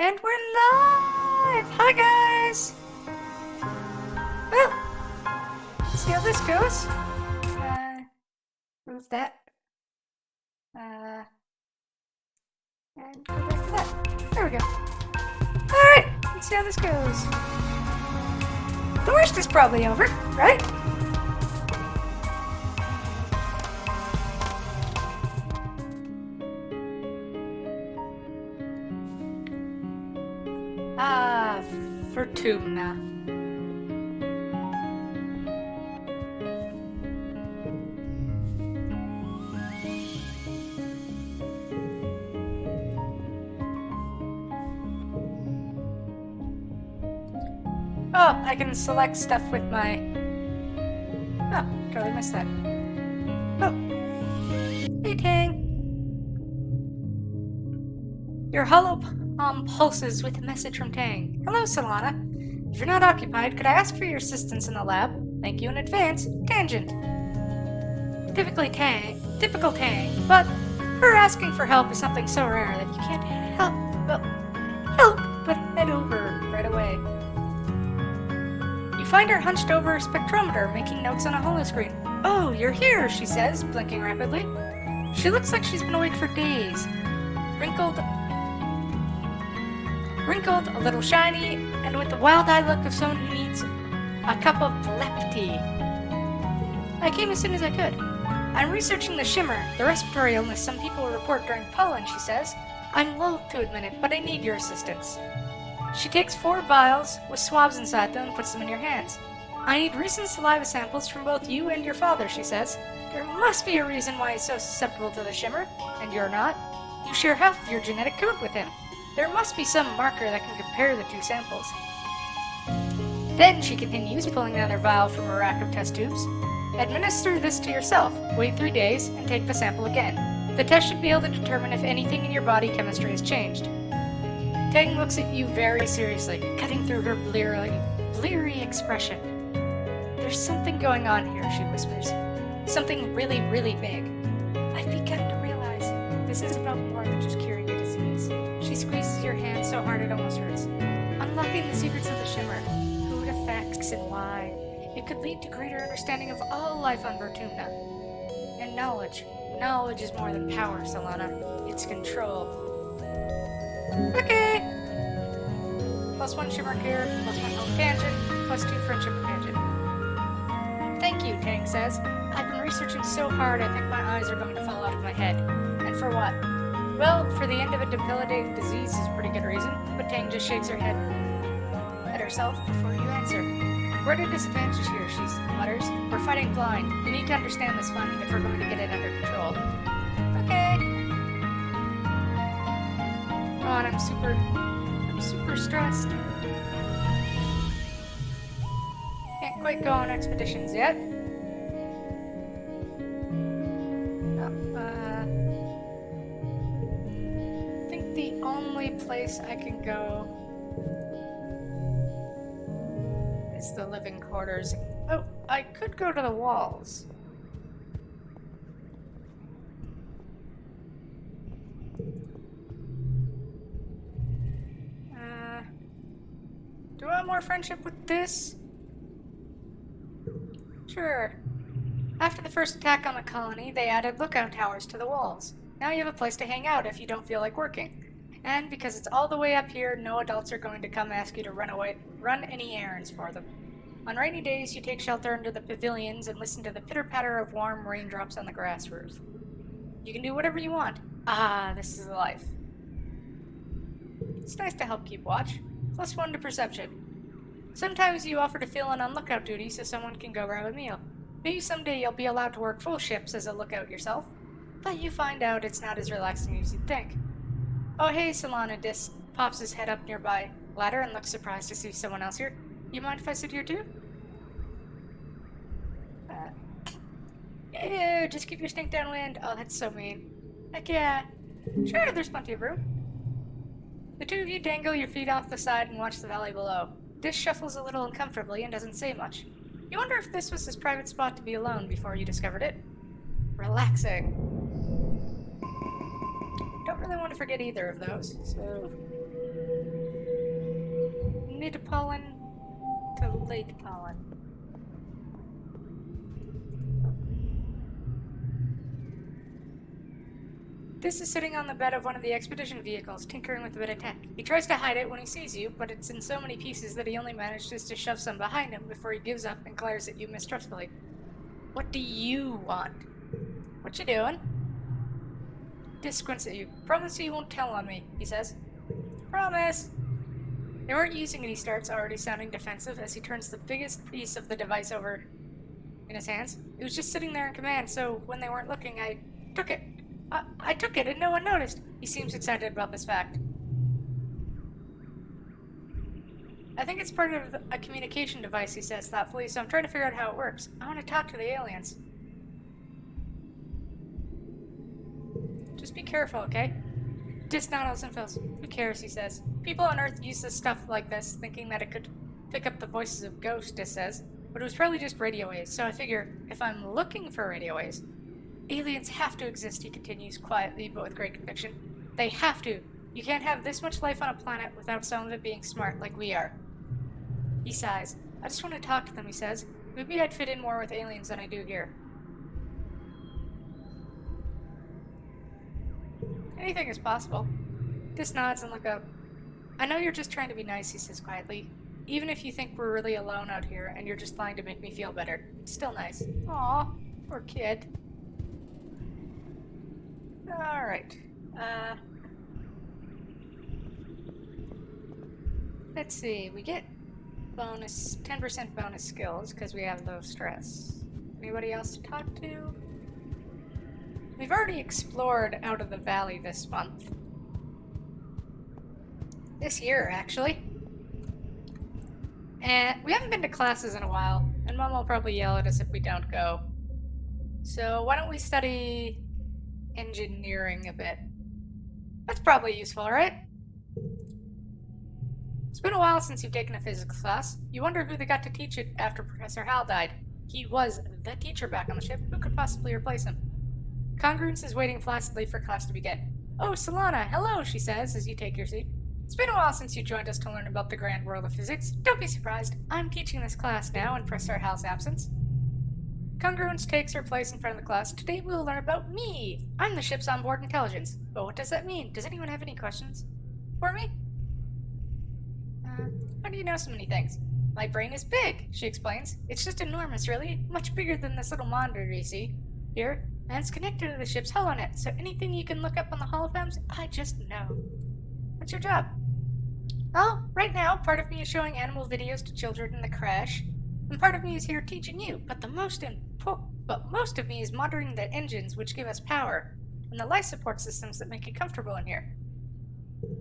And we're live! Hi guys! Well, let's see how this goes. Move that. And go back to that. There we go. Alright, let's see how this goes. The worst is probably over, right? Fortuna. Oh, I can select stuff with my... Oh, totally missed that. Oh. Hey, Tang. Your hollow palm pulses with a message from Tang. Hello, Solana. If you're not occupied, could I ask for your assistance in the lab? Thank you in advance. Tangent. Typical Tang, but her asking for help is something so rare that you can't help but head over right away. You find her hunched over a spectrometer, making notes on a holoscreen. Oh, you're here, she says, blinking rapidly. She looks like she's been awake for days. Wrinkled, a little shiny, and with the wild-eyed look of someone who needs a cup of lepty. I came as soon as I could. I'm researching the shimmer, the respiratory illness some people report during pollen, she says. I'm loath to admit it, but I need your assistance. She takes 4 vials with swabs inside them and puts them in your hands. I need recent saliva samples from both you and your father, she says. There must be a reason why he's so susceptible to the shimmer, and you're not. You share half of your genetic code with him. There must be some marker that can compare the 2 samples. Then, she continues, pulling another vial from a rack of test tubes. Administer this to yourself, wait 3 days, and take the sample again. The test should be able to determine if anything in your body chemistry has changed. Tang looks at you very seriously, cutting through her bleary expression. There's something going on here, she whispers. Something really, really big. I've begun to realize this is about more than just curing a disease. She squeezes your hand so hard it almost hurts. Unlocking the secrets of the shimmer, who it affects and why. It could lead to greater understanding of all life on Vertumna. And knowledge. Knowledge is more than power, Solana. It's control. Okay! +1 shimmer cure, +1 health tangent, +2 friendship tangent. Thank you, Tang says. I've been researching so hard I think my eyes are going to fall out of my head. And for what? Well, for the end of a debilitating disease is a pretty good reason, but Tang just shakes her head at herself before you answer. We're at a disadvantage here, she mutters. We're fighting blind. We need to understand this fund if we're going to get it under control. Okay. God, I'm super stressed. Can't quite go on expeditions yet. I think the only place I can go is the living quarters. Oh, I could go to the walls. Do I want more friendship with this? Sure. After the first attack on the colony, they added lookout towers to the walls. Now you have a place to hang out if you don't feel like working. And because it's all the way up here, no adults are going to come ask you to run any errands for them. On rainy days, you take shelter under the pavilions and listen to the pitter-patter of warm raindrops on the grass roof. You can do whatever you want. Ah, this is life. It's nice to help keep watch. +1 to perception. Sometimes you offer to fill in on lookout duty so someone can go grab a meal. Maybe someday you'll be allowed to work full shifts as a lookout yourself, but you find out it's not as relaxing as you'd think. Oh hey, Solana Dis pops his head up nearby ladder and looks surprised to see someone else here. You mind if I sit here too? Ew, just keep your stink downwind. Oh, that's so mean. Heck yeah. Sure, there's plenty of room. The two of you dangle your feet off the side and watch the valley below. Dis shuffles a little uncomfortably and doesn't say much. You wonder if this was his private spot to be alone before you discovered it. Relaxing. Don't really want to forget either of those, so... mid-pollen to late pollen. This is sitting on the bed of one of the expedition vehicles, tinkering with a bit of tech. He tries to hide it when he sees you, but it's in so many pieces that he only manages to shove some behind him before he gives up and glares at you mistrustfully. What do you want? What you doing? Dis squints at you. Promise you won't tell on me, he says. Promise! They weren't using it, he starts, already sounding defensive, as he turns the biggest piece of the device over in his hands. It was just sitting there in command, so when they weren't looking, I took it. I took it and no one noticed. He seems excited about this fact. I think it's part of a communication device, he says thoughtfully, so I'm trying to figure out how it works. I want to talk to the aliens. Just be careful, okay? Dis nods and feels. Who cares, he says. People on Earth use this stuff like this, thinking that it could pick up the voices of ghosts, Dis says. But it was probably just radio waves, so I figure if I'm looking for radio waves, aliens have to exist, he continues quietly but with great conviction. They have to. You can't have this much life on a planet without some of it being smart like we are. He sighs. I just want to talk to them, he says. Maybe I'd fit in more with aliens than I do here. Anything is possible. Dis nods and look up. I know you're just trying to be nice, he says quietly. Even if you think we're really alone out here and you're just lying to make me feel better, it's still nice. Aw, poor kid. Alright. Let's see, we get bonus, 10% bonus skills because we have low stress. Anybody else to talk to? We've already explored out of the valley this month. This year, actually. And we haven't been to classes in a while, and Mom will probably yell at us if we don't go. So why don't we study engineering a bit? That's probably useful, right? It's been a while since you've taken a physics class. You wonder who they got to teach it after Professor Hal died. He was the teacher back on the ship. Who could possibly replace him? Congruence is waiting placidly for class to begin. Oh, Solana, hello, she says as you take your seat. It's been a while since you joined us to learn about the grand world of physics. Don't be surprised. I'm teaching this class now in Professor Hal's absence. Congruence takes her place in front of the class. Today we'll learn about me. I'm the ship's onboard intelligence. But what does that mean? Does anyone have any questions for me? How do you know so many things? My brain is big, she explains. It's just enormous, really. Much bigger than this little monitor you see here. And it's connected to the ship's holonet, so anything you can look up on the holograms, I just know. What's your job? Well, right now, part of me is showing animal videos to children in the crash, and part of me is here teaching you, but most of me is monitoring the engines which give us power, and the life support systems that make it comfortable in here.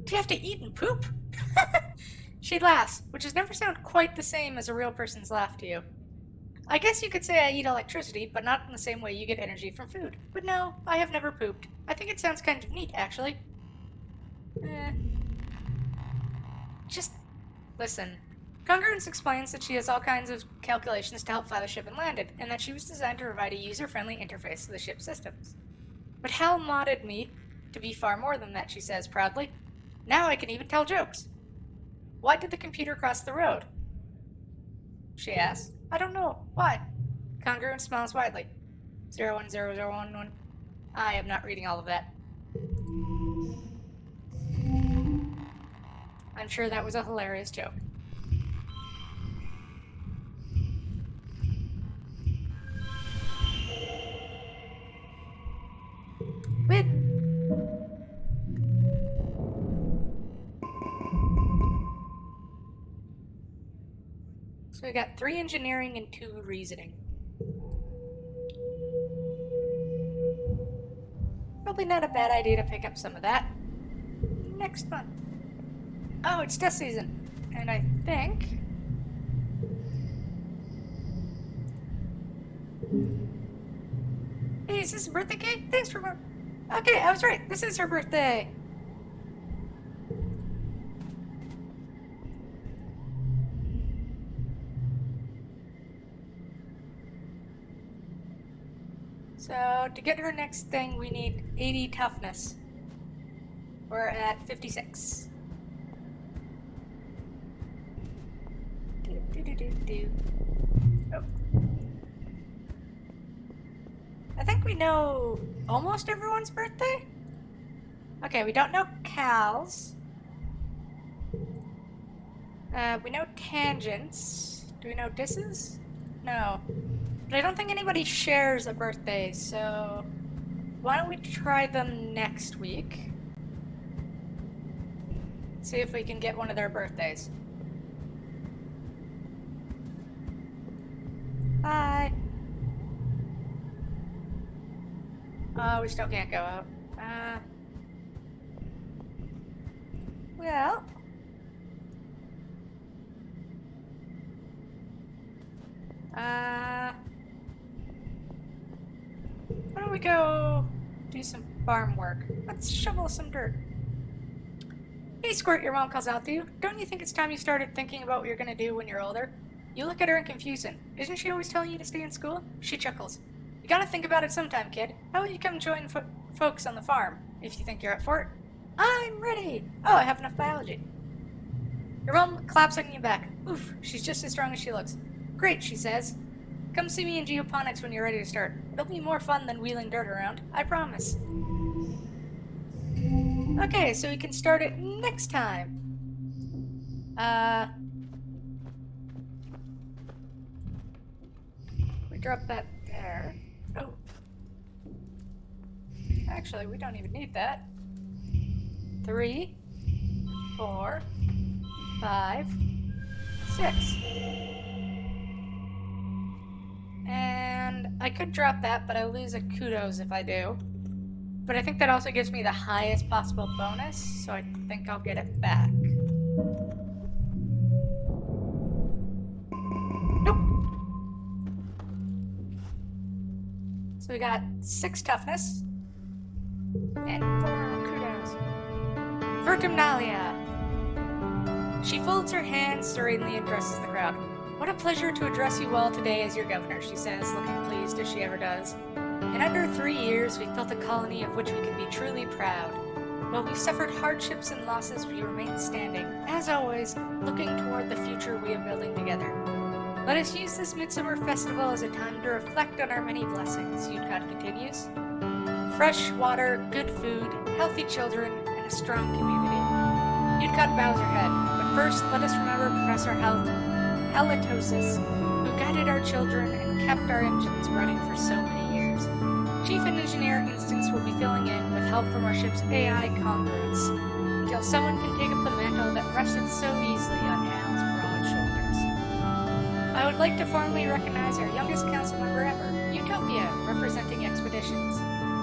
Do you have to eat and poop? She laughs, which has never sounded quite the same as a real person's laugh to you. I guess you could say I eat electricity, but not in the same way you get energy from food. But no, I have never pooped. I think it sounds kind of neat, actually. Just listen. Congruence explains that she has all kinds of calculations to help fly the ship and land it, and that she was designed to provide a user-friendly interface to the ship's systems. But Hal modded me to be far more than that, she says proudly. Now I can even tell jokes. Why did the computer cross the road? She asks. I don't know. Why? Congruence smiles widely. 010011. I am not reading all of that. I'm sure that was a hilarious joke. Win! So we got 3 engineering and 2 reasoning. Probably not a bad idea to pick up some of that next month. Oh, it's test season. And I think... Hey, is this a birthday cake? Thanks for... Okay, I was right. This is her birthday. So, to get her next thing, we need 80 toughness. We're at 56. Oh. I think we know almost everyone's birthday. Okay, we don't know Cal's. We know Tangents. Do we know Disses? No. But I don't think anybody shares a birthday, so why don't we try them next week? See if we can get one of their birthdays. Hi. Oh, we still can't go out. Well. Why don't we go do some farm work? Let's shovel some dirt. Hey, Squirt, your mom calls out to you. Don't you think it's time you started thinking about what you're gonna do when you're older? You look at her and confuse him. Isn't she always telling you to stay in school? She chuckles. You gotta think about it sometime, kid. How will you come join folks on the farm, if you think you're up for it? I'm ready! Oh, I have enough biology. Your mom claps on your back. Oof, she's just as strong as she looks. Great, she says. Come see me in geoponics when you're ready to start. It'll be more fun than wheeling dirt around, I promise. Okay, so we can start it next time. We drop that there. Oh. Actually, we don't even need that. 3, 4, 5, 6. And I could drop that, but I lose a kudos if I do. But I think that also gives me the highest possible bonus, so I think I'll get it back. Nope. So we got 6 toughness. And 4 kudos. Vertumnalia. She folds her hands serenely and addresses the crowd. What a pleasure to address you all today as your governor, she says, looking pleased as she ever does. In under 3 years, we've built a colony of which we can be truly proud. While we've suffered hardships and losses, we remain standing, as always, looking toward the future we are building together. Let us use this midsummer festival as a time to reflect on our many blessings, Yudkot continues. Fresh water, good food, healthy children, and a strong community. Yudkot bows her head, but first let us remember Professor Halitosis, who guided our children and kept our engines running for so many years. Chief Engineer Instance will be filling in with help from our ship's AI congruence, until someone can take up the mantle that rested so easily on Hal's broad shoulders. I would like to formally recognize our youngest council member ever, Utopia, representing Expeditions.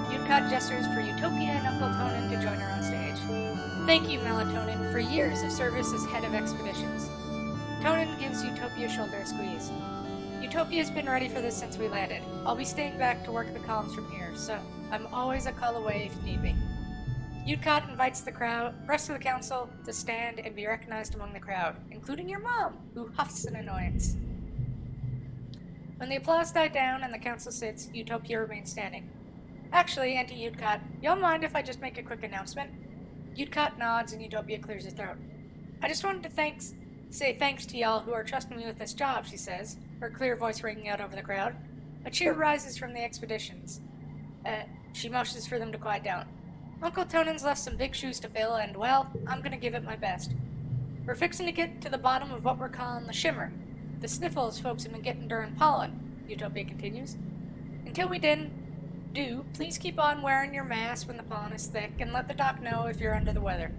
Yudkot gestures for Utopia and Uncle Tonin to join her on stage. Thank you, Melatonin, for years of service as head of Expeditions. Tonin gives Utopia a shoulder squeeze. Utopia's been ready for this since we landed. I'll be staying back to work the columns from here, so I'm always a call away if need be. Yudkot invites the rest of the council to stand and be recognized among the crowd, including your mom, who huffs in annoyance. When the applause died down and the council sits, Utopia remains standing. Actually, Auntie Yudkot, y'all mind if I just make a quick announcement? Yudkot nods and Utopia clears her throat. I just wanted to say thanks to y'all who are trusting me with this job, she says, her clear voice ringing out over the crowd. A cheer rises from the expeditions. She motions for them to quiet down. Uncle Tonin's left some big shoes to fill, and, well, I'm gonna give it my best. We're fixing to get to the bottom of what we're calling the shimmer. The sniffles folks have been getting during pollen, Utopia continues. Until we do, please keep on wearing your mask when the pollen is thick, and let the doc know if you're under the weather.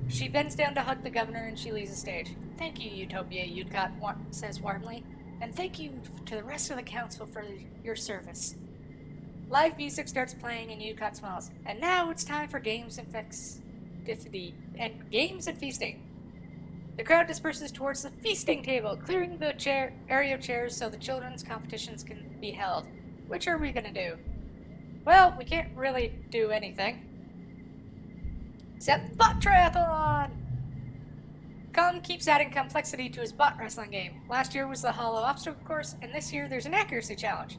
She bends down to hug the governor and she leaves the stage. Thank you, Utopia, Yudkot says warmly, and thank you to the rest of the council for your service. Live music starts playing and Yudkot smiles. And now it's time for games and feasting. The crowd disperses towards the feasting table, clearing the area of chairs so the children's competitions can be held. Which are we gonna do? Well, we can't really do anything. Except bot triathlon! Colin keeps adding complexity to his bot wrestling game. Last year was the hollow obstacle course, and this year there's an accuracy challenge.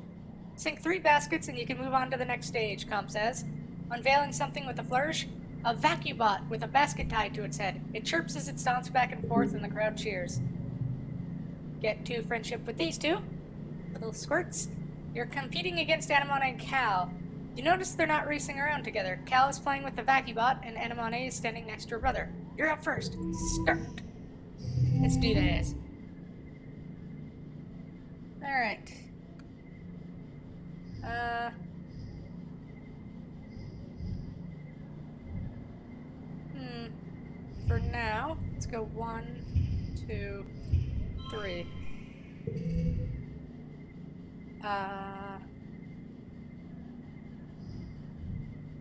Sink 3 baskets and you can move on to the next stage, Com says. Unveiling something with a flourish, a vacuum bot with a basket tied to its head. It chirps as it stomps back and forth and the crowd cheers. get to friendship with these two little squirts. You're competing against Anemone and Cal. You notice they're not racing around together. Cal is playing with the Vakibot, and Anemone is standing next to her brother. You're up first. Start. Let's do this. Alright. For now, let's go 1, 2, 3.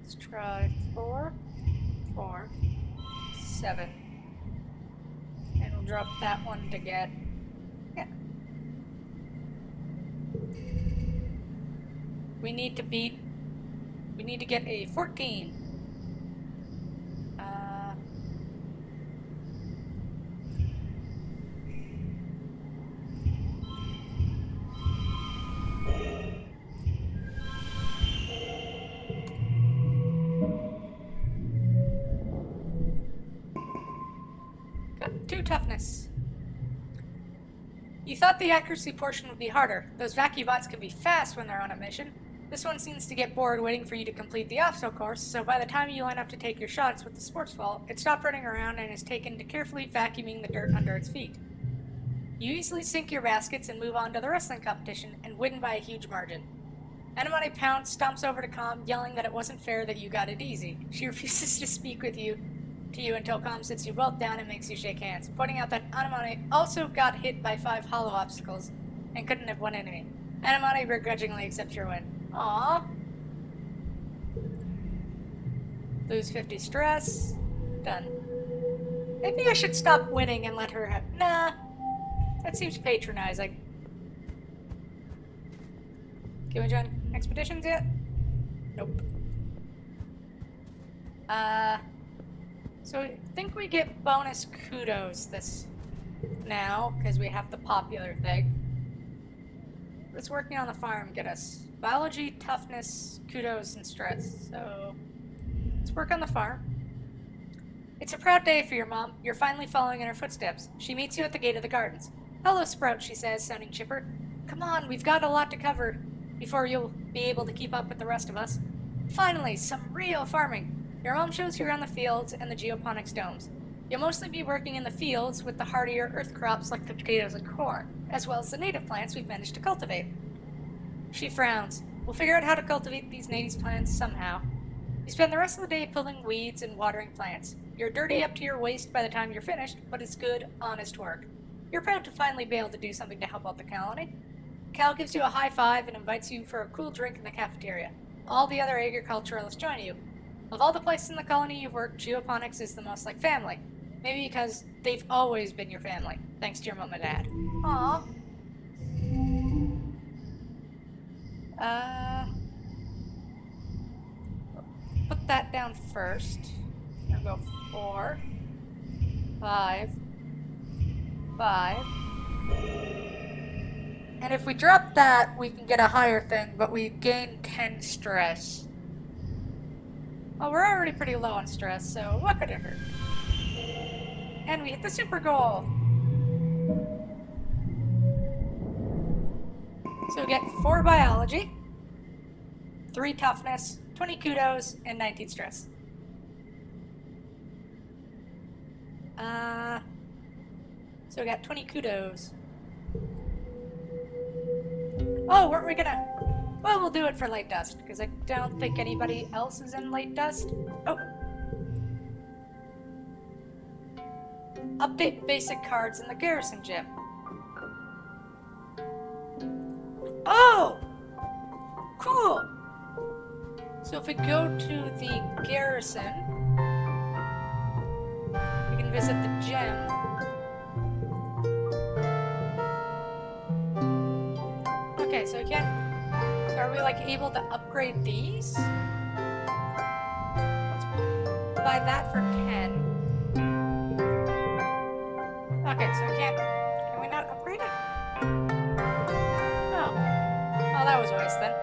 Let's try 4, 4, 7. And we'll drop that one to get... Yeah. We need to get a 14. Got 2 toughness. You thought the accuracy portion would be harder. Those Vacubots can be fast when they're on a mission. This one seems to get bored waiting for you to complete the obstacle course, so by the time you line up to take your shots with the sports ball, it stopped running around and is taken to carefully vacuuming the dirt under its feet. You easily sink your baskets and move on to the wrestling competition and win by a huge margin. Anemone Pounce stomps over to Calm, yelling that it wasn't fair that you got it easy. She refuses to speak to you until Calm sits you both down and makes you shake hands, pointing out that Anemone also got hit by 5 hollow obstacles and couldn't have won any. Anemone begrudgingly accepts your win. Aww. Lose 50 stress. Done. Maybe I should stop winning and let her have... Nah. That seems patronizing. Can we join expeditions yet? Nope. So I think we get bonus kudos this now, because we have the popular thing. What's working on the farm get us? Biology, toughness, kudos, and stress. So let's work on the farm. It's a proud day for your mom. You're finally following in her footsteps. She meets you at the gate of the gardens. Hello, Sprout, she says, sounding chipper. Come on, we've got a lot to cover before you'll be able to keep up with the rest of us. Finally, some real farming. Your mom shows you around the fields and the geoponics domes. You'll mostly be working in the fields with the hardier earth crops like the potatoes and corn, as well as the native plants we've managed to cultivate. She frowns. We'll figure out how to cultivate these native plants somehow. You spend the rest of the day pulling weeds and watering plants. You're dirty up to your waist by the time you're finished, but it's good, honest work. You're proud to finally be able to do something to help out the colony. Cal gives you a high five and invites you for a cool drink in the cafeteria. All the other agriculturalists join you. Of all the places in the colony you've worked, geoponics is the most like family. Maybe because they've always been your family, thanks to your mom and dad. Aww. Put that down first. I'll go 4, 5, 5. And if we drop that, we can get a higher thing, but we gain 10 stress. Well, we're already pretty low on stress, so what could it hurt? And we hit the super goal! So we get 4 biology, 3 toughness, 20 kudos, and 19 stress. So we got 20 kudos. Oh, weren't we gonna... Well, we'll do it for Late Dust, because I don't think anybody else is in Late Dust. Oh. Update basic cards in the Garrison Gym. Oh! Cool! So if we go to the Garrison, we can visit the gym. Okay, so we can't... So are we, like, able to upgrade these? Let's buy that for 10. Okay, so we can't... Can we not upgrade it? No. Oh, that was a waste then.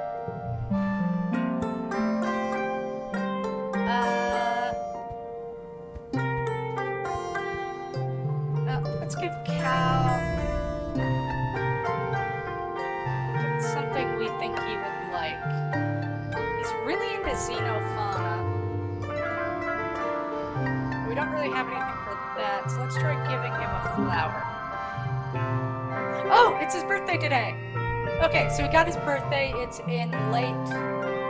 Let's give Cal... is xenofauna. We don't really have anything for that, so let's try giving him a flower. Oh, it's his birthday today! Okay, so we got his birthday. It's in late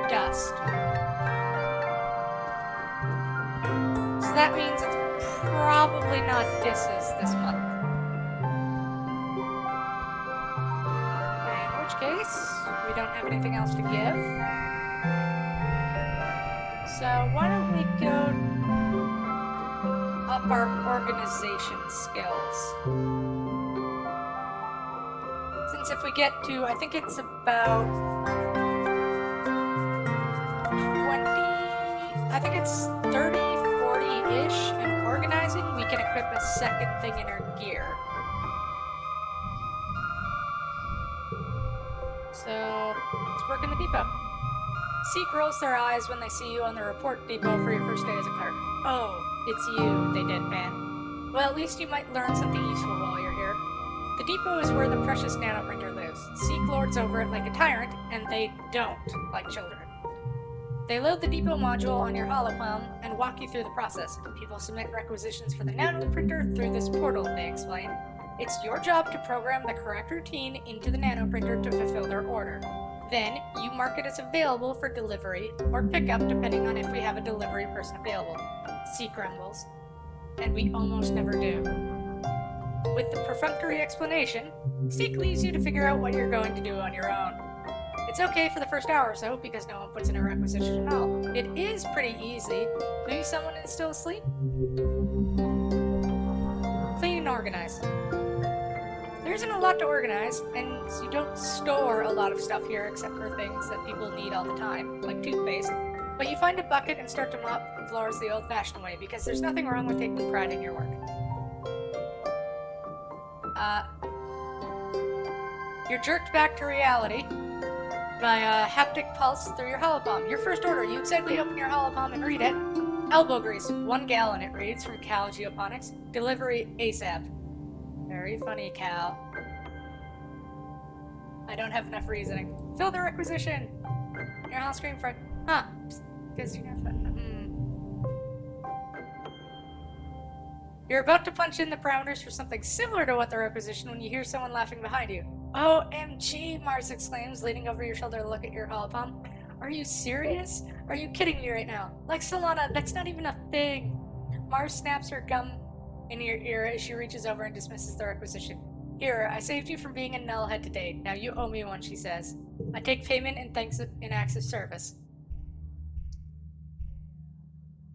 dust. So that means it's probably not Disses this month. In which case, we don't have anything else to give. So why don't we go up our organization skills? Since if we get to, I think it's about 20, I think it's 30, 40-ish in organizing, we can equip a second thing in our gear. So, let's work in the depot. Seek rolls their eyes when they see you on the report depot for your first day as a clerk. Oh, it's you, they deadpan. Well, at least you might learn something useful while you're here. The depot is where the precious nanoprinter lives. Seek lords over it like a tyrant, and they don't like children. They load the depot module on your holopalm and walk you through the process. People submit requisitions for the nanoprinter through this portal, they explain. It's your job to program the correct routine into the nanoprinter to fulfill their order. Then, you mark it as available for delivery or pickup depending on if we have a delivery person available. Seek grumbles. And we almost never do. With the perfunctory explanation, Seek leaves you to figure out what you're going to do on your own. It's okay for the first hour or so, because no one puts in a requisition at all. It is pretty easy. Maybe someone is still asleep? Clean and organize. There isn't a lot to organize, and you don't store a lot of stuff here except for things that people need all the time, like toothpaste. But you find a bucket and start to mop the floors the old-fashioned way, because there's nothing wrong with taking pride in your work. You're jerked back to reality by a haptic pulse through your holopalm. Your first order, you excitedly open your holopalm and read it. Elbow grease, 1 gallon it reads from Cal Geoponics. Delivery ASAP. Very funny, Cal. I don't have enough reasoning. Fill the requisition! Your on screen for... Huh. Because you have... You're about to punch in the parameters for something similar to what the requisition when you hear someone laughing behind you. OMG, Mars exclaims, leaning over your shoulder to look at your holopalm. Are you serious? Are you kidding me right now? Like Solana, that's not even a thing. Mars snaps her gum in your ear as she reaches over and dismisses the requisition. Here, I saved you from being a nullhead today. Now you owe me one, she says. I take payment and thanks in acts of service.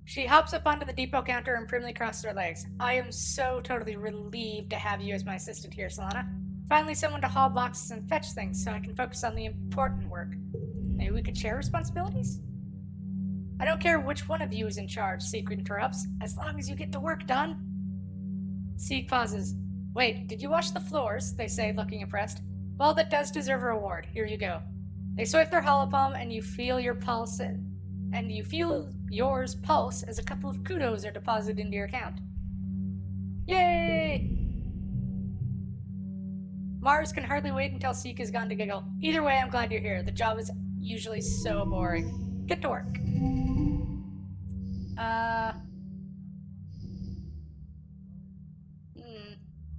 She hops up onto the depot counter and primly crosses her legs. I am so totally relieved to have you as my assistant here, Solana. Finally someone to haul boxes and fetch things so I can focus on the important work. Maybe we could share responsibilities? I don't care which one of you is in charge, Seek interrupts, as long as you get the work done. Seek pauses. Wait, did you wash the floors? They say, looking impressed. Well, that does deserve a reward. Here you go. They swipe their holopalm and you feel your pulse and you feel yours pulse as a couple of kudos are deposited into your account. Yay! Mars can hardly wait until Seek is gone to giggle. Either way, I'm glad you're here. The job is usually so boring. Get to work.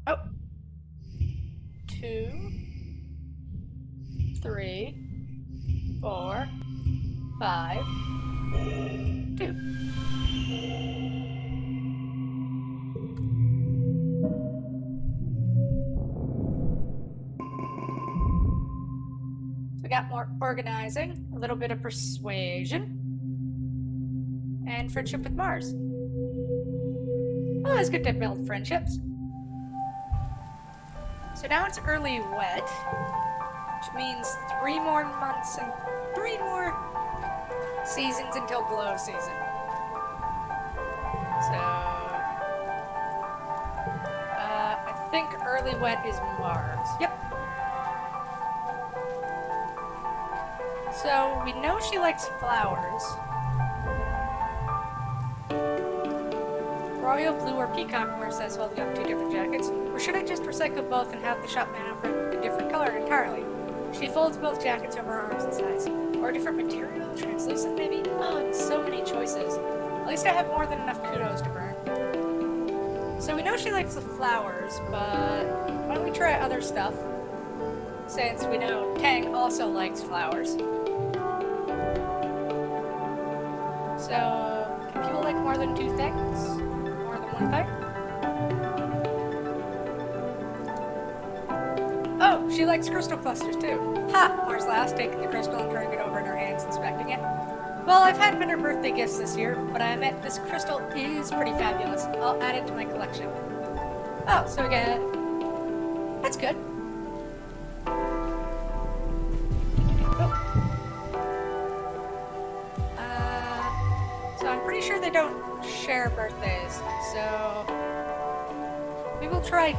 Oh. 2, 3, 4, 5, 2. We got more organizing, a little bit of persuasion, and friendship with Mars. Oh, it's good to build friendships. So now it's early wet, which means 3 more months and 3 more seasons until glow season. So, I think early wet is Mars. Yep. So, we know she likes flowers. Royal blue or peacock, Mars says, holding up 2 different jackets. Or should I just recycle both and have the shop man print a different color entirely? She folds both jackets over her arms and sighs. Or a different material? Translucent, maybe? Oh, so many choices. At least I have more than enough kudos to burn. So we know she likes the flowers, but why don't we try other stuff? Since we know Tang also likes flowers. So, can people like more than two things? More than one thing? Oh, she likes crystal clusters too. Ha! Mars last, taking the crystal and turning it over in her hands, inspecting it. Well, I've had better birthday gifts this year, but I admit this crystal is pretty fabulous. I'll add it to my collection. Oh, so we get... That's good. So I'm pretty sure they don't share birthdays, so... We will try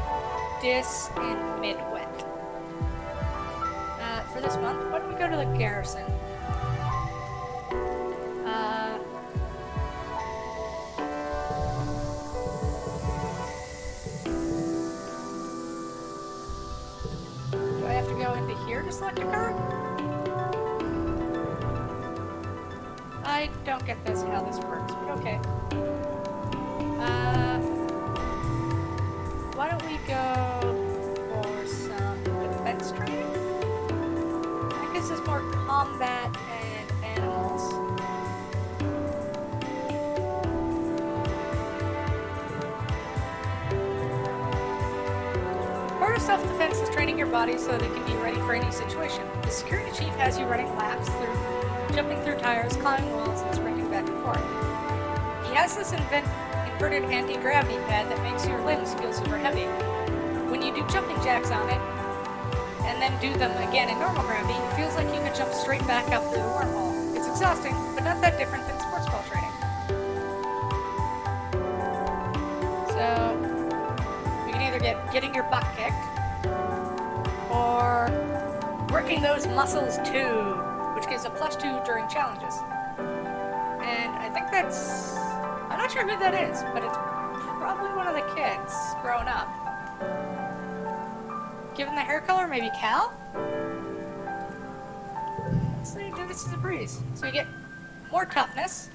Dis and Midwet. For this month, why don't we go to the garrison? Do I have to go into here to select a car? I don't get this, how this works, but okay. Why don't we go for some defense training? I guess it's more combat and animals. Part of self-defense is training your body so that it can be ready for any situation. The security chief has you running laps through jumping through tires, climbing walls, and sprinting back and forth. He has this inverted anti-gravity pad that makes your limbs feel super heavy. When you do jumping jacks on it, and then do them again in normal gravity, it feels like you could jump straight back up through the wormhole. It's exhausting, but not that different than sports ball training. So, we can either get getting your butt kicked, or working those muscles too, which gives a +2 during challenges. And I think that's... I'm not sure who that is, but it's probably one of the kids growing up. Given the hair color, maybe Cal? Let's do this as a breeze. So you get more toughness.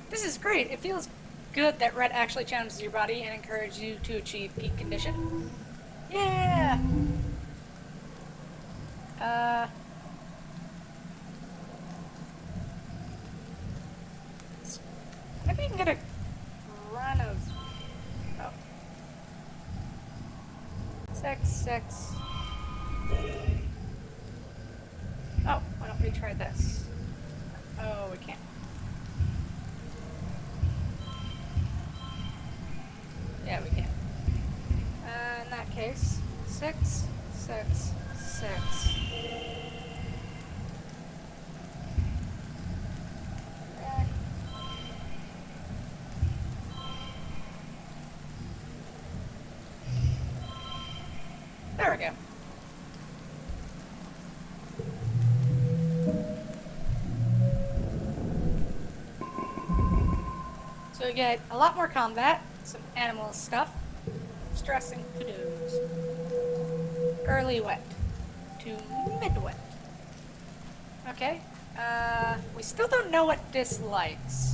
This is great. It feels good that Red actually challenges your body and encourages you to achieve peak condition. Yeah! Maybe you can get a run of... Oh. Sex. Oh, why don't we try this? Oh, we can't. Yeah, we can. In that case, 6. There we go. So we get a lot more combat, some animal stuff, stressing kudos. Early wet to mid-wet. Okay. We still don't know what dislikes.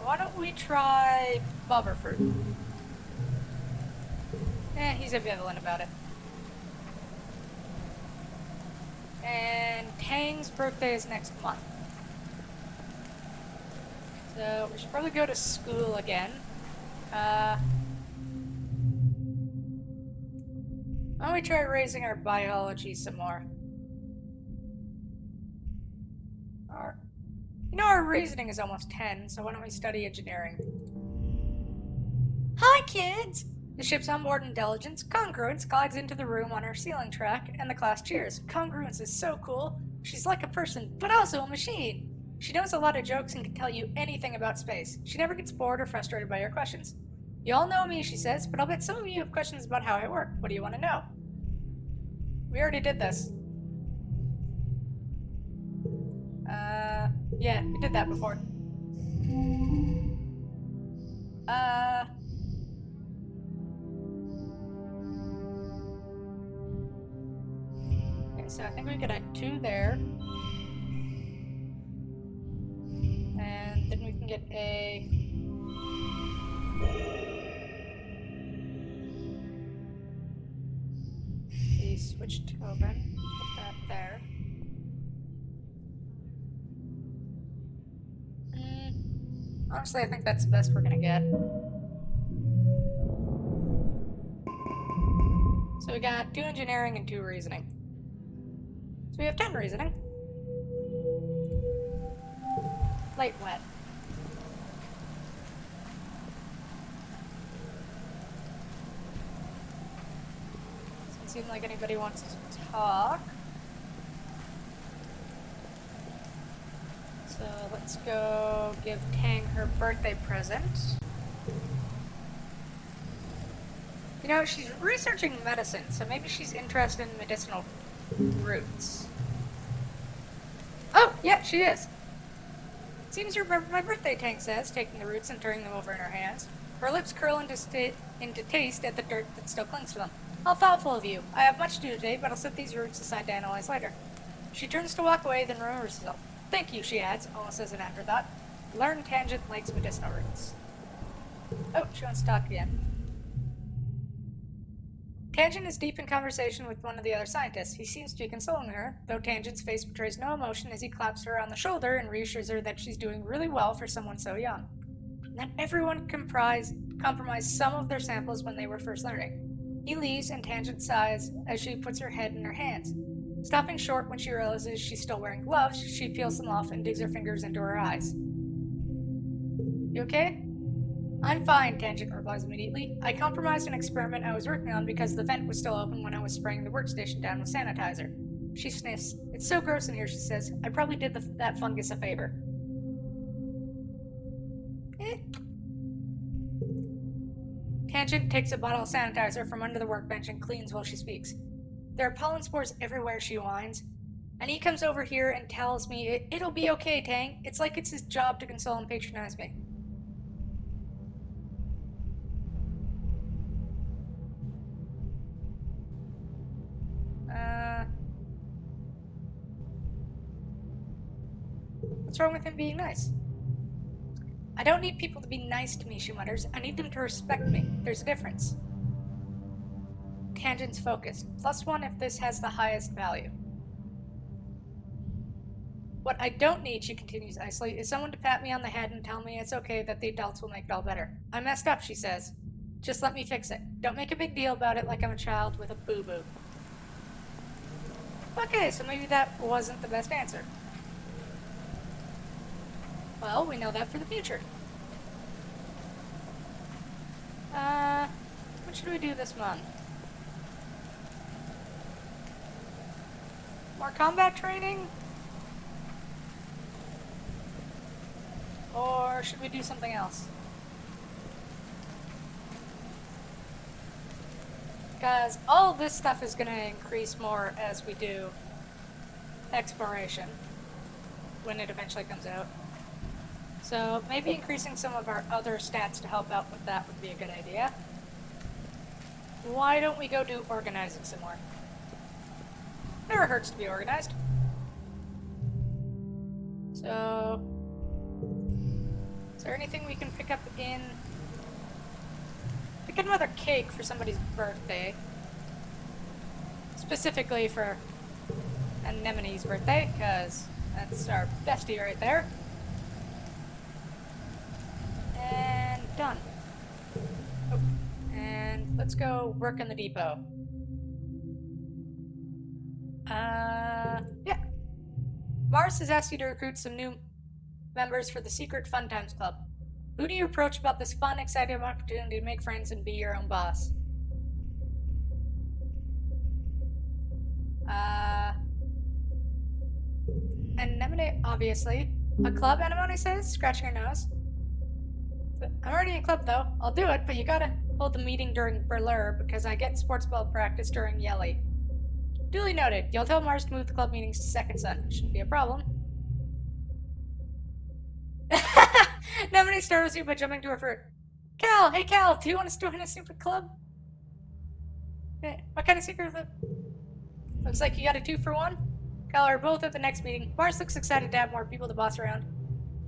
Why don't we try Bubberfruit? He's ambivalent about it. And Tang's birthday is next month. So we should probably go to school again. Why don't we try raising our biology some more? Our reasoning is almost 10, so why don't we study engineering? Hi, kids! The ship's onboard intelligence, Congruence, glides into the room on her ceiling track, and the class cheers. Congruence is so cool. She's like a person, but also a machine. She knows a lot of jokes and can tell you anything about space. She never gets bored or frustrated by your questions. You all know me, she says, but I'll bet some of you have questions about how I work. What do you want to know? We already did this. Yeah, we did that before. Okay, so I think we could add 2 there. And then we can get a... the switch to open. Put that there. Honestly, I think that's the best we're gonna get. So we got 2 engineering and 2 reasoning. So we have 10 reasoning. Light wet. Doesn't seem like anybody wants to talk. So let's go give Tang her birthday present. You know, she's researching medicine, so maybe she's interested in medicinal roots. Oh, yeah, she is. Seems you remember my birthday, Tang says, taking the roots and turning them over in her hands. Her lips curl into taste at the dirt that still clings to them. How thoughtful of you. I have much to do today, but I'll set these roots aside to analyze later. She turns to walk away, then remembers herself. Thank you, she adds, almost as an afterthought. Learn Tangent likes medicinal roots. Oh, she wants to talk again. Tangent is deep in conversation with one of the other scientists. He seems to be consoling her, though Tangent's face betrays no emotion as he claps her on the shoulder and reassures her that she's doing really well for someone so young. Not everyone compromised some of their samples when they were first learning. He leaves and Tangent sighs as she puts her head in her hands. Stopping short when she realizes she's still wearing gloves, she peels them off and digs her fingers into her eyes. You okay? I'm fine, Tangent replies immediately. I compromised an experiment I was working on because the vent was still open when I was spraying the workstation down with sanitizer. She sniffs. It's so gross in here, she says. I probably did that fungus a favor. Tangent takes a bottle of sanitizer from under the workbench and cleans while she speaks. There are pollen spores everywhere, she whines. And he comes over here and tells me, it'll be okay, Tang. It's like it's his job to console and patronize me. What's wrong with him being nice? I don't need people to be nice to me, she mutters. I need them to respect me. There's a difference. Tangent's focused. +1 if this has the highest value. What I don't need, she continues icily, is someone to pat me on the head and tell me it's okay, that the adults will make it all better. I messed up, she says. Just let me fix it. Don't make a big deal about it like I'm a child with a boo-boo. Okay, so maybe that wasn't the best answer. Well, we know that for the future. What should we do this month? More combat training? Or should we do something else? Because all this stuff is going to increase more as we do exploration when it eventually comes out. So maybe increasing some of our other stats to help out with that would be a good idea. Why don't we go do organizing some more? Never hurts to be organized. So, is there anything we can pick up in... Pick another cake for somebody's birthday. Specifically for Anemone's birthday, because that's our bestie right there. And done. Oh, and let's go work in the depot. Yeah. Mars has asked you to recruit some new members for the Secret Fun Times Club. Who do you approach about this fun, exciting opportunity to make friends and be your own boss? Anemone, obviously. A club, Anemone says, scratching her nose. I'm already in a club, though. I'll do it, but you gotta hold the meeting during Berlur because I get sports ball practice during Yelly. Duly noted. You'll tell Mars to move the club meetings to Second Sun. Shouldn't be a problem. Anemone startles you by jumping to her Cal! Hey, Cal! Do you want us to join a secret club? What kind of secret is it? Looks like you got a 2-for-1. Cal are both at the next meeting. Mars looks excited to have more people to boss around.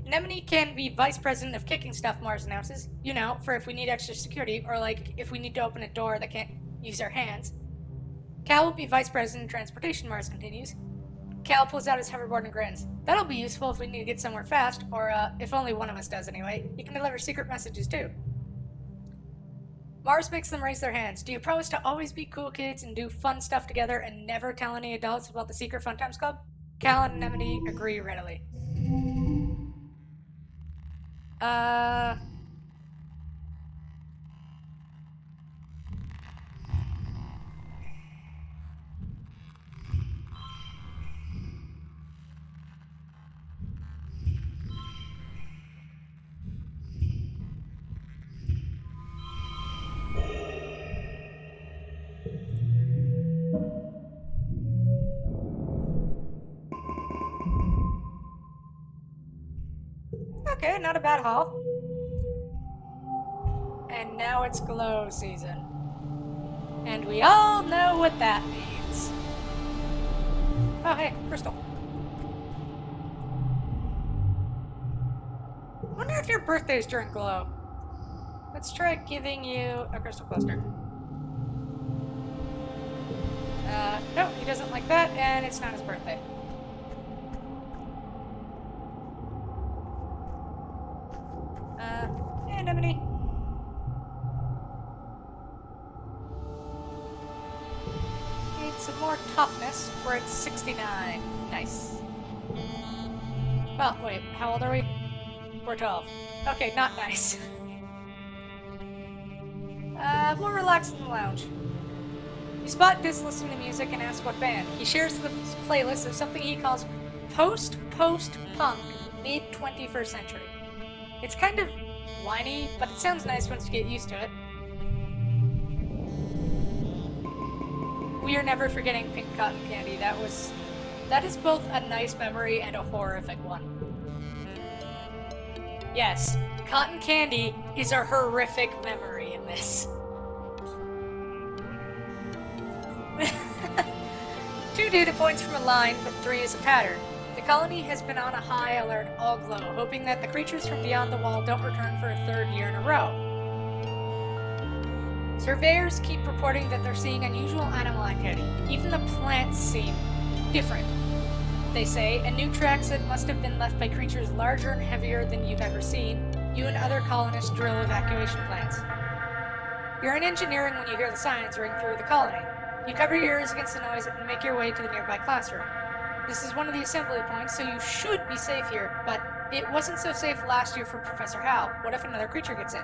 Anemone can be vice president of kicking stuff, Mars announces. You know, for if we need extra security, or like if we need to open a door that can't use our hands. Cal will be vice president of transportation, Mars continues. Cal pulls out his hoverboard and grins. That'll be useful if we need to get somewhere fast, or if only one of us does anyway. You can deliver secret messages too. Mars makes them raise their hands. Do you promise to always be cool kids and do fun stuff together and never tell any adults about the secret Fun Times Club? Cal and Anemone agree readily. Okay, not a bad haul. And now it's glow season. And we all know what that means. Oh, hey, crystal. I wonder if your birthday's during glow. Let's try giving you a crystal cluster. No, he doesn't like that, and it's not his birthday. Hey, Anemone. Need some more toughness. We're at 69. Nice. Well, wait, how old are we? We're 12. Okay, not nice. We'll relax in the lounge. You spot Diz listening to music and ask what band. He shares the playlist of something he calls post-punk mid-21st century. It's kind of whiny, but it sounds nice once you get used to it. We are never forgetting Pink Cotton Candy. That is both a nice memory and a horrific one. Yes, Cotton Candy is a horrific memory in this. 2 data points from a line, but 3 is a pattern. The colony has been on a high alert all glow, hoping that the creatures from beyond the wall don't return for a 3rd year in a row. Surveyors keep reporting that they're seeing unusual animal activity. Even the plants seem different. They say, and new tracks that must have been left by creatures larger and heavier than you've ever seen. You and other colonists drill evacuation plans. You're in engineering when you hear the sirens ring through the colony. You cover your ears against the noise and make your way to the nearby classroom. This is one of the assembly points, so you should be safe here, but it wasn't so safe last year for Professor Hal. What if another creature gets in?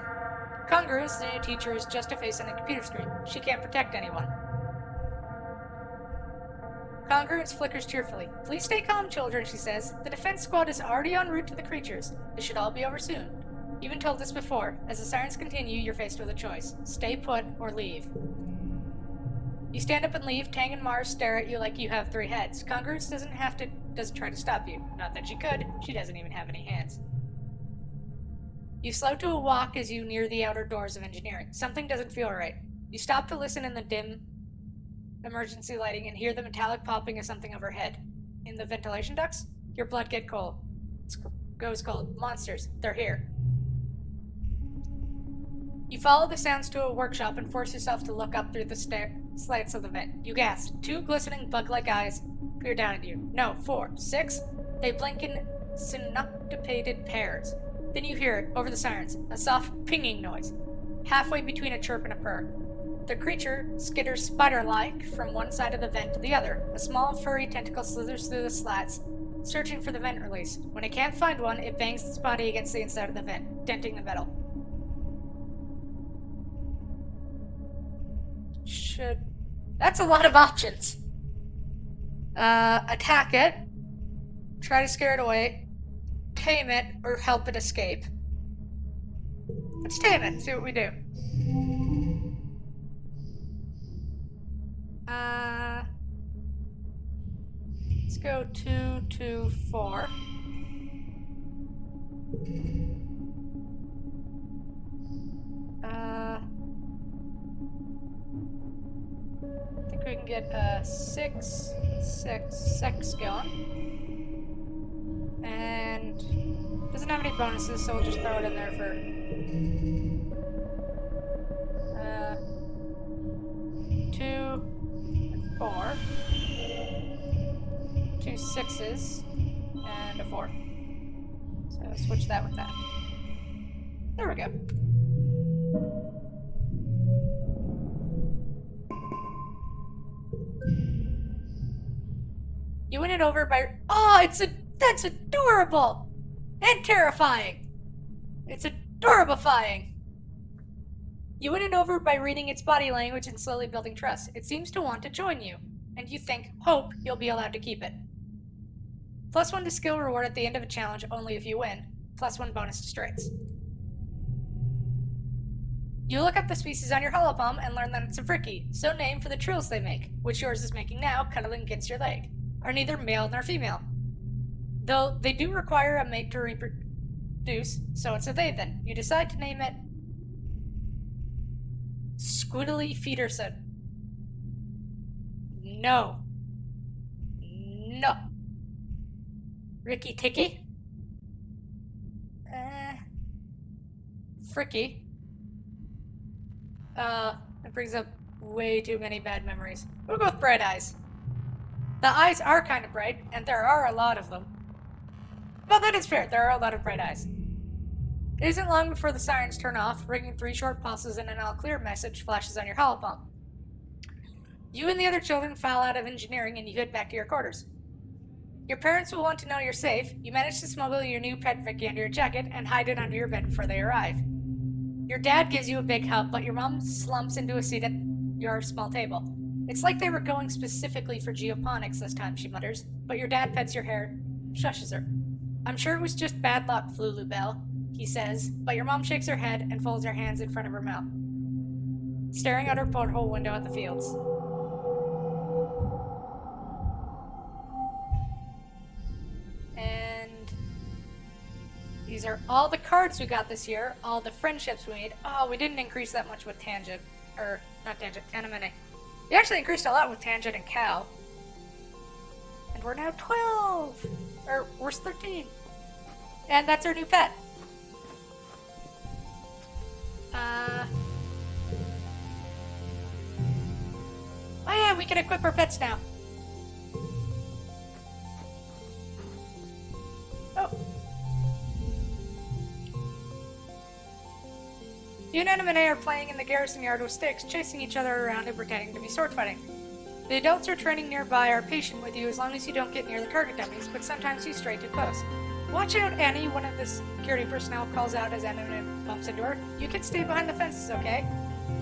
Congruence, the new teacher, is just a face on the computer screen. She can't protect anyone. Congruence flickers cheerfully. Please stay calm, children, she says. The defense squad is already en route to the creatures. This should all be over soon. You've been told this before. As the sirens continue, you're faced with a choice. Stay put or leave. You stand up and leave. Tang and Mars stare at you like you have 3 heads. Congruence doesn't try to stop you. Not that she could. She doesn't even have any hands. You slow to a walk as you near the outer doors of engineering. Something doesn't feel right. You stop to listen in the dim emergency lighting and hear the metallic popping of something overhead. In the ventilation ducts, your blood gets cold. Goes cold. Monsters. They're here. You follow the sounds to a workshop and force yourself to look up through the slants of the vent. You gasp. 2 glistening bug-like eyes peer down at you. No, 4, 6. They blink in syncopated pairs. Then you hear it, over the sirens, a soft pinging noise, halfway between a chirp and a purr. The creature skitters spider-like from one side of the vent to the other. A small furry tentacle slithers through the slats, searching for the vent release. When it can't find one, it bangs its body against the inside of the vent, denting the metal. That's a lot of options. Attack it, try to scare it away, tame it, or help it escape. Let's tame it, see what we do. Let's go 2, 2, 4. we can get a 6 going. And doesn't have any bonuses, so we'll just throw it in there for 2 and 4. 2 6s and a 4. So switch that with that. There we go. You win it over by... Oh, that's adorable! And terrifying! It's adorabifying! You win it over by reading its body language and slowly building trust. It seems to want to join you, and you hope you'll be allowed to keep it. +1 to skill reward at the end of a challenge only if you win. +1 bonus to strengths. You look up the species on your holopalm and learn that it's a frickie, so named for the trills they make, which yours is making now, cuddling against your leg, are neither male nor female. Though they do require a mate to reproduce, so it's a they then. You decide to name it Squiddly Feederson. No. Ricky Ticky? Fricky. It brings up way too many bad memories. We'll go with Bright Eyes. The eyes are kind of bright, and there are a lot of them. Well, that is fair. There are a lot of bright eyes. It isn't long before the sirens turn off, ringing 3 short pulses and an all-clear message flashes on your holopalm. You and the other children file out of engineering and you head back to your quarters. Your parents will want to know you're safe. You manage to smuggle your new pet Vicky under your jacket and hide it under your bed before they arrive. Your dad gives you a big hug, but your mom slumps into a seat at your small table. It's like they were going specifically for geoponics this time, she mutters, but your dad pets your hair, shushes her. I'm sure it was just bad luck, Flulu Bell, he says, but your mom shakes her head and folds her hands in front of her mouth, staring out her porthole window at the fields. And these are all the cards we got this year, all the friendships we made. Oh, we didn't increase that much with Tangent. Or, not Tangent, Anemone. We actually increased a lot with Tangent and Cal. And we're now 12! Or, we're 13. And that's our new pet. Oh yeah, we can equip our pets now. Oh. You and Anemone are playing in the garrison yard with sticks, chasing each other around and pretending to be sword fighting. The adults who are training nearby are patient with you as long as you don't get near the target dummies, but sometimes you stray too close. Watch out, Annie, one of the security personnel calls out as Anemone bumps into her. You can stay behind the fences, okay?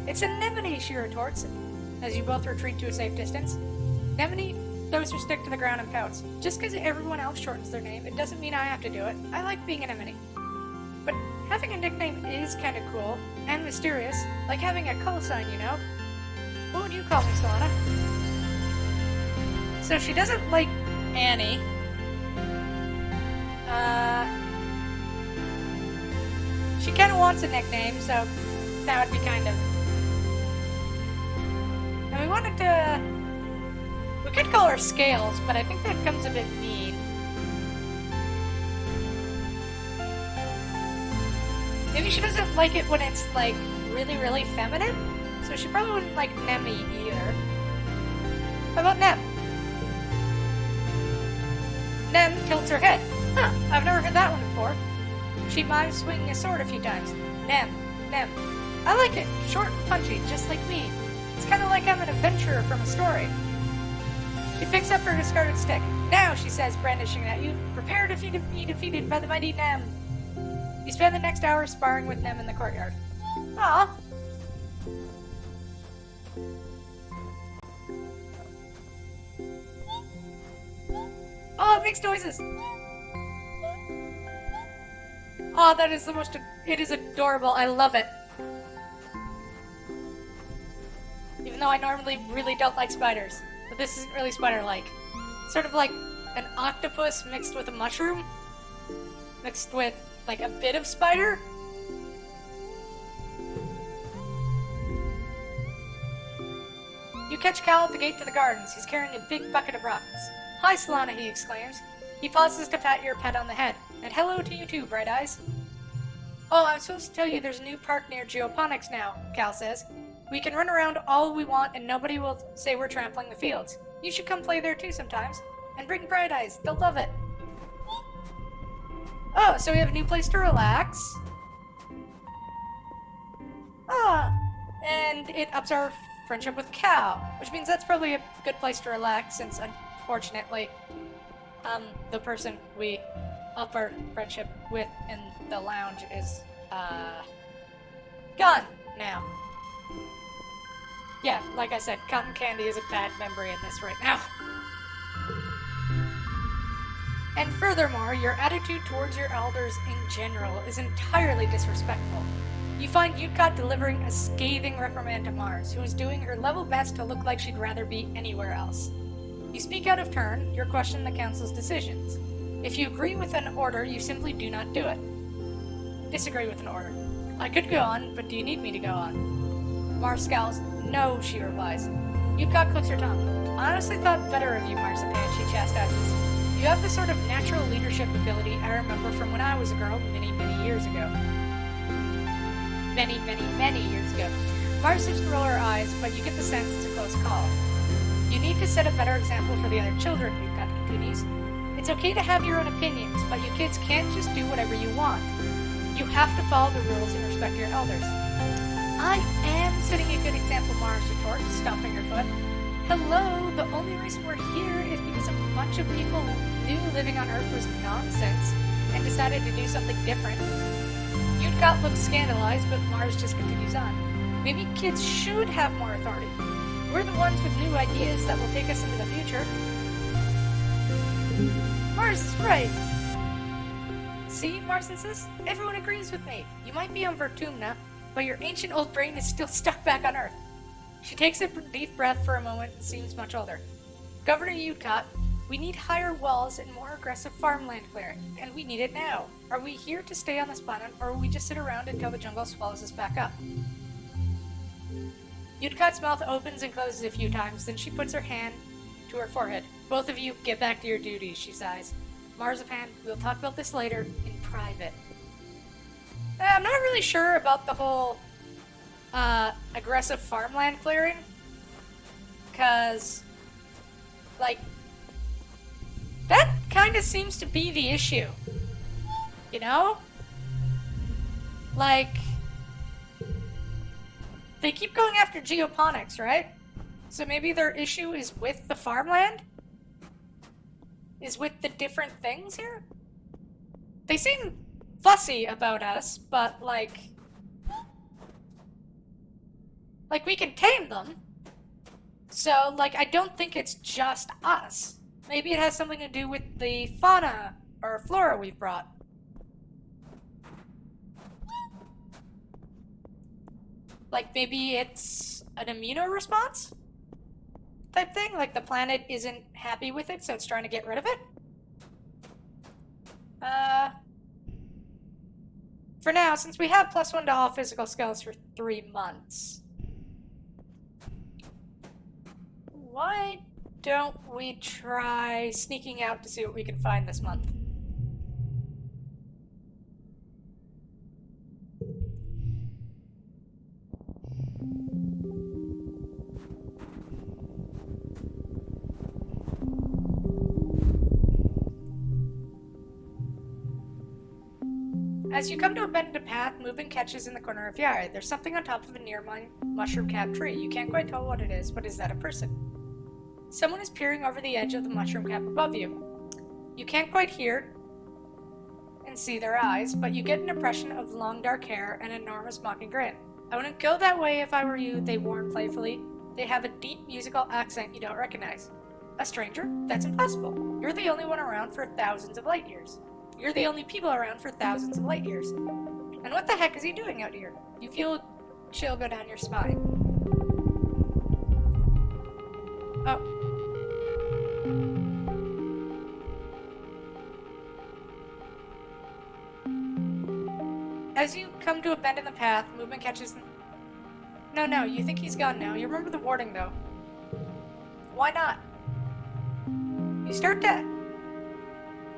It's Anemone, she retorts, as you both retreat to a safe distance. Anemone throws her stick to the ground and pouts. Just because everyone else shortens their name, it doesn't mean I have to do it. I like being Anemone. But having a nickname is kind of cool, and mysterious, like having a call sign, you know? What would you call me, Solana? So she doesn't like Annie. She kind of wants a nickname, so that would be kind of... And we wanted to... We could call her Scales, but I think that comes a bit mean. Maybe she doesn't like it when it's, like, really, really feminine? So she probably wouldn't like Nemi either. How about Nem? Nem tilts her head. Huh, I've never heard that one before. She mimes swinging a sword a few times. Nem. I like it. Short and punchy, just like me. It's kind of like I'm an adventurer from a story. She picks up her discarded stick. Now, she says, brandishing it at you, prepare to be defeated by the mighty Nem. You spend the next hour sparring with Nem in the courtyard. Aww. Oh, it makes noises! Oh, that is the most... It is adorable. I love it. Even though I normally really don't like spiders. But this isn't really spider-like. Sort of like an octopus mixed with a mushroom. Mixed with, like, a bit of spider. You You catch Cal at the gate to the gardens. He's carrying a big bucket of rocks. Hi, Solana, he exclaims. He pauses to pat your pet on the head. And hello to you too, Bright Eyes. Oh, I'm supposed to tell you there's a new park near Geoponics now, Cal says. We can run around all we want and nobody will say we're trampling the fields. You should come play there too sometimes. And bring Bright Eyes. They'll love it. Oh, so we have a new place to relax. And it ups our friendship with Cal, which means that's probably a good place to relax since, unfortunately, the person we up our friendship with in the lounge is, gone now. Yeah, like I said, cotton candy is a bad memory in this right now. And furthermore, your attitude towards your elders in general is entirely disrespectful. You find Utkat delivering a scathing reprimand to Mars, who is doing her level best to look like she'd rather be anywhere else. You speak out of turn, you question the council's decisions. If you agree with an order, you simply do not do it. Disagree with an order. I could go on, but do you need me to go on? Mars scowls. No, she replies. Utkat clicks her tongue. I honestly thought better of you, Marzipan, she chastises. You have the sort of natural leadership ability I remember from when I was a girl many, many years ago. Many years ago. Mars seems to roll her eyes, but you get the sense it's a close call. You need to set a better example for the other children, Utkat continues. It's okay to have your own opinions, but you kids can't just do whatever you want. You have to follow the rules and respect your elders. I am setting a good example, Mars retorts, stomping her foot. Hello, the only reason we're here is because a bunch of people knew living on Earth was nonsense and decided to do something different. Utkat looks scandalized, but Mars just continues on. Maybe kids should have more authority. We're the ones with new ideas that will take us into the future. Mars is right. See, Mars insists, everyone agrees with me. You might be on Vertumna, but your ancient old brain is still stuck back on Earth. She takes a deep breath for a moment and seems much older. Governor Utkat, we need higher walls and more aggressive farmland clearing, and we need it now. Are we here to stay on this planet, or will we just sit around until the jungle swallows us back up? Utkat's mouth opens and closes a few times, then she puts her hand to her forehead. Both of you, get back to your duties, she sighs. Marzipan, we'll talk about this later, in private. I'm not really sure about the whole, aggressive farmland clearing. Because, like, that kind of seems to be the issue. You know? Like, they keep going after geoponics, right? So maybe their issue is with the farmland? Is with the different things here? They seem fussy about us, but like we can tame them. So, like, I don't think it's just us. Maybe it has something to do with the fauna or flora we've brought. Like, maybe it's an immuno response type thing? Like, the planet isn't happy with it, so it's trying to get rid of it? For now, since we have +1 to all physical skills for 3 months, why don't we try sneaking out to see what we can find this month? As you come to a bend in a path, moving catches in the corner of your eye. There's something on top of a nearby mushroom cap tree. You can't quite tell what it is, but is that a person? Someone is peering over the edge of the mushroom cap above you. You can't quite hear and see their eyes, but you get an impression of long dark hair and an enormous mocking grin. I wouldn't go that way if I were you, they warn playfully. They have a deep musical accent you don't recognize. A stranger? That's impossible. You're the only one around for thousands of light years. You're the only people around for thousands of light years. And what the heck is he doing out here? You feel a chill go down your spine. Oh. As you come to a bend in the path, movement catches... No, you think he's gone now. You remember the warning, though. Why not? You start to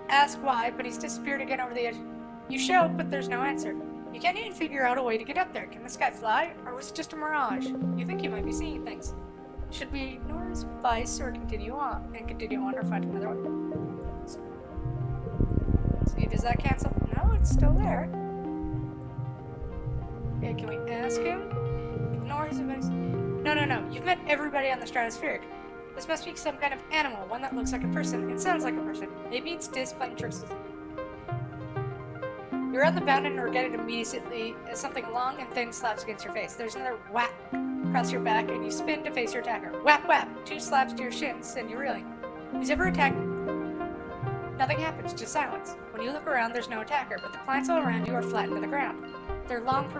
ask why, but he's disappeared again over the edge. You shout, but there's no answer. You can't even figure out a way to get up there. Can this guy fly, or was it just a mirage? You think you might be seeing things. Should we ignore his advice or continue on or find another one? See, does that cancel? No, it's still there. Okay, can we ask him? Ignore his advice. No. You've met everybody on the Stratospheric. This must be some kind of animal, one that looks like a person and sounds like a person. Maybe it's Diz playing tricks with you. You're on the bound and are getting immediately as something long and thin slaps against your face. There's another whack across your back and you spin to face your attacker. Whap whap! 2 slaps to your shins send you reeling. Who's ever attacked? Nothing happens, just silence. When you look around, there's no attacker, but the plants all around you are flattened to the ground. They're long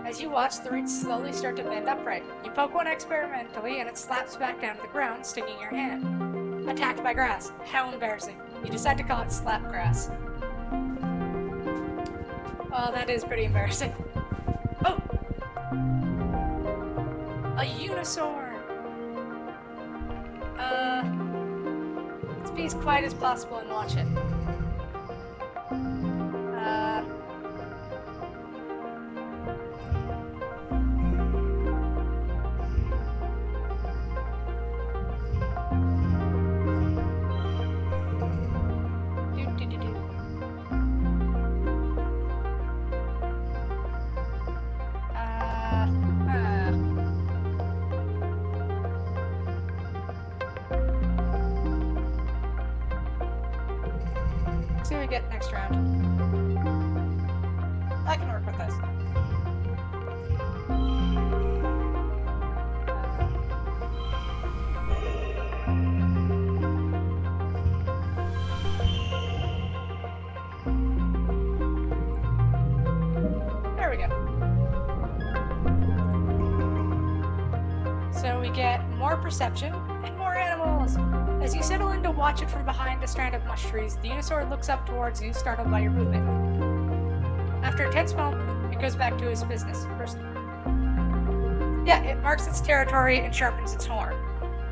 As you watch, the roots slowly start to bend upright. You poke one experimentally and it slaps back down to the ground, stinging your hand. Attacked by grass. How embarrassing. You decide to call it slap grass. Oh, that is pretty embarrassing. Oh! A Unisaur! Let's be as quiet as possible and watch it. See what we get next round. I can work with this. There we go. So we get more perception and more animals. As you settle in to watch it from behind a strand of mush trees, the Unisaur looks up towards you, startled by your movement. After a tense moment, it goes back to its business. First, it marks its territory and sharpens its horn.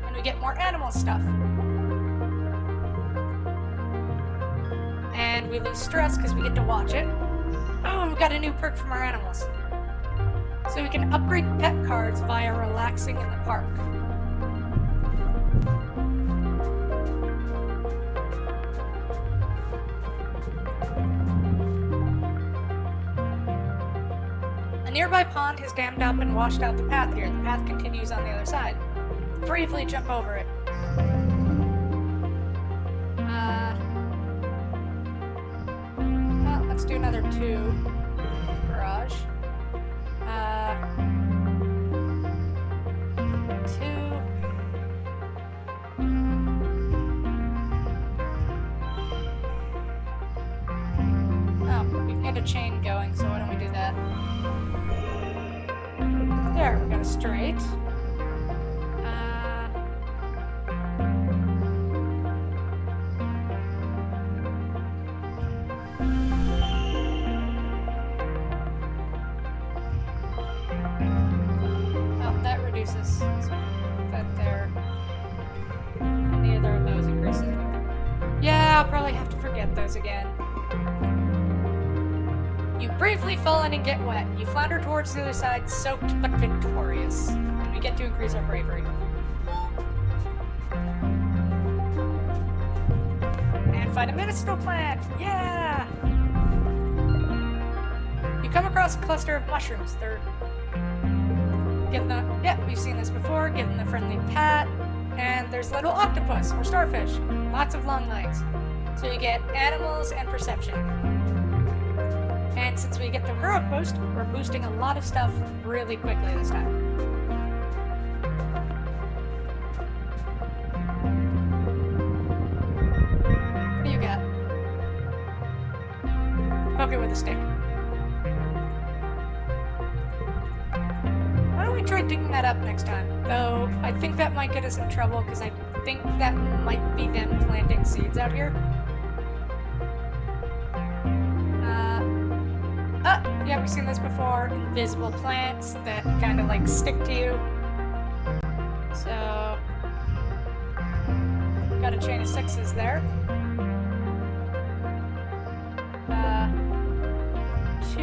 And we get more animal stuff. And we lose stress because we get to watch it. Oh, we got a new perk from our animals. So we can upgrade pet cards via relaxing in the park. A nearby pond has dammed up and washed out the path here. The path continues on the other side. Briefly jump over it. Well, let's do another 2. Garage. 2. Oh, we can get a chain going, so why don't we do that? There, we got a straight. Oh, that reduces. So that there. And neither of those increases anything. Yeah, I'll probably have to forget those again. You briefly fall in and get wet. You flounder towards the other side, soaked but victorious. And we get to increase our bravery. And find a medicinal plant! Yeah! You come across a cluster of mushrooms. They're... we've seen this before. Give them a friendly pat. And there's a little octopus, or starfish. Lots of long legs. So you get animals and perception. And since we get the heroic boost, we're boosting a lot of stuff really quickly this time. What do you got? Poke it with a stick. Why don't we try digging that up next time? Though, I think that might get us in trouble, because I think that might be them planting seeds out here. Yeah, we've seen this before. Invisible plants that kind of like stick to you. So got a chain of 6s there. 2,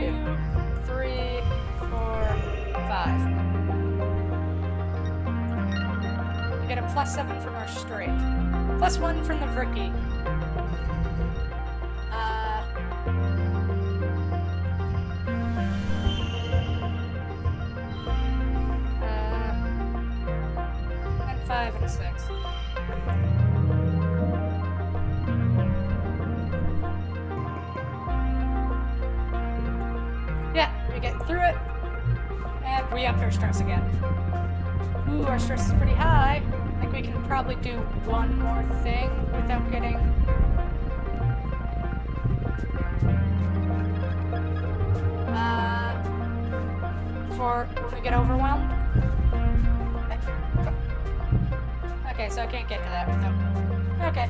3, 4, 5. We get a +7 from our straight. +1 from the Vricky. And 5 and a 6. Yeah, we get through it. And we upped our stress again. Ooh, our stress is pretty high. I think we can probably do one more thing without getting... before when we get overwhelmed. Okay, so I can't get to that without... Okay.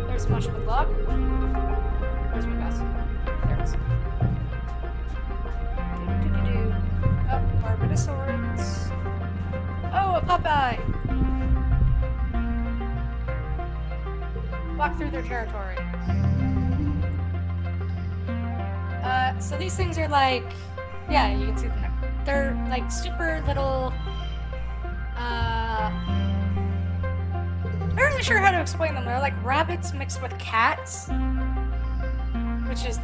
There's much of a log. Where's my mouse? There it is. Oh, Myrmidosaurids. Oh, a Popeye! Walk through their territory. So these things are like... Yeah, you can see them there. They're like super little... I'm not really sure how to explain them. They're like rabbits mixed with cats. Which is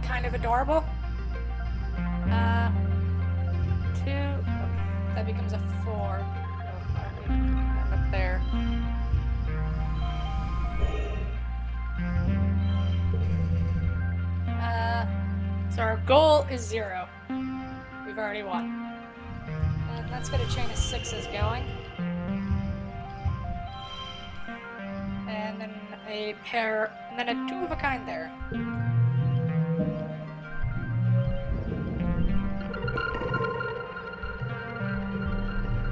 kind of adorable. 2... Oh, that becomes a 4. Oh, up there. So our goal is 0. We've already won. And let's get a chain of 6s going. And then a pair, and then a 2 of a kind there.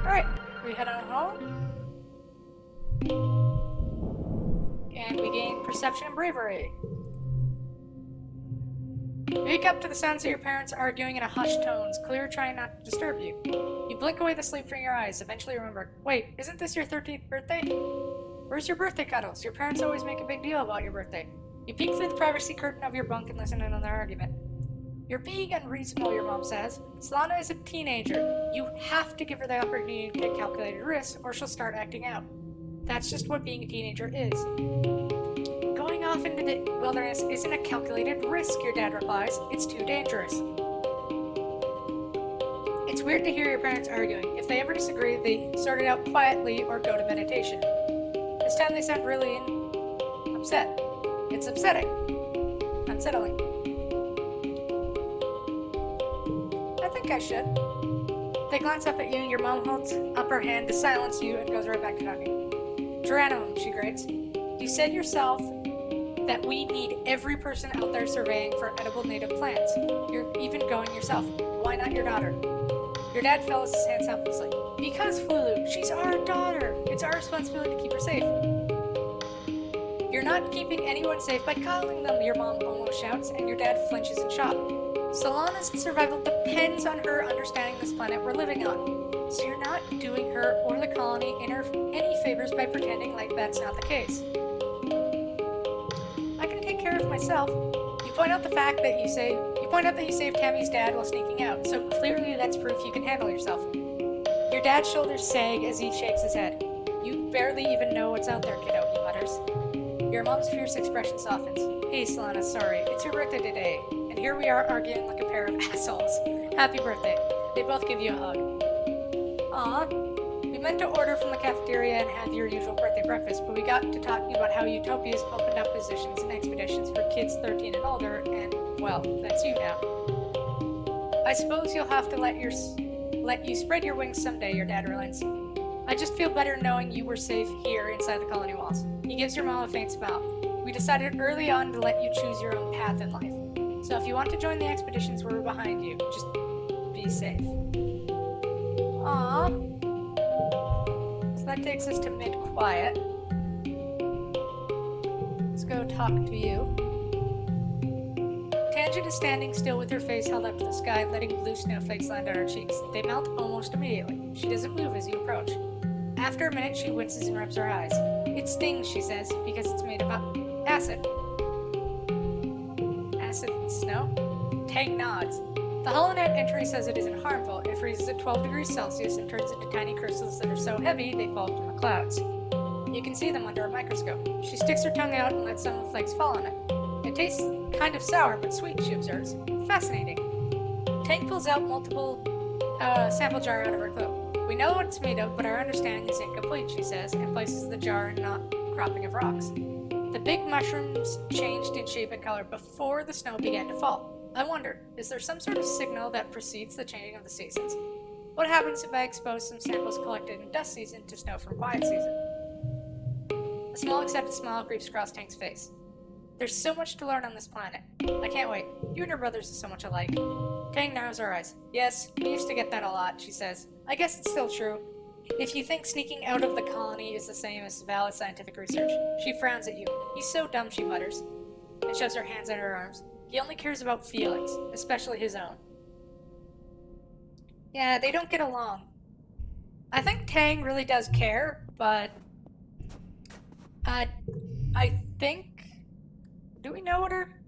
Alright, we head on home. And we gain perception and bravery. Wake up to the sounds of your parents arguing in a hushed tones, clear trying not to disturb you. You blink away the sleep from your eyes, eventually remember, wait, isn't this your 13th birthday? Where's your birthday cuddles? Your parents always make a big deal about your birthday. You peek through the privacy curtain of your bunk and listen in on their argument. You're being unreasonable, your mom says. Solana is a teenager. You have to give her the opportunity to take calculated risks, or she'll start acting out. That's just what being a teenager is. Going off into the wilderness isn't a calculated risk, your dad replies. It's too dangerous. It's weird to hear your parents arguing. If they ever disagree, they sort it out quietly or go to meditation. This time they sound really upset. It's upsetting. Unsettling. I think I should. They glance up at you, your mom holds up her hand to silence you and goes right back to talking. Geronimo, she grates. You said yourself that we need every person out there surveying for edible native plants. You're even going yourself. Why not your daughter? Your dad fells his hands helplessly. Because, Flulu, she's our daughter. It's our responsibility to keep her safe. You're not keeping anyone safe by calling them, your mom almost shouts, and your dad flinches in shock. Solana's survival depends on her understanding this planet we're living on. So you're not doing her or the colony any favors by pretending like that's not the case. I can take care of myself. You point out that you saved Tammy's dad while sneaking out, so clearly that's proof you can handle yourself. Your dad's shoulders sag as he shakes his head. You barely even know what's out there, kiddo, he mutters. Your mom's fierce expression softens. Hey, Solana, sorry. It's your birthday today, and here we are arguing like a pair of assholes. Happy birthday. They both give you a hug. Aw. We meant to order from the cafeteria and have your usual birthday breakfast, but we got to talking about how Utopia's opened up positions and expeditions for kids 13 and older, and, well, that's you now. I suppose you'll have to let you spread your wings someday, your dad relents. I just feel better knowing you were safe here inside the colony walls. He gives your mom a faint smile. We decided early on to let you choose your own path in life. So if you want to join the expeditions, we're behind you. Just be safe. Aww. So that takes us to mid-quiet. Let's go talk to you. Tangent is standing still with her face held up to the sky, letting blue snowflakes land on her cheeks. They melt almost immediately. She doesn't move as you approach. After a minute, she winces and rubs her eyes. It stings, she says, because it's made of acid. Acid snow? Tang nods. The HoloNet entry says it isn't harmful. It freezes at 12 degrees Celsius and turns into tiny crystals that are so heavy they fall from the clouds. You can see them under a microscope. She sticks her tongue out and lets some of the flakes fall on it. It tastes kind of sour but sweet, she observes. Fascinating. Tang pulls out multiple sample jar out of her cloak. We know what it's made of, but our understanding is incomplete, she says, and places the jar in a cropping of rocks. The big mushrooms changed in shape and color before the snow began to fall. I wonder, is there some sort of signal that precedes the changing of the seasons? What happens if I expose some samples collected in dust season to snow from quiet season? A small accepted smile creeps across Tang's face. There's so much to learn on this planet. I can't wait. You and your brothers are so much alike. Tang narrows her eyes. Yes, we used to get that a lot, she says. I guess it's still true. If you think sneaking out of the colony is the same as valid scientific research, she frowns at you. He's so dumb, she mutters, and shoves her hands under her arms. He only cares about feelings, especially his own. Yeah, they don't get along. I think Tang really does care, but I think... Do we know what her...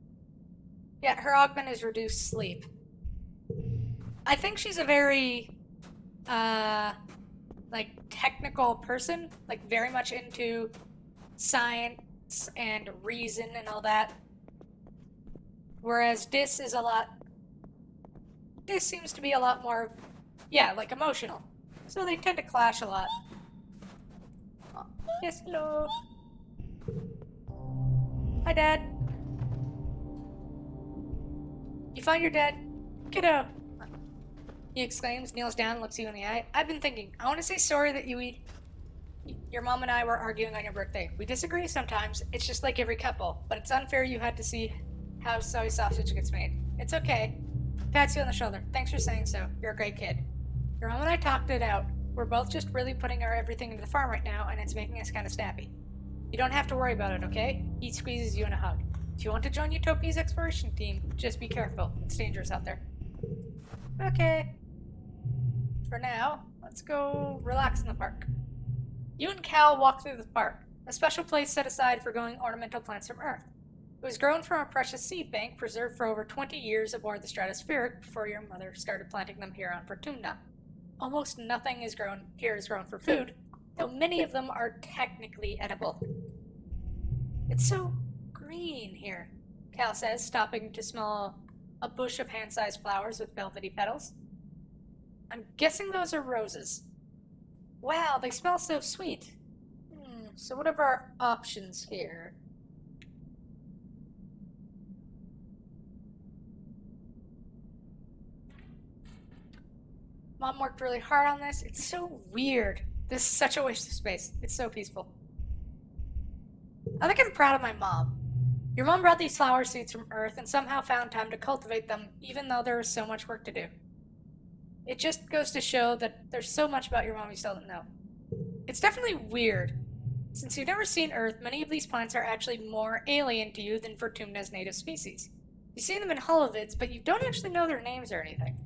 Yeah, her augment is reduced sleep. I think she's a very, technical person. Like, very much into science and reason and all that. Whereas Dis is a lot... Dis seems to be a lot more, emotional. So they tend to clash a lot. Oh, yes, hello. Hi, Dad. You find your dad? Kiddo! He exclaims, kneels down, and looks you in the eye. I've been thinking. I want to say sorry that your mom and I were arguing on your birthday. We disagree sometimes. It's just like every couple. But it's unfair you had to see how soy sausage gets made. It's okay. Pats you on the shoulder. Thanks for saying so. You're a great kid. Your mom and I talked it out. We're both just really putting our everything into the farm right now, and it's making us kind of snappy. You don't have to worry about it, okay? He squeezes you in a hug. If you want to join Utopia's exploration team, just be careful. It's dangerous out there. Okay. For now, let's go relax in the park. You and Cal walk through the park, a special place set aside for growing ornamental plants from Earth. It was grown from a precious seed bank preserved for over 20 years aboard the Stratospheric before your mother started planting them here on Fortuna. Almost nothing is grown for food, though many of them are technically edible. It's so green here, Cal says, stopping to smell a bush of hand-sized flowers with velvety petals. I'm guessing those are roses. Wow, they smell so sweet. So what are our options here? Mom worked really hard on this. It's so weird. This is such a waste of space. It's so peaceful. I think I'm proud of my mom. Your mom brought these flower seeds from Earth and somehow found time to cultivate them, even though there was so much work to do. It just goes to show that there's so much about your mom you still don't know. It's definitely weird. Since you've never seen Earth, many of these plants are actually more alien to you than Fortuna's native species. You see them in holovids, but you don't actually know their names or anything.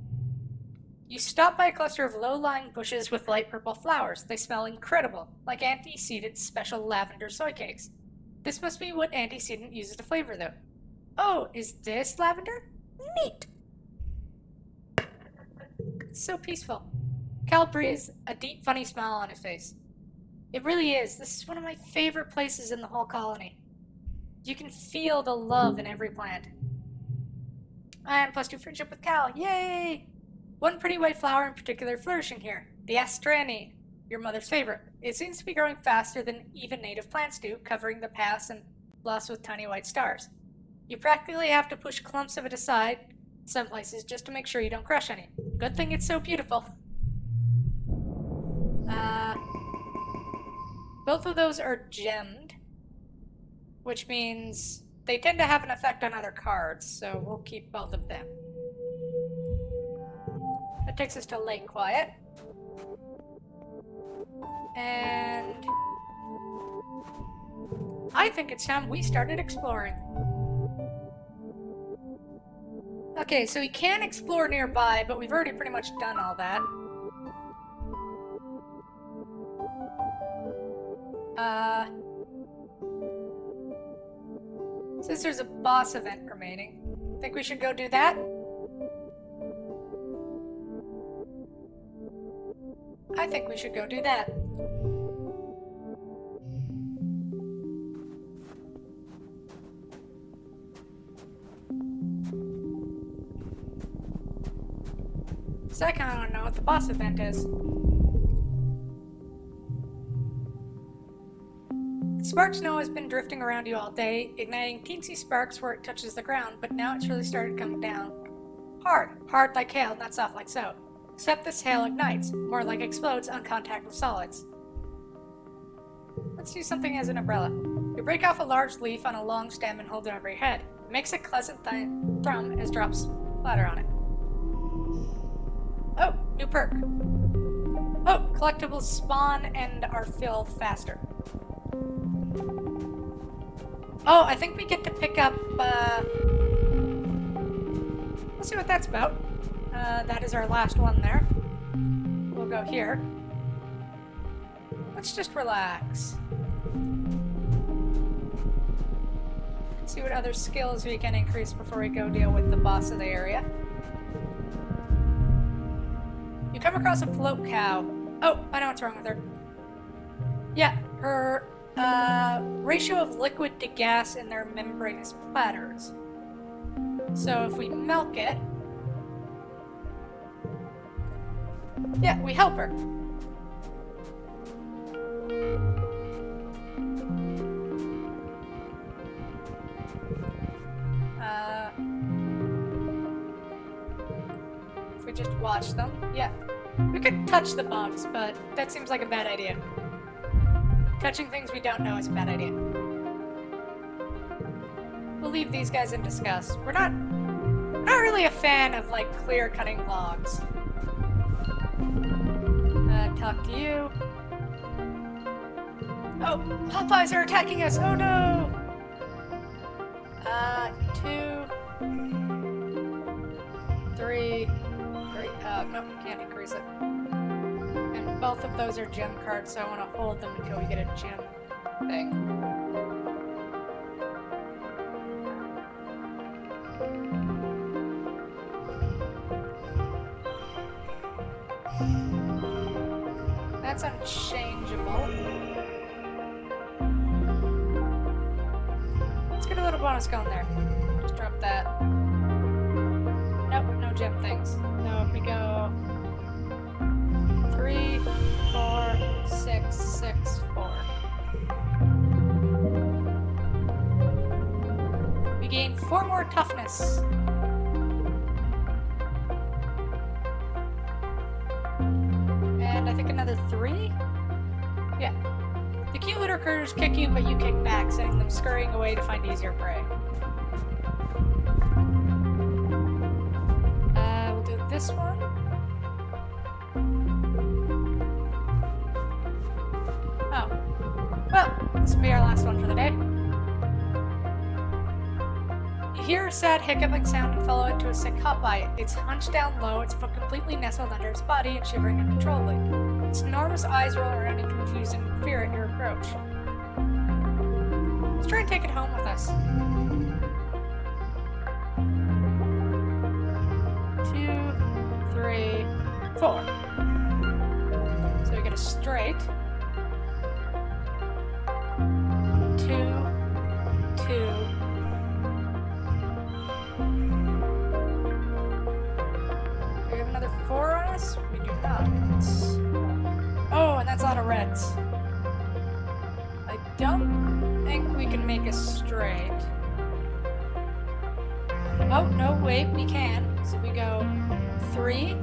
You stop by a cluster of low-lying bushes with light purple flowers. They smell incredible, like Antecedent's special lavender soy cakes. This must be what Antecedent uses to flavor them. Oh, is this lavender? Neat! It's so peaceful. Cal breathes, a deep, funny smile on his face. It really is. This is one of my favorite places in the whole colony. You can feel the love in every plant. And +2 friendship with Cal. Yay! One pretty white flower in particular flourishing here, the Astrani, your mother's favorite. It seems to be growing faster than even native plants do, covering the paths and bluffs with tiny white stars. You practically have to push clumps of it aside in some places just to make sure you don't crush any. Good thing it's so beautiful. Both of those are gemmed, which means they tend to have an effect on other cards, so we'll keep both of them. That takes us to Lake Quiet. And I think it's time we started exploring. Okay, so we can explore nearby, but we've already pretty much done all that. Since there's a boss event remaining, think we should go do that? I think we should go do that. So I kinda wanna know what the boss event is. Spark snow has been drifting around you all day, igniting teensy sparks where it touches the ground, but now it's really started coming down. Hard like hail, not soft like soap. Except this hail ignites, more like explodes on contact with solids. Let's do something as an umbrella. You break off a large leaf on a long stem and hold it over your head. It makes a pleasant thrum as drops splatter on it. Oh, new perk. Oh, collectibles spawn and are filled faster. Oh, I think we get to pick up, let's see what that's about. That is our last one there. We'll go here. Let's just relax. See what other skills we can increase before we go deal with the boss of the area. You come across a float cow. Oh, I know what's wrong with her. Yeah, her ratio of liquid to gas in their membranous platters. So if we milk it, yeah, we help her. If we just watch them, yeah. We could touch the bugs, but that seems like a bad idea. Touching things we don't know is a bad idea. We'll leave these guys in disgust. We're not really a fan of, like, clear-cutting logs. Talk to you. Oh, Popeyes are attacking us! Oh no! 2, 3, nope, can't increase it. And both of those are gem cards, so I want to hold them until we get a gem thing. That's unchangeable. Let's get a little bonus going there. Just drop that. Nope, no gem things. No, if we go 3, 4, 6, 6, 4. We gain 4 more toughness. And I think another 3? Yeah. The cute little critters kick you, but you kick back, sending them scurrying away to find easier prey. We'll do this one. Oh. Well, this will be our last one for the day. You hear a sad hiccuping sound and follow it to a sick Popeye. It's hunched down low, its foot completely nestled under its body and shivering uncontrollably. Its enormous eyes roll around in confusion and fear at your approach. Let's try and take it home with us. 2, 3, 4. So we get a straight. 2, 2. Do we have another 4 on us? We do not. Oh, and that's a lot of reds. I don't think we can make a straight. Oh, no, wait, we can. So we go 3,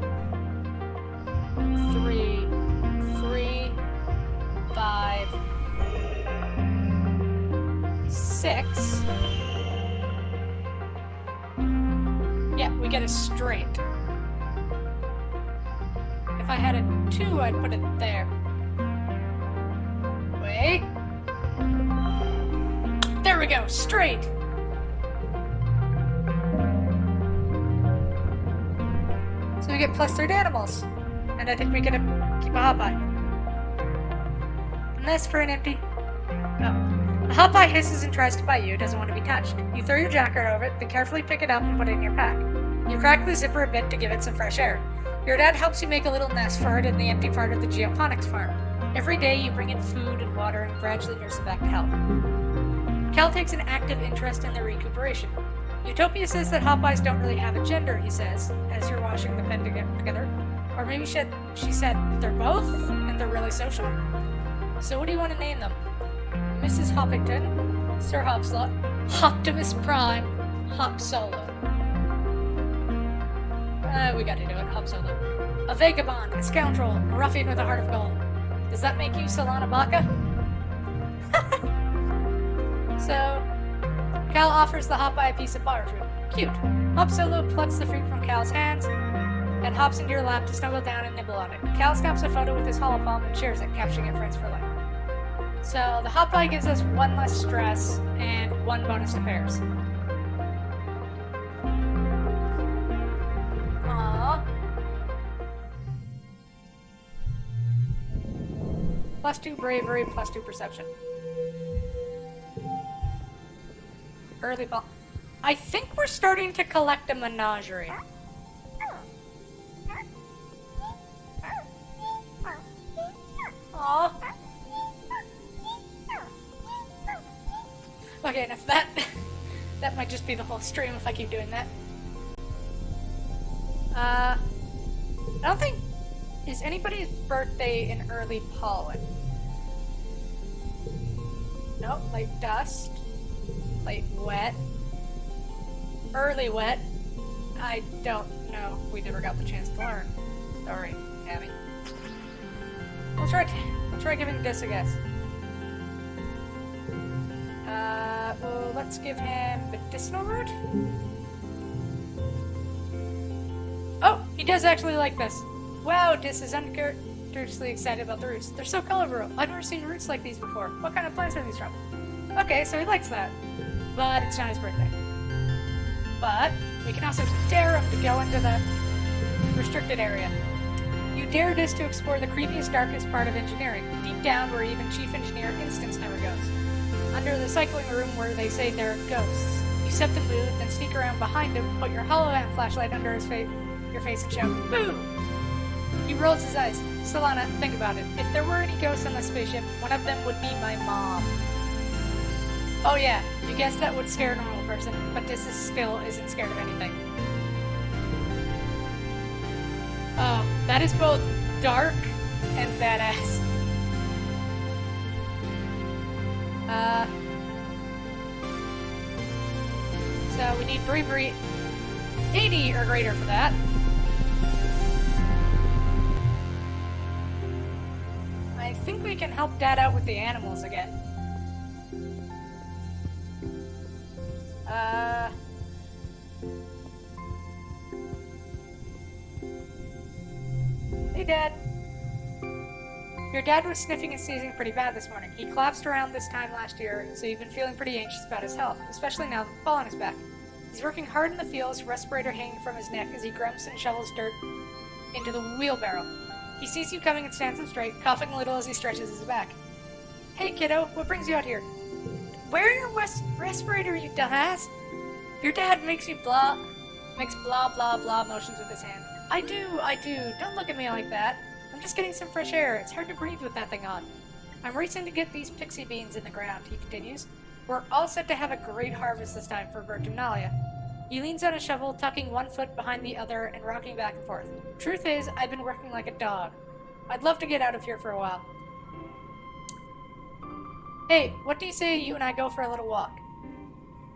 3, 3, 5, 6. Yeah, we get a straight. If I had a 2, I'd put it there. Wait. There we go, straight. So we get +3 to animals. And I think we get to keep a Popeye. And that's for an empty. The hot-pie hisses and tries to bite you, doesn't want to be touched. You throw your jacket over it, then carefully pick it up and put it in your pack. You crack the zipper a bit to give it some fresh air. Your dad helps you make a little nest for it in the empty part of the geoponics farm. Every day you bring in food and water and gradually nurse it back to health. Cal takes an active interest in their recuperation. Utopia says that hot-pies don't really have a gender, he says, as you're washing the pen together. Or maybe she said they're both, and they're really social. So what do you want to name them? Mrs. Hoppington, Sir Hopslot, Optimus Prime, Hop Solo. We gotta do it, Hop Solo. A vagabond, a scoundrel, a ruffian with a heart of gold. Does that make you Solana Baca? So, Cal offers the hot-pie a piece of bar fruit. Cute. Hop Solo plucks the fruit from Cal's hands and hops into your lap to snuggle down and nibble on it. Cal snaps a photo with his holopalm and shares it, capturing it friends for life. So, the hot-pie gives us one less stress and one bonus to pairs. Aww. +2 bravery, +2 perception. Early fall. I think we're starting to collect a menagerie. Aww. Okay, and if that might just be the whole stream if I keep doing that. I don't think... Is anybody's birthday in early pollen? Nope, late dust. Late wet. Early wet. I don't know. We never got the chance to learn. Sorry, Abby. We'll try giving this a guess. Well, let's give him medicinal root. Oh, he does actually like this. Wow, Dis is uncharacteristically excited about the roots. They're so colorful. I've never seen roots like these before. What kind of plants are these from? Okay, so he likes that. But it's not his birthday. But we can also dare him to go into the restricted area. You dare Dis to explore the creepiest, darkest part of engineering, deep down where even Chief Engineer Instance never goes. Under the cycling room where they say there are ghosts. You set the mood, then sneak around behind him, put your hologram flashlight under your face and shout, "Boo!" He rolls his eyes. Solana, think about it. If there were any ghosts on the spaceship, one of them would be my mom. Oh yeah, you guessed that would scare a normal person, but this still isn't scared of anything. Oh, that is both dark and badass. So we need bravery 80 or greater for that. I think we can help Dad out with the animals again. Hey, Dad. Your dad was sniffing and sneezing pretty bad this morning. He collapsed around this time last year, so you've been feeling pretty anxious about his health, especially now that the fall on his back. He's working hard in the fields, respirator hanging from his neck as he grumps and shovels dirt into the wheelbarrow. He sees you coming and stands up straight, coughing a little as he stretches his back. Hey, kiddo, what brings you out here? Wear your respirator, you dumbass! Your dad makes blah blah blah motions with his hand. I do. Don't look at me like that. I'm just getting some fresh air. It's hard to breathe with that thing on. I'm racing to get these pixie beans in the ground, he continues. We're all set to have a great harvest this time for Virtunalia. He leans on a shovel, tucking one foot behind the other and rocking back and forth. Truth is, I've been working like a dog. I'd love to get out of here for a while. Hey, what do you say you and I go for a little walk?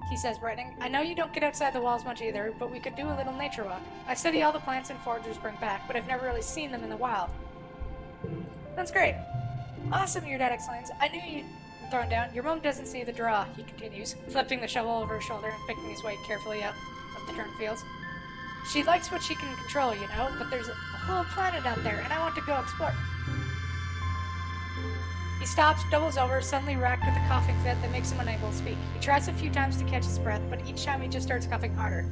He says, brightening. I know you don't get outside the walls much either, but we could do a little nature walk. I study all the plants and foragers bring back, but I've never really seen them in the wild. That's great. Awesome, your dad exclaims. I knew you'd thrown down. Your mom doesn't see the draw, he continues, flipping the shovel over his shoulder and picking his way carefully up the turned fields. She likes what she can control, you know, but there's a whole planet out there, and I want to go explore. He stops, doubles over, suddenly racked with a coughing fit that makes him unable to speak. He tries a few times to catch his breath, but each time he just starts coughing harder.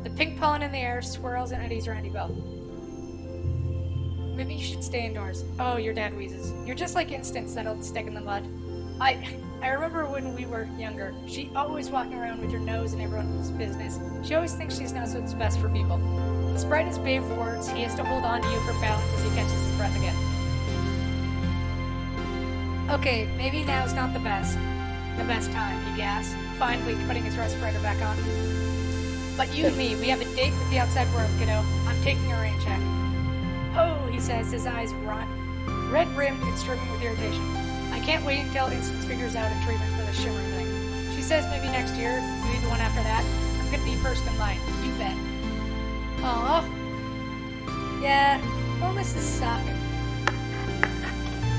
The pink pollen in the air swirls and eddies around you both. Maybe you should stay indoors. Oh, your dad wheezes. You're just like Instance, that old stick in the mud. I I remember when we were younger, she always walking around with her nose in everyone's business. She always thinks she knows what's best for people. Despite his brave words, he has to hold on to you for balance as he catches his breath again. Okay, maybe now's not the best time, he gasped, finally putting his respirator back on. But you and me, we have a date with the outside world, kiddo. I'm taking a rain check. Oh, he says, his eyes red-rimmed and streaming with irritation. I can't wait until Instance figures out a treatment for the shimmering thing. She says maybe next year, maybe the one after that. I'm gonna be first in line. You bet. Aww. Yeah, illnesses suck.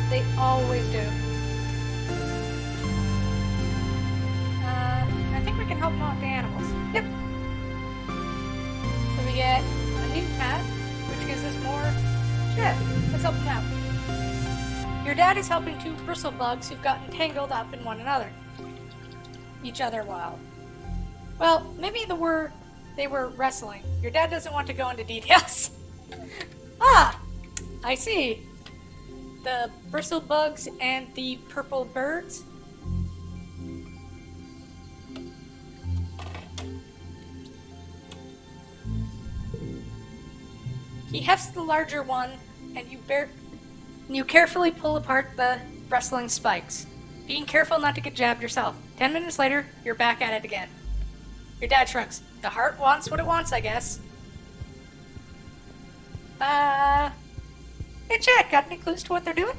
They always do. I think we can help them out with the animals. Yep. So we get a new pet, which gives us more shit. Let's help them out. Your dad is helping two bristlebugs who've gotten tangled up in one another. Each other while. Well, maybe they were wrestling. Your dad doesn't want to go into details. Ah! I see. The bristlebugs and the purple birds. He hefts the larger one, and you carefully pull apart the wrestling spikes, being careful not to get jabbed yourself. 10 minutes later, you're back at it again. Your dad shrugs. The heart wants what it wants, I guess. Hey Jack, got any clues to what they're doing?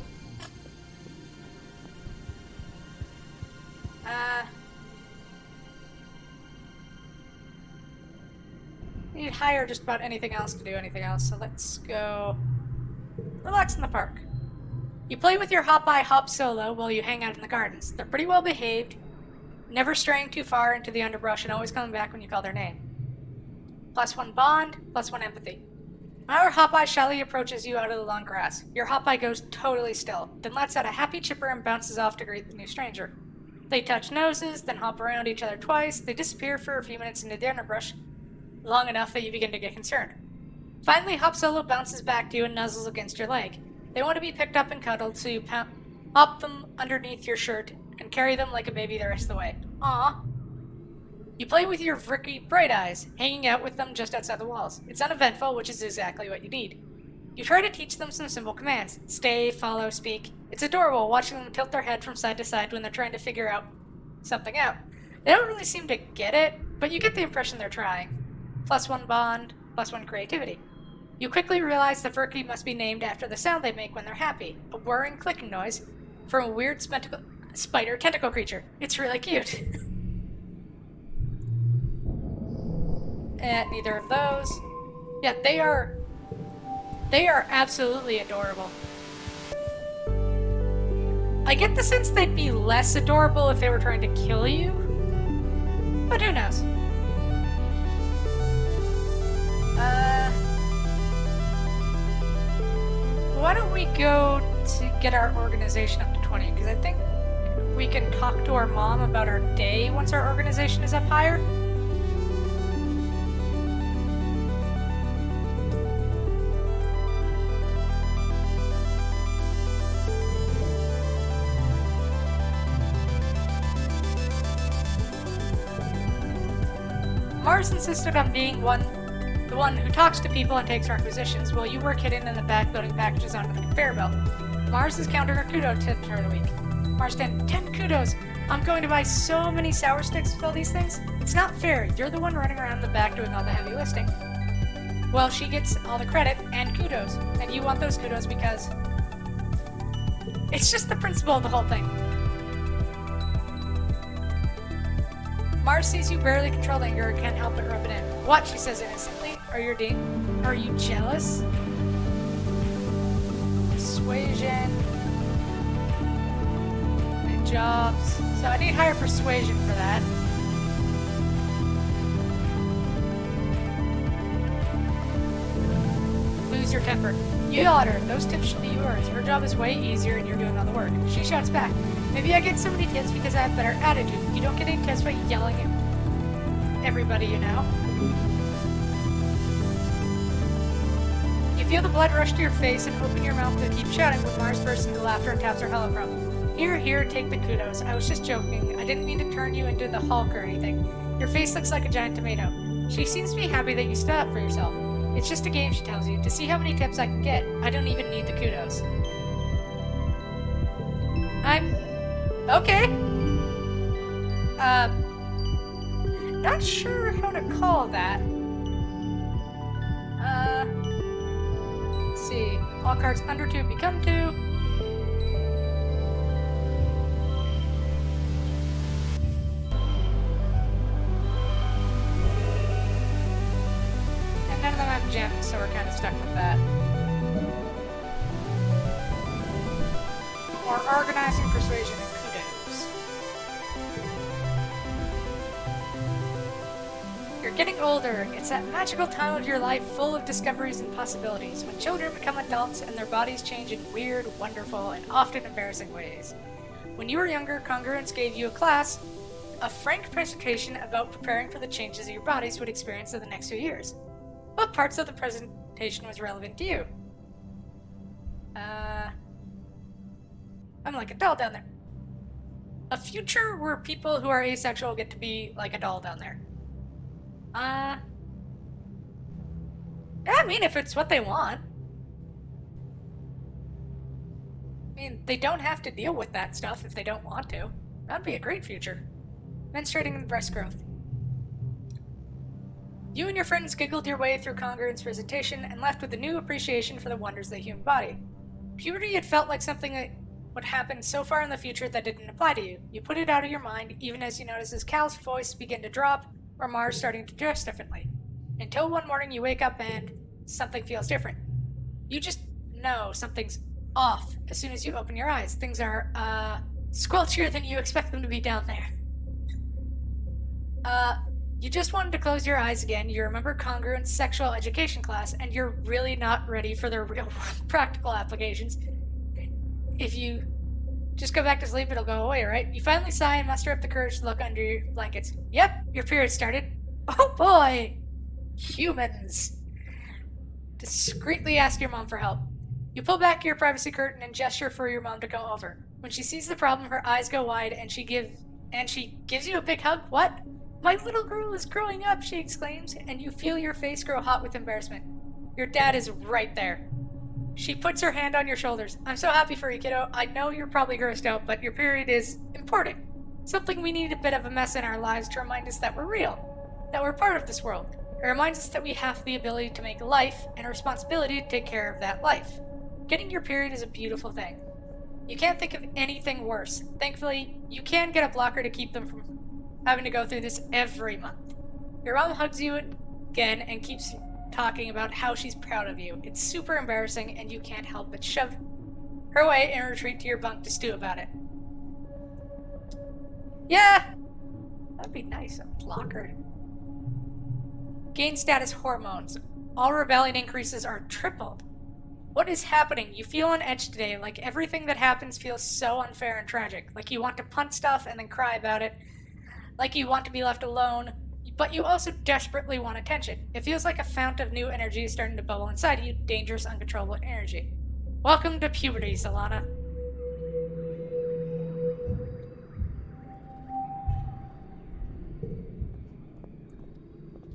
You'd hire just about anything else to do anything else, so let's go relax in the park. You play with your Hop-Eye Hop Solo while you hang out in the gardens. They're pretty well behaved, never straying too far into the underbrush and always coming back when you call their name. +1 bond, +1 empathy. Our Hop-Eye shyly approaches you out of the long grass. Your Hop-Eye goes totally still, then lets out a happy chipper and bounces off to greet the new stranger. They touch noses, then hop around each other twice. They disappear for a few minutes into the underbrush, long enough that you begin to get concerned. Finally, Hop Solo bounces back to you and nuzzles against your leg. They want to be picked up and cuddled, so you pop them underneath your shirt and carry them like a baby the rest of the way. Aww. You play with your Vricky Bright Eyes, hanging out with them just outside the walls. It's uneventful, which is exactly what you need. You try to teach them some simple commands. Stay, follow, speak. It's adorable watching them tilt their head from side to side when they're trying to figure something out. They don't really seem to get it, but you get the impression they're trying. +1 bond, +1 creativity. You quickly realize the Vricky must be named after the sound they make when they're happy, a whirring clicking noise from a weird spider tentacle creature. It's really cute. Neither of those. Yeah, they are absolutely adorable. I get the sense they'd be less adorable if they were trying to kill you, but who knows? Why don't we go to get our organization up to 20? Because I think we can talk to our mom about our day once our organization is up higher. Mars insisted on being the one who talks to people and takes requisitions, while you work hidden in the back loading packages onto the conveyor belt. Mars is counting her kudo tip for the week. Mars 10 kudos! I'm going to buy so many sour sticks with all these things. It's not fair. You're the one running around the back doing all the heavy lifting. Well, she gets all the credit and kudos, and you want those kudos because it's just the principle of the whole thing. Mars sees you barely control anger and can't help but rub it in. What? She says innocently. Are you jealous? Persuasion. And jobs. So I need higher persuasion for that. Lose your temper. You yell at her. Those tips should be yours. Her job is way easier and you're doing all the work. She shouts back. Maybe I get so many tips because I have better attitude. You don't get any tips by yelling at everybody you know. You feel the blood rush to your face and open your mouth to keep shouting when Mars bursts into laughter and taps her holophone. Here, take the kudos. I was just joking. I didn't mean to turn you into the Hulk or anything. Your face looks like a giant tomato. She seems to be happy that you stood up for yourself. It's just a game, she tells you, to see how many tips I can get. I don't even need the kudos. I'm... okay. Not sure how to call that. Let's see. All cards under 2 become 2. And none of them have gems, so we're kind of stuck with that. More organizing, persuasion, and kudos. You're getting older. It's that magical time of your life full of discoveries and possibilities, when children become adults and their bodies change in weird, wonderful, and often embarrassing ways. When you were younger, Congruence gave you a frank presentation about preparing for the changes your bodies would experience in the next few years. What parts of the presentation was relevant to you? I'm like a doll down there. A future where people who are asexual get to be like a doll down there. I mean, if it's what they want. I mean, they don't have to deal with that stuff if they don't want to. That'd be a great future. Menstruating and breast growth. You and your friends giggled your way through Congruence's presentation and left with a new appreciation for the wonders of the human body. Puberty had felt like something that would happen so far in the future that didn't apply to you. You put it out of your mind, even as you notice Cal's voice begin to drop, or Mars starting to dress differently. Until one morning you wake up and something feels different. You just know something's off as soon as you open your eyes. Things are, squelchier than you expect them to be down there. You just wanted to close your eyes again. You remember Congruence's sexual education class, and you're really not ready for their real practical applications. If you just go back to sleep, it'll go away, right? You finally sigh and muster up the courage to look under your blankets. Yep, your period started. Oh boy! Humans! Discreetly ask your mom for help. You pull back your privacy curtain and gesture for your mom to come over. When she sees the problem, her eyes go wide and she gives you a big hug. What? My little girl is growing up, she exclaims, and you feel your face grow hot with embarrassment. Your dad is right there. She puts her hand on your shoulders. I'm so happy for you, kiddo. I know you're probably grossed out, but your period is important. Something we need a bit of a mess in our lives to remind us that we're real, that we're part of this world. It reminds us that we have the ability to make life and a responsibility to take care of that life. Getting your period is a beautiful thing. You can't think of anything worse. Thankfully, you can get a blocker to keep them from having to go through this every month. Your mom hugs you again and keeps talking about how she's proud of you. It's super embarrassing and you can't help but shove her away and retreat to your bunk to stew about it. Yeah, that'd be nice, a blocker. Gain status hormones. All rebellion increases are tripled. What is happening? You feel on edge today, like everything that happens feels so unfair and tragic. Like you want to punt stuff and then cry about it. Like you want to be left alone, but you also desperately want attention. It feels like a fount of new energy is starting to bubble inside you, dangerous, uncontrollable energy. Welcome to puberty, Solana.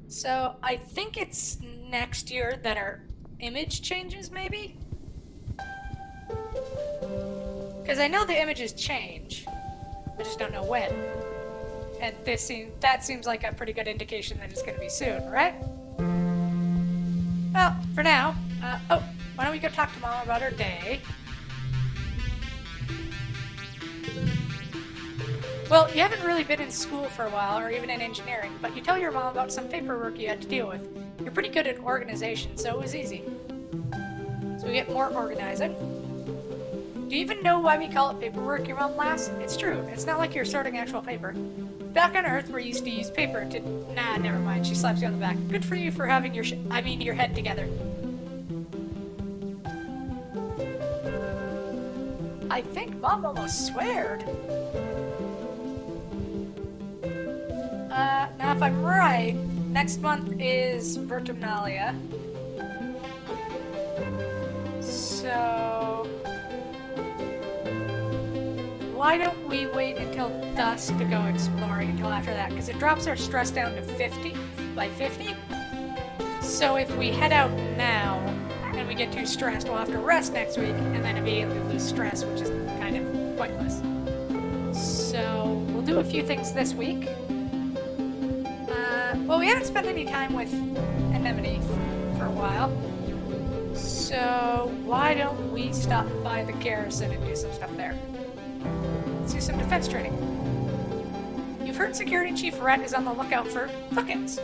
So, I think it's next year that our image changes, maybe? Because I know the images change. I just don't know when. And that seems like a pretty good indication that it's going to be soon, right? Well, for now, why don't we go talk to Mom about her day? Well, you haven't really been in school for a while, or even in engineering, but you tell your mom about some paperwork you had to deal with. You're pretty good at organization, so it was easy. So we get more organizing. Do you even know why we call it paperwork? Your mom laughs. It's true. It's not like you're sorting actual paper. Back on Earth, we used to use paper to... Nah, never mind. She slaps you on the back. Good for you for having your head together. I think Mom almost sweared. Now if I'm right, next month is Vertumnalia. So... why don't we wait until dusk to go exploring until after that? Because it drops our stress down to 50 by 50. So if we head out now and we get too stressed, we'll have to rest next week and then immediately lose stress, which is kind of pointless. So we'll do a few things this week. Well, we haven't spent any time with Anemone for a while. So why don't we stop by the garrison and do some stuff there? Let's do some defense training. You've heard Security Chief Rhett is on the lookout for fuckins.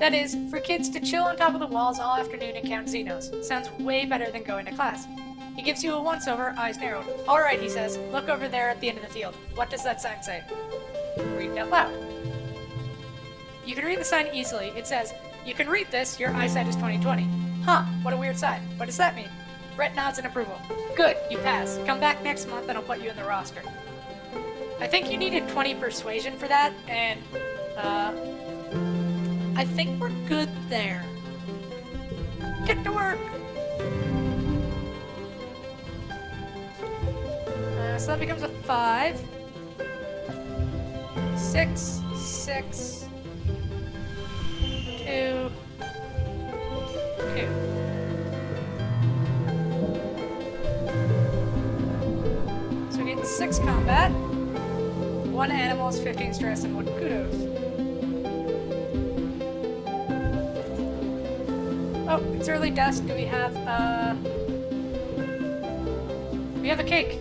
That is, for kids to chill on top of the walls all afternoon and count Xenos. Sounds way better than going to class. He gives you a once-over, eyes narrowed. Alright, he says, look over there at the end of the field. What does that sign say? Read it out loud. You can read the sign easily. It says, you can read this, your eyesight is 20/20. Huh, what a weird sign. What does that mean? Rhett nods in approval. Good, you pass. Come back next month and I'll put you in the roster. I think you needed 20 persuasion for that, and, I think we're good there. Get to work! So that becomes a 5. 6, 6, 2, 2. So we get 6 combat, 1 animals, 15 stress, and 1 kudos. Oh, it's early dusk. Do we have a cake.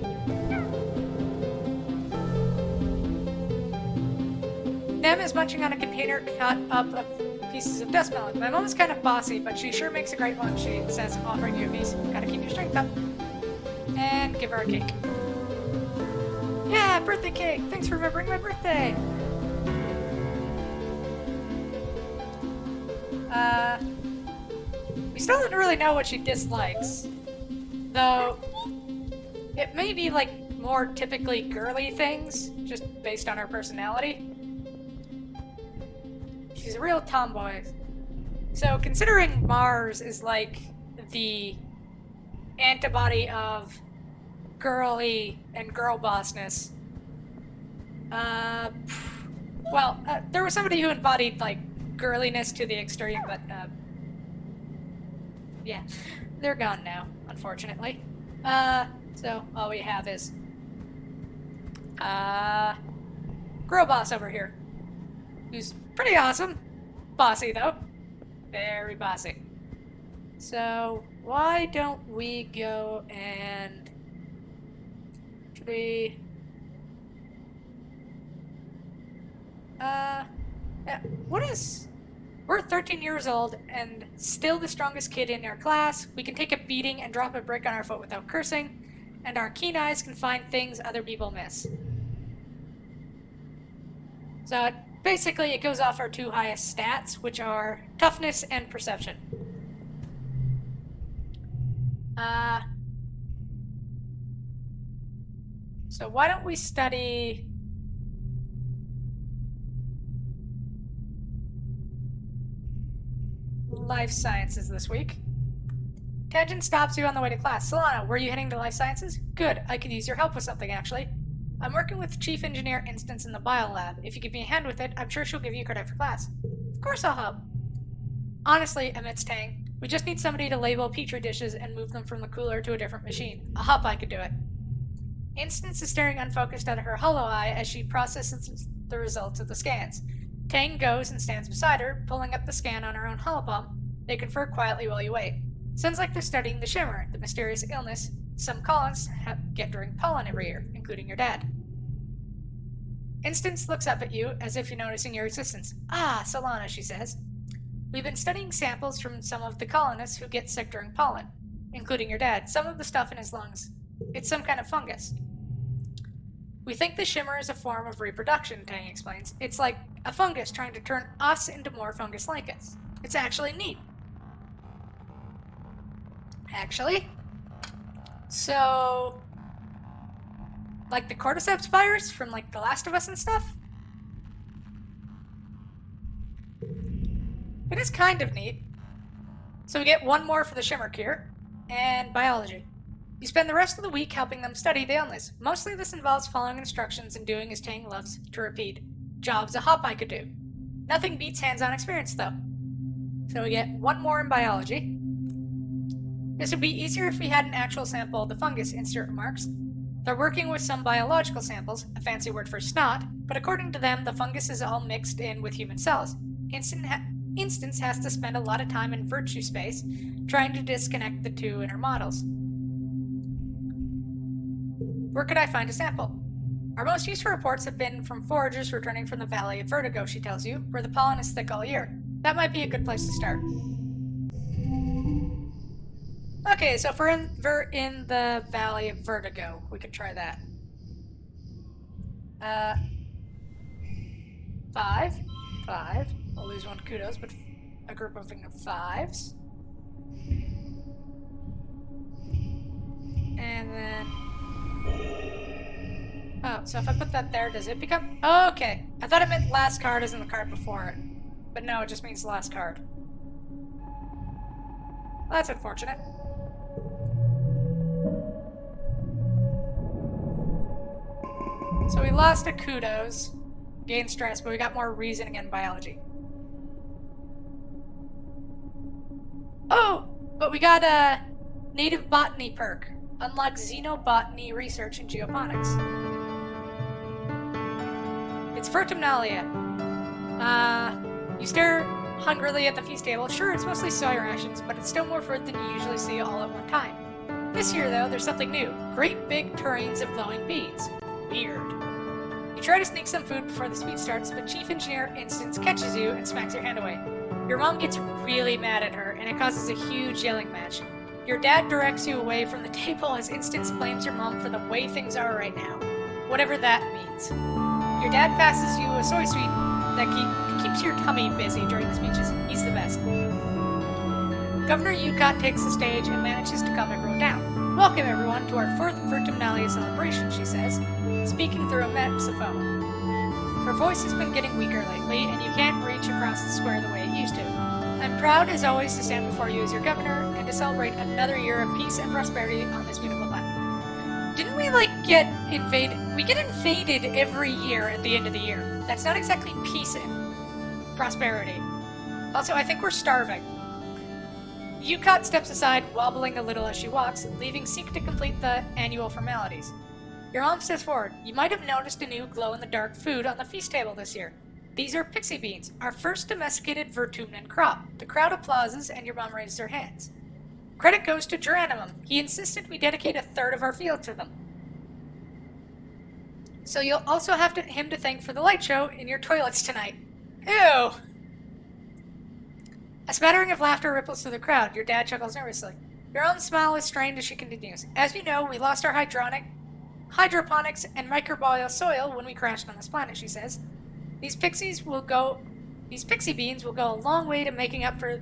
Nem is munching on a container cut up of pieces of dust melon. My mom is kind of bossy, but she sure makes a great lunch, she says, offering you a piece. Gotta keep your strength up. And give her a cake. Yeah, birthday cake! Thanks for remembering my birthday! We still don't really know what she dislikes. Though, it may be like more typically girly things, just based on her personality. She's a real tomboy. So considering Mars is like the antibody of girly and girl bossness, there was somebody who embodied like girliness to the extreme, but yeah, they're gone now, unfortunately. So all we have is girl boss over here, who's pretty awesome. Bossy though, very bossy. So why don't we go and actually we're 13 years old and still the strongest kid in our class. We can take a beating and drop a brick on our foot without cursing, and our keen eyes can find things other people miss. So basically it goes off our 2 highest stats, which are toughness and perception. So why don't we study life sciences this week? Tangent stops you on the way to class. Solana, were you heading to life sciences? Good, I could use your help with something, actually. I'm working with Chief Engineer Instance in the biolab. If you give me a hand with it, I'm sure she'll give you credit for class. Of course I'll help. Honestly, admits Tang, we just need somebody to label petri dishes and move them from the cooler to a different machine. A hop I could do it. Instance is staring unfocused at her hollow eye as she processes the results of the scans. Tang goes and stands beside her, pulling up the scan on her own holopalm. They confer quietly while you wait. Sounds like they're studying the shimmer, the mysterious illness some colonists get during pollen every year, including your dad. Instance looks up at you as if you're noticing your existence. Ah, Solana, she says. We've been studying samples from some of the colonists who get sick during pollen, including your dad. Some of the stuff in his lungs. It's some kind of fungus. We think the shimmer is a form of reproduction, Tang explains. It's like a fungus trying to turn us into more fungus-like us. It's actually neat. Actually? So, like the cordyceps virus from like The Last of Us and stuff? It is kind of neat. So we get 1 more for the shimmer cure, and biology. You spend the rest of the week helping them study the illness. Mostly this involves following instructions and doing as Tang loves to repeat. Jobs a Hopeye could do. Nothing beats hands-on experience, though. So we get one more in biology. This would be easier if we had an actual sample of the fungus, Insert remarks. They're working with some biological samples, a fancy word for snot, but according to them, the fungus is all mixed in with human cells. Instance has to spend a lot of time in virtue space trying to disconnect the two in her models. Where could I find a sample? Our most useful reports have been from foragers returning from the Valley of Vertigo, she tells you, where the pollen is thick all year. That might be a good place to start. Okay, so if we're in the Valley of Vertigo, we could try that. 5. We'll lose one kudos, but a group of 5s. And then... Oh, so if I put that there, does it become... Oh, okay. I thought it meant last card as in the card before it. But no, it just means last card. Well, that's unfortunate. So we lost a kudos, gained stress, but we got more reasoning and biology. Oh, but we got a native botany perk. Unlock xenobotany research in geoponics. It's Vertumnalia. You stare hungrily at the feast table. Sure, it's mostly soy rations, but it's still more fruit than you usually see all at one time. This year, though, there's something new. Great big tureens of glowing beads. Weird. You try to sneak some food before the speech starts, but Chief Engineer Instance catches you and smacks your hand away. Your mom gets really mad at her, and it causes a huge yelling match. Your dad directs you away from the table as Instance blames your mom for the way things are right now. Whatever that means. Your dad passes you a soy sweet that keeps your tummy busy during the speeches. He's the best. Governor Yukot takes the stage and manages to calm everyone down. Welcome, everyone, to our 4th Vertumnalia celebration, she says, speaking through a mixophone. Her voice has been getting weaker lately, and you can't reach across the square the way it used to. I'm proud, as always, to stand before you as your governor and to celebrate another year of peace and prosperity on this beautiful planet. Didn't we, get invaded? We get invaded every year at the end of the year. That's not exactly peace and prosperity. Also, I think we're starving. Yukot steps aside, wobbling a little as she walks, leaving Seek to complete the annual formalities. Your mom steps forward. You might have noticed a new glow-in-the-dark food on the feast table this year. These are pixie beans, our first domesticated Vertumnan crop. The crowd applauses, and your mom raises her hands. Credit goes to Geranimum. He insisted we dedicate a third of our field to them. So you'll also have him to thank for the light show in your toilets tonight. Ew! A smattering of laughter ripples through the crowd. Your dad chuckles nervously. Your own smile is strained as she continues. As you know, we lost our hydroponics and microbial soil when we crashed on this planet, she says. These pixie beans will go a long way to making up for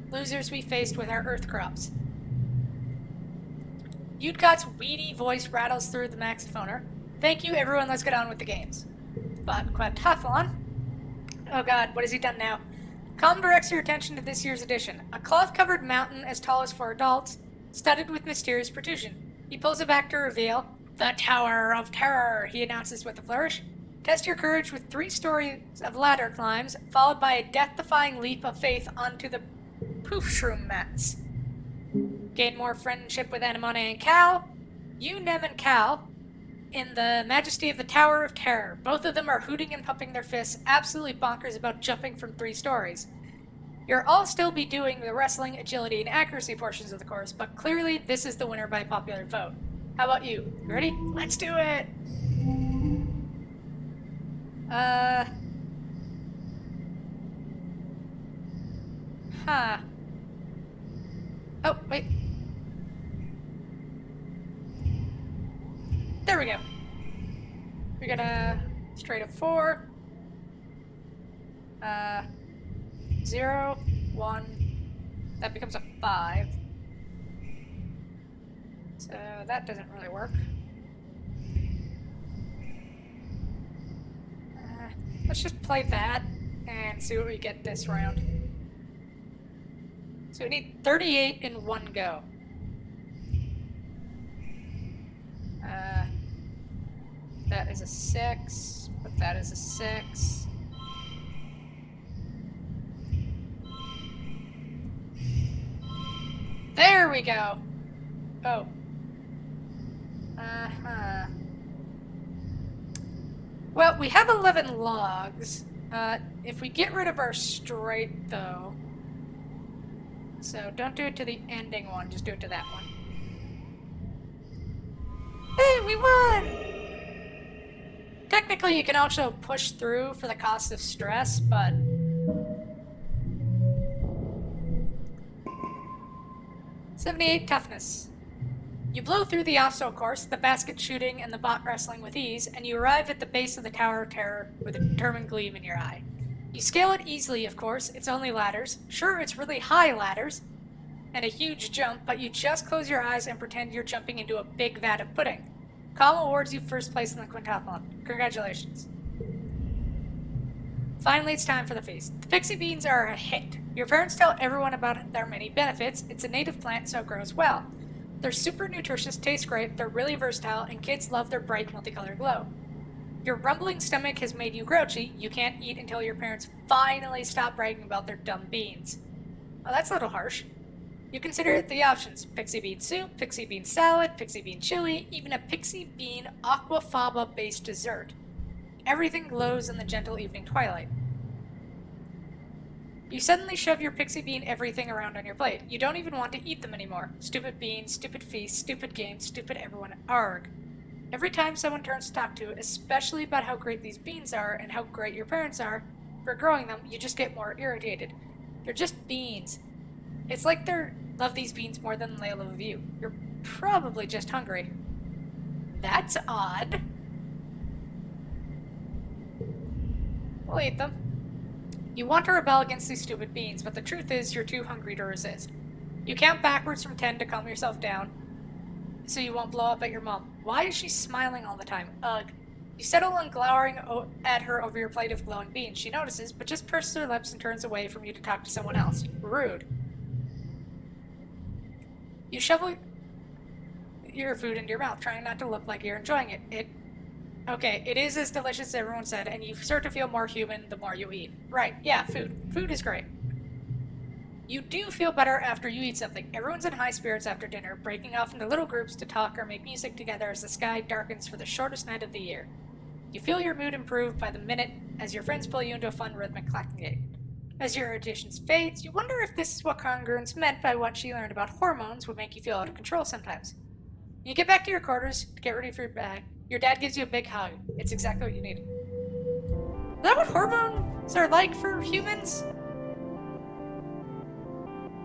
losers we faced with our Earth crops. Yukot's weedy voice rattles through the maxophoner. Thank you, everyone. Let's get on with the games. But Quatathlon. Oh god, what has he done now? Calm directs your attention to this year's edition. A cloth-covered mountain as tall as 4 adults, studded with mysterious protrusion. He pulls it back to reveal the Tower of Terror, he announces with a flourish. Test your courage with 3 stories of ladder climbs, followed by a death-defying leap of faith onto the poof shroom mats. Gain more friendship with Anemone and Cal. You, Nem, and Cal, in the majesty of the Tower of Terror. Both of them are hooting and pumping their fists, absolutely bonkers about jumping from 3 stories. You'll all still be doing the wrestling, agility, and accuracy portions of the course, but clearly this is the winner by popular vote. How about you? You ready? Let's do it! Oh, wait. There we go. We got a straight of 4. 0, 1. That becomes a 5. So that doesn't really work. Let's just play that and see what we get this round. So we need 38 in one go. That is a 6, but that is a 6. There we go! Oh. Uh-huh. Well, we have 11 logs. If we get rid of our straight, though... So, don't do it to the ending one, just do it to that one. Hey, we won! Technically, you can also push through for the cost of stress, but... "78 toughness. You blow through the obstacle course, the basket shooting and the bot wrestling with ease, and you arrive at the base of the Tower of Terror with a determined gleam in your eye. You scale it easily, of course, it's only ladders. Sure, it's really high ladders, and a huge jump, but you just close your eyes and pretend you're jumping into a big vat of pudding. Calm awards you first place in the quintathlon. Congratulations. Finally, it's time for the feast. The pixie beans are a hit. Your parents tell everyone about their many benefits. It's a native plant, so it grows well. They're super nutritious, taste great, they're really versatile, and kids love their bright, multicolored glow. Your rumbling stomach has made you grouchy. You can't eat until your parents finally stop bragging about their dumb beans. Well, that's a little harsh. You consider the options: pixie bean soup, pixie bean salad, pixie bean chili, even a pixie bean aquafaba based dessert. Everything glows in the gentle evening twilight. You suddenly shove your pixie bean everything around on your plate. You don't even want to eat them anymore. Stupid beans, stupid feast, stupid games, stupid everyone, arg. Every time someone turns to talk to, especially about how great these beans are and how great your parents are for growing them, you just get more irritated. They're just beans. It's like they love these beans more than they love you. You're probably just hungry. That's odd. We'll eat them. You want to rebel against these stupid beans, but the truth is you're too hungry to resist. You count backwards from 10 to calm yourself down, so you won't blow up at your mom. Why is she smiling all the time? Ugh. You settle on glowering at her over your plate of glowing beans. She notices, but just purses her lips and turns away from you to talk to someone else. Rude. You shovel your food into your mouth, trying not to look like you're enjoying it. Okay, it is as delicious as everyone said, and you start to feel more human the more you eat. Right, yeah, food. Food is great. You do feel better after you eat something. Everyone's in high spirits after dinner, breaking off into little groups to talk or make music together as the sky darkens for the shortest night of the year. You feel your mood improve by the minute as your friends pull you into a fun rhythmic clacking. As your irritation fades, you wonder if this is what congruence meant by what she learned about hormones would make you feel out of control sometimes. You get back to your quarters to get ready for your bag. Your dad gives you a big hug. It's exactly what you needed. Is that what hormones are like for humans?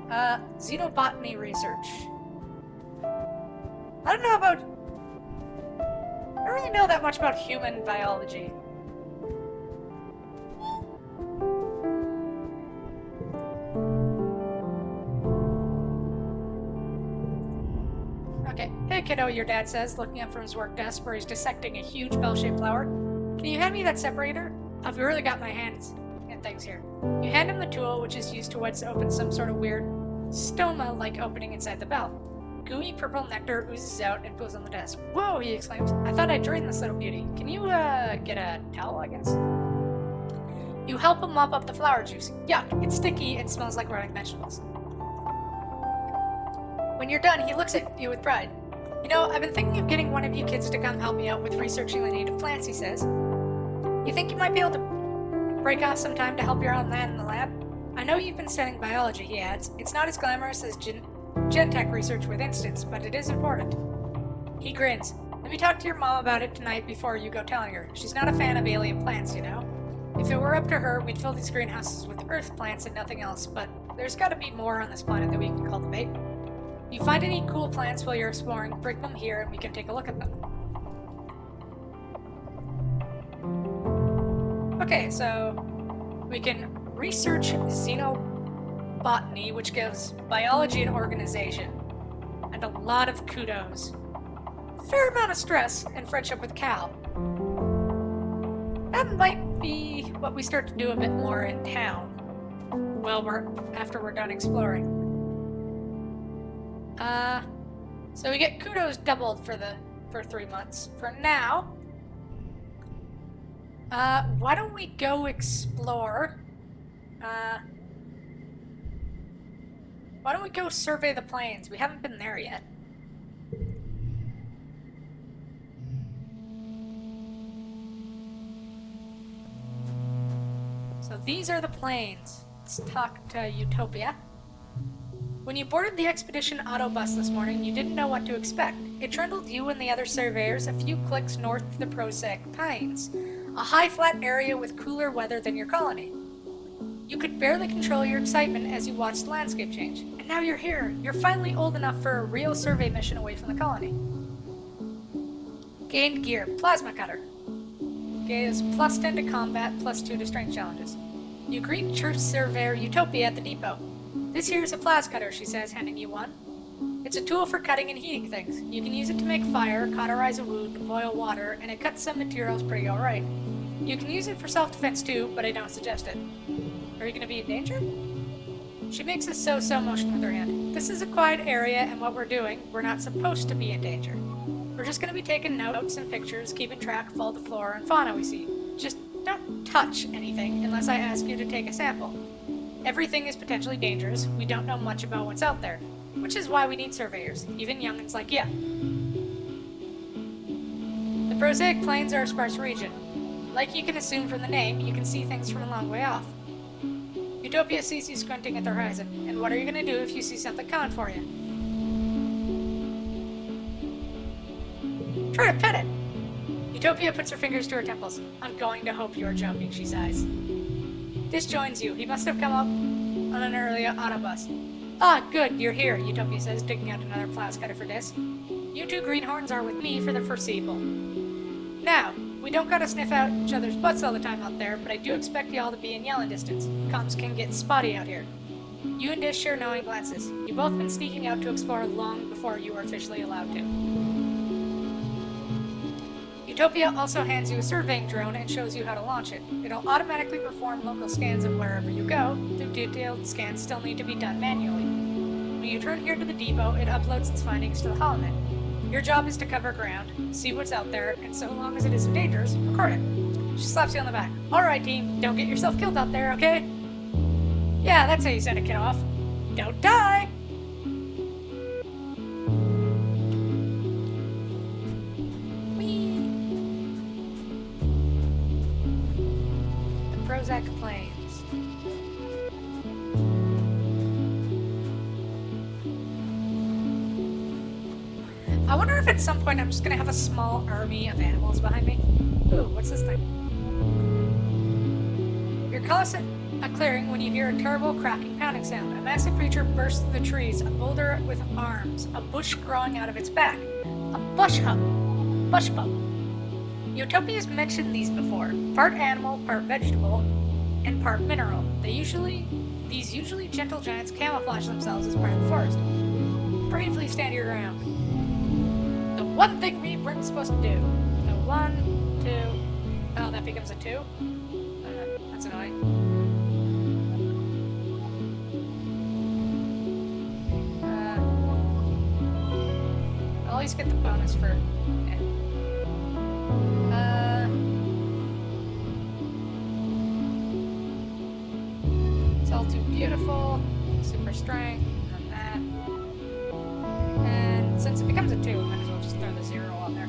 Xenobotany research. I don't really know that much about human biology. Okay. Hey, kiddo, your dad says, looking up from his work desk where he's dissecting a huge bell-shaped flower. Can you hand me that separator? I've really got my hands and things here. You hand him the tool, which is used to wedge open some sort of weird stoma-like opening inside the bell. Gooey purple nectar oozes out and pools on the desk. Whoa, he exclaims. I thought I drained this little beauty. Can you, get a towel, I guess? You help him mop up the flower juice. Yuck, it's sticky and smells like rotting vegetables. When you're done, he looks at you with pride. You know, I've been thinking of getting one of you kids to come help me out with researching the native plants, he says. You think you might be able to break off some time to help your old man in the lab? I know you've been studying biology, he adds. It's not as glamorous as Gentech research with instants, but it is important. He grins. Let me talk to your mom about it tonight before you go telling her. She's not a fan of alien plants, you know. If it were up to her, we'd fill these greenhouses with earth plants and nothing else, but there's gotta be more on this planet that we can cultivate. If you find any cool plants while you're exploring, bring them here and we can take a look at them. Okay, so we can research xenobotany, which gives biology an organization, and a lot of kudos. Fair amount of stress and friendship with Cal. That might be what we start to do a bit more in town. Well, after we're done exploring. So we get kudos doubled for for 3 months. For now, why don't we go explore? Why don't we go survey the plains? We haven't been there yet. So these are the plains. Let's talk to Utopia. When you boarded the Expedition Autobus this morning, you didn't know what to expect. It trundled you and the other surveyors a few clicks north to the Prosaic Pines, a high flat area with cooler weather than your colony. You could barely control your excitement as you watched the landscape change. And now you're here. You're finally old enough for a real survey mission away from the colony. Gained gear, Plasma Cutter. Gives +10 to combat, +2 to strength challenges. You greet Church Surveyor Utopia at the depot. This here is a Plasma Cutter, she says, handing you one. It's a tool for cutting and heating things. You can use it to make fire, cauterize a wound, boil water, and it cuts some materials pretty alright. You can use it for self-defense too, but I don't suggest it. Are you going to be in danger? She makes a so-so motion with her hand. This is a quiet area, and what we're doing, we're not supposed to be in danger. We're just going to be taking notes and pictures, keeping track of all the flora and fauna we see. Just don't touch anything unless I ask you to take a sample. Everything is potentially dangerous. We don't know much about what's out there, which is why we need surveyors, even young'uns like you. The Prosaic Plains are a sparse region. Like you can assume from the name, you can see things from a long way off. Utopia sees you squinting at the horizon, and what are you going to do if you see something coming for you? Try to pet it! Utopia puts her fingers to her temples. I'm going to hope you're joking, she sighs. Dis joins you. He must have come up on an earlier autobus. Ah, good, you're here, Utopia says, digging out another Plasma Cutter for Dis. You two greenhorns are with me for the foreseeable. Now, we don't gotta sniff out each other's butts all the time out there, but I do expect y'all to be in yelling distance. Comms can get spotty out here. You and Dis share knowing glances. You've both been sneaking out to explore long before you were officially allowed to. Utopia also hands you a surveying drone and shows you how to launch it. It'll automatically perform local scans of wherever you go, though detailed scans still need to be done manually. When you return here to the depot, it uploads its findings to the holonet. Your job is to cover ground, see what's out there, and so long as it isn't dangerous, record it. She slaps you on the back. Alright, team, don't get yourself killed out there, okay? Yeah, that's how you send a kid off. Don't die! Prosaic Plains. I wonder if at some point I'm just gonna have a small army of animals behind me. Ooh, what's this thing? You're close at a clearing when you hear a terrible cracking, pounding sound. A massive creature bursts through the trees, a boulder with arms, a bush growing out of its back. A bush bub. Utopia's mentioned these before. Part animal, part vegetable, and part mineral. These usually gentle giants camouflage themselves as part of the forest. Bravely stand your ground. The one thing we weren't supposed to do. The 1, 2... Oh, that becomes a 2? That's annoying. I'll at least get the bonus for... It's all too beautiful. Super strength. And that. And since it becomes a 2, I might as well just throw the 0 on there.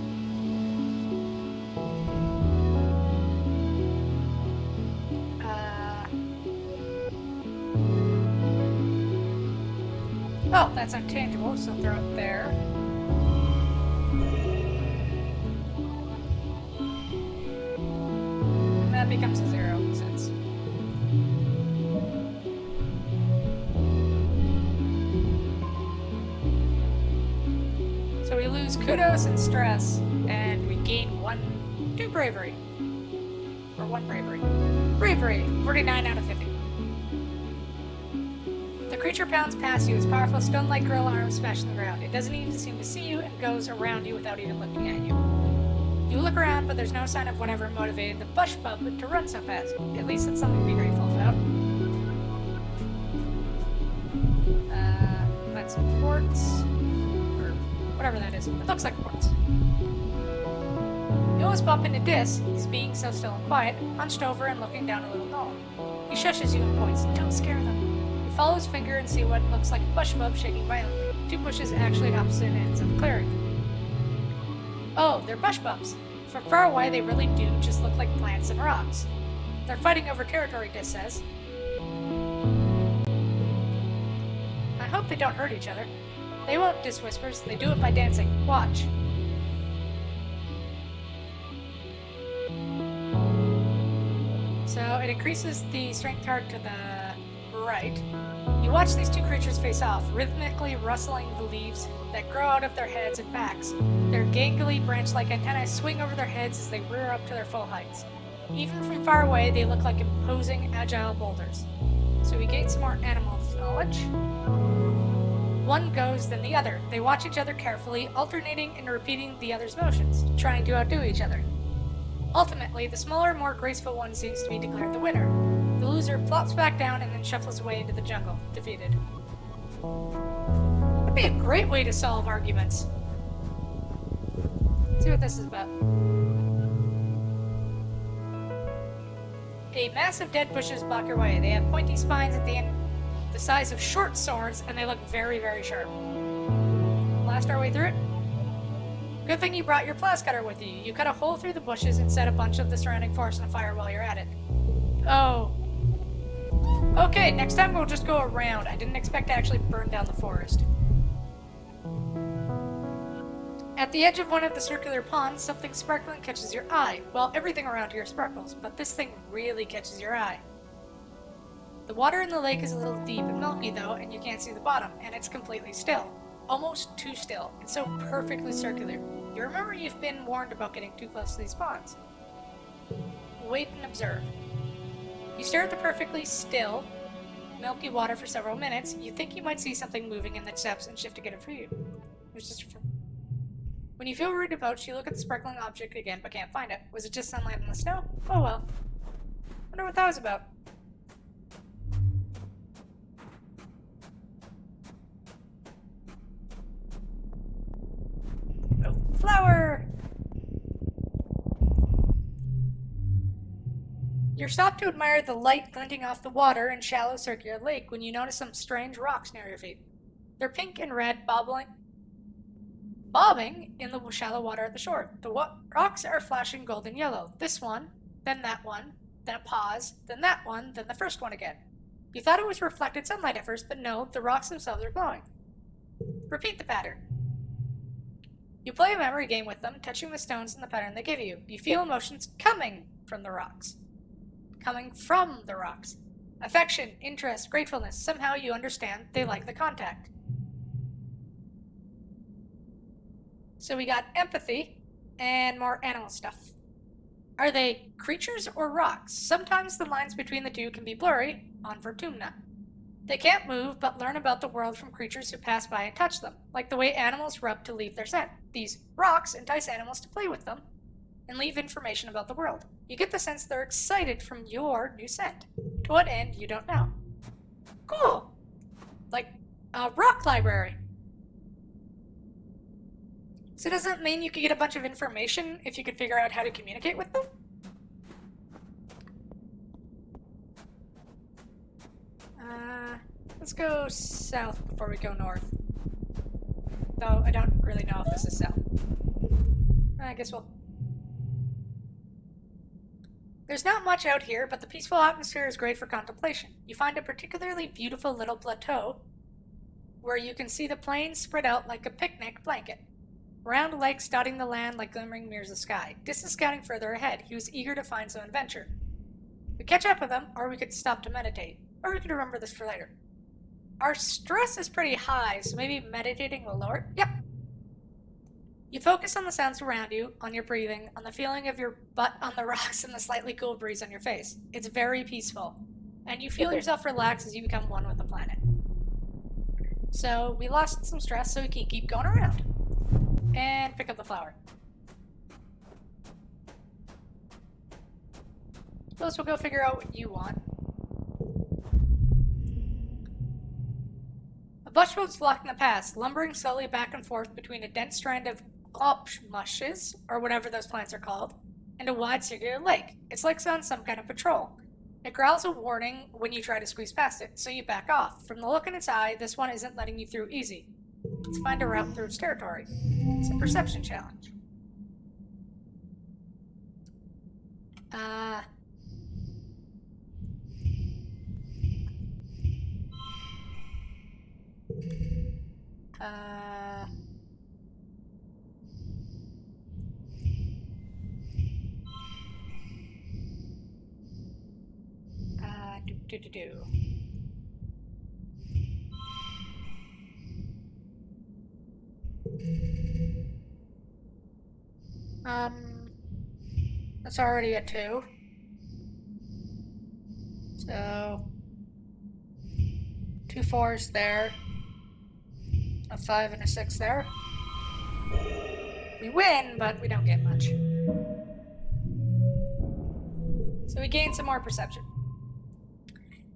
Oh, that's intangible, so throw it there. And that becomes a 0, since... So we lose kudos and stress, and we gain 2 bravery. Or 1 bravery. Bravery! 49 out of 50. The creature pounds past you, its powerful stone-like grill arms smashing the ground. It doesn't even seem to see you and goes around you without even looking at you. You look around, but there's no sign of whatever motivated the bush bub to run so fast. At least that's something to be grateful about. Let's quartz. Whatever that is. It looks like quartz. You almost bump into Dis. He's being so still and quiet, hunched over and looking down a little gnome. He shushes you and points. Don't scare them. You follow his finger and see what looks like a bush bub shaking violently. 2 bushes actually at opposite ends of the clearing. Oh, they're bush bubs. From far away, they really do just look like plants and rocks. They're fighting over territory, Dis says. I hope they don't hurt each other. They won't, Dis whispers. They do it by dancing. Watch. So it increases the strength card to the right. You watch these 2 creatures face off, rhythmically rustling the leaves that grow out of their heads and backs. Their gangly branch-like antennae swing over their heads as they rear up to their full heights. Even from far away, they look like imposing, agile boulders. So we gain some more animal knowledge. One goes, then the other. They watch each other carefully, alternating and repeating the other's motions, trying to outdo each other. Ultimately, the smaller, more graceful one seems to be declared the winner. The loser plops back down and then shuffles away into the jungle, defeated. Would be a great way to solve arguments. Let's see what this is about. A mass of dead bushes block your way. They have pointy spines at the end, the size of short swords, and they look very, very sharp. Blast our way through it. Good thing you brought your blast cutter with you. You cut a hole through the bushes and set a bunch of the surrounding forest on fire while you're at it. Oh. Okay, next time we'll just go around. I didn't expect to actually burn down the forest. At the edge of one of the circular ponds, something sparkling catches your eye. Well, everything around here sparkles, but this thing really catches your eye. The water in the lake is a little deep and milky, though, and you can't see the bottom, and it's completely still. Almost too still. It's so perfectly circular. You remember you've been warned about getting too close to these ponds. Wait and observe. You stare at the perfectly still, milky water for several minutes. You think you might see something moving in the depths and shift to get it for you. When you feel worried about, you look at the sparkling object again, but can't find it. Was it just sunlight in the snow? Oh well. Wonder what that was about. Oh, flower! You're stopped to admire the light glinting off the water in shallow circular lake when you notice some strange rocks near your feet. They're pink and red, bobbing in the shallow water at the shore. The rocks are flashing golden yellow. This one, then that one, then a pause, then that one, then the first one again. You thought it was reflected sunlight at first, but no, the rocks themselves are glowing. Repeat the pattern. You play a memory game with them, touching the stones in the pattern they give you. You feel emotions coming from the rocks. Coming from the rocks. Affection, interest, gratefulness. Somehow you understand they like the contact. So we got empathy and more animal stuff. Are they creatures or rocks? Sometimes the lines between the two can be blurry on Vertumna. They can't move, but learn about the world from creatures who pass by and touch them, like the way animals rub to leave their scent. These rocks entice animals to play with them and leave information about the world. You get the sense they're excited from your new scent. To what end, you don't know. Cool! Like a rock library. So does that mean you could get a bunch of information if you could figure out how to communicate with them? Let's go south before we go north. Though I don't really know if this is south. I guess we'll... There's not much out here, but the peaceful atmosphere is great for contemplation. You find a particularly beautiful little plateau where you can see the plains spread out like a picnic blanket. Round lakes dotting the land like glimmering mirrors of sky. Dis is scouting further ahead. He was eager to find some adventure. We catch up with him, or we could stop to meditate. Or we could remember this for later. Our stress is pretty high, so maybe meditating will lower it. Yep. You focus on the sounds around you, on your breathing, on the feeling of your butt on the rocks and the slightly cool breeze on your face. It's very peaceful. And you feel yourself relax as you become one with the planet. So we lost some stress so we can keep going around. And pick up the flower. Suppose we'll go figure out what you want. bush boat's blocking the path, lumbering slowly back and forth between a dense strand of globmushes, or whatever those plants are called, and a wide circular lake. It's like on some kind of patrol. It growls a warning when you try to squeeze past it, so you back off. From the look in its eye, this one isn't letting you through easy. Let's find a route through its territory. It's a perception challenge. Do. That's already a 2. So 2 4s there. A 5 and a 6 there. We win, but we don't get much. So we gain some more perception.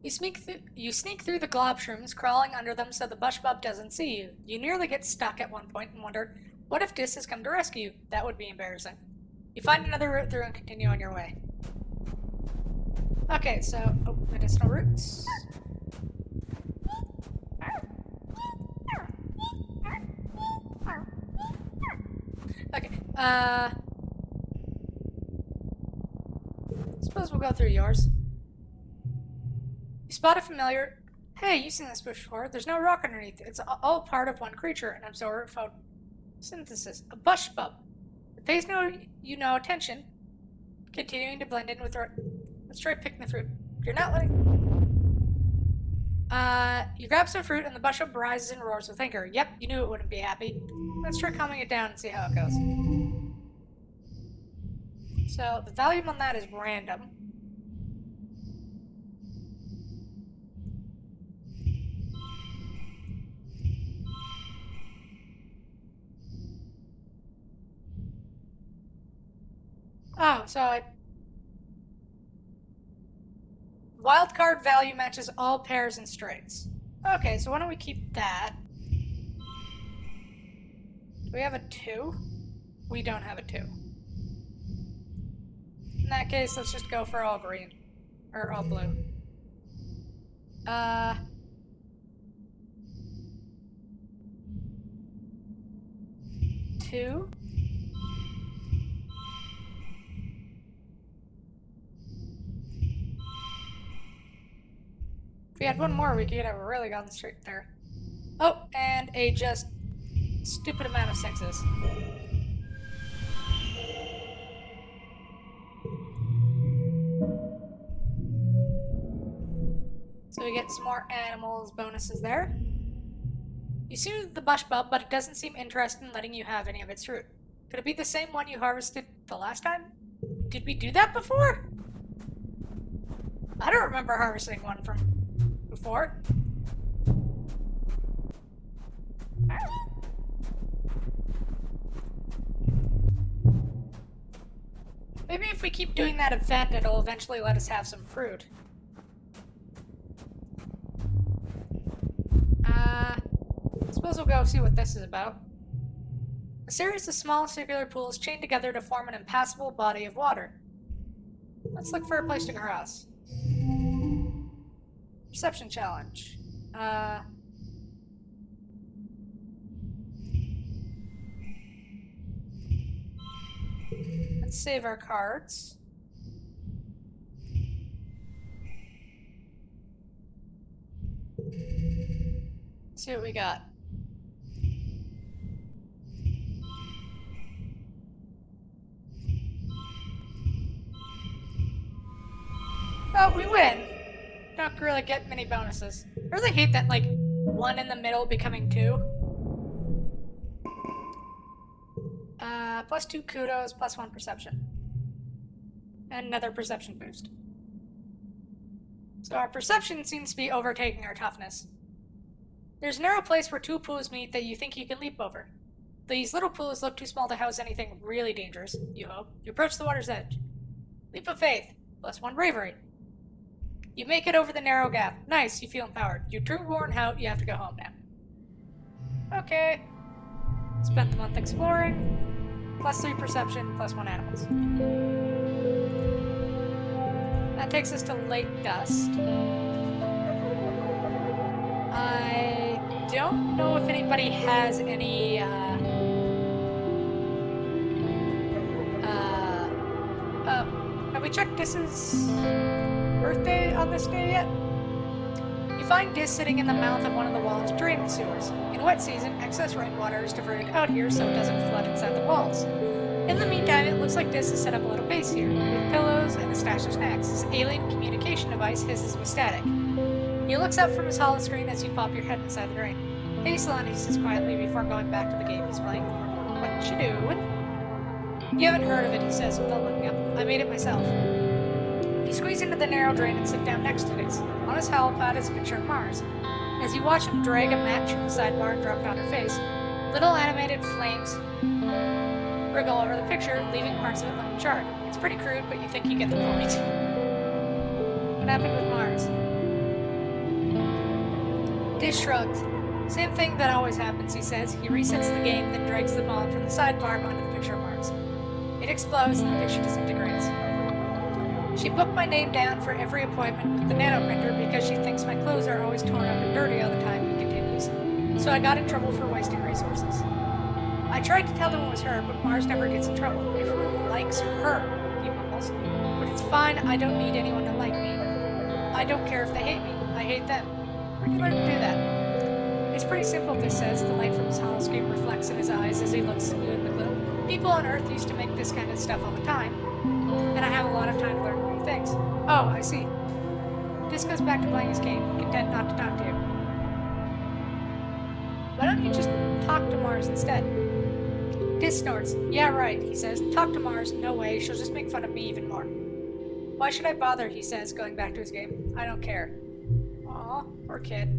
You sneak through the globshrooms, crawling under them so the bushbub doesn't see you. You nearly get stuck at one point and wonder, what if Dis has come to rescue you? That would be embarrassing. You find another route through and continue on your way. Okay, so medicinal roots. Okay, suppose we'll go through yours. You spot a familiar. Hey, you've seen this bush before. There's no rock underneath. It's all part of one creature, an absorbent photosynthesis, a bushbub. It pays no attention, continuing to blend in with the. Let's try picking the fruit. You're not letting. You grab some fruit and the bushbub rises and roars with anger. Yep, you knew it wouldn't be happy. Let's try calming it down and see how it goes. So the volume on that is random. Oh, so wildcard value matches all pairs and straights. Okay, so why don't we keep that? Do we have a 2? We don't have a 2. In that case, let's just go for all green. Or all blue. 2. If we had one more, we could have really gone straight there. Oh, and a just stupid amount of 6s. So we get some more animals bonuses there. You see the bushbub, but it doesn't seem interested in letting you have any of its fruit. Could it be the same one you harvested the last time? Did we do that before? I don't remember harvesting one from before. Maybe if we keep doing that event, it'll eventually let us have some fruit. I suppose we'll go see what this is about. A series of small circular pools chained together to form an impassable body of water. Let's look for a place to cross. Perception challenge. Let's save our cards. Let's see what we got. Oh, we win! Don't really get many bonuses. I really hate that, like, 1 in the middle becoming 2. Plus 2 kudos, plus 1 perception. And another perception boost. So our perception seems to be overtaking our toughness. There's a narrow place where 2 pools meet that you think you can leap over. These little pools look too small to house anything really dangerous, you hope. You approach the water's edge. Leap of faith, plus 1 bravery. You make it over the narrow gap. Nice, you feel empowered. You're too worn out, you have to go home now. Okay. Spent the month exploring. +3 perception, +1 animals. That takes us to Lake Dust. I don't know if anybody has any, have we checked Dis's birthday on this day yet? You find Dis sitting in the mouth of one of the walls drainage sewers. In wet season, excess rainwater is diverted out here so it doesn't flood inside the walls. In the meantime, it looks like Dis has set up a little base here, with pillows and a stash of snacks. His alien communication device hisses with static. He looks up from his holoscreen as you pop your head inside the drain. Hey, Solana, he says quietly before going back to the game he's playing. What you doing? You haven't heard of it, he says without looking up. I made it myself. You squeeze into the narrow drain and sit down next to Dis. On his helipad is a picture of Mars. As you watch him drag a match from the sidebar and drop it on her face, little animated flames wriggle over the picture, leaving parts of it uncharred. It's pretty crude, but you think you get the point. What happened with Mars? Dis shrugs. Same thing that always happens, he says. He resets the game, then drags the bomb from the sidebar onto the picture of Mars. It explodes, and the picture disintegrates. She booked my name down for every appointment with the nanoprinter because she thinks my clothes are always torn up and dirty all the time, he continues. So I got in trouble for wasting resources. I tried to tell them it was her, but Mars never gets in trouble. Everyone likes her, he mumbles. But it's fine, I don't need anyone to like me. I don't care if they hate me. I hate them. Where'd you learn to do that? It's pretty simple, Dis says. The light from his holoscreen reflects in his eyes as he looks smooth in the glow. People on Earth used to make this kind of stuff all the time, and I have a lot of time to learn new things. Oh, I see. Dis goes back to playing his game, content not to talk to you. Why don't you just talk to Mars instead? Dis snorts. Yeah, right, he says. Talk to Mars? No way, she'll just make fun of me even more. Why should I bother, he says, going back to his game. I don't care. Aw, poor kid.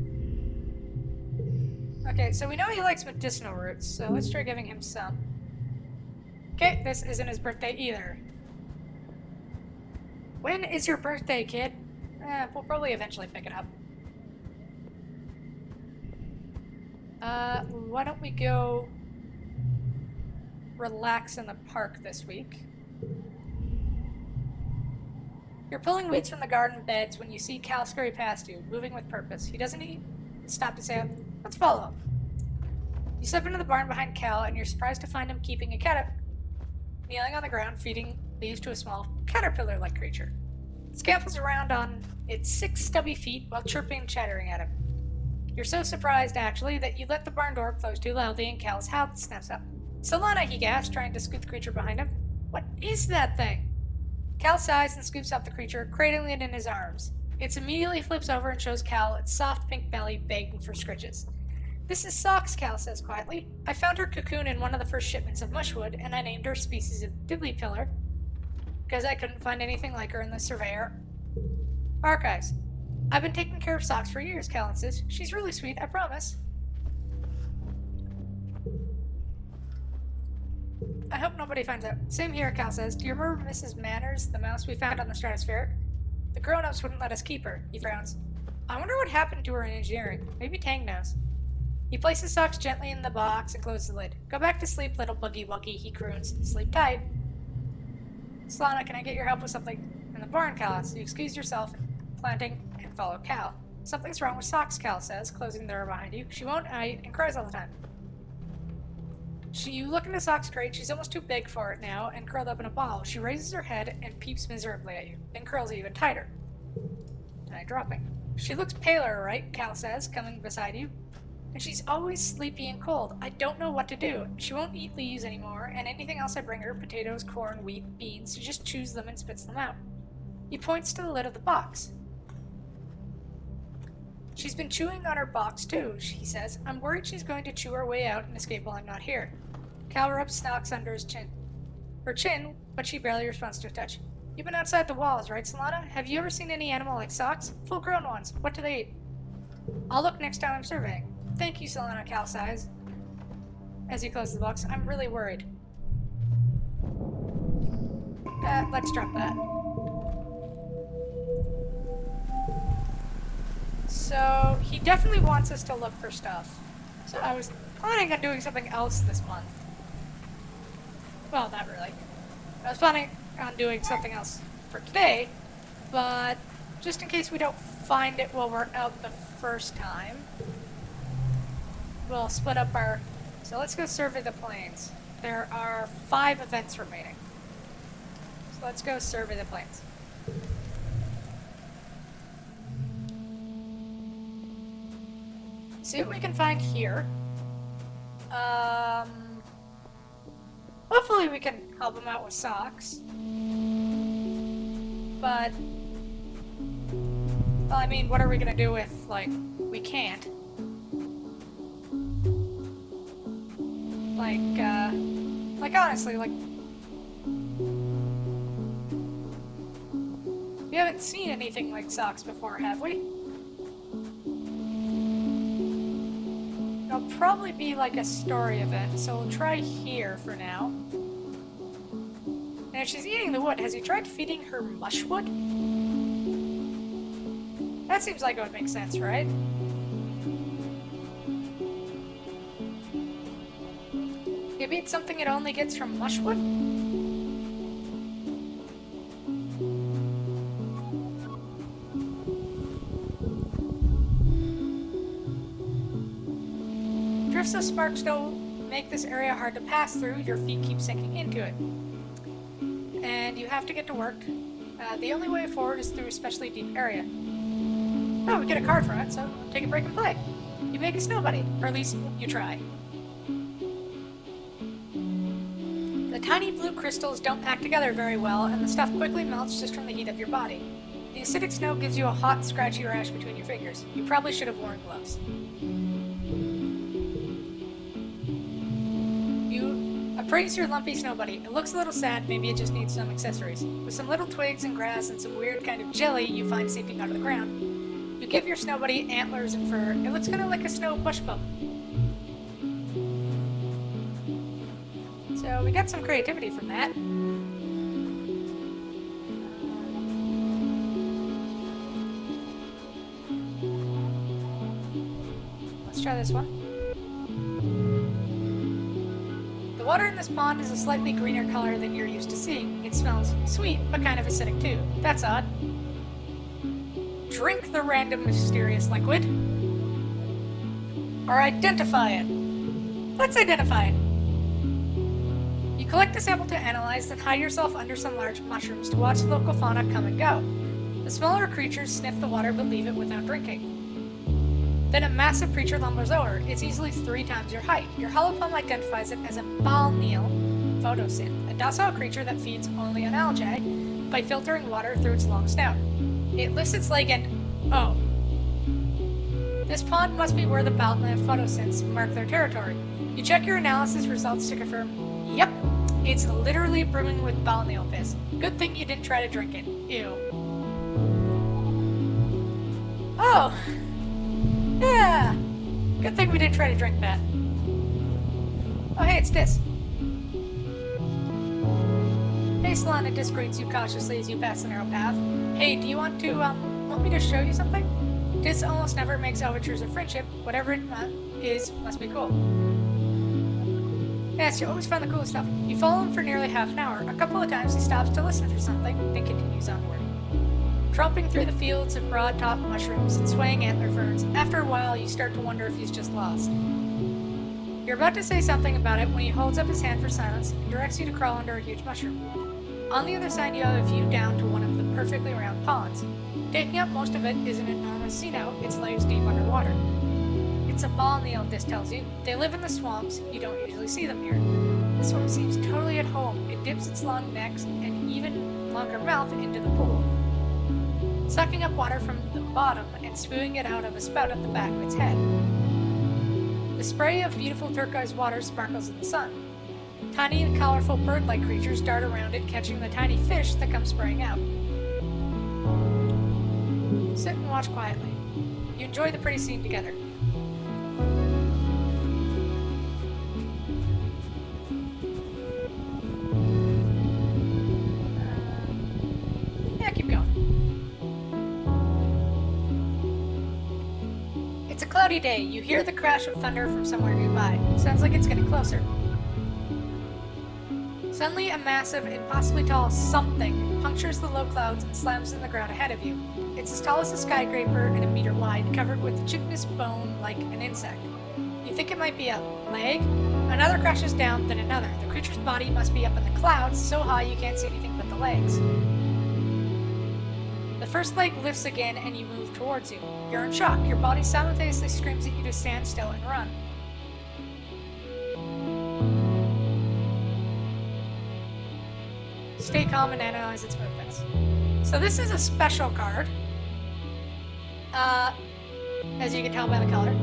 Okay, so we know he likes medicinal roots, so let's try giving him some. Okay, this isn't his birthday either. When is your birthday, kid? We'll probably eventually pick it up. Why don't we go relax in the park this week? You're pulling weeds from the garden beds when you see Cal scurry past you, moving with purpose. He doesn't even stop to say, let's follow him. You step into the barn behind Cal, and you're surprised to find him keeping a cat kneeling on the ground, feeding leaves to a small caterpillar-like creature. It scampers around on its 6 stubby feet while chirping and chattering at him. You're so surprised, actually, that you let the barn door close too loudly, and Cal's howl snaps up. Solana, he gasps, trying to scoop the creature behind him. What is that thing? Cal sighs and scoops up the creature, cradling it in his arms. It immediately flips over and shows Cal its soft pink belly begging for scritches. This is Socks, Cal says quietly. I found her cocoon in one of the first shipments of mushwood, and I named her species of diddlypillar because I couldn't find anything like her in the Surveyor archives. I've been taking care of Socks for years, Cal insists. She's really sweet, I promise. I hope nobody finds out. Same here, Cal says. Do you remember Mrs. Manners, the mouse we found on the Stratosphere? The grown-ups wouldn't let us keep her. He frowns. I wonder what happened to her in engineering. Maybe Tang knows. He places Socks gently in the box and closes the lid. Go back to sleep, little buggy-wuggy, he croons. Sleep tight. Solana, can I get your help with something? In the barn, Cal asks. You excuse yourself, planting, and follow Cal. Something's wrong with Socks, Cal says, closing the door behind you. She won't eat and cries all the time. You look into Socks' crate. She's almost too big for it now and curled up in a ball. She raises her head and peeps miserably at you, then curls even tighter. Dropping. She looks paler, right? Cal says, coming beside you. And she's always sleepy and cold. I don't know what to do. She won't eat leaves anymore, and anything else I bring her, potatoes, corn, wheat, beans, she just chews them and spits them out. He points to the lid of the box. She's been chewing on her box too, he says. I'm worried she's going to chew her way out and escape while I'm not here. Cal rubs Socks under her chin, but she barely responds to a touch. You've been outside the walls, right, Solana? Have you ever seen any animal like Socks? Full-grown ones. What do they eat? I'll look next time I'm surveying. Thank you, Solana, Cal sighs. As he closes the box, I'm really worried. Let's drop that. So, he definitely wants us to look for stuff. So I was planning on doing something else this month. Well, not really. I was planning on doing something else for today, but just in case we don't find it while we're out the first time, we'll split up our... So let's go survey the plains. There are 5 events remaining. So let's go survey the plains. See what we can find here. Hopefully we can help him out with socks. But, well, I mean, what are we gonna do if, like, we can't? Like honestly, like, we haven't seen anything like socks before, have we? It'll probably be like a story event, so we'll try here for now. And if she's eating the wood, has he tried feeding her mushwood? That seems like it would make sense, right? Maybe it's something it only gets from mushwood? Drifts of sparks don't make this area hard to pass through. Your feet keep sinking into it. And you have to get to work. The only way forward is through a especially deep area. Oh, we get a card from it, so take a break and play. You make a snow bunny, or at least you try. The tiny blue crystals don't pack together very well, and the stuff quickly melts just from the heat of your body. The acidic snow gives you a hot, scratchy rash between your fingers. You probably should have worn gloves. You appraise your lumpy snow bunny. It looks a little sad, maybe it just needs some accessories. With some little twigs and grass and some weird kind of jelly you find seeping out of the ground. You give your snow bunny antlers and fur. It looks kind of like a snow bush bump. So we got some creativity from that. Let's try this one. The water in this pond is a slightly greener color than you're used to seeing. It smells sweet, but kind of acidic too. That's odd. Drink the random mysterious liquid. Or identify it. Let's identify it. You collect a sample to analyze, then hide yourself under some large mushrooms to watch local fauna come and go. The smaller creatures sniff the water but leave it without drinking. Then a massive creature lumbers over. It's easily 3 times your height. Your hollow palm identifies it as a balneal photosynth, a docile creature that feeds only on algae by filtering water through its long snout. It lifts its leg and... oh. This pond must be where the balneal photosynths mark their territory. You check your analysis results to confirm, yep, it's literally brimming with balneal piss. Good thing you didn't try to drink it. Ew. Oh! Yeah! Good thing we didn't try to drink that. Oh hey, it's this. Hey Solana disgreets you cautiously as you pass the narrow path. Hey, do you want me to show you something? Dis almost never makes overtures of friendship. Whatever it is, must be cool. Yes, you always find the coolest stuff. You follow him for nearly half an hour. A couple of times he stops to listen for something, then continues onward. Tromping through the fields of broad-topped mushrooms and swaying antler ferns, after a while you start to wonder if he's just lost. You're about to say something about it when he holds up his hand for silence and directs you to crawl under a huge mushroom. On the other side you have a view down to one of the perfectly round ponds. Taking up most of it is an enormous sea now, its legs deep underwater. It's a balneal, this tells you. They live in the swamps, you don't usually see them here. This one seems totally at home. It dips its long neck and even longer mouth into the pool, sucking up water from the bottom and spewing it out of a spout at the back of its head. The spray of beautiful turquoise water sparkles in the sun. Tiny and colorful bird-like creatures dart around it, catching the tiny fish that come spraying out. Sit and watch quietly. You enjoy the pretty scene together. cloudy day, you hear the crash of thunder from somewhere nearby. Sounds like it's getting closer. Suddenly, a massive, impossibly tall something punctures the low clouds and slams in the ground ahead of you. It's as tall as a skyscraper and a meter wide, covered with chitinous bone like an insect. You think it might be a leg? Another crashes down, then another. The creature's body must be up in the clouds, so high you can't see anything but the legs. The first leg lifts again and you move towards you. You're in shock. Your body simultaneously screams at you to stand still and run. Stay calm and analyze its movements. So this is a special card. As you can tell by the color.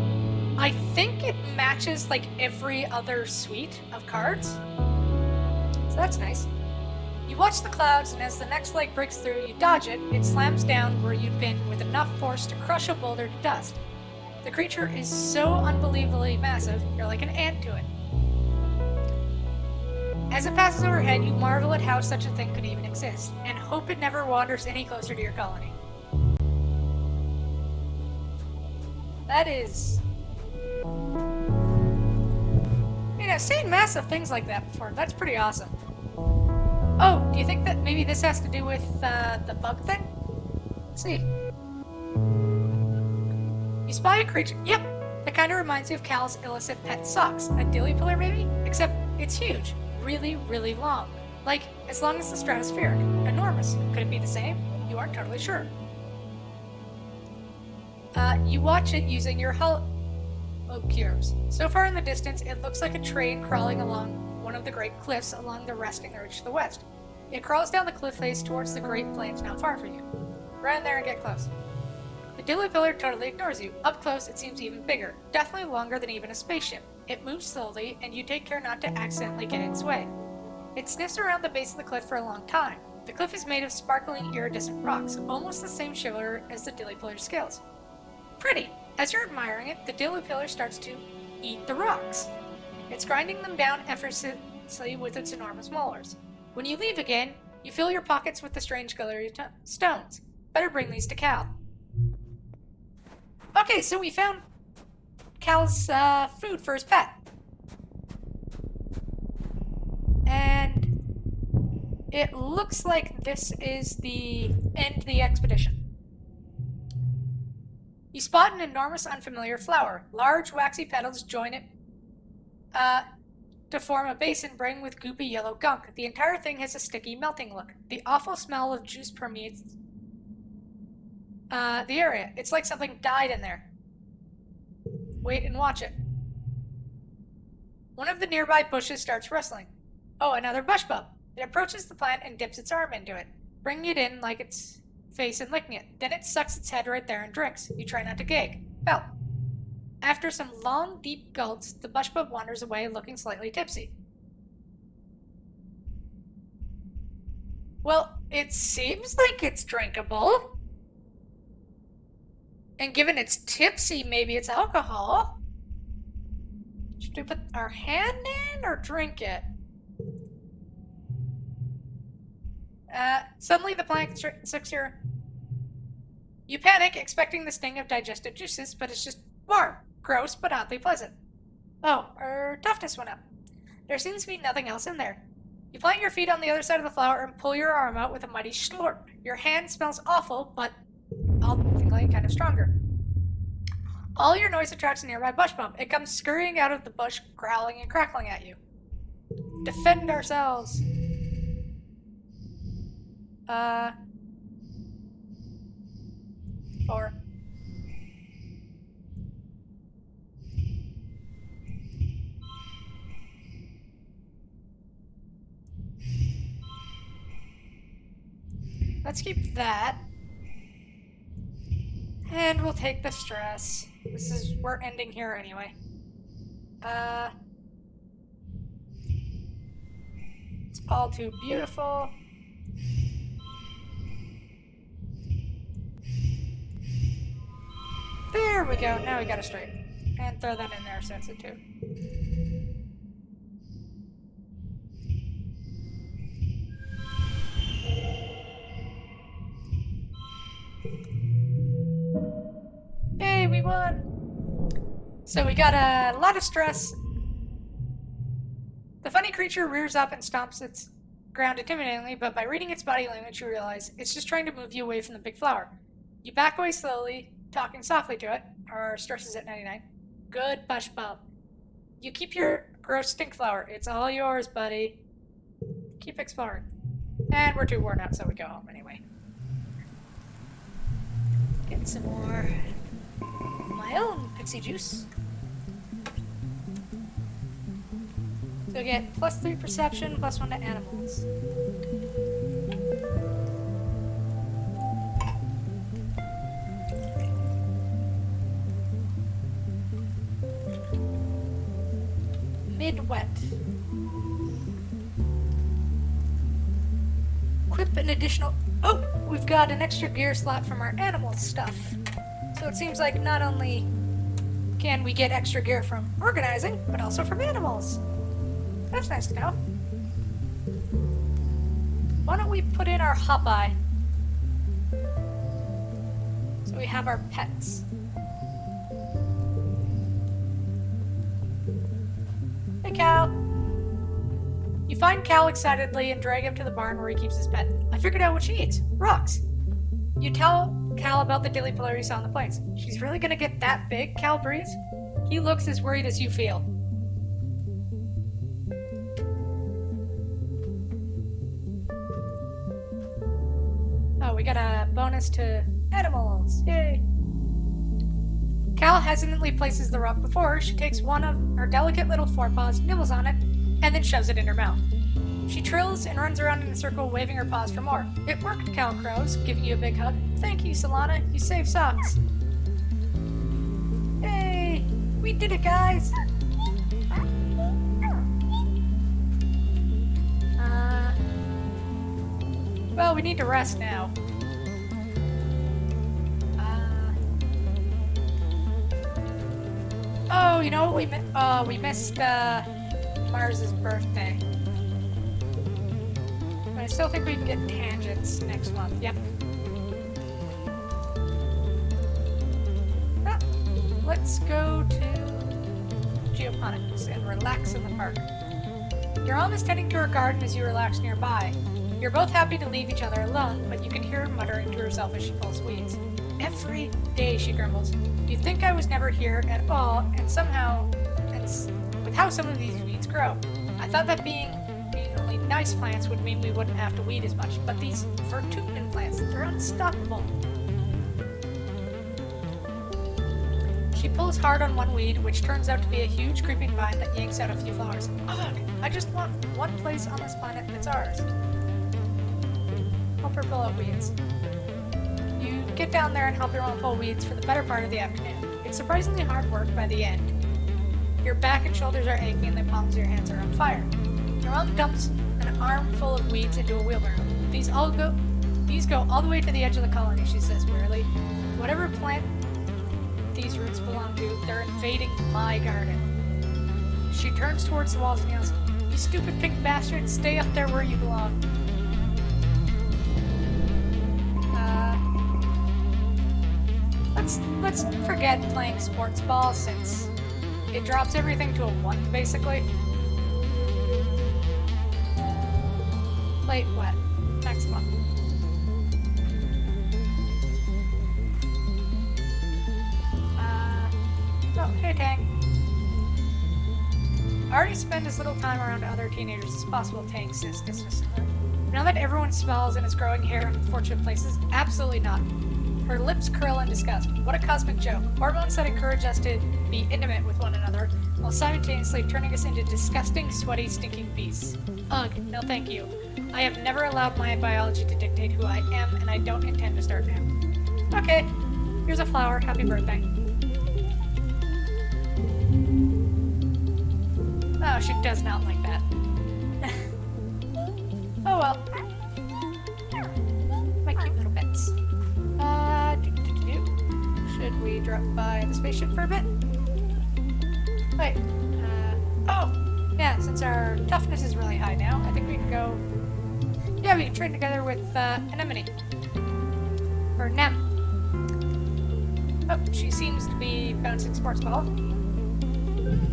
I think it matches like every other suite of cards. So that's nice. You watch the clouds, and as the next leg breaks through, you dodge it. It slams down where you'd been with enough force to crush a boulder to dust. The creature is so unbelievably massive, you're like an ant to it. As it passes overhead, you marvel at how such a thing could even exist, and hope it never wanders any closer to your colony. That is... I've seen massive things like that before. That's pretty awesome. Oh, do you think that maybe this has to do with the bug thing? Let's see. You spy a creature. Yep, that kind of reminds you of Cal's illicit pet socks. A dilly pillar, maybe? Except it's huge. Really, really long. Like, as long as the stratospheric. Enormous. Could it be the same? You aren't totally sure. You watch it using your cures. So far in the distance, it looks like a train crawling along one of the great cliffs along the resting ridge to the west. It crawls down the cliff face towards the great plains not far from you. Run there and get close. The dilly pillar totally ignores you. Up close, it seems even bigger. Definitely longer than even a spaceship. It moves slowly, and you take care not to accidentally get in its way. It sniffs around the base of the cliff for a long time. The cliff is made of sparkling, iridescent rocks, almost the same shiver as the dilly pillar's scales. Pretty. As you're admiring it, the dilly pillar starts to eat the rocks. It's grinding them down effortlessly with its enormous molars. When you leave again, you fill your pockets with the strange colored stones. Better bring these to Cal. Okay, so we found Cal's food for his pet. And it looks like this is the end of the expedition. You spot an enormous unfamiliar flower. Large waxy petals join it to form a basin brimming with goopy yellow gunk. The entire thing has a sticky, melting look. The awful smell of juice permeates the area. It's like something died in there. Wait and watch it. One of the nearby bushes starts rustling. Oh, another bush bub. It approaches the plant and dips its arm into it, bringing it in like its face and licking it. Then it sucks its head right there and drinks. You try not to gag. Well, after some long, deep gulps, the bush bub wanders away looking slightly tipsy. Well, it seems like it's drinkable. And given it's tipsy, maybe it's alcohol. Should we put our hand in or drink it? Suddenly the plant sucks your... You panic, expecting the sting of digested juices, but it's just warm. Gross, but oddly pleasant. Oh, our toughness went up. There seems to be nothing else in there. You plant your feet on the other side of the flower and pull your arm out with a mighty slurp. Your hand smells awful, but ultimately kind of stronger. All your noise attracts a nearby bush bump. It comes scurrying out of the bush, growling and crackling at you. Defend ourselves. Or... Let's keep that. And we'll take the stress. We're ending here anyway. It's all too beautiful. There we go. Now we got it straight. And throw that in there since it too. Yay, we won! So we got a lot of stress. The funny creature rears up and stomps its ground intimidatingly, but by reading its body language, you realize it's just trying to move you away from the big flower. You back away slowly, talking softly to it. Our stress is at 99. Good bush bump. You keep your gross stink flower. It's all yours, buddy. Keep exploring. And we're too worn out, so we go home anyway. Get some more of my own pixie juice. So we get +3 perception, +1 to animals. Mid-wet. Equip an additional... Oh! We've got an extra gear slot from our animal stuff. So it seems like not only can we get extra gear from organizing, but also from animals. That's nice to know. Why don't we put in our hop-eye? So we have our pets. Hey, Cal. You find Cal excitedly and drag him to the barn where he keeps his pet. I figured out what she eats. Rocks. You tell Cal about the dilly pillar you saw on the plains. She's really gonna get that big, Cal breathes. He looks as worried as you feel. Oh, we got a bonus to animals. Yay. Cal hesitantly places the rock before her. She takes one of her delicate little forepaws, nibbles on it, and then shoves it in her mouth. She trills and runs around in a circle, waving her paws for more. It worked, Cal crows, giving you a big hug. Thank you, Solana. You saved socks. Hey, we did it, guys. Well, we need to rest now. Oh, you know what we missed Mars's birthday. But I still think we can get tangents next month. Yep. Ah, let's go to Geoponics and relax in the park. Your mom is tending to her garden as you relax nearby. You're both happy to leave each other alone, but you can hear her muttering to herself as she pulls weeds. Every day, she grumbles. You'd think I was never here at all, and somehow, with how some of these weeds grow. I thought that being only nice plants would mean we wouldn't have to weed as much, but these Vertunen plants, they're unstoppable. She pulls hard on one weed, which turns out to be a huge creeping vine that yanks out a few flowers. Ugh! I just want one place on this planet that's ours. Help her pull out weeds. You get down there and help your mom pull weeds for the better part of the afternoon. It's surprisingly hard work by the end. Your back and shoulders are aching and the palms of your hands are on fire. Your mom dumps an armful of weeds into a wheelbarrow. These go all the way to the edge of the colony, she says wearily. Whatever plant these roots belong to, they're invading my garden. She turns towards the walls and yells, "You stupid pink bastard, stay up there where you belong." Let's forget playing sports ball since it drops everything to a 1, basically. Plate wet. Next one. Oh, hey Tang. I already spend as little time around other teenagers as possible, Tang says dismissively. Now that everyone smells and is growing hair in unfortunate places, absolutely not. Her lips curl in disgust. What a cosmic joke. Hormones that encourage us to be intimate with one another, while simultaneously turning us into disgusting, sweaty, stinking beasts. Ugh, no thank you. I have never allowed my biology to dictate who I am, and I don't intend to start now. Okay, here's a flower. Happy birthday. Oh, she does not like that. Oh well. My cute little pets. Should we drop by the spaceship for a bit? Wait, oh! Yeah, since our toughness is really high now, I think we can go... Yeah, we can train together with, Anemone. Or Nem. Oh, she seems to be bouncing sports ball.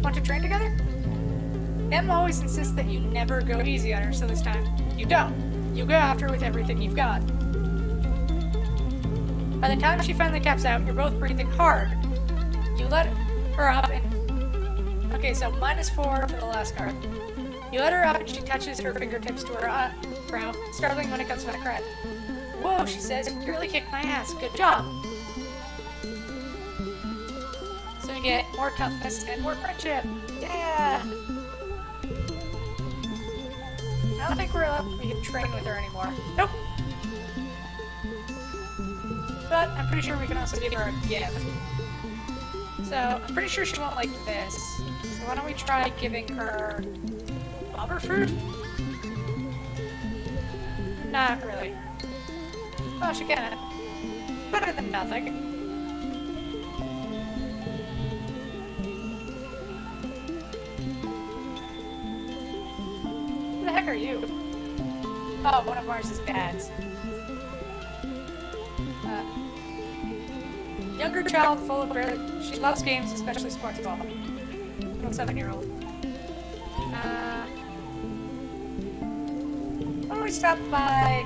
Want to train together? Em always insists that you never go easy on her, so this time, you don't. You go after her with everything you've got. By the time she finally taps out, you're both breathing hard. You let her up and... Okay, so -4 for the last card. You let her up and she touches her fingertips to her brow, startling when it comes back red. Whoa, she says, you really kicked my ass. Good job. So we get more toughness and more friendship. Yeah! I don't think we can train with her anymore. Nope! But I'm pretty sure we can also give her a gift. So, I'm pretty sure she won't like this. So why don't we try giving her... Bobber fruit? Not really. Oh, she can. Better than nothing. Who the heck are you? Oh, one of Mars's dads. Younger child full of really... She loves games, especially sports ball. Little 7-year-old. Why don't we stop by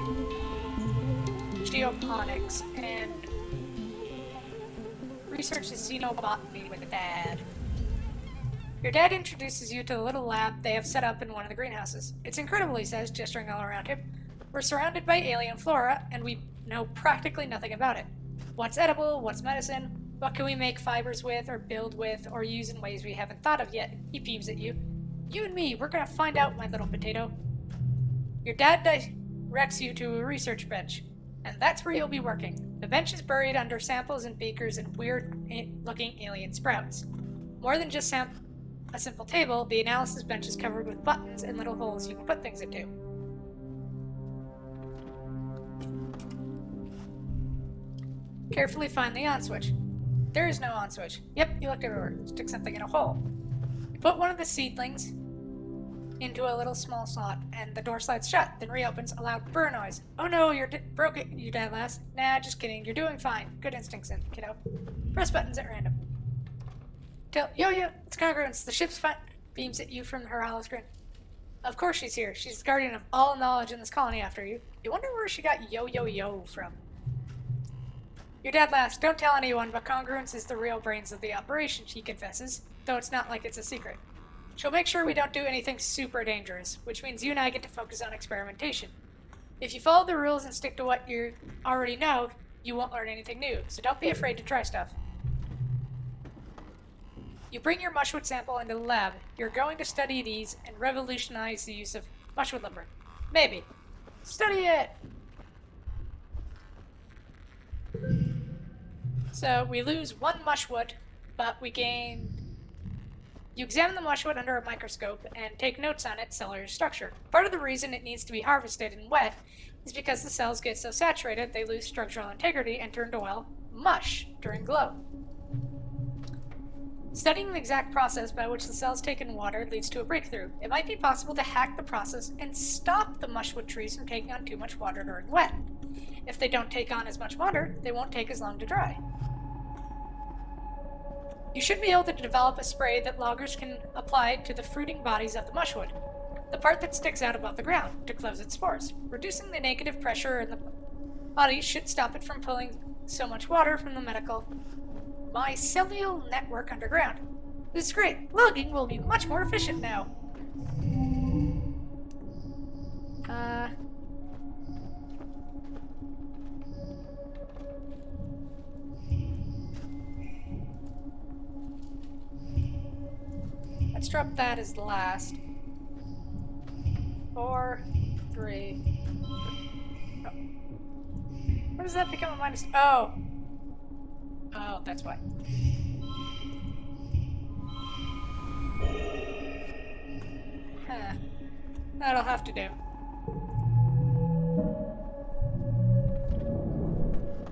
Geoponics and research the xenobotany with Dad. Your dad introduces you to the little lab they have set up in one of the greenhouses. It's incredible, he says, gesturing all around him. We're surrounded by alien flora, and we know practically nothing about it. What's edible, what's medicine, what can we make fibers with, or build with, or use in ways we haven't thought of yet? He beams at you. You and me, we're gonna find out, my little potato. Your dad directs you to a research bench, and that's where you'll be working. The bench is buried under samples and beakers and weird-looking alien sprouts. More than just a simple table, the analysis bench is covered with buttons and little holes you can put things into. Carefully find the on switch. There is no on switch. Yep, you looked everywhere. Stick something in a hole. You put one of the seedlings into a little small slot, and the door slides shut, then reopens, a loud burr noise. Oh no, you're broke it, you dad laughs. Nah, just kidding. You're doing fine. Good instincts, kiddo. Press buttons at random. Yo, it's Congruence. The ship's fine. Beams at you from her hollow screen. Of course she's here. She's the guardian of all knowledge in this colony after you. You wonder where she got yo from. Your dad laughs. Don't tell anyone, but Congruence is the real brains of the operation, she confesses, though it's not like it's a secret. She'll make sure we don't do anything super dangerous, which means you and I get to focus on experimentation. If you follow the rules and stick to what you already know, you won't learn anything new, so don't be afraid to try stuff. You bring your mushwood sample into the lab. You're going to study these and revolutionize the use of mushwood lumber. Maybe. Study it! So, we lose 1 mushwood, but we gain... You examine the mushwood under a microscope and take notes on its cellular structure. Part of the reason it needs to be harvested and wet is because the cells get so saturated they lose structural integrity and turn to, well, mush during glow. Studying the exact process by which the cells take in water leads to a breakthrough. It might be possible to hack the process and stop the mushwood trees from taking on too much water during wet. If they don't take on as much water, they won't take as long to dry. You should be able to develop a spray that loggers can apply to the fruiting bodies of the mushwood, the part that sticks out above the ground, to close its spores. Reducing the negative pressure in the body should stop it from pulling so much water from the mycelial network underground. This is great. Logging will be much more efficient now. Let's drop that as the last. 4, 3. Oh. What does that become a minus? Oh. Oh, that's why. Huh. That'll have to do.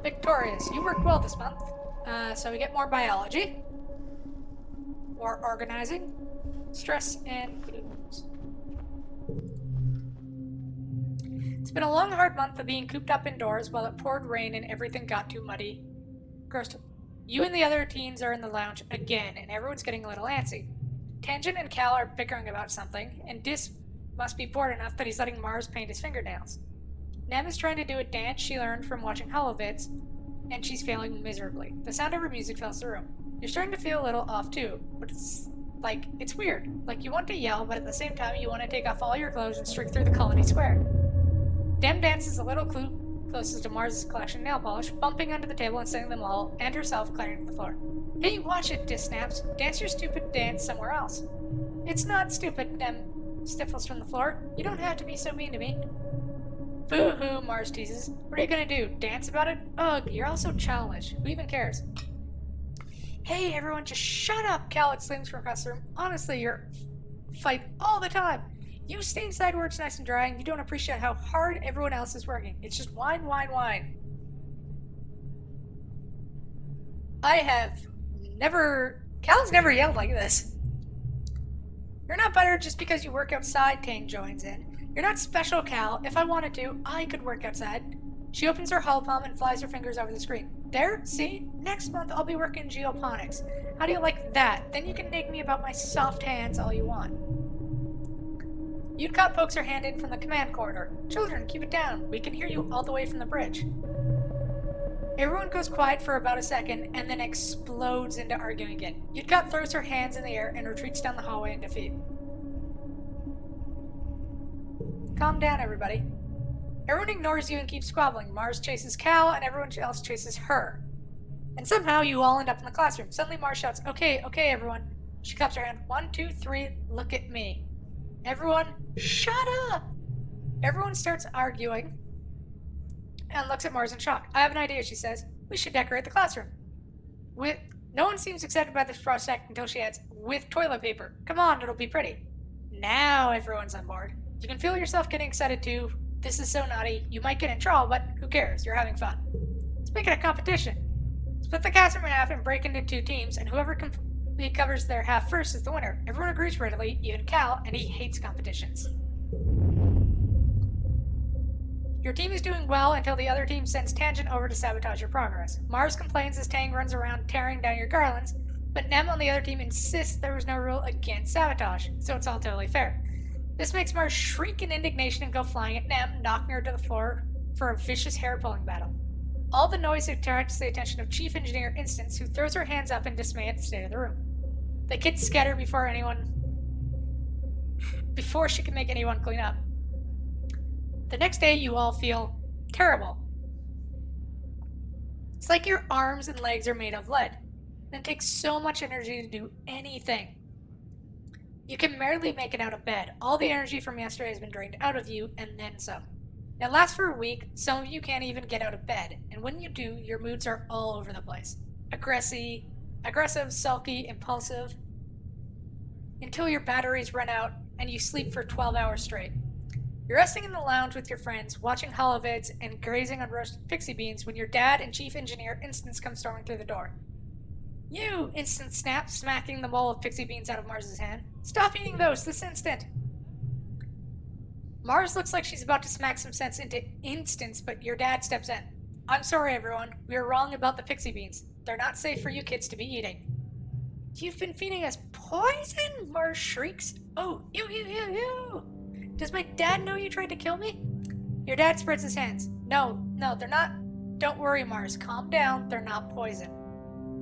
Victorious, you worked well this month. So we get more biology, more organizing, stress, and clues. It's been a long, hard month of being cooped up indoors while it poured rain and everything got too muddy. Gross. You and the other teens are in the lounge again, and everyone's getting a little antsy. Tangent and Cal are bickering about something, and Dis must be bored enough that he's letting Mars paint his fingernails. Nem is trying to do a dance she learned from watching Holovids, and she's failing miserably. The sound of her music fills the room. You're starting to feel a little off too, but it's weird. Like you want to yell, but at the same time you want to take off all your clothes and streak through the colony square. Dem dances a little closest to Mars' collection of nail polish, bumping under the table and sending them all, and herself, clattering to the floor. Hey, watch it, Dis snaps. Dance your stupid dance somewhere else. It's not stupid, Dem stifles from the floor. You don't have to be so mean to me. Boo-hoo, Mars teases. What are you gonna do, dance about it? Ugh, you're all so childish. Who even cares? Hey, everyone, just shut up, Cal exclaims from across the room. Honestly, you're fight all the time. You stay inside where it's nice and dry, and you don't appreciate how hard everyone else is working. It's just whine, whine, whine. Cal's never yelled like this. You're not better just because you work outside, Tang joins in. You're not special, Cal. If I wanted to, I could work outside. She opens her holopalm and flies her fingers over the screen. There, see? Next month I'll be working geoponics. How do you like that? Then you can nag me about my soft hands all you want. Yudcott pokes her hand in from the command corridor. Children, keep it down. We can hear you all the way from the bridge. Everyone goes quiet for about a second and then explodes into arguing again. Yudcott throws her hands in the air and retreats down the hallway in defeat. Calm down, everybody. Everyone ignores you and keeps squabbling. Mars chases Cal and everyone else chases her. And somehow you all end up in the classroom. Suddenly Mars shouts, okay, everyone. She claps her hand. 1, 2, 3, look at me. Everyone, shut up! Everyone starts arguing and looks at Mars in shock. I have an idea, she says. We should decorate the classroom. No one seems excited by this prospect until she adds, with toilet paper. Come on, it'll be pretty. Now everyone's on board. You can feel yourself getting excited too. This is so naughty. You might get in trouble, but who cares? You're having fun. Let's make it a competition. Split the classroom in half and break into 2 teams, and whoever completely covers their half first is the winner. Everyone agrees readily, even Cal, and he hates competitions. Your team is doing well until the other team sends Tangent over to sabotage your progress. Mars complains as Tang runs around tearing down your garlands, but Nem on the other team insists there was no rule against sabotage, so it's all totally fair. This makes Mars shriek in indignation and go flying at Nem, knocking her to the floor for a vicious hair-pulling battle. All the noise attracts the attention of Chief Engineer Instance, who throws her hands up in dismay at the state of the room. The kids scatter before she can make anyone clean up. The next day, you all feel terrible. It's like your arms and legs are made of lead, and it takes so much energy to do anything. You can barely make it out of bed. All the energy from yesterday has been drained out of you, and then some. It lasts for a week. Some of you can't even get out of bed, and when you do, your moods are all over the place. Aggressive, sulky, impulsive, until your batteries run out and you sleep for 12 hours straight. You're resting in the lounge with your friends, watching holovids and grazing on roasted pixie beans when your dad and Chief Engineer Instance come storming through the door. You! Instance snaps, smacking the bowl of pixie beans out of Mars's hand. Stop eating those this instant! Mars looks like she's about to smack some sense into Instance, but your dad steps in. I'm sorry, everyone. We were wrong about the pixie beans. They're not safe for you kids to be eating. You've been feeding us poison? Mars shrieks. Oh, ew. Does my dad know you tried to kill me? Your dad spreads his hands. No, they're not. Don't worry, Mars. Calm down. They're not poison.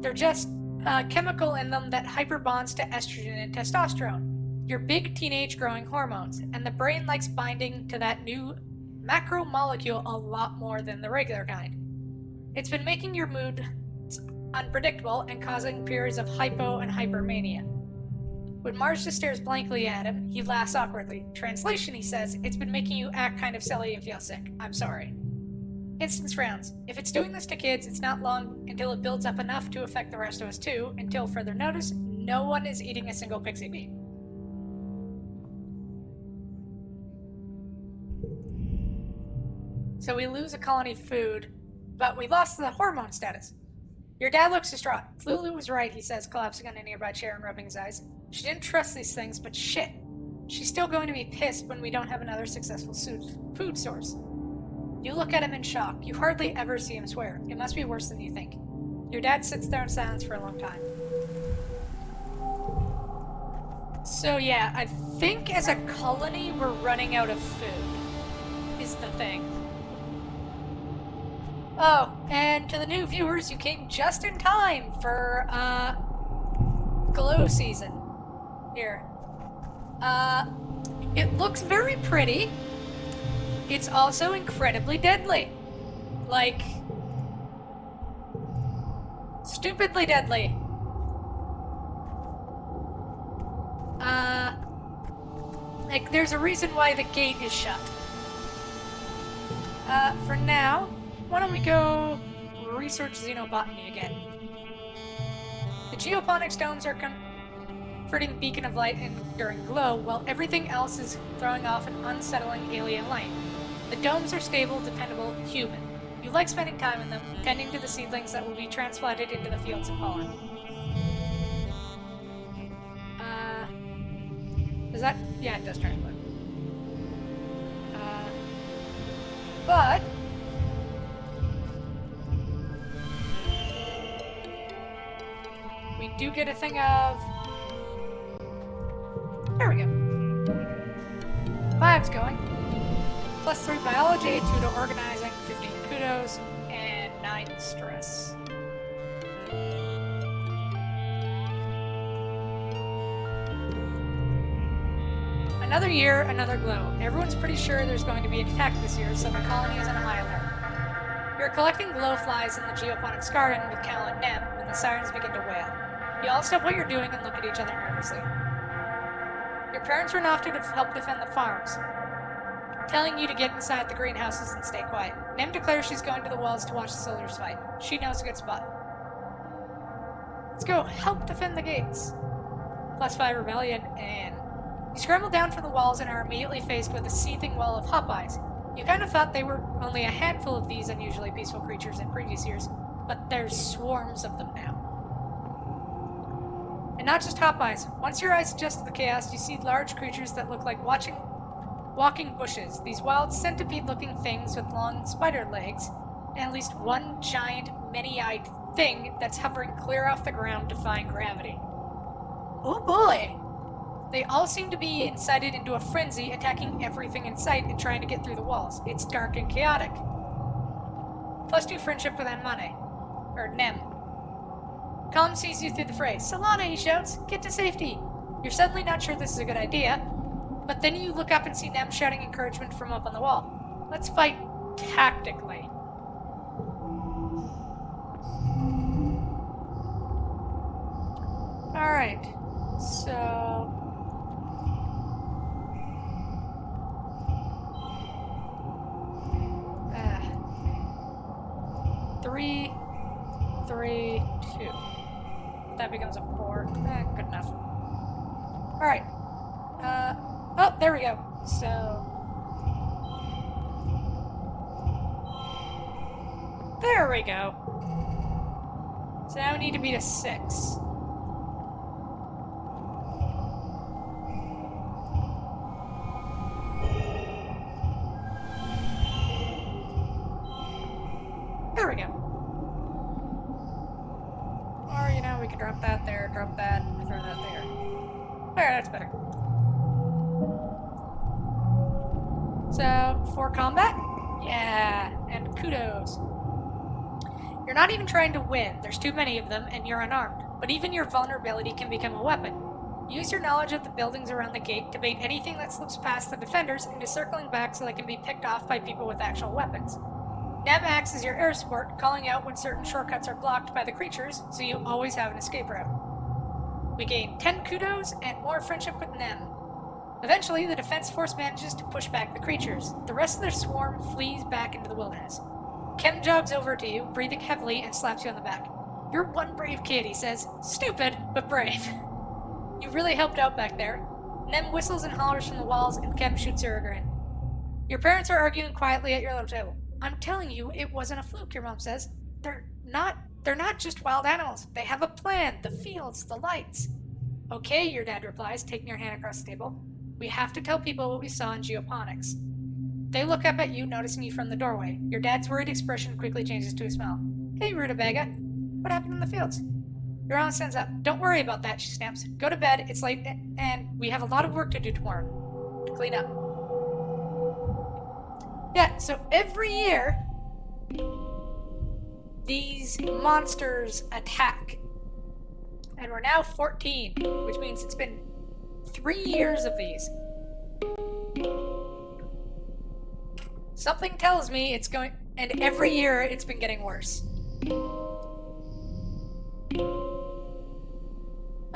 They're just a chemical in them that hyperbonds to estrogen and testosterone, your big teenage growing hormones, and the brain likes binding to that new macromolecule a lot more than the regular kind. It's been making your mood unpredictable and causing periods of hypo and hypermania. When Mars just stares blankly at him, he laughs awkwardly. Translation, he says, it's been making you act kind of silly and feel sick. I'm sorry. Instance frowns. If it's doing this to kids, it's not long until it builds up enough to affect the rest of us too. Until further notice, no one is eating a single pixie bean. So we lose a colony food, but we lost the hormone status. Your dad looks distraught. Lulu was right, he says, collapsing on a nearby chair and rubbing his eyes. She didn't trust these things, but shit. She's still going to be pissed when we don't have another successful food source. You look at him in shock. You hardly ever see him swear. It must be worse than you think. Your dad sits there in silence for a long time. So yeah, I think as a colony we're running out of food, is the thing. Oh, and to the new viewers, you came just in time for, glow season. Here. It looks very pretty. It's also incredibly deadly. Like, stupidly deadly. Like, there's a reason why the gate is shut. For now, why don't we go research xenobotany again? The geoponics domes are converting beacon of light during glow, while everything else is throwing off an unsettling alien light. The domes are stable, dependable, human. You like spending time in them, tending to the seedlings that will be transplanted into the fields of pollen. Does that? Yeah, it does transplant. But we do get a thing of. There we go. 5's going. +3 biology, 2 to organizing, 15 kudos, and 9 stress. Another year, another glow. Everyone's pretty sure there's going to be an attack this year, so the colony is on a high alert. You're collecting glowflies in the geoponics garden with Cal and Nem when the sirens begin to wail. You all stop what you're doing and look at each other nervously. Your parents run off to help defend the farms, telling you to get inside the greenhouses and stay quiet. Nem declares she's going to the walls to watch the soldiers fight. She knows a good spot. Let's go help defend the gates. +5 rebellion, and you scramble down from the walls and are immediately faced with a seething wall of Hop-Eyes. You kind of thought they were only a handful of these unusually peaceful creatures in previous years, but there's swarms of them now. And not just Hop-Eyes. Once your eyes adjust to the chaos, you see large creatures that look like walking bushes. These wild centipede-looking things with long spider legs, and at least one giant, many-eyed thing that's hovering clear off the ground, defying gravity. Oh boy! They all seem to be incited into a frenzy, attacking everything in sight and trying to get through the walls. It's dark and chaotic. +2 friendship with Amane. Or Nem. Colm sees you through the fray. Solana, he shouts. Get to safety. You're suddenly not sure this is a good idea, but then you look up and see Nem shouting encouragement from up on the wall. Let's fight tactically. Alright. So... 3, 3, 2. That becomes a 4. Good enough. Alright. Oh, there we go. So... there we go. So now we need to beat a 6. There we go. Or, you know, we can drop that there, drop that, and throw that there. There, that's better. So, for combat? Yeah, and kudos. You're not even trying to win. There's too many of them, and you're unarmed. But even your vulnerability can become a weapon. Use your knowledge of the buildings around the gate to bait anything that slips past the defenders into circling back so they can be picked off by people with actual weapons. Nem acts as your air support, calling out when certain shortcuts are blocked by the creatures, so you always have an escape route. We gain 10 kudos and more friendship with Nem. Eventually, the defense force manages to push back the creatures. The rest of their swarm flees back into the wilderness. Kem jogs over to you, breathing heavily, and slaps you on the back. You're one brave kid, he says. Stupid, but brave. You really helped out back there. Nem whistles and hollers from the walls, and Kem shoots her a grin. Your parents are arguing quietly at your little table. I'm telling you, it wasn't a fluke, your mom says. They're not just wild animals. They have a plan, the fields, the lights. Okay, your dad replies, taking your hand across the table. We have to tell people what we saw in geoponics. They look up at you, noticing you from the doorway. Your dad's worried expression quickly changes to a smile. Hey, Rutabaga. What happened in the fields? Your aunt stands up. Don't worry about that, she snaps. Go to bed, it's late, and we have a lot of work to do tomorrow. To clean up. Yeah, so every year, these monsters attack. And we're now 14, which means it's been 3 years of these. Something tells me it's going, and every year it's been getting worse.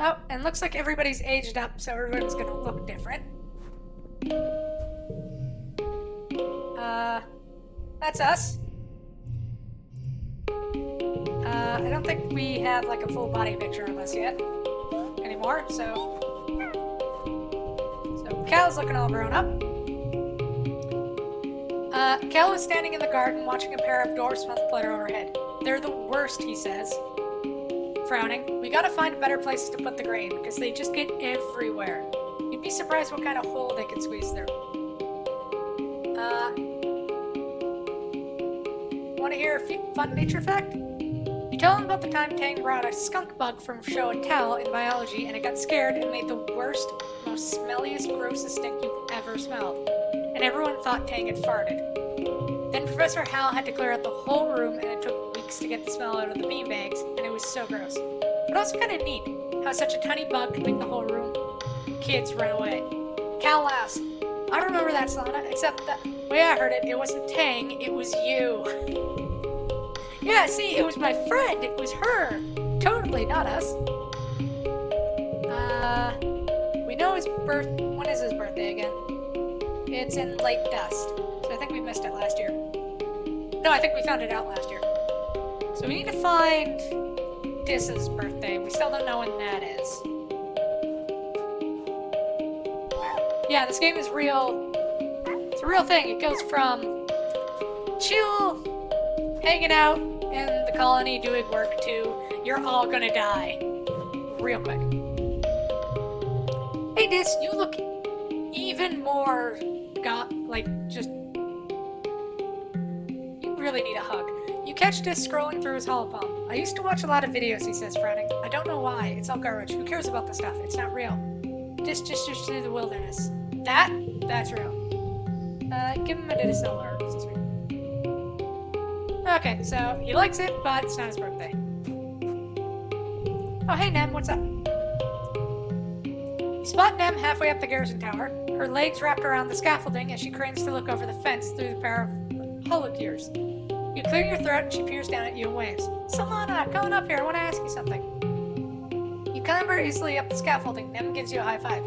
Oh, and looks like everybody's aged up, so everyone's gonna look different. That's us. I don't think we have like a full body picture of us yet anymore, so Cal's looking all grown up. Cal is standing in the garden watching a pair of dwarfs flutter overhead. They're the worst, he says, frowning. We gotta find better places to put the grain, because they just get everywhere. You'd be surprised what kind of hole they can squeeze through. Want to hear a fun nature fact? You tell him about the time Tang brought a skunk bug from show and tell in biology, and it got scared and made the worst, most smelliest, grossest stink you've ever smelled. And everyone thought Tang had farted. Then Professor Hal had to clear out the whole room, and it took weeks to get the smell out of the beanbags, and it was so gross. But also kind of neat, how such a tiny bug could make the whole room. Kids run away. Cal laughs. I remember that, Solana, except that the way I heard it, it wasn't Tang, it was you. Yeah, see, it was my friend, it was her. Totally, not us. We know his when is his birthday again? It's in late dust, so I think we missed it last year. No, I think we found it out last year. So we need to find Dis's birthday. We still don't know when that is. Yeah, this game is real. It's a real thing. It goes from chill, hanging out in the colony doing work to you're all gonna die. Real quick. Hey Dis, you look even more just... You really need a hug. You catch Dis scrolling through his holopalm. I used to watch a lot of videos, he says, frowning. I don't know why. It's all garbage. Who cares about the stuff? It's not real. Dis just through the wilderness. That's real. Give him a Disney alert. Okay, so he likes it, but it's not his birthday. Oh, hey, Nem, what's up? You spot Nem halfway up the garrison tower, her legs wrapped around the scaffolding as she cranes to look over the fence through the pair of hologears. You clear your throat and she peers down at you and waves. Solana, come on up here, I want to ask you something. You clamber easily up the scaffolding. Nem gives you a high five.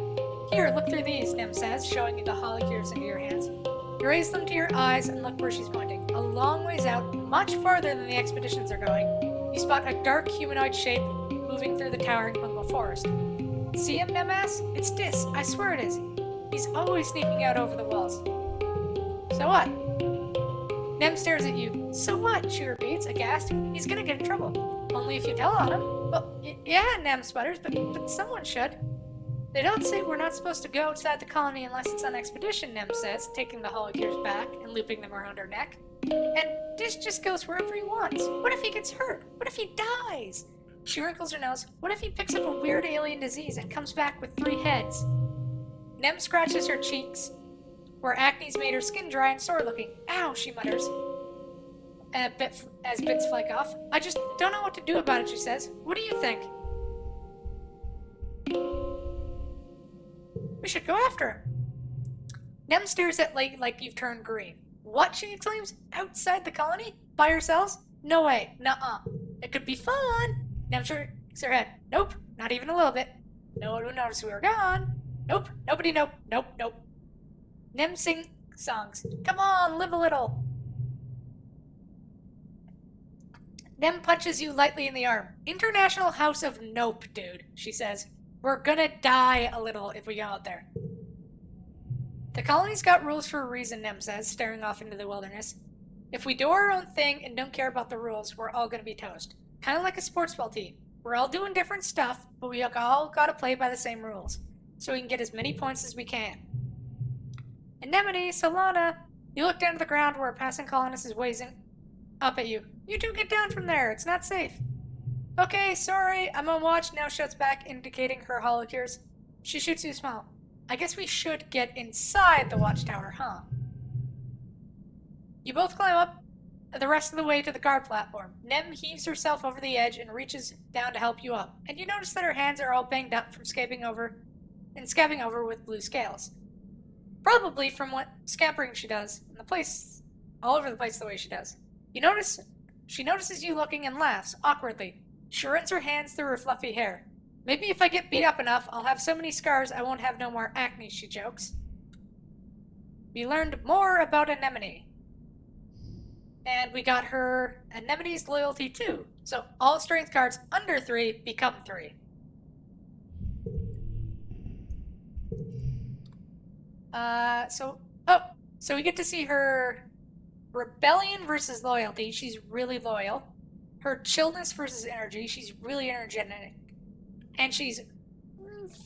Here, look through these, Nem says, showing you the hologears into your hands. You raise them to your eyes and look where she's pointing. A long ways out, much farther than the expeditions are going, you spot a dark humanoid shape moving through the towering jungle forest. See him, Nem asks? It's Dis, I swear it is. He's always sneaking out over the walls. So what? Nem stares at you. So what? She repeats, aghast. He's gonna get in trouble. Only if you tell on him. Well, yeah, Nem sputters, but someone should. They don't say we're not supposed to go outside the colony unless it's on expedition, Nem says, taking the hologears back and looping them around her neck. And Dis just goes wherever he wants. What if he gets hurt? What if he dies? She wrinkles her nose. What if he picks up a weird alien disease and comes back with 3 heads? Nem scratches her cheeks, where acne's made her skin dry and sore looking. Ow, she mutters, as bits flake off. I just don't know what to do about it, she says. What do you think? We should go after him. Nem stares at Lake like you've turned green. What, she exclaims? Outside the colony? By yourselves? No way. Nuh-uh. It could be fun. Nem shakes her head. Nope. Not even a little bit. No one would notice we were gone. Nope. Nobody, nope. Nope, nope. Nem sings songs. Come on, live a little. Nem punches you lightly in the arm. International House of Nope, dude, she says. We're gonna die a little if we go out there. The colony's got rules for a reason, Nem says, staring off into the wilderness. If we do our own thing and don't care about the rules, we're all gonna be toast. Kind of like a sports ball team. We're all doing different stuff, but we all gotta play by the same rules, so we can get as many points as we can. Anemone, Solana, you look down to the ground where a passing colonist is waving up at you. You two get down from there, it's not safe. Okay, sorry, I'm on watch. Now shoots back, indicating her holocures. She shoots you a smile. I guess we should get inside the watchtower, huh? You both climb up the rest of the way to the guard platform. Nem heaves herself over the edge and reaches down to help you up, and you notice that her hands are all banged up from scabbing over with blue scales. Probably from what scampering she does in the place, all over the place the way she does. She notices you looking and laughs awkwardly. She runs her hands through her fluffy hair. Maybe if I get beat up enough, I'll have so many scars I won't have no more acne, she jokes. We learned more about Anemone. And we got her Anemone's loyalty too. So all strength cards under 3 become 3. So we get to see her rebellion versus loyalty. She's really loyal. Her chillness versus energy. She's really energetic. And she's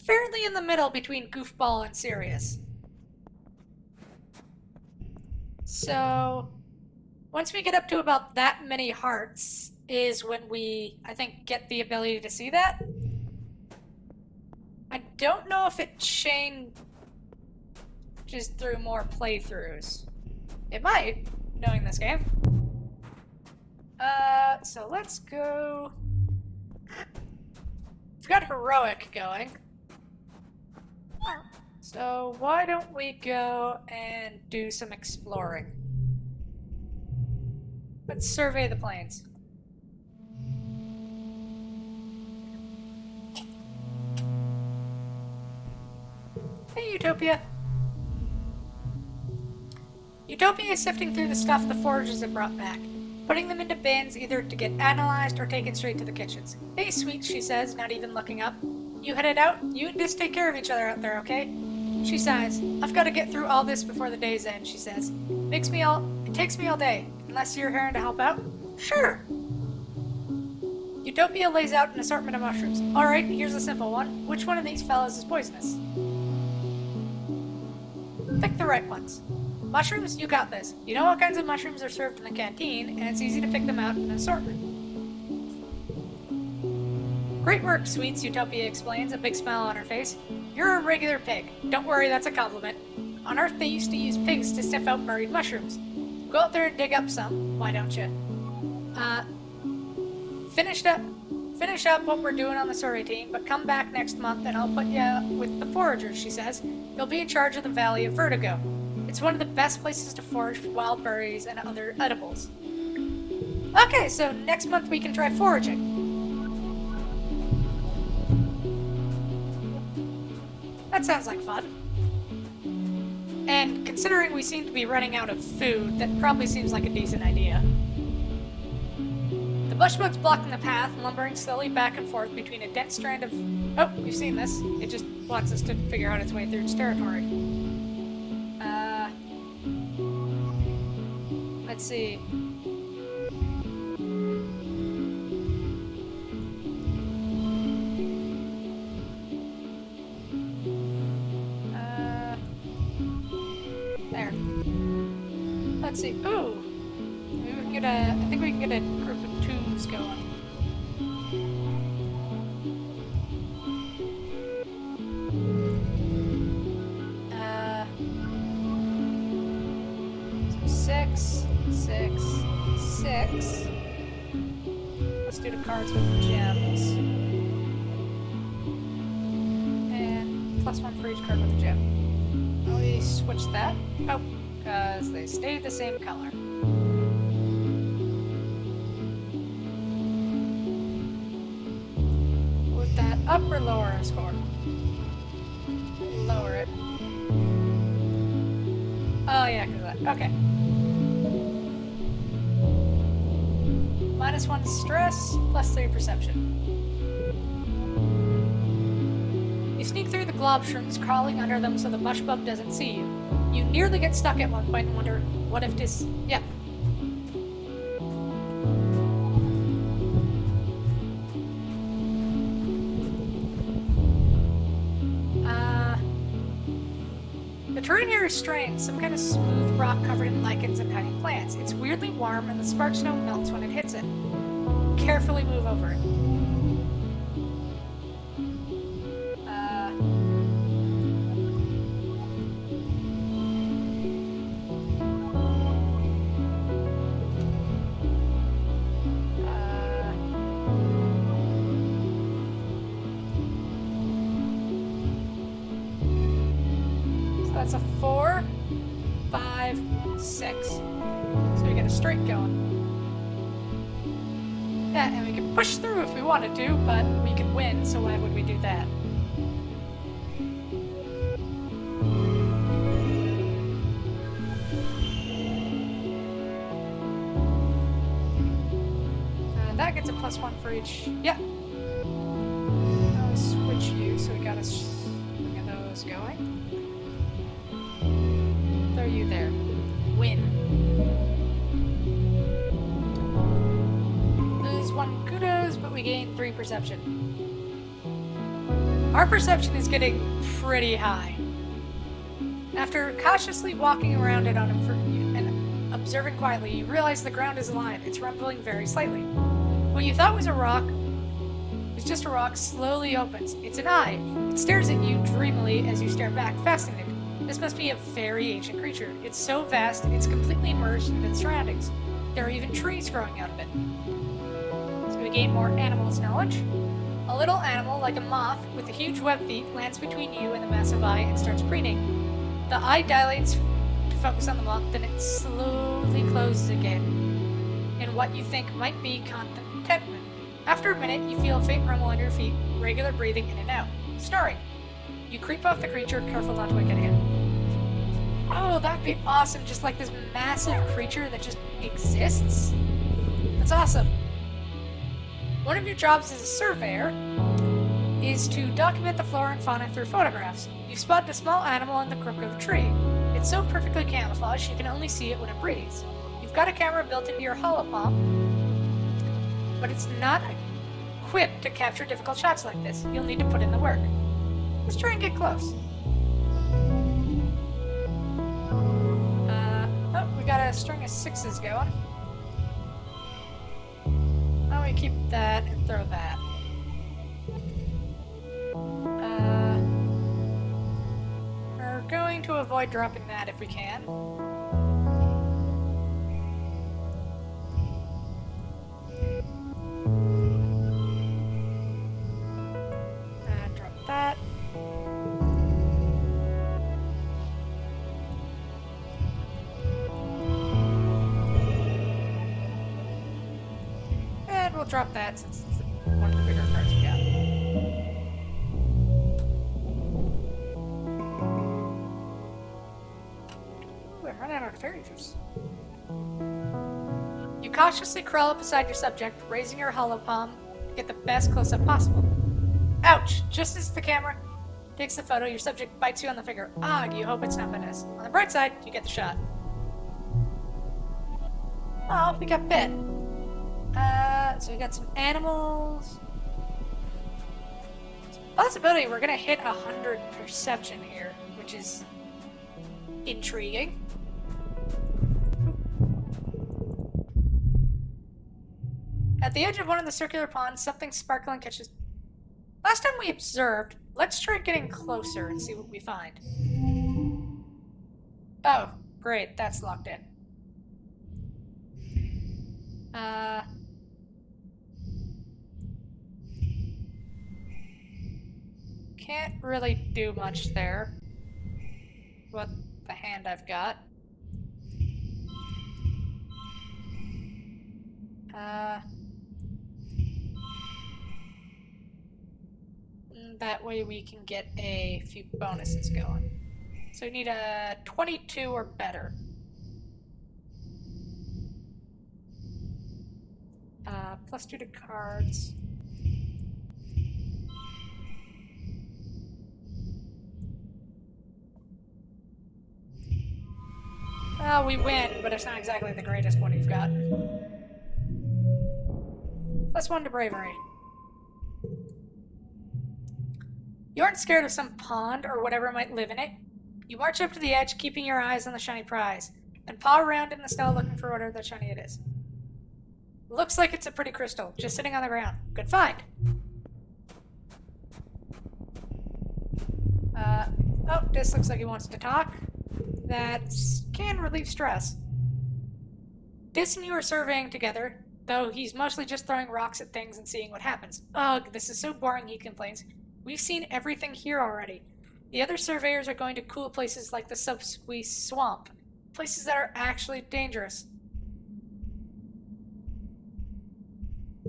fairly in the middle between goofball and serious. So once we get up to about that many hearts is when we, I think, get the ability to see that. I don't know if it changes through more playthroughs. It might, knowing this game. So let's go. We've got heroic going. So why don't we go and do some exploring? Let's survey the plains. Hey, Utopia. Utopia is sifting through the stuff the foragers have brought back, putting them into bins either to get analyzed or taken straight to the kitchens. Hey, sweet, she says, not even looking up. You headed out? You and Dis take care of each other out there, okay? She sighs. I've got to get through all this before the day's end, she says. It takes me all day. Unless you're here to help out? Sure. Utopia lays out an assortment of mushrooms. Alright, here's a simple one. Which one of these fellas is poisonous? Pick the right ones. Mushrooms, you got this. You know what kinds of mushrooms are served in the canteen, and it's easy to pick them out in an assortment. Great work, sweets, Utopia explains, a big smile on her face. You're a regular pig. Don't worry, that's a compliment. On Earth, they used to use pigs to sniff out buried mushrooms. Go out there and dig up some, why don't you? Finish up what we're doing on the survey team, but come back next month and I'll put you with the foragers, she says. You'll be in charge of the Valley of Vertigo. It's one of the best places to forage wild berries and other edibles. Okay, so next month we can try foraging. That sounds like fun. And considering we seem to be running out of food, that probably seems like a decent idea. The bushbug's blocking the path, lumbering slowly back and forth between a dense strand of... Oh, we've seen this. It just wants us to figure out its way through its territory. Let's see. There. Let's see. Ooh. Maybe we can get I think we can get a group of twos going. So 6. Let's do the cards with the gems. And +1 for each card with the gem. Oh, we switched that. Oh, because they stayed the same color. Would that up or lower our score? Lower it. Oh yeah, because of that. Okay. -1 stress, +3 perception. You sneak through the globshrooms, crawling under them so the mushbub doesn't see you. You nearly get stuck at one point and wonder, what if this... Yeah. The terrain here is strange, some kind of smooth rock covered in lichens and tiny plants. It's weirdly warm and the spark snow melts when it hits it. Carefully move over it. 6. So we get a straight going. Yeah, and we can push through if we wanted to, but we can win, so why would we do that? That gets a +1 for each. Yeah. I'll switch you, so we got us bring those going. Throw you there. Win. Lose 1 kudos, but we gain 3 perception. Our perception is getting pretty high. After cautiously walking around it and observing quietly, you realize the ground is alive. It's rumbling very slightly. What you thought was a rock, was just a rock, slowly opens. It's an eye. It stares at you dreamily as you stare back, fascinated. This must be a very ancient creature. It's so vast, it's completely immersed in its surroundings. There are even trees growing out of it. So we gain more animals knowledge. A little animal, like a moth, with a huge web feet, lands between you and the massive eye and starts preening. The eye dilates to focus on the moth, then it slowly closes again in what you think might be contentment. After a minute, you feel a faint rumble under your feet, regular breathing in and out. Snoring. You creep off the creature, careful not to wake it again. Oh, that'd be awesome, just like this massive creature that just exists. That's awesome. One of your jobs as a surveyor is to document the flora and fauna through photographs. You spotted a small animal in the crook of a tree. It's so perfectly camouflaged you can only see it when it breathes. You've got a camera built into your holopalm, but it's not equipped to capture difficult shots like this. You'll need to put in the work. Let's try and get close. Oh, we got a string of 6s going. Now we keep that and throw that. We're going to avoid dropping that if we can. Drop that. And we'll drop that since it's one of the bigger cards we got. Ooh, I'm running out of fairy juice. You cautiously crawl up beside your subject, raising your holopalm to get the best close-up possible. Ouch! Just as the camera takes the photo, your subject bites you on the finger. Ah, you hope it's not venomous. On the bright side, you get the shot. Oh, we got bit. So we got some animals. There's a possibility we're gonna hit 100 perception here, which is intriguing. At the edge of one of the circular ponds, something sparkling catches. Last time we observed, let's try getting closer and see what we find. Oh, great, that's locked in. Can't really do much there. What the hand I've got. That way we can get a few bonuses going. So we need a 22 or better. +2 to cards. Well, we win, but it's not exactly the greatest one you've got. +1 to bravery. You aren't scared of some pond or whatever might live in it. You march up to the edge, keeping your eyes on the shiny prize, and paw around in the snow looking for whatever that shiny it is. Looks like it's a pretty crystal, just sitting on the ground. Good find. Oh, this looks like he wants to talk. That can relieve stress. Dis and you are surveying together, though he's mostly just throwing rocks at things and seeing what happens. Ugh, this is so boring, he complains. We've seen everything here already. The other surveyors are going to cool places like the Subsqueeze Swamp. Places that are actually dangerous.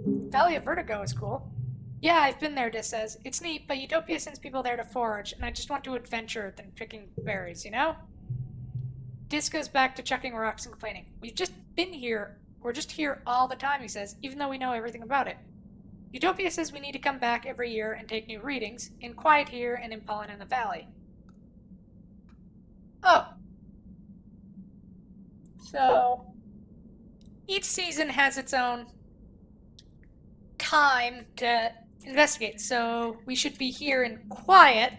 Valley of Vertigo is cool. Yeah, I've been there, Dis says. It's neat, but Utopia sends people there to forage, and I just want to adventure than picking berries, you know? Dis goes back to chucking rocks and complaining. We've just been here. We're just here all the time, he says, even though we know everything about it. Utopia says we need to come back every year and take new readings, in Quiet here and in Pollen in the Valley. Oh. So, each season has its own time to investigate. So, we should be here in Quiet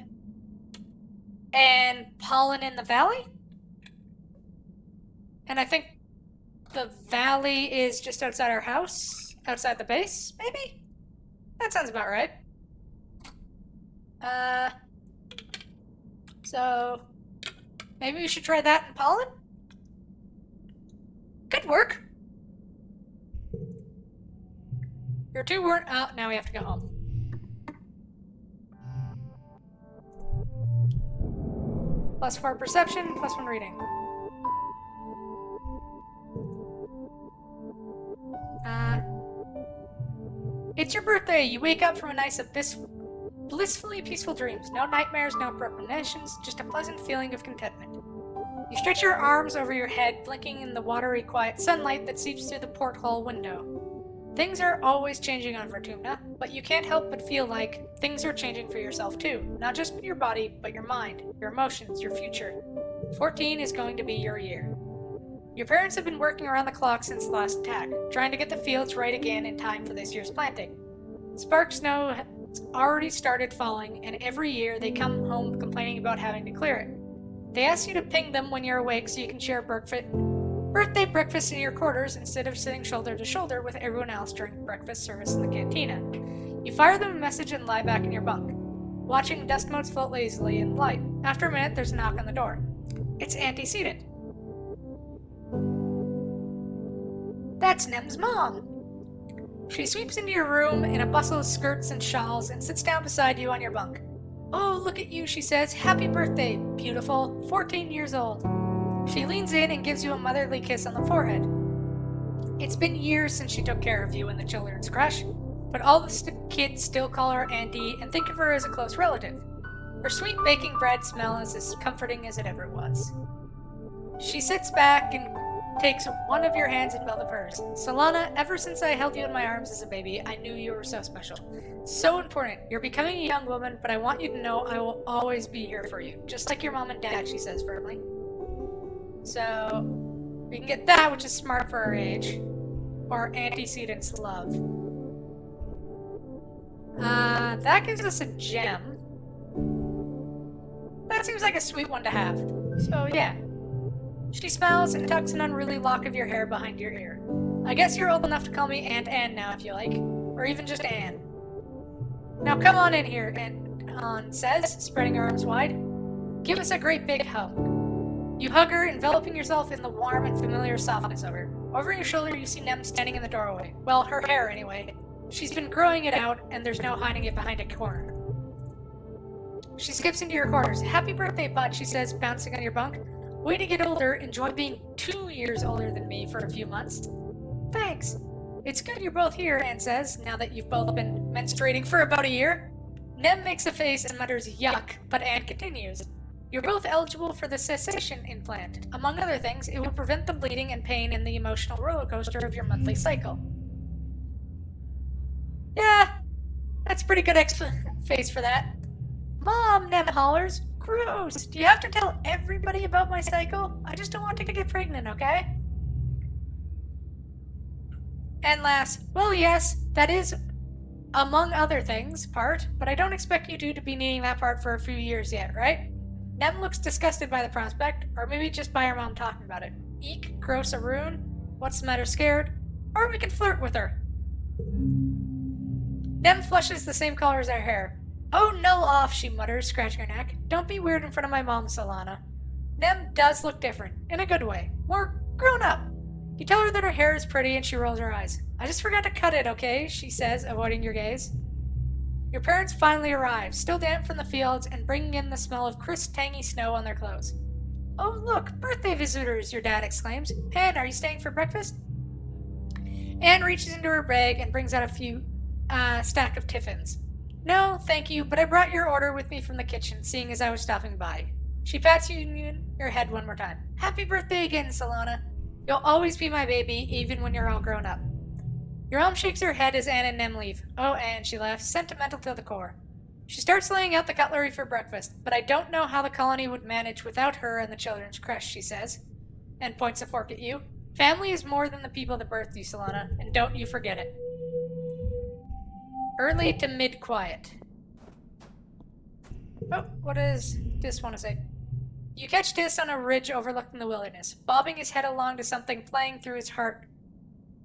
and Pollen in the Valley? And I think the valley is just outside our house, outside the base, maybe? That sounds about right. So maybe we should try that in Pollen? Good work. Your two weren't. Oh, now we have to go home. +4 perception, +1 reading. It's your birthday. You wake up from a nice blissfully peaceful dreams. No nightmares, no premonitions, just a pleasant feeling of contentment. You stretch your arms over your head, blinking in the watery, quiet sunlight that seeps through the porthole window. Things are always changing on Vertumna, but you can't help but feel like things are changing for yourself too. Not just your body, but your mind, your emotions, your future. 14 is going to be your year. Your parents have been working around the clock since the last attack, trying to get the fields right again in time for this year's planting. Spark snow has already started falling, and every year they come home complaining about having to clear it. They ask you to ping them when you're awake so you can share birthday breakfast in your quarters instead of sitting shoulder to shoulder with everyone else during breakfast service in the cantina. You fire them a message and lie back in your bunk, watching dust motes float lazily in the light. After a minute, there's a knock on the door. It's Antecedent. That's Nem's mom. She sweeps into your room in a bustle of skirts and shawls and sits down beside you on your bunk. Oh, look at you, she says. Happy birthday, beautiful. 14 years old. She leans in and gives you a motherly kiss on the forehead. It's been years since she took care of you in the children's crush, but all the kids still call her Auntie and think of her as a close relative. Her sweet baking bread smell is as comforting as it ever was. She sits back and takes one of your hands in both of hers. Solana, ever since I held you in my arms as a baby, I knew you were so special. So important. You're becoming a young woman, but I want you to know I will always be here for you. Just like your mom and dad, she says firmly. So, we can get that, which is smart for our age. Or Antecedent's love. That gives us a gem. That seems like a sweet one to have. So, yeah. She smiles and tucks an unruly lock of your hair behind your ear. I guess you're old enough to call me Aunt Anne now if you like. Or even just Anne. Now come on in here, Aunt Anne says, spreading her arms wide. Give us a great big hug. You hug her, enveloping yourself in the warm and familiar softness of her. Over your shoulder you see Nem standing in the doorway. Well, her hair anyway. She's been growing it out, and there's no hiding it behind a corner. She skips into your quarters. Happy birthday, bud, she says, bouncing on your bunk. Way to get older. Enjoy being 2 years older than me for a few months. Thanks. It's good you're both here, Anne says, now that you've both been menstruating for about a year. Nem makes a face and mutters yuck, but Anne continues. You're both eligible for the cessation implant. Among other things, it will prevent the bleeding and pain and the emotional roller coaster of your monthly cycle. Yeah, that's a pretty good face for that. Mom, Nem hollers. Gross. Do you have to tell everybody about my cycle? I just don't want to get pregnant, okay? And last, well, yes, that is, among other things, part, but I don't expect you two to be needing that part for a few years yet, right? Nem looks disgusted by the prospect, or maybe just by her mom talking about it. Eek, gross a rune. What's the matter, scared? Or we can flirt with her. Nem flushes the same color as her hair. Oh, no off, she mutters, scratching her neck. Don't be weird in front of my mom, Solana. Nem does look different, in a good way. More grown up. You tell her that her hair is pretty and she rolls her eyes. I just forgot to cut it, okay? She says, avoiding your gaze. Your parents finally arrive, still damp from the fields and bringing in the smell of crisp, tangy snow on their clothes. Oh, look, birthday visitors, your dad exclaims. Anne, are you staying for breakfast? Anne reaches into her bag and brings out a few stack of tiffins. No, thank you, but I brought your order with me from the kitchen, seeing as I was stopping by. She pats you in your head one more time. Happy birthday again, Solana. You'll always be my baby, even when you're all grown up. Your mom shakes her head as Anne and Nem leave. Oh, Anne, she laughs, sentimental to the core. She starts laying out the cutlery for breakfast, but I don't know how the colony would manage without her and the children's creche, she says, and points a fork at you. Family is more than the people that birthed you, Solana, and don't you forget it. Early to mid-quiet. Oh, what does Dis want to say? You catch Dis on a ridge overlooking the wilderness, bobbing his head along to something playing through his heart.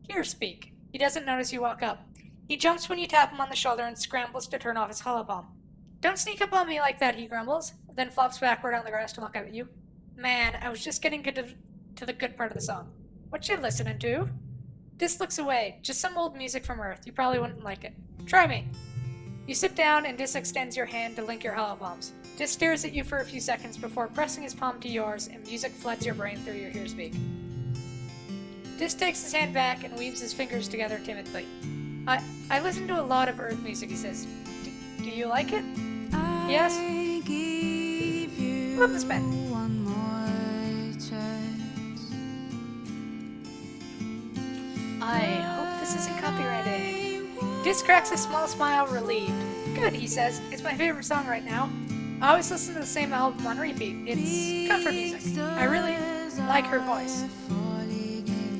Here, speak. He doesn't notice you walk up. He jumps when you tap him on the shoulder and scrambles to turn off his hollow bomb. Don't sneak up on me like that, he grumbles, then flops backward on the grass to look up at you. Man, I was just getting to the good part of the song. What you listening to? Dis looks away. Just some old music from Earth. You probably wouldn't like it. Try me. You sit down and Dis extends your hand to link your hollow bombs. Dis stares at you for a few seconds before pressing his palm to yours, and music floods your brain through your earspeak. Dis takes his hand back and weaves his fingers together timidly. I listen to a lot of Earth music, he says. Do you like it? Yes? Love this band. I hope this isn't copyrighted. Dis cracks a small smile, relieved. Good, he says. It's my favorite song right now. I always listen to the same album on repeat. It's comfort music. I really like her voice.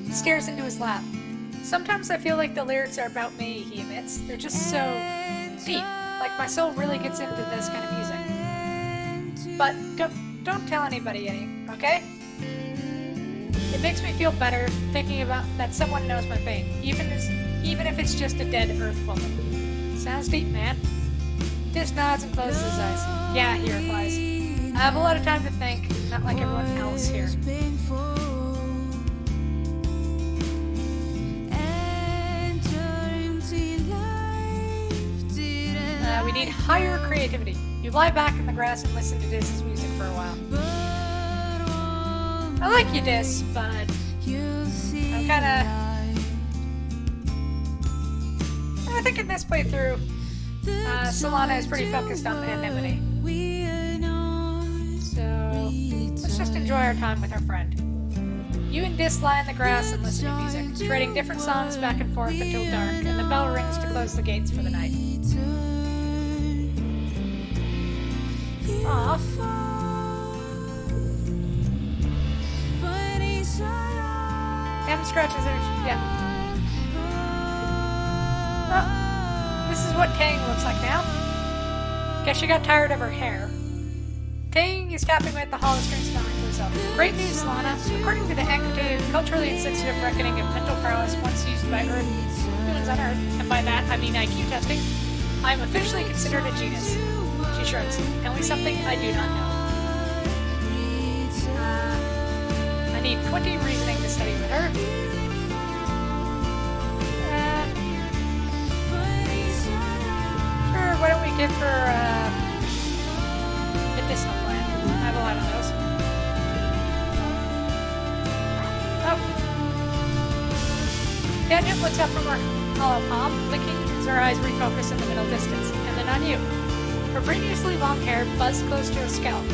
He stares into his lap. Sometimes I feel like the lyrics are about me, he admits. They're just so deep. Like my soul really gets into this kind of music. But don't tell anybody okay? It makes me feel better thinking about that someone knows my pain, even if it's just a dead Earth woman. Sounds deep, man. Dis nods and closes his eyes. Yeah, he replies. I have a lot of time to think, not like everyone else here. We need higher creativity. You lie back in the grass and listen to Dis's music for a while. I like you, Dis, but I'm I think in this playthrough, Solana is pretty focused on the anemone. So let's just enjoy our time with our friend. You and Dis lie in the grass and listen to music, trading different songs back and forth until dark, and the bell rings to close the gates for the night. Aww. Em scratches her. Yeah. Oh, this is what Tang looks like now. Guess she got tired of her hair. Tang is tapping with the hollow string, smiling to herself. Great news, Solana. According to the Hecate, culturally insensitive reckoning of mental prowess once used by humans on Earth, and by that I mean IQ testing, I am officially considered a genius. She shrugs. Tell me something I do not know. I need 20 reasoning to study with her. Sure, why don't we give her medicinal plant? I have a lot of those. Oh. Gadget looks up from her hollow palm, blinking as her eyes refocus in the middle distance, and then on you. Her previously long hair buzzed close to her scalp.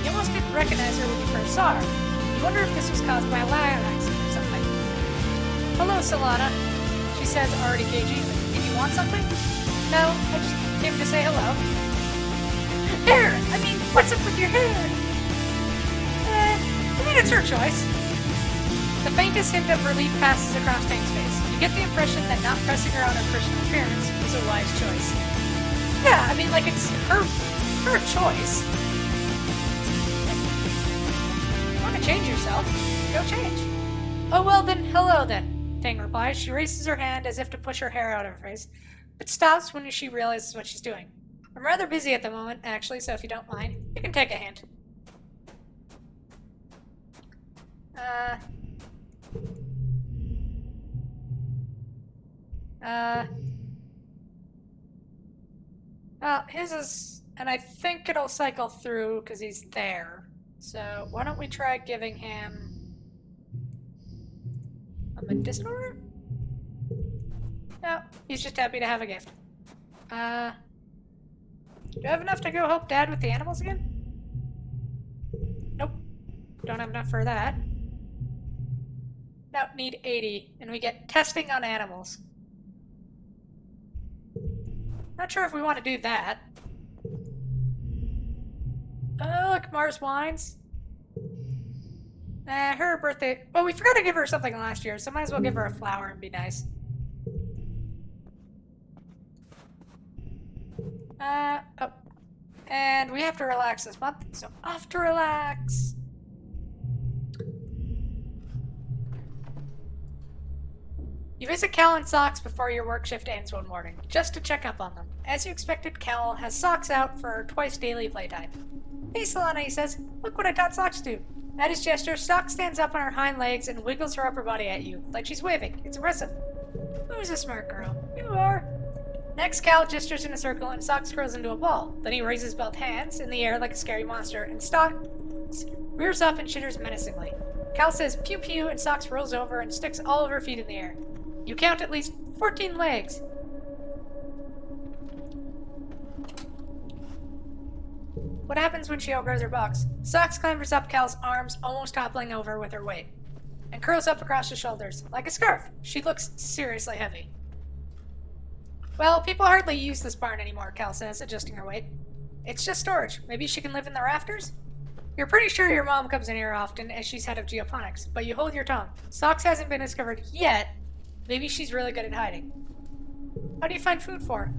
You almost didn't recognize her when you first saw her. You wonder if this was caused by a lag accident or something. Hello, Solana, she says, already cagey. Did you want something? No, I just came to say hello. Hair! I mean, what's up with your hair? I mean, it's her choice. The faintest hint of relief passes across Tang's face. You get the impression that not pressing her on her personal appearance was a wise choice. Yeah, I mean, like, it's her choice. Want to change yourself? Go change. Oh, well then, hello then, Tang replies. She raises her hand as if to push her hair out of her face, but stops when she realizes what she's doing. I'm rather busy at the moment, actually, so if you don't mind, you can take a hint. Well, his is, and I think it'll cycle through because he's there. So why don't we try giving him a medicinal root? No, he's just happy to have a gift. Do I have enough to go help Dad with the animals again? Nope. Don't have enough for that. No, need 80, and we get testing on animals. Not sure if we want to do that. Oh, look, Mars Wines. Her birthday. Well, we forgot to give her something last year, so might as well give her a flower and be nice. Oh. And we have to relax this month, so off to relax. You visit Cal and Socks before your work shift ends one morning, just to check up on them. As you expected, Cal has Socks out for twice daily playtime. Hey, Solana, he says. Look what I taught Socks to. At his gesture, Socks stands up on her hind legs and wiggles her upper body at you, like she's waving. It's impressive. Who's a smart girl? You are. Next, Cal gestures in a circle and Socks curls into a ball. Then he raises both hands in the air like a scary monster, and Socks rears up and chitters menacingly. Cal says pew pew, and Socks rolls over and sticks all of her feet in the air. You count at least 14 legs. What happens when she outgrows her box? Socks clambers up Cal's arms, almost toppling over with her weight, and curls up across her shoulders, like a scarf. She looks seriously heavy. Well, people hardly use this barn anymore, Cal says, adjusting her weight. It's just storage. Maybe she can live in the rafters? You're pretty sure your mom comes in here often, as she's head of geoponics, but you hold your tongue. Socks hasn't been discovered yet. Maybe she's really good at hiding. How do you find food for her?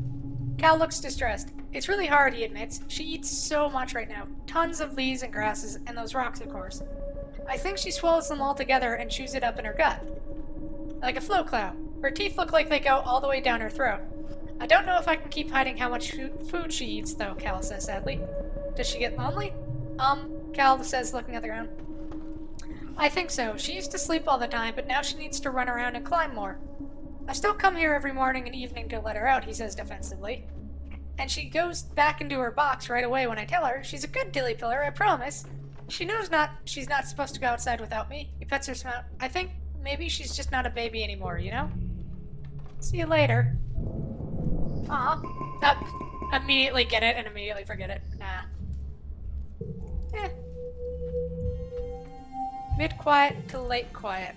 Cal looks distressed. It's really hard, he admits. She eats so much right now. Tons of leaves and grasses, and those rocks, of course. I think she swallows them all together and chews it up in her gut. Like a flow cloud. Her teeth look like they go all the way down her throat. I don't know if I can keep hiding how much food she eats, though, Cal says sadly. Does she get lonely? Cal says, looking at the ground. I think so. She used to sleep all the time, but now she needs to run around and climb more. I still come here every morning and evening to let her out, he says defensively. And she goes back into her box right away when I tell her. She's a good dilly pillar, I promise. She knows she's not supposed to go outside without me. He pets her snout. I think maybe she's just not a baby anymore, you know? See you later. Aw. Immediately get it and immediately forget it. Nah. Mid-quiet to late quiet.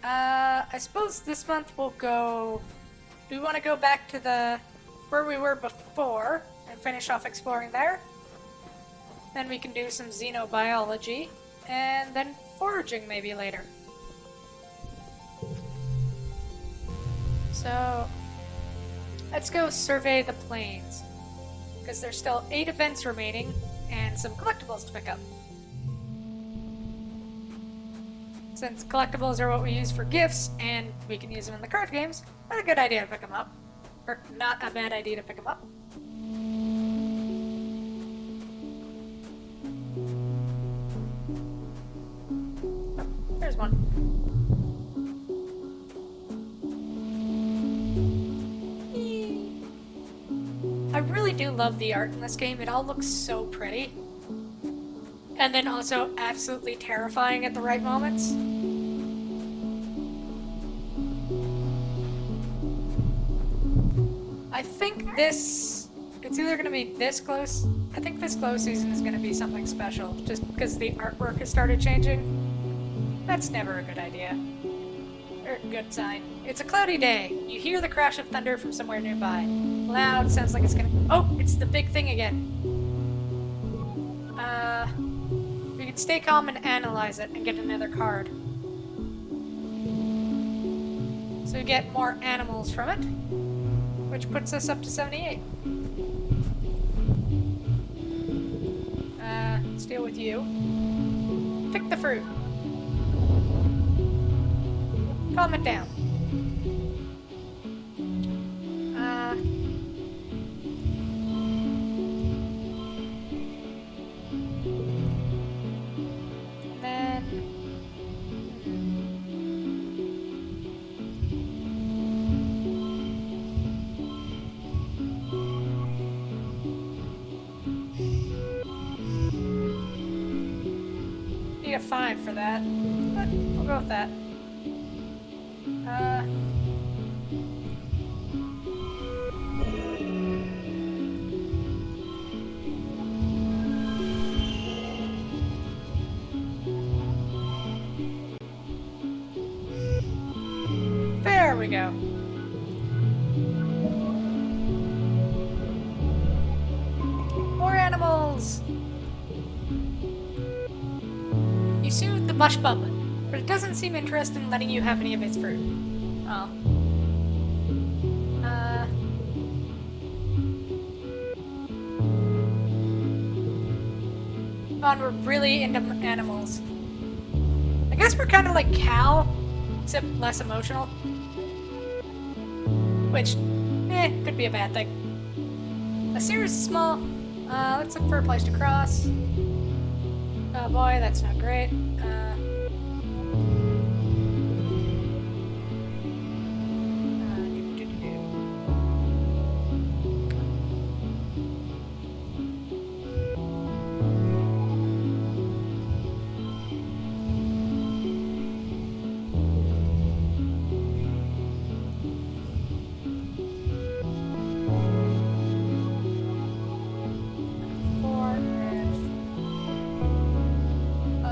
I suppose this month we'll go... Do we want to go back to where we were before and finish off exploring there? Then we can do some xenobiology, and then foraging maybe later. So, let's go survey the plains, because there's still 8 events remaining, and some collectibles to pick up. Since collectibles are what we use for gifts, and we can use them in the card games, that's a good idea to pick them up. Or, not a bad idea to pick them up. Oh, there's one. I really do love the art in this game. It all looks so pretty. And then also absolutely terrifying at the right moments. I think it's either going to be this close. I think this close season is going to be something special, just because the artwork has started changing. That's never a good idea. Or good sign. It's a cloudy day. You hear the crash of thunder from somewhere nearby. Loud, sounds like it's gonna... Oh, it's the big thing again. We can stay calm and analyze it and get another card. So we get more animals from it, which puts us up to 78. Let's deal with you. Pick the fruit. Calm it down. Need a 5 for that. But we'll go with that. There we go. More animals! You soothe the bush bub, but it doesn't seem interested in letting you have any of its fruit. Oh. On, we're really into animals. I guess we're kind of like Cal, except less emotional. Which, could be a bad thing. A series is small. Let's look for a place to cross. Oh boy, that's not great.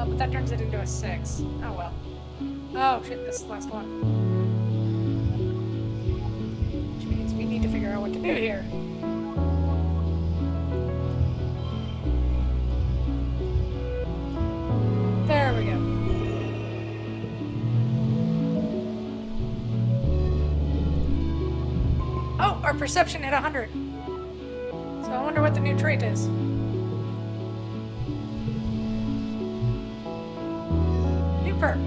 But that turns it into a 6. Oh well. Oh shit, this is the last one. Which means we need to figure out what to do here. There we go. Oh, our perception hit 100. So I wonder what the new trait is. Perk.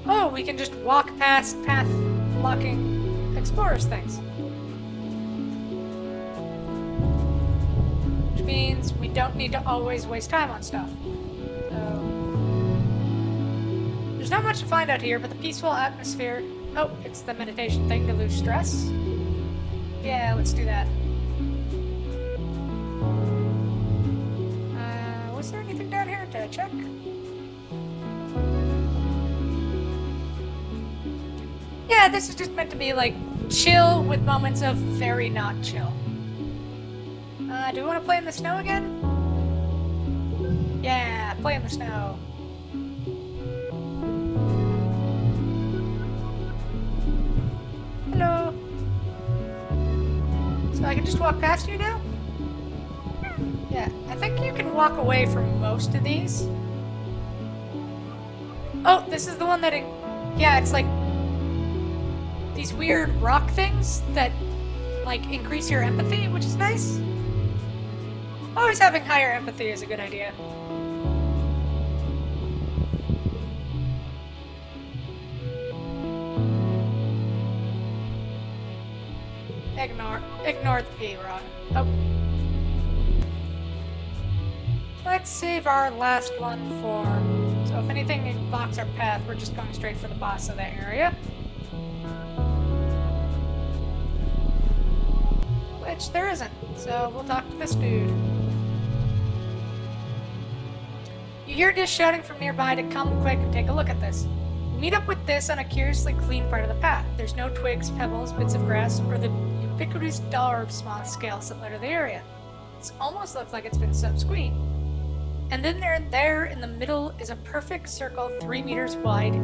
Oh, we can just walk past path-blocking explorers things. Which means we don't need to always waste time on stuff. So... there's not much to find out here, but the peaceful atmosphere... Oh, it's the meditation thing to lose stress. Yeah, let's do that. Was there anything down here to check? Yeah, this is just meant to be like chill with moments of very not chill. Do we want to play in the snow again? Yeah, play in the snow. Hello. So I can just walk past you now? Yeah, I think you can walk away from most of these. Oh, this is the one that... yeah, it's like... these weird rock things that, like, increase your empathy, which is nice. Always having higher empathy is a good idea. Ignore the P, Ron. Oh. Let's save our last one for... so if anything blocks our path, we're just going straight for the boss of that area. Which there isn't, so we'll talk to this dude. You hear Dish shouting from nearby to come quick and take a look at this. You meet up with this on a curiously clean part of the path. There's no twigs, pebbles, bits of grass, or the ubiquitous dwarf small scales that litter the area. It almost looks like it's been swept. And then there in the middle is a perfect circle 3 meters wide,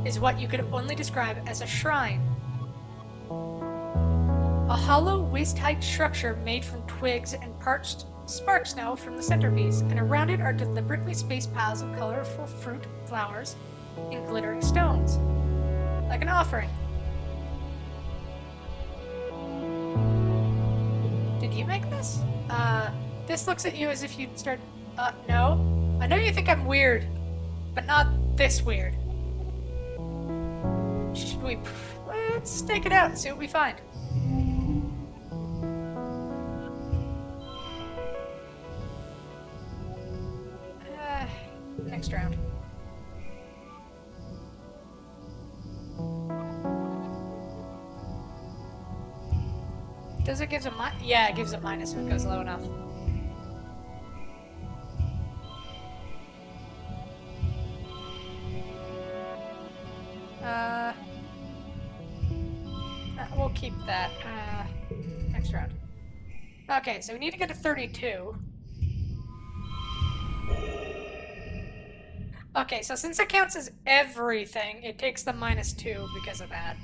is what you could only describe as a shrine. A hollow, waist-height structure made from twigs and parched spark snow from the centerpiece, and around it are deliberately spaced piles of colorful fruit, flowers, and glittering stones. Like an offering. Did you make this? This looks at you as if you'd start... no. I know you think I'm weird, but not this weird. Should we... let's stake it out and see what we find. Next round. Does it give a minus? Yeah, it gives a minus if it goes low enough. keep that. Next round. Okay, so we need to get to 32. Okay, so since it counts as everything, it takes the -2 because of that.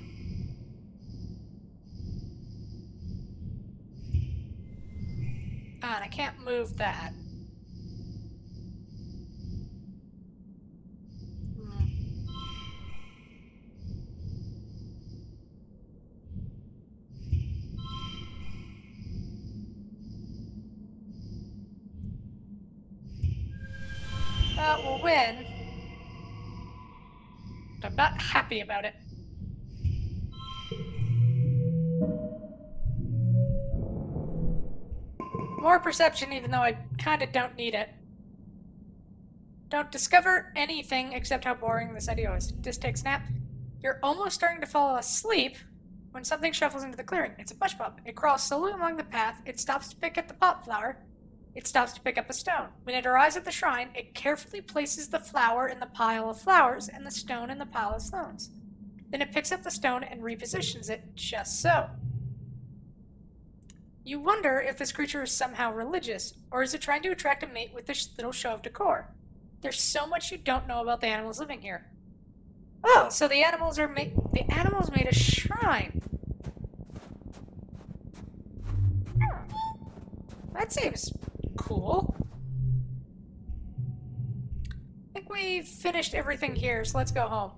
And I can't move that. We'll win. But I'm not happy about it. More perception, even though I kind of don't need it. Don't discover anything except how boring this idea is. Just take snap. You're almost starting to fall asleep when something shuffles into the clearing. It's a bush pop. It crawls slowly along the path. It stops to pick up the pop flower. It stops to pick up a stone. When it arrives at the shrine, it carefully places the flower in the pile of flowers and the stone in the pile of stones. Then it picks up the stone and repositions it just so. You wonder if this creature is somehow religious, or is it trying to attract a mate with this little show of decor? There's so much you don't know about the animals living here. Oh, so the animals made a shrine. That seems cool. I think we've finished everything here, so let's go home.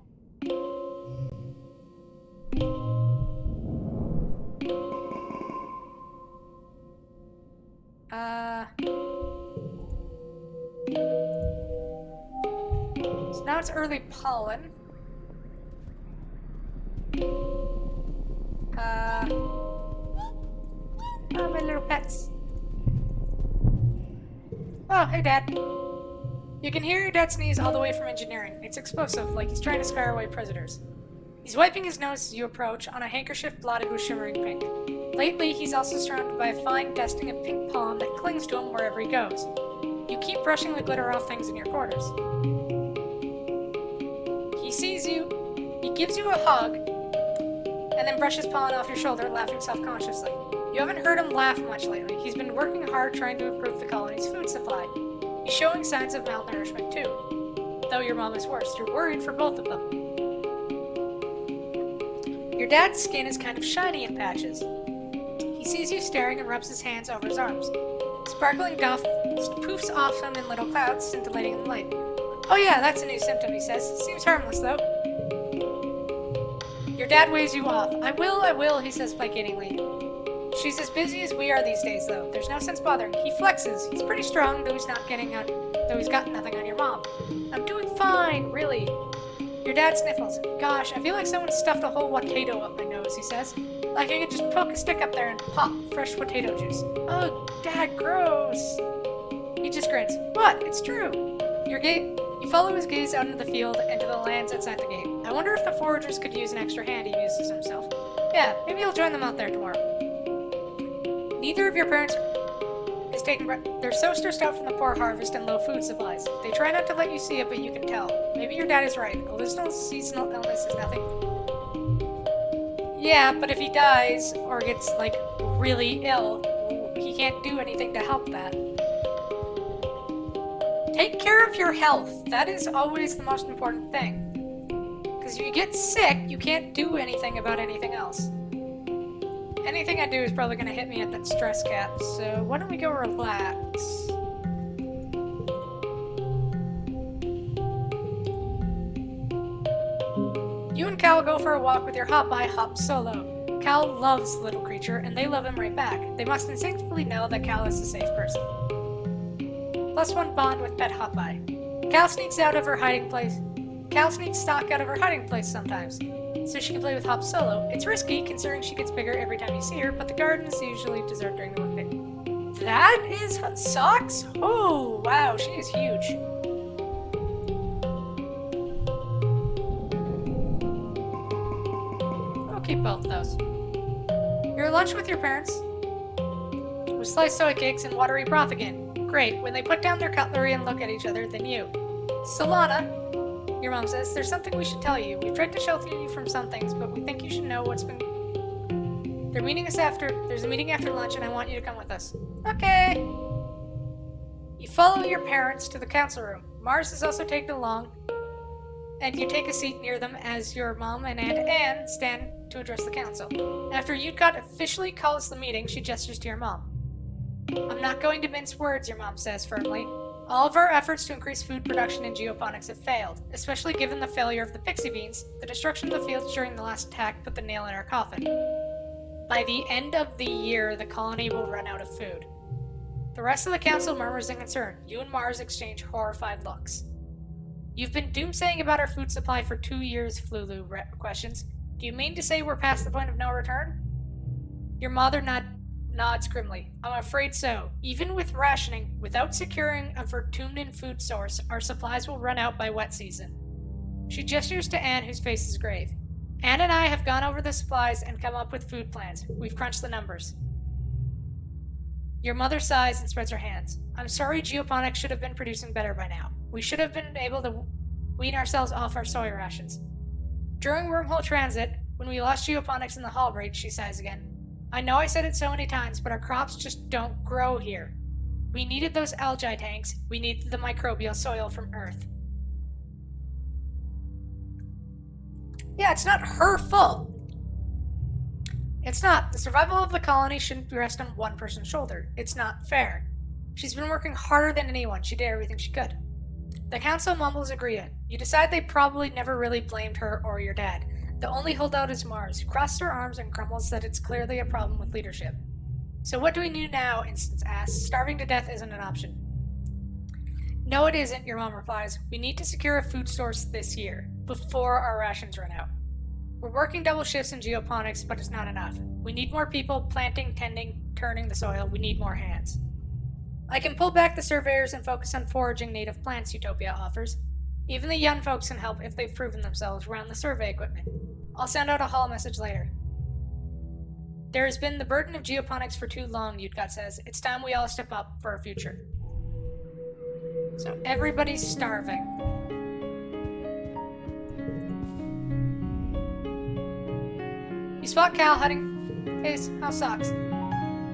So now it's early pollen. Oh, my little pets. Oh, hey, Dad. You can hear your dad sneeze all the way from engineering. It's explosive, like he's trying to scare away prisoners. He's wiping his nose as you approach, on a handkerchief blotted with shimmering pink. Lately, he's also surrounded by a fine dusting of pink pollen that clings to him wherever he goes. You keep brushing the glitter off things in your quarters. He sees you, he gives you a hug, and then brushes pollen off your shoulder, laughing self-consciously. You haven't heard him laugh much lately. He's been working hard trying to improve the colony's food supply. He's showing signs of malnourishment too. Though your mom is worse, you're worried for both of them. Your dad's skin is kind of shiny in patches. He sees you staring and rubs his hands over his arms. Sparkling dust poofs off him in little clouds, scintillating in the light. Oh yeah, that's a new symptom, he says. Seems harmless, though. Your dad waves you off. I will, he says placatingly. She's as busy as we are these days, though. There's no sense bothering. He flexes. He's pretty strong, though he's got nothing on your mom. I'm doing fine, really. Your dad sniffles. Gosh, I feel like someone stuffed a whole potato up my nose, he says. Like I could just poke a stick up there and pop fresh potato juice. Oh, Dad, gross. He just grins. What? It's true. You follow his gaze out into the field and to the lands outside the gate. I wonder if the foragers could use an extra hand, he muses to himself. Yeah, maybe he'll join them out there tomorrow. Neither of your parents is taking breath. They're so stressed out from the poor harvest and low food supplies. They try not to let you see it, but you can tell. Maybe your dad is right. A little seasonal illness is nothing. Yeah, but if he dies or gets, like, really ill, he can't do anything to help that. Take care of your health. That is always the most important thing. Because if you get sick, you can't do anything about anything else. Anything I do is probably going to hit me at that stress cap, so why don't we go relax? You and Cal go for a walk with your Hop Solo. Cal loves the little creature, and they love him right back. They must instinctively know that Cal is a safe person. +1 bond with Pet Hop-By. Cal sneaks stock out of her hiding place sometimes, so she can play with Hop Solo. It's risky, considering she gets bigger every time you see her, but the gardens usually desert during the workday. That is Socks? Oh, wow, she is huge. I'll keep both those. Your lunch with your parents was sliced soy cakes and watery broth again. Great. When they put down their cutlery and look at each other, then you. Solana, your mom says, there's something we should tell you. We've tried to shelter you from some things, but we think you should know what's been There's a meeting after lunch, and I want you to come with us. Okay. You follow your parents to the council room. Mars is also taken along, and you take a seat near them as your mom and Aunt Anne stand to address the council. After Utgott officially calls the meeting, she gestures to your mom. I'm not going to mince words, your mom says firmly. All of our efforts to increase food production in geoponics have failed, especially given the failure of the pixie beans. The destruction of the fields during the last attack put the nail in our coffin. By the end of the year, the colony will run out of food. The rest of the council murmurs in concern. You and Mars exchange horrified looks. You've been doomsaying about our food supply for 2 years, Flulu questions. Do you mean to say we're past the point of no return? Your mother nods grimly. I'm afraid so. Even with rationing, without securing a Vertumnan food source, our supplies will run out by wet season. She gestures to Anne, whose face is grave. Anne and I have gone over the supplies and come up with food plans. We've crunched the numbers. Your mother sighs and spreads her hands. I'm sorry, geoponics should have been producing better by now. We should have been able to wean ourselves off our soy rations. During wormhole transit, when we lost geoponics in the hull breach, she sighs again. I know I said it so many times, but our crops just don't grow here. We needed those algae tanks. We needed the microbial soil from Earth. Yeah, it's not her fault. It's not. The survival of the colony shouldn't rest on one person's shoulder. It's not fair. She's been working harder than anyone. She did everything she could. The council mumbles agreement. You decide they probably never really blamed her or your dad. The only holdout is Mars, who crosses her arms and grumbles that it's clearly a problem with leadership. So what do we do now? Instance asks. Starving to death isn't an option. No, it isn't, your mom replies. We need to secure a food source this year, before our rations run out. We're working double shifts in geoponics, but it's not enough. We need more people planting, tending, turning the soil. We need more hands. I can pull back the surveyors and focus on foraging native plants, Utopia offers. Even the young folks can help if they've proven themselves around the survey equipment. I'll send out a hall message later. There has been the burden of geoponics for too long, Utgott says. It's time we all step up for our future. So everybody's starving. You spot Cal heading... Hey, how's Socks?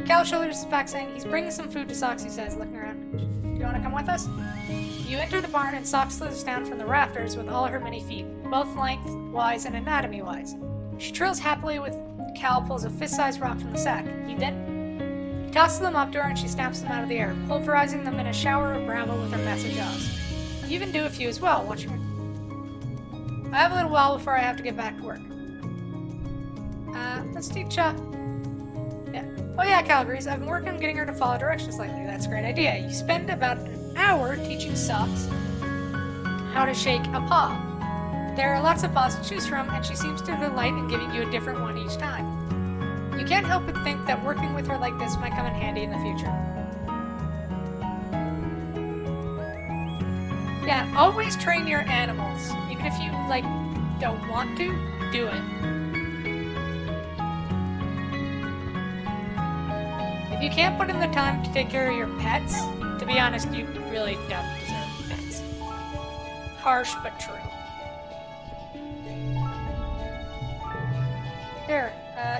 Cal shoulders back saying he's bringing some food to Socks, he says, looking around. Do you want to come with us? You enter the barn and Socks slithers down from the rafters with all her many feet, both length-wise and anatomy-wise. She trills happily with Cal pulls a fist-sized rock from the sack. He tosses them up to her and she snaps them out of the air, pulverizing them in a shower of gravel with her massive jaws. You even do a few as well, watching her. I have a little while before I have to get back to work. Let's teach, yeah. Oh yeah, Cal agrees. I've been working on getting her to follow directions lately. That's a great idea. You spend about an hour teaching Socks how to shake a paw. There are lots of paws to choose from, and she seems to delight in giving you a different one each time. You can't help but think that working with her like this might come in handy in the future. Yeah, always train your animals. Even if you, don't want to, do it. If you can't put in the time to take care of your pets, to be honest, you really don't deserve pets. Harsh but true. Here,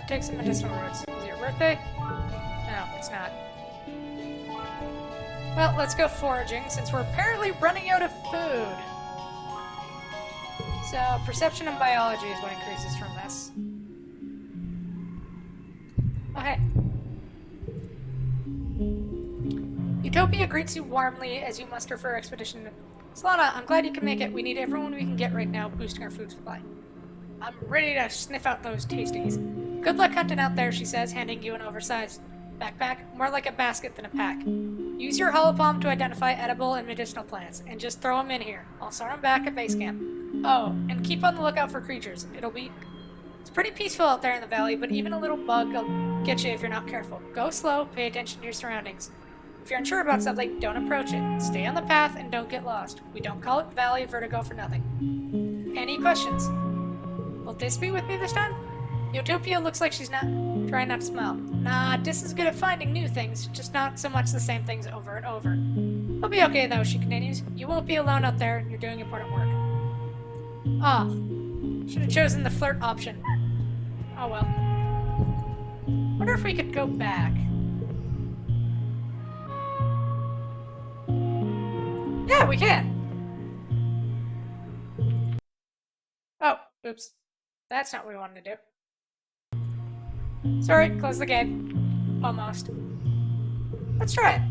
take some medicinal roots. Is it your birthday? No, it's not. Well, let's go foraging, since we're apparently running out of food. So, perception and biology is what increases from this. Okay. Utopia greets you warmly as you muster for expedition. Solana, I'm glad you can make it. We need everyone we can get right now, boosting our food supply. I'm ready to sniff out those tasties. Good luck hunting out there, she says, handing you an oversized backpack, more like a basket than a pack. Use your holopalm to identify edible and medicinal plants, and just throw them in here. I'll sort them back at base camp. Oh, and keep on the lookout for creatures. It's pretty peaceful out there in the valley, but even a little bug will get you if you're not careful. Go slow, pay attention to your surroundings. If you're unsure about something, don't approach it. Stay on the path and don't get lost. We don't call it Valley of Vertigo for nothing. Any questions? Will Dis be with me this time? Utopia looks like she's trying not to smile. Nah, Dis is good at finding new things, just not so much the same things over and over. We'll be okay though, she continues. You won't be alone out there, you're doing important work. Ah, should have chosen the flirt option. Oh well. Wonder if we could go back. Yeah, we can. Oh, oops. That's not what we wanted to do. Sorry, close the game. Almost. Let's try it.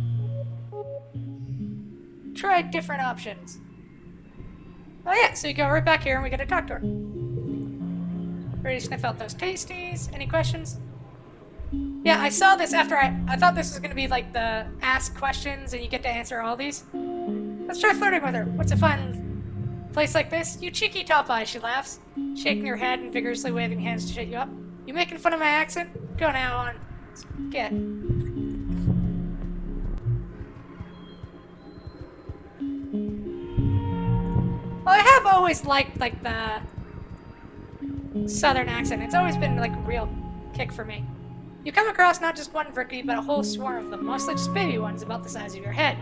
Try different options. Oh yeah, so you go right back here and we get to talk to her. Ready to sniff out those tasties? Any questions? Yeah, I saw this after I thought this was gonna be like the ask questions and you get to answer all these. Let's try flirting with her. What's a fun place like this? You cheeky top eye, she laughs, shaking her head and vigorously waving hands to shut you up. You making fun of my accent? Go now on. Get. Well, I have always liked like the southern accent. It's always been like a real kick for me. You come across not just one Vricky, but a whole swarm of them, mostly just baby ones about the size of your head.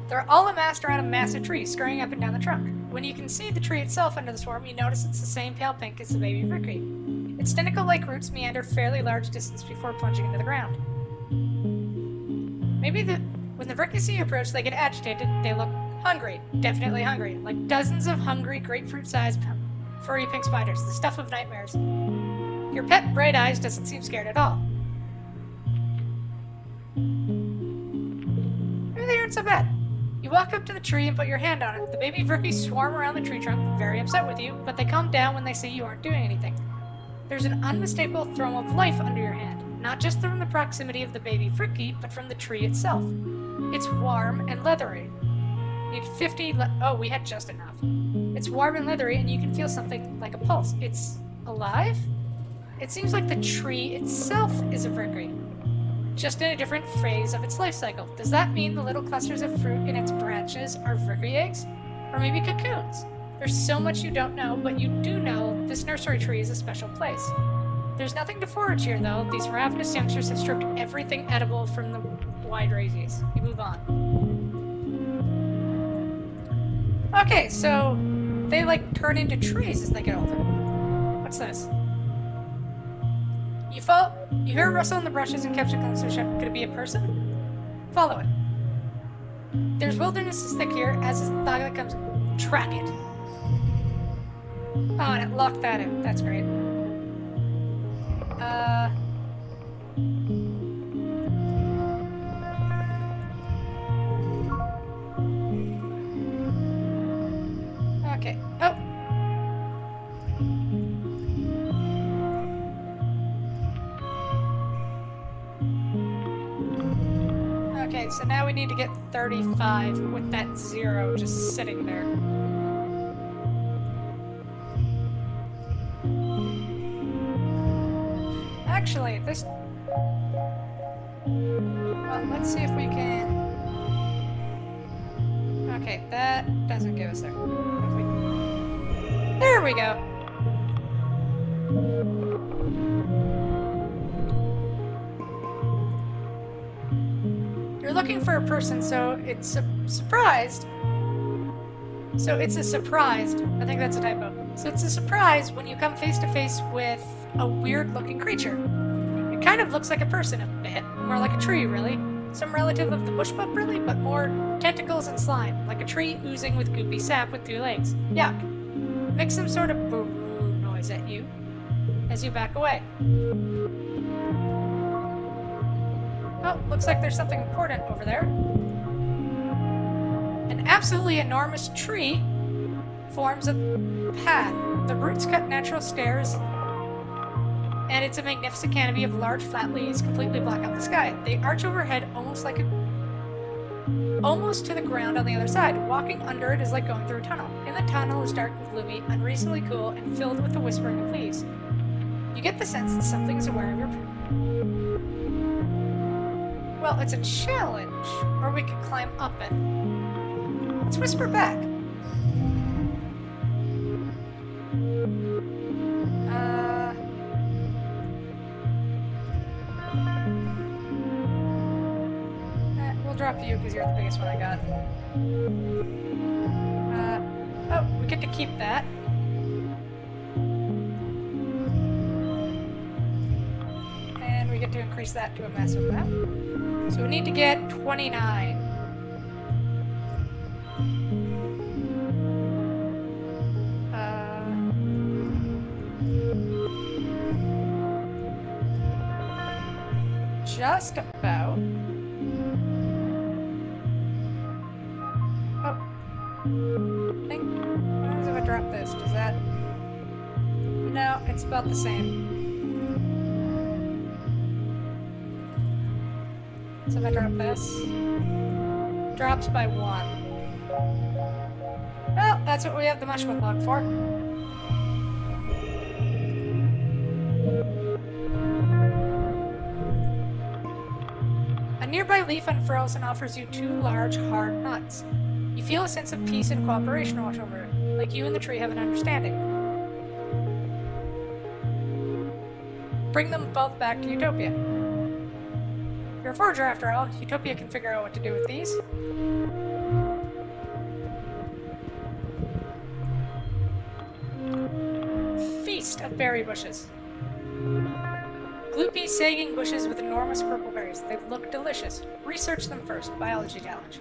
They're all amassed around a massive tree, scurrying up and down the trunk. When you can see the tree itself under the swarm, you notice it's the same pale pink as the baby Vricky. Its tentacle-like roots meander a fairly large distance before plunging into the ground. When the Vricky see you approach, they get agitated. They look hungry, definitely hungry, like dozens of hungry, grapefruit-sized, furry pink spiders, the stuff of nightmares. Your pet Bright Eyes doesn't seem scared at all. Maybe they aren't so bad. You walk up to the tree and put your hand on it. The baby Vricky swarm around the tree trunk, very upset with you, but they calm down when they see you aren't doing anything. There's an unmistakable thrum of life under your hand, not just from the proximity of the baby Vricky, but from the tree itself. It's warm and leathery. Need 50 oh, we had just enough. It's warm and leathery, and you can feel something like a pulse. It's alive? It seems like the tree itself is a Vricky, just in a different phase of its life cycle. Does that mean the little clusters of fruit in its branches are Vricky eggs? Or maybe cocoons? There's so much you don't know, but you do know this nursery tree is a special place. There's nothing to forage here, though. These ravenous youngsters have stripped everything edible from the wide daisies. You move on. Okay, so they like turn into trees as they get older. What's this? You hear a rustle in the brushes and catch a glimpse of a shape. Could it be a person? Follow it. There's wilderness as thick here as the thought that comes. Track it. Oh, and it locked that in. That's great. Okay. Oh. Okay, so now we need to get 35 with that 0 just sitting there. Actually, this... Well, let's see if we can... Okay, that doesn't give us there. There we go! You're looking for a person, so it's surprised. So it's a surprised. I think that's a typo. So it's a surprise when you come face to face with a weird-looking creature. It kind of looks like a person a bit, more like a tree, really. Some relative of the bush pup, really, but more tentacles and slime, like a tree oozing with goopy sap with 2 legs. Yuck. Makes some sort of boo noise at you as you back away. Oh, looks like there's something important over there. An absolutely enormous tree forms a path. The roots cut natural stairs, and it's a magnificent canopy of large flat leaves completely block out the sky. They arch overhead almost to the ground on the other side. Walking under it is like going through a tunnel. In the tunnel is dark and gloomy, unreasonably cool, and filled with the whispering of leaves. You get the sense that something is aware of your... Well, it's a challenge, or we could climb up it. Let's whisper back. We'll drop you because you're the biggest one I got. Oh, we get to keep that. increase that to a massive amount. So we need to get 29. Just about. Oh. I think. What happens if I drop this? Does that. No, it's about the same. So if I drop this. Drops by 1. Well, that's what we have the mushroom log for. A nearby leaf unfurls and offers you 2 large, hard nuts. You feel a sense of peace and cooperation wash over it, like you and the tree have an understanding. Bring them both back to Utopia. You're a forger after all. Utopia can figure out what to do with these. Feast of berry bushes. Gloopy, sagging bushes with enormous purple berries. They look delicious. Research them first. Biology challenge.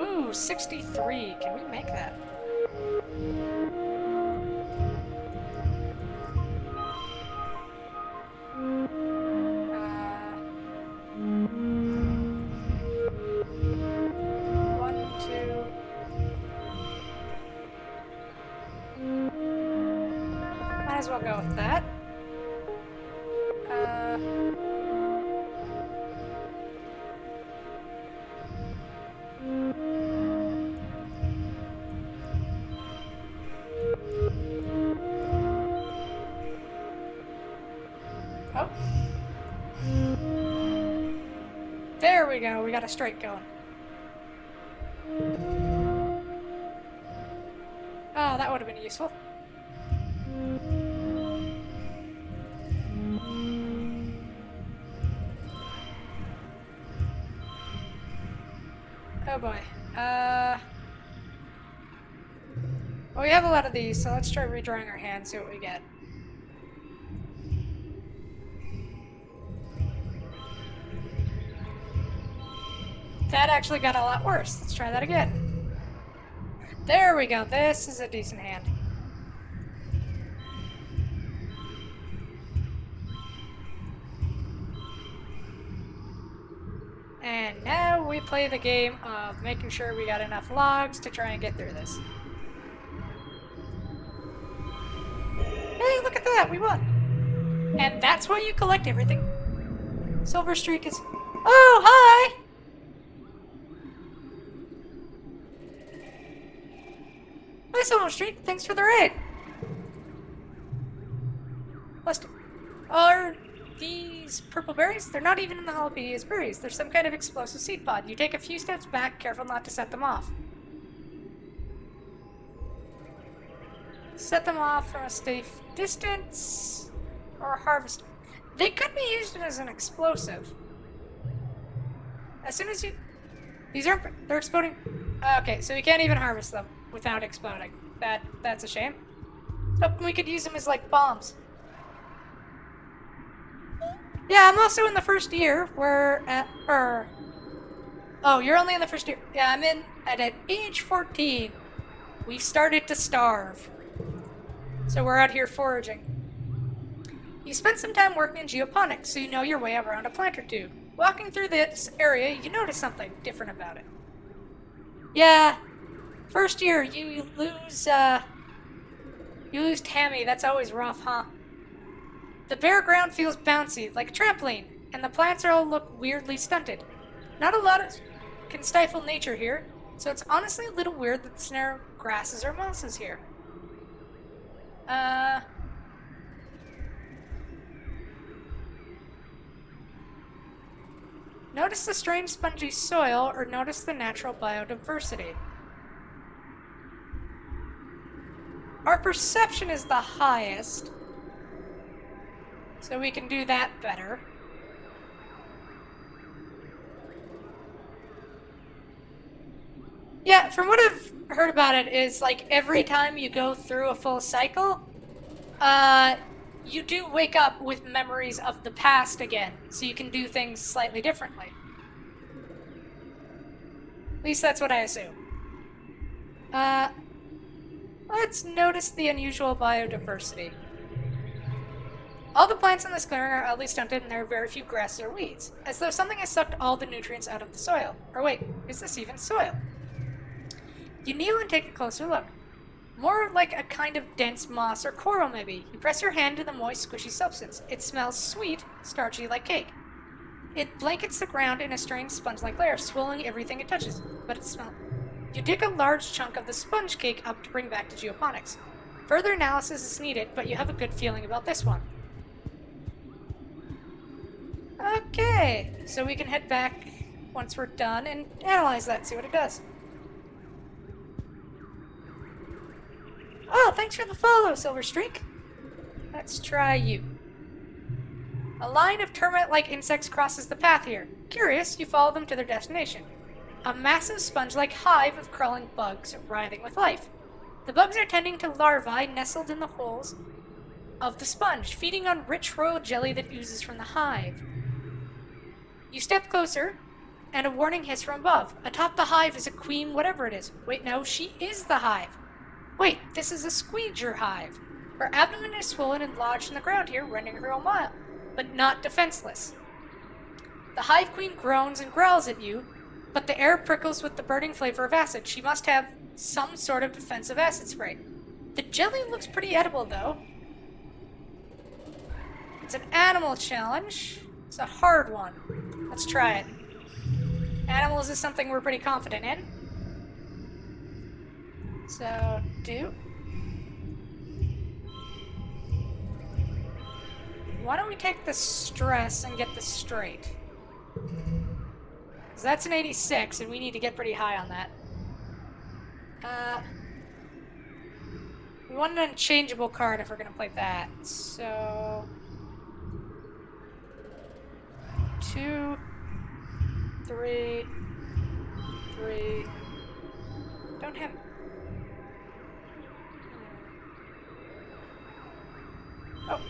Ooh, 63. Can we make that? Might as well go with that. Oh. There we go. We got a straight going. Oh, that would have been useful. Oh boy. Well, we have a lot of these, so let's try redrawing our hand, see what we get. That actually got a lot worse. Let's try that again. There we go. This is a decent hand. And now we play the game of making sure we got enough logs to try and get through this. Hey, look at that! We won! And that's why you collect everything. Silver Streak is... Oh, hi! Hi, Silver Streak. Thanks for the raid. Are these purple berries? They're not even in the jalapeno as berries. They're some kind of explosive seed pod. You take a few steps back, careful not to set them off. Set them off from a safe distance, or harvest them. They could be used as an explosive. As soon as you... These aren't... They're exploding... Okay, so you can't even harvest them without exploding. That's a shame. So we could use them as, like, bombs. Yeah, I'm also in the first year where... Oh, you're only in the first year. Yeah, I'm in... At age 14, we started to starve. So we're out here foraging. You spent some time working in geoponics, so you know your way around a plant or two. Walking through this area, you notice something different about it. Yeah, first year, you lose Tammy. That's always rough, huh? The bare ground feels bouncy, like a trampoline, and the plants all look weirdly stunted. Not a lot can stifle nature here, so it's honestly a little weird that there's no grasses or mosses here. Notice the strange spongy soil, or notice the natural biodiversity. Our perception is the highest, so we can do that better. Yeah, from what I've heard about it is, like, every time you go through a full cycle, you do wake up with memories of the past again, so you can do things slightly differently. At least that's what I assume. Let's notice the unusual biodiversity. All the plants in this clearing are oddly stunted, and there are very few grasses or weeds, as though something has sucked all the nutrients out of the soil. Or wait, is this even soil? You kneel and take a closer look. More like a kind of dense moss or coral, maybe. You press your hand to the moist, squishy substance. It smells sweet, starchy like cake. It blankets the ground in a strange sponge-like layer, swallowing everything it touches. But it smells. You dig a large chunk of the sponge cake up to bring back to geoponics. Further analysis is needed, but you have a good feeling about this one. Okay, so we can head back once we're done and analyze that and see what it does. Oh, thanks for the follow, Silverstreak. Let's try you. A line of termite-like insects crosses the path here. Curious, you follow them to their destination. A massive sponge-like hive of crawling bugs writhing with life. The bugs are tending to larvae nestled in the holes of the sponge, feeding on rich royal jelly that oozes from the hive. You step closer, and a warning hiss from above. Atop the hive is a queen, whatever it is. Wait, no, she is the hive. Wait, this is a squeeger hive. Her abdomen is swollen and lodged in the ground here, rendering her immobile, but not defenseless. The hive queen groans and growls at you, but the air prickles with the burning flavor of acid. She must have some sort of defensive acid spray. The jelly looks pretty edible, though. It's an animal challenge. It's a hard one. Let's try it. Animals is something we're pretty confident in. So, do. Why don't we take the stress and get this straight? Because that's an 86, and we need to get pretty high on that. We want an unchangeable card if we're going to play that. So... 2, 3, 3. Don't have... Oh.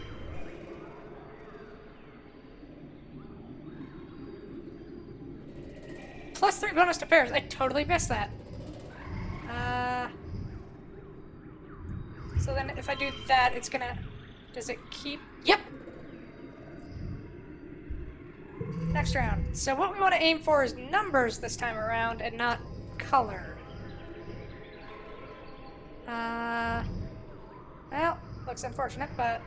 +3 bonus to pairs. I totally missed that. So then if I do that, it's gonna... Does it keep... Yep! Next round. So what we want to aim for is numbers this time around and not color. Well, looks unfortunate, but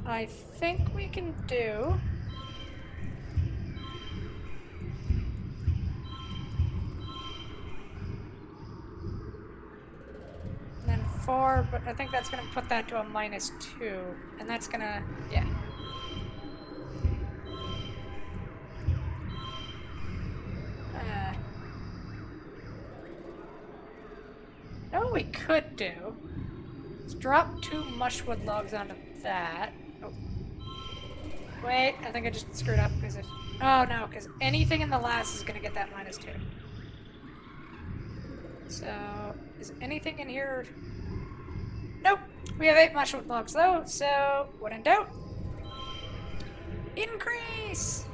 I think we can do... And then 4, but I think that's going to put that to a -2. And that's going to... yeah. You know what we could do? Let's drop 2 mushwood logs onto that. Oh. Wait, I think I just screwed up because if... Oh no, because anything in the last is going to get that -2. So, is anything in here? Nope. We have 8 mushwood logs though, so when in doubt, increase!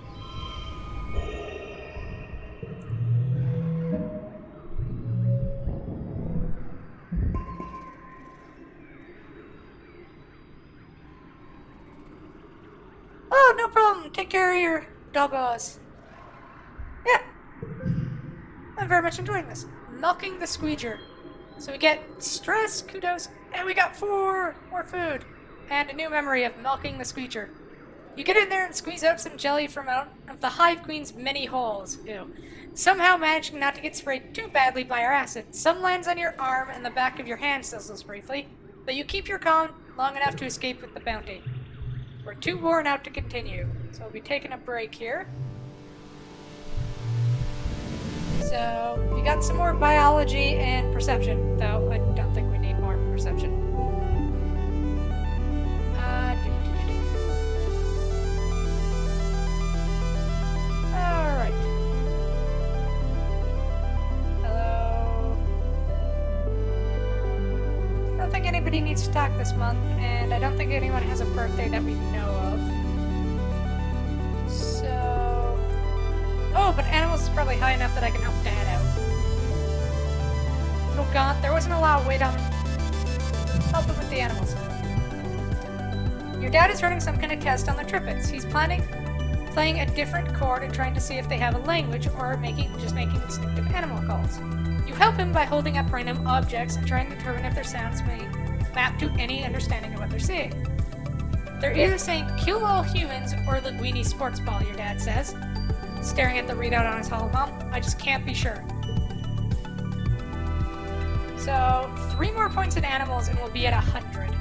Oh, no problem. Take care of your doggos. Yeah. I'm very much enjoying this. Milking the squeeger. So we get stress, kudos, and we got 4 more food. And a new memory of milking the squeeger. You get in there and squeeze out some jelly from out of the hive queen's many holes. Ew. Somehow managing not to get sprayed too badly by our acid. Some lands on your arm and the back of your hand sizzles briefly, but you keep your calm long enough to escape with the bounty. We're too worn out to continue, so we'll be taking a break here. So, we got some more biology and perception, though I don't think we need more perception. Alright. Hello. I don't think think anybody needs to talk this month, and I don't think anyone has a birthday that we know of. So... Oh, but animals is probably high enough that I can help Dad out. Little Gaunt, there wasn't a lot of weight on helping with the animals. Your dad is running some kind of test on the Trippets. He's playing a different chord and trying to see if they have a language or just making distinctive animal calls. You help him by holding up random objects and trying to determine if their sounds may map to any understanding of what they're seeing. They're either saying, "Kill all humans," or "Linguini sports ball," your dad says, staring at the readout on his holophone. I just can't be sure. So, 3 more points in animals and we'll be at 100.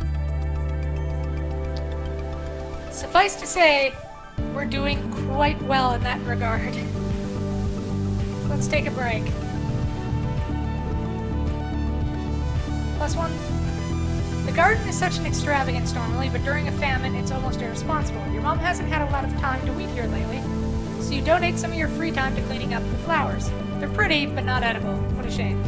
Suffice to say, we're doing quite well in that regard. Let's take a break. +1. The garden is such an extravagance normally, but during a famine, it's almost irresponsible. Your mom hasn't had a lot of time to weed here lately, so you donate some of your free time to cleaning up the flowers. They're pretty, but not edible. What a shame.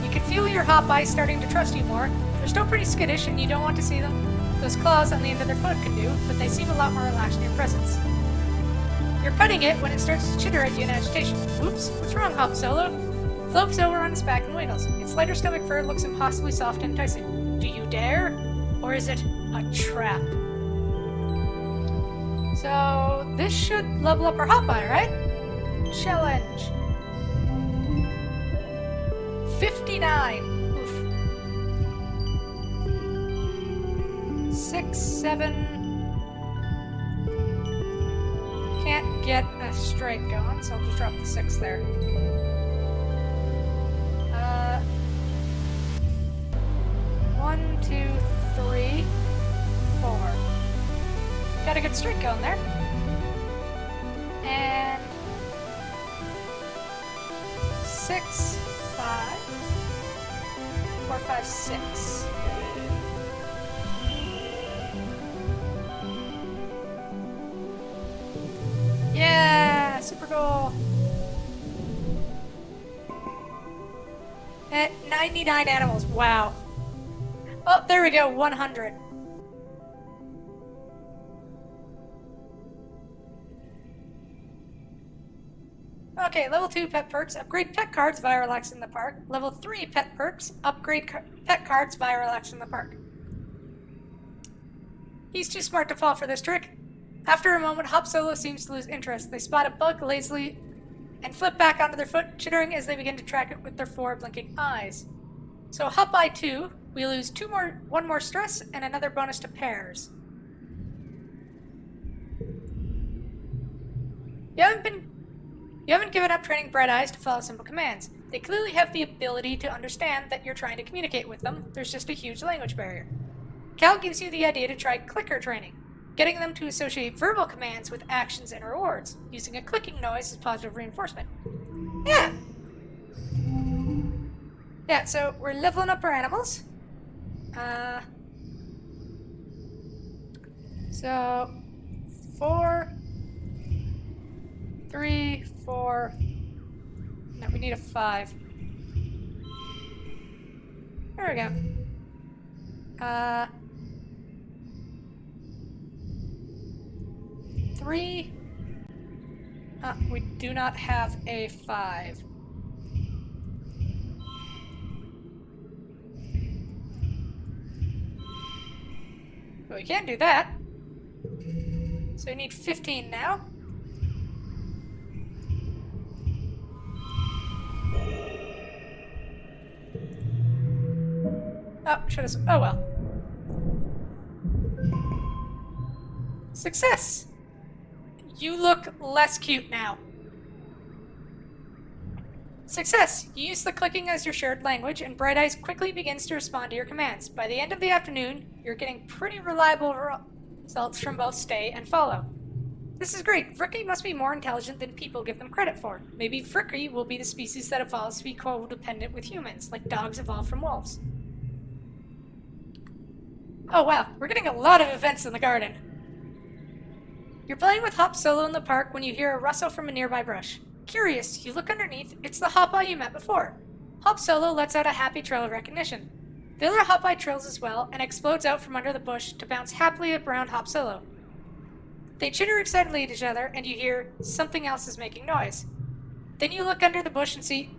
You can feel your hop eyes starting to trust you more. They're still pretty skittish, and you don't want to see them. Those claws on the end of their foot can do, but they seem a lot more relaxed in your presence. You're petting it when it starts to chitter at you in agitation. Oops, what's wrong, Hop Solo? Flops over on its back and wiggles. Its lighter stomach fur looks impossibly soft and enticing. Do you dare? Or is it a trap? So, this should level up our hop eye, right? Challenge. 59. Oof. 6, 7. Can't get a straight going, so I'll just drop the 6 there. 1, 2, 3, 4. Got a good streak going there. And 6, 5, 4, 5, 6. Yeah, super cool. At 99 animals, wow. Oh, there we go, 100. Okay, level 2 pet perks, upgrade pet cards via Relax in the Park. Level 3 pet perks, upgrade pet cards via Relax in the Park. He's too smart to fall for this trick. After a moment, Hop Solo seems to lose interest. They spot a bug lazily and flip back onto their foot, chittering as they begin to track it with their 4 blinking eyes. So Hop Eye 2, we lose 1 more stress and another bonus to pairs. You haven't given up training Bright Eyes to follow simple commands. They clearly have the ability to understand that you're trying to communicate with them. There's just a huge language barrier. Cal gives you the idea to try clicker training, getting them to associate verbal commands with actions and rewards, using a clicking noise as positive reinforcement. Yeah! Yeah, so we're leveling up our animals. So 4, 3, 4. No, we need a 5. There we go. 3. We do not have a 5. But we can do that. So we need 15 now. Oh, oh well. Success! You look less cute now. Success! You use the clicking as your shared language, and Bright Eyes quickly begins to respond to your commands. By the end of the afternoon, you're getting pretty reliable results from both stay and follow. This is great. Frickery must be more intelligent than people give them credit for. Maybe Frickery will be the species that evolves to be codependent with humans, like dogs evolve from wolves. Oh wow, we're getting a lot of events in the garden. You're playing with Hop Solo in the park when you hear a rustle from a nearby brush. Curious, you look underneath. It's the Hop Eye you met before. Hop Solo lets out a happy trail of recognition. The other Hopeye trills as well and explodes out from under the bush to bounce happily around Hop Solo. They chitter excitedly at each other, and you hear something else is making noise. Then you look under the bush and see,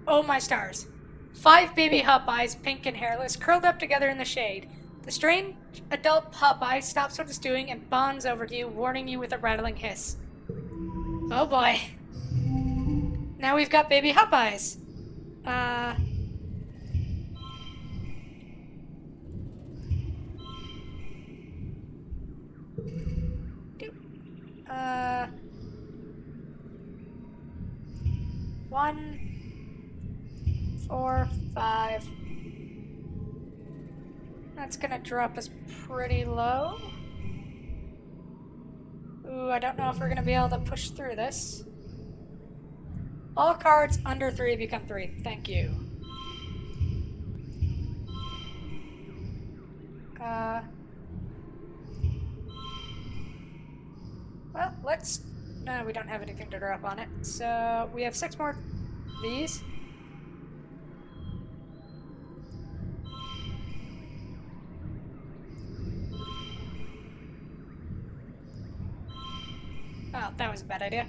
oh my stars, 5 baby Hopeyes, pink and hairless, curled up together in the shade. The strange adult Hopeye stops what it's doing and bonds over to you, warning you with a rattling hiss. Oh boy. Now we've got baby Hopeyes. One, 4, 5. That's gonna drop us pretty low. Ooh, I don't know if we're gonna be able to push through this. All cards under 3 become 3. Thank you. Well, let's... No, we don't have anything to drop on it. So, we have 6 more of these. Oh, that was a bad idea.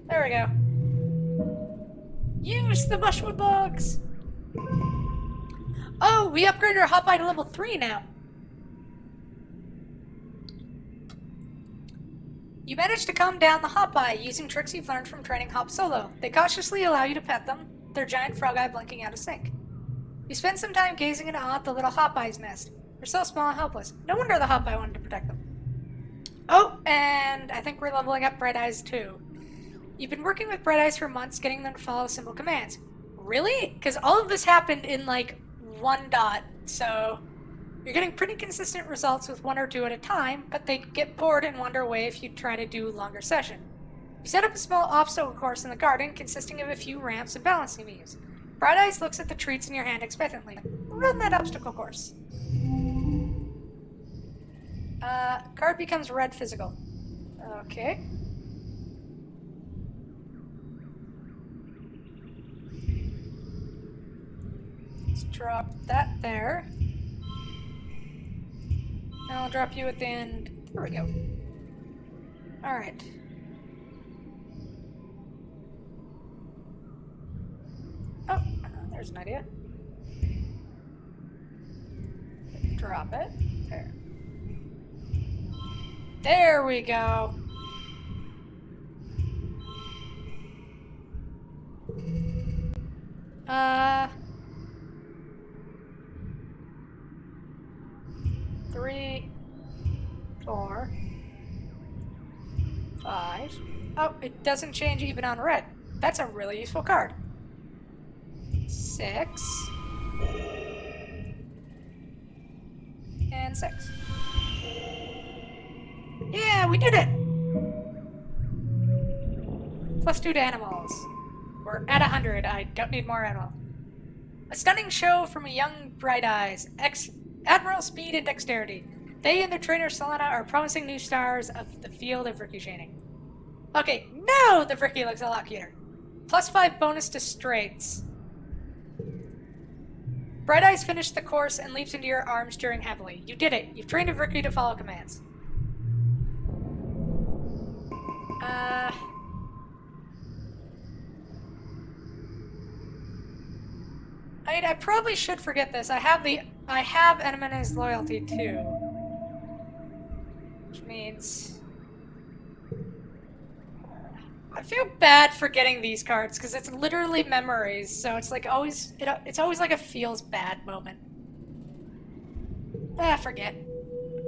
There we go. Use the mushroom bugs! Oh, we upgraded our Hopeye to level 3 now. You managed to calm down the Hopeye using tricks you've learned from training Hop Solo. They cautiously allow you to pet them, their giant frog eye blinking out of sync. You spend some time gazing in awe at the little Hopeye's nest. They're so small and helpless. No wonder the Hopeye wanted to protect them. Oh, and I think we're leveling up Bright Eyes too. You've been working with Bright Eyes for months, getting them to follow simple commands. Really? Because all of this happened in like 1 dot, so you're getting pretty consistent results with 1 or 2 at a time, but they get bored and wander away if you try to do a longer session. You set up a small obstacle course in the garden consisting of a few ramps and balancing beams. Bright Eyes looks at the treats in your hand expectantly. Run that obstacle course. Card becomes red physical. Okay. Let's drop that there. And I'll drop you at the end. There we go. Alright. Oh, there's an idea. Drop it. There. There we go. Three, 4, 5. Oh, it doesn't change even on red. That's a really useful card. 6. And 6. Yeah, we did it! +2 to animals. We're at 100. I don't need more animal. A stunning show from a young Bright Eyes. Admiral speed and dexterity. They and their trainer Selena are promising new stars of the field of ricocheting. Okay, now the Ricky looks a lot cuter. +5 bonus to straights. Bright Eyes finished the course and leaps into your arms, cheering happily. You did it. You've trained a Ricky to follow commands. I probably should forget this. I have Enemin's loyalty too. Which means I feel bad for getting these cards because it's literally memories, so it's like always it's always like a feels bad moment. Forget.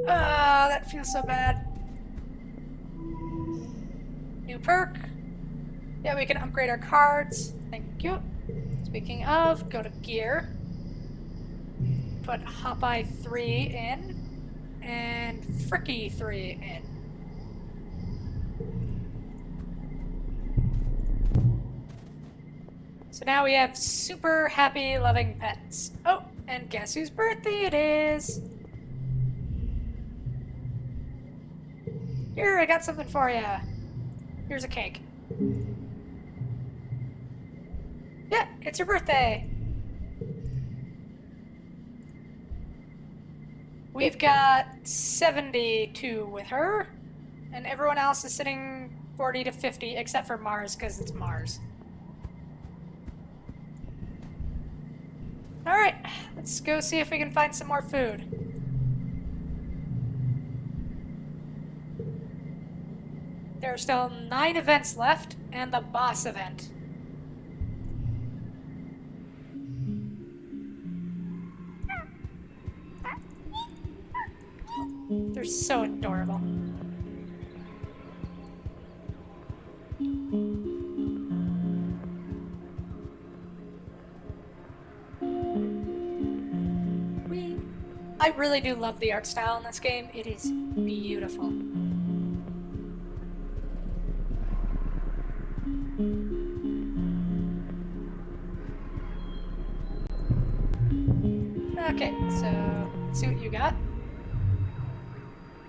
That feels so bad. New perk. Yeah, we can upgrade our cards. Thank you. Speaking of, go to gear. Put Hopeye 3 in. And Fricky 3 in. So now we have super happy, loving pets. Oh, and guess whose birthday it is? Here, I got something for you. Here's a cake. It's her birthday! We've got 72 with her, and everyone else is sitting 40 to 50, except for Mars, because it's Mars. Alright, let's go see if we can find some more food. There are still 9 events left, and the boss event. They're so adorable. I really do love the art style in this game. It is beautiful. Okay, so let's see what you got.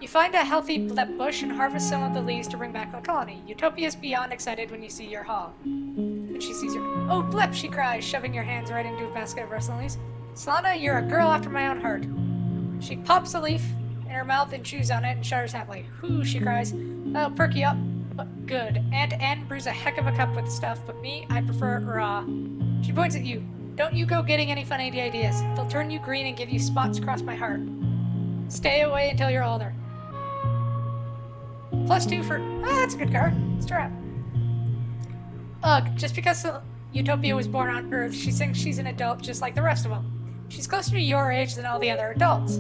You find a healthy blep bush and harvest some of the leaves to bring back to the colony. Utopia is beyond excited when you see your haul. When she sees your... Oh, blep, she cries, shoving your hands right into a basket of rustling leaves. Solana, you're a girl after my own heart. She pops a leaf in her mouth and chews on it and shudders happily. Whoo, she cries. That'll perk you up. But good. Aunt Anne brews a heck of a cup with stuff, but me, I prefer it raw. She points at you. Don't you go getting any funny ideas. They'll turn you green and give you spots across my heart. Stay away until you're older. +2 for... Ah, that's a good card. Let's try it. Ugh, just because Utopia was born on Earth, she thinks she's an adult just like the rest of them. She's closer to your age than all the other adults.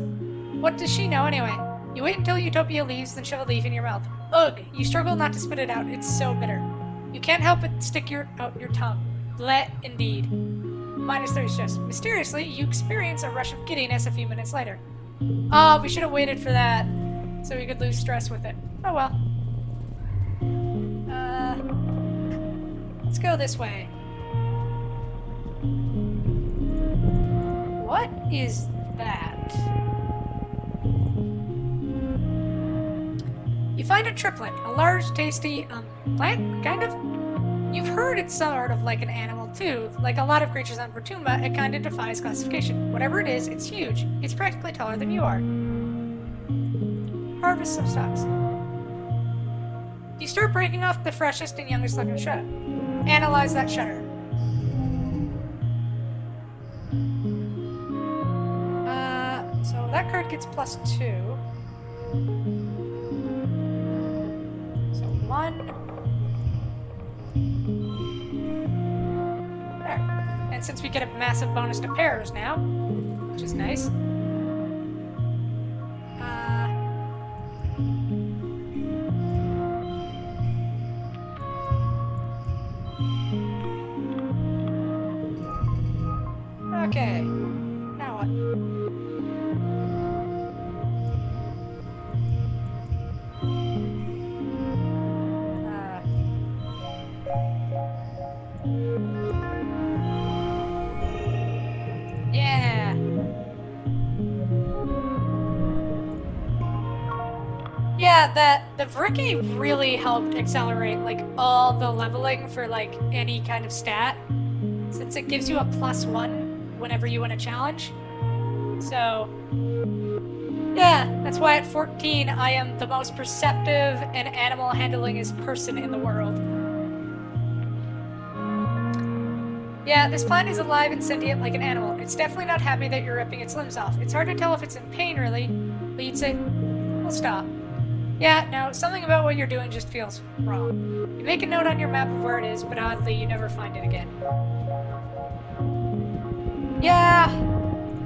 What does she know anyway? You wait until Utopia leaves, then shove a leaf in your mouth. Ugh, you struggle not to spit it out. It's so bitter. You can't help but stick out your tongue. Bleh, indeed. -3 stress. Mysteriously, you experience a rush of giddiness a few minutes later. Ah, we should have waited for that, so we could lose stress with it. Oh well. Let's go this way. What is that? You find a triplet, a large, tasty, plant, kind of? You've heard it's sort of like an animal, too. Like a lot of creatures on Bertumba, it kind of defies classification. Whatever it is, it's huge. It's practically taller than you are. Harvest some stalks. You start breaking off the freshest and youngest looking shred. Analyze that shredder. So that card gets +2. So 1. There. And since we get a massive bonus to pairs now, which is nice. Okay. Now what? Yeah. Yeah, the Vriki really helped accelerate like all the leveling for like any kind of stat, since it gives you a +1 whenever you win a challenge. So yeah, that's why at 14 I am the most perceptive and animal handlingest person in the world. Yeah, this plant is alive and sentient like an animal. It's definitely not happy that you're ripping its limbs off. It's hard to tell if it's in pain, really. But you'd say, well, stop. Yeah, no, something about what you're doing just feels wrong. You make a note on your map of where it is, but oddly, you never find it again. Yeah,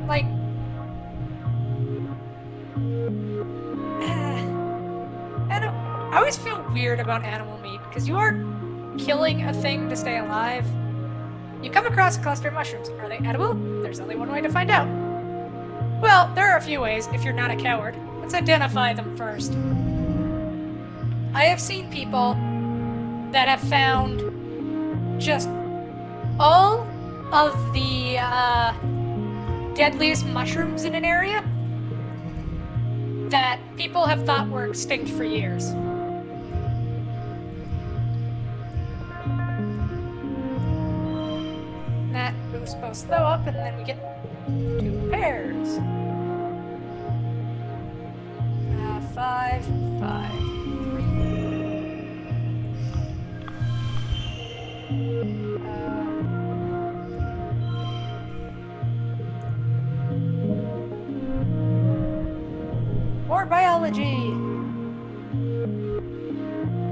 like... I always feel weird about animal meat, because you are killing a thing to stay alive. You come across a cluster of mushrooms. Are they edible? There's only one way to find out. Well, there are a few ways, if you're not a coward. Let's identify them first. I have seen people that have found just all of the deadliest mushrooms in an area that people have thought were extinct for years. supposed to throw up, and then we get 2 pairs. 5, 5, 3. More biology.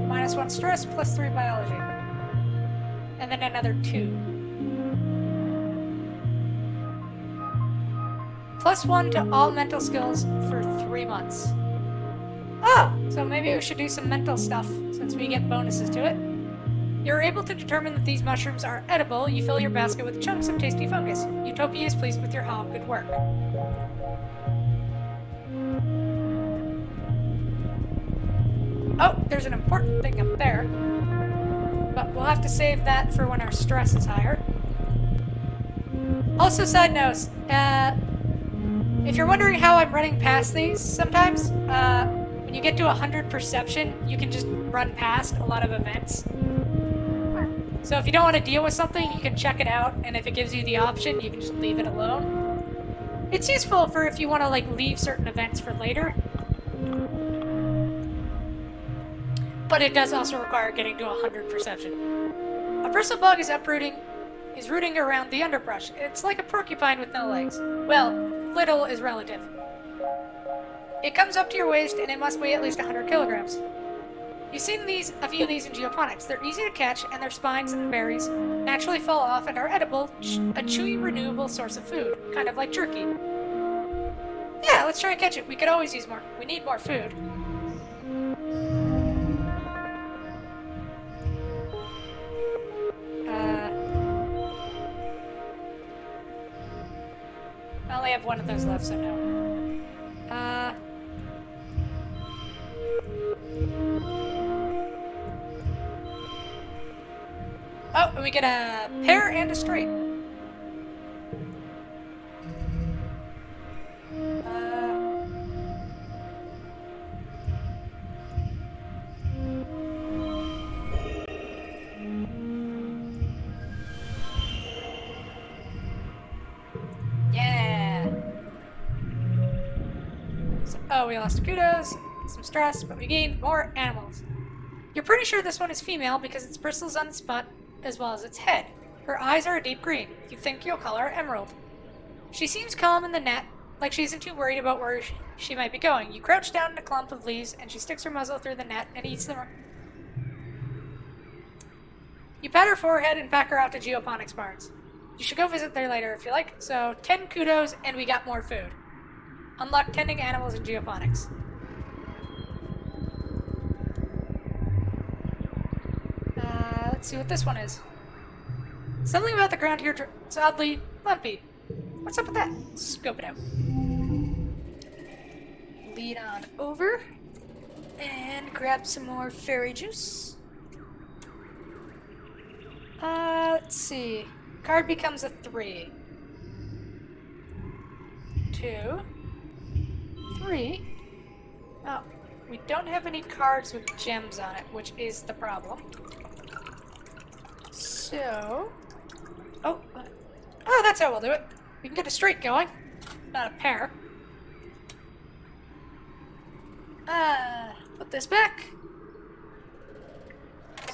-1 stress, +3 biology. And then another 2. +1 to all mental skills for 3 months. Oh, so maybe we should do some mental stuff since we get bonuses to it. You're able to determine that these mushrooms are edible. You fill your basket with chunks of tasty fungus. Utopia is pleased with your haul. Good work. Oh, there's an important thing up there. But we'll have to save that for when our stress is higher. Also, side notes, if you're wondering how I'm running past these sometimes, when you get to 100 perception, you can just run past a lot of events. So if you don't want to deal with something, you can check it out, and if it gives you the option, you can just leave it alone. It's useful for if you want to, like, leave certain events for later. But it does also require getting to 100 perception. A bristlebug is rooting around the underbrush. It's like a porcupine with no legs. Well, little is relative. It comes up to your waist, and it must weigh at least 100 kilograms. You've seen a few of these in geoponics. They're easy to catch, and their spines and berries naturally fall off and are edible, a chewy, renewable source of food, kind of like jerky. Yeah, let's try and catch it. We could always use more. We need more food. I only have one of those left, so no. Oh, and we get a pair and a straight. Yeah. Oh, we lost kudos, some stress, but we gained more animals. You're pretty sure this one is female because its bristles on its butt as well as its head. Her eyes are a deep green. You think you'll call her Emerald. She seems calm in the net, like she isn't too worried about where she might be going. You crouch down in a clump of leaves, and she sticks her muzzle through the net and eats them. You pat her forehead and pack her out to Geoponics Barns. You should go visit there later if you like. So, 10 kudos, and we got more food. Unlock tending animals in Geoponics. Let's see what this one is. Something about the ground here is oddly lumpy. What's up with that? Scope it out. Lead on over and grab some more fairy juice. Let's see. Card becomes a 3. 2. 3. Oh, we don't have any cards with gems on it, which is the problem. So... Oh, that's how we'll do it. We can get a straight going, not a pair. Put this back.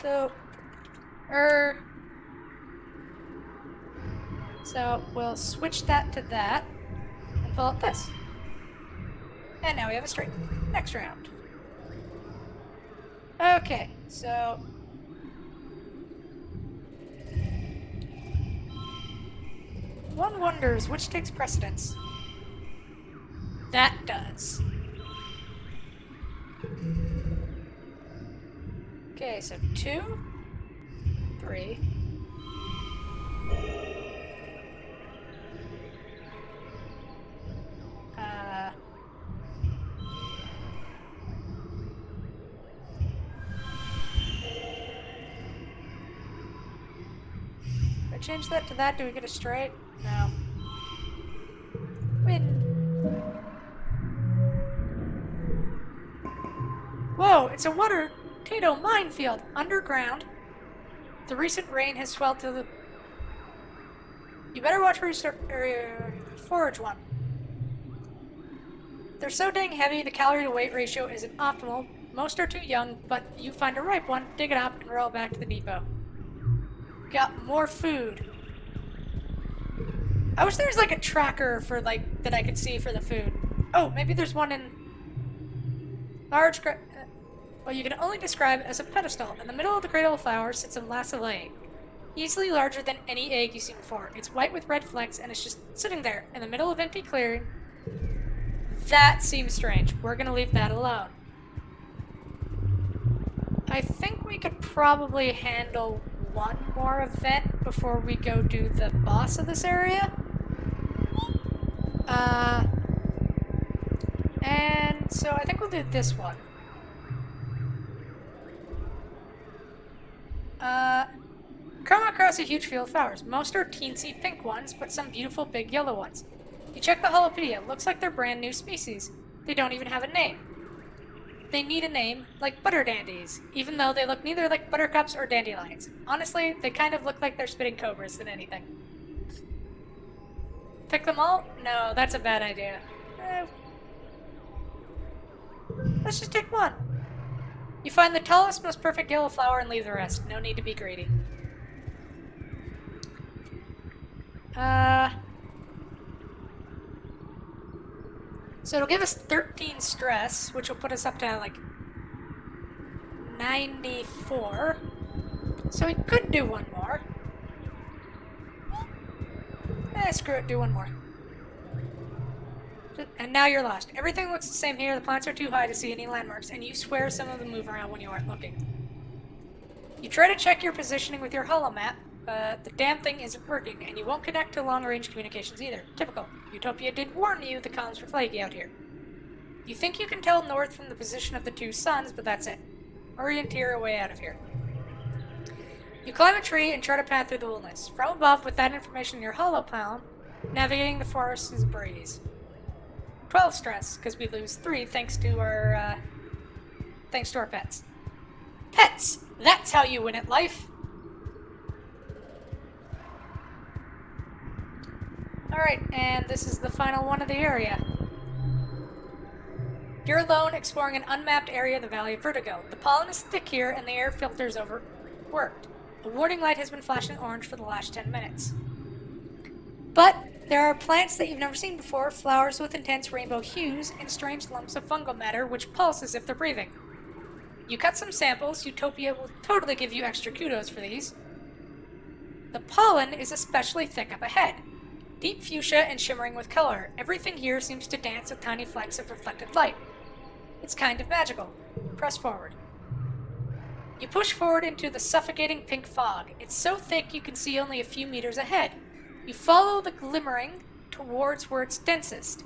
So we'll switch that to that and pull up this. And now we have a straight. Next round. Okay, so one wonders which takes precedence. That does. Okay, so 2, 3. If I change that to that, do we get a straight? No. Win. Whoa, it's a water potato minefield underground. The recent rain has swelled to the... You better watch where you forage one. They're so dang heavy, the calorie-to-weight ratio isn't optimal. Most are too young, but you find a ripe one, dig it up, and roll it back to the depot. Got more food. I wish there was like a tracker for like that I could see for the food. Oh, maybe there's one in large. Well, you can only describe as a pedestal. In the middle of the cradle of flowers sits a lasso egg, easily larger than any egg you've seen before. It's white with red flecks, and it's just sitting there in the middle of empty clearing. That seems strange. We're gonna leave that alone. I think we could probably handle one more event before we go do the boss of this area. And so I think we'll do this one. Come across a huge field of flowers. Most are teensy pink ones, but some beautiful big yellow ones. You check the Holopedia. Looks like they're brand new species. They don't even have a name. They need a name, like butter dandies, even though they look neither like buttercups or dandelions. Honestly, they kind of look like they're spitting cobras than anything. Pick them all? No, that's a bad idea. Let's just take one. You find the tallest, most perfect yellow flower and leave the rest. No need to be greedy. So it'll give us 13 stress, which will put us up to like 94. So we could do one more. Screw it, do one more. And now you're lost. Everything looks the same here. The plants are too high to see any landmarks, and you swear some of them move around when you aren't looking. You try to check your positioning with your holomap, but the damn thing isn't working, and you won't connect to long-range communications either. Typical. Utopia did warn you the comms were flaky out here. You think you can tell north from the position of the two suns, but that's it. Orienteer your way out of here. You climb a tree and chart a path through the wilderness. From above, with that information in your holopalm, navigating the forest is a breeze. 12 stress, because we lose 3 thanks to our pets. Pets! That's how you win at life! Alright, and this is the final one of the area. You're alone, exploring an unmapped area of the Valley of Vertigo. The pollen is thick here, and the air filter's overworked. A warning light has been flashing orange for the last 10 minutes. But there are plants that you've never seen before, flowers with intense rainbow hues, and strange lumps of fungal matter which pulse as if they're breathing. You cut some samples. Utopia will totally give you extra kudos for these. The pollen is especially thick up ahead. Deep fuchsia and shimmering with color. Everything here seems to dance with tiny flecks of reflected light. It's kind of magical. Press forward. You push forward into the suffocating pink fog. It's so thick you can see only a few meters ahead. You follow the glimmering towards where it's densest.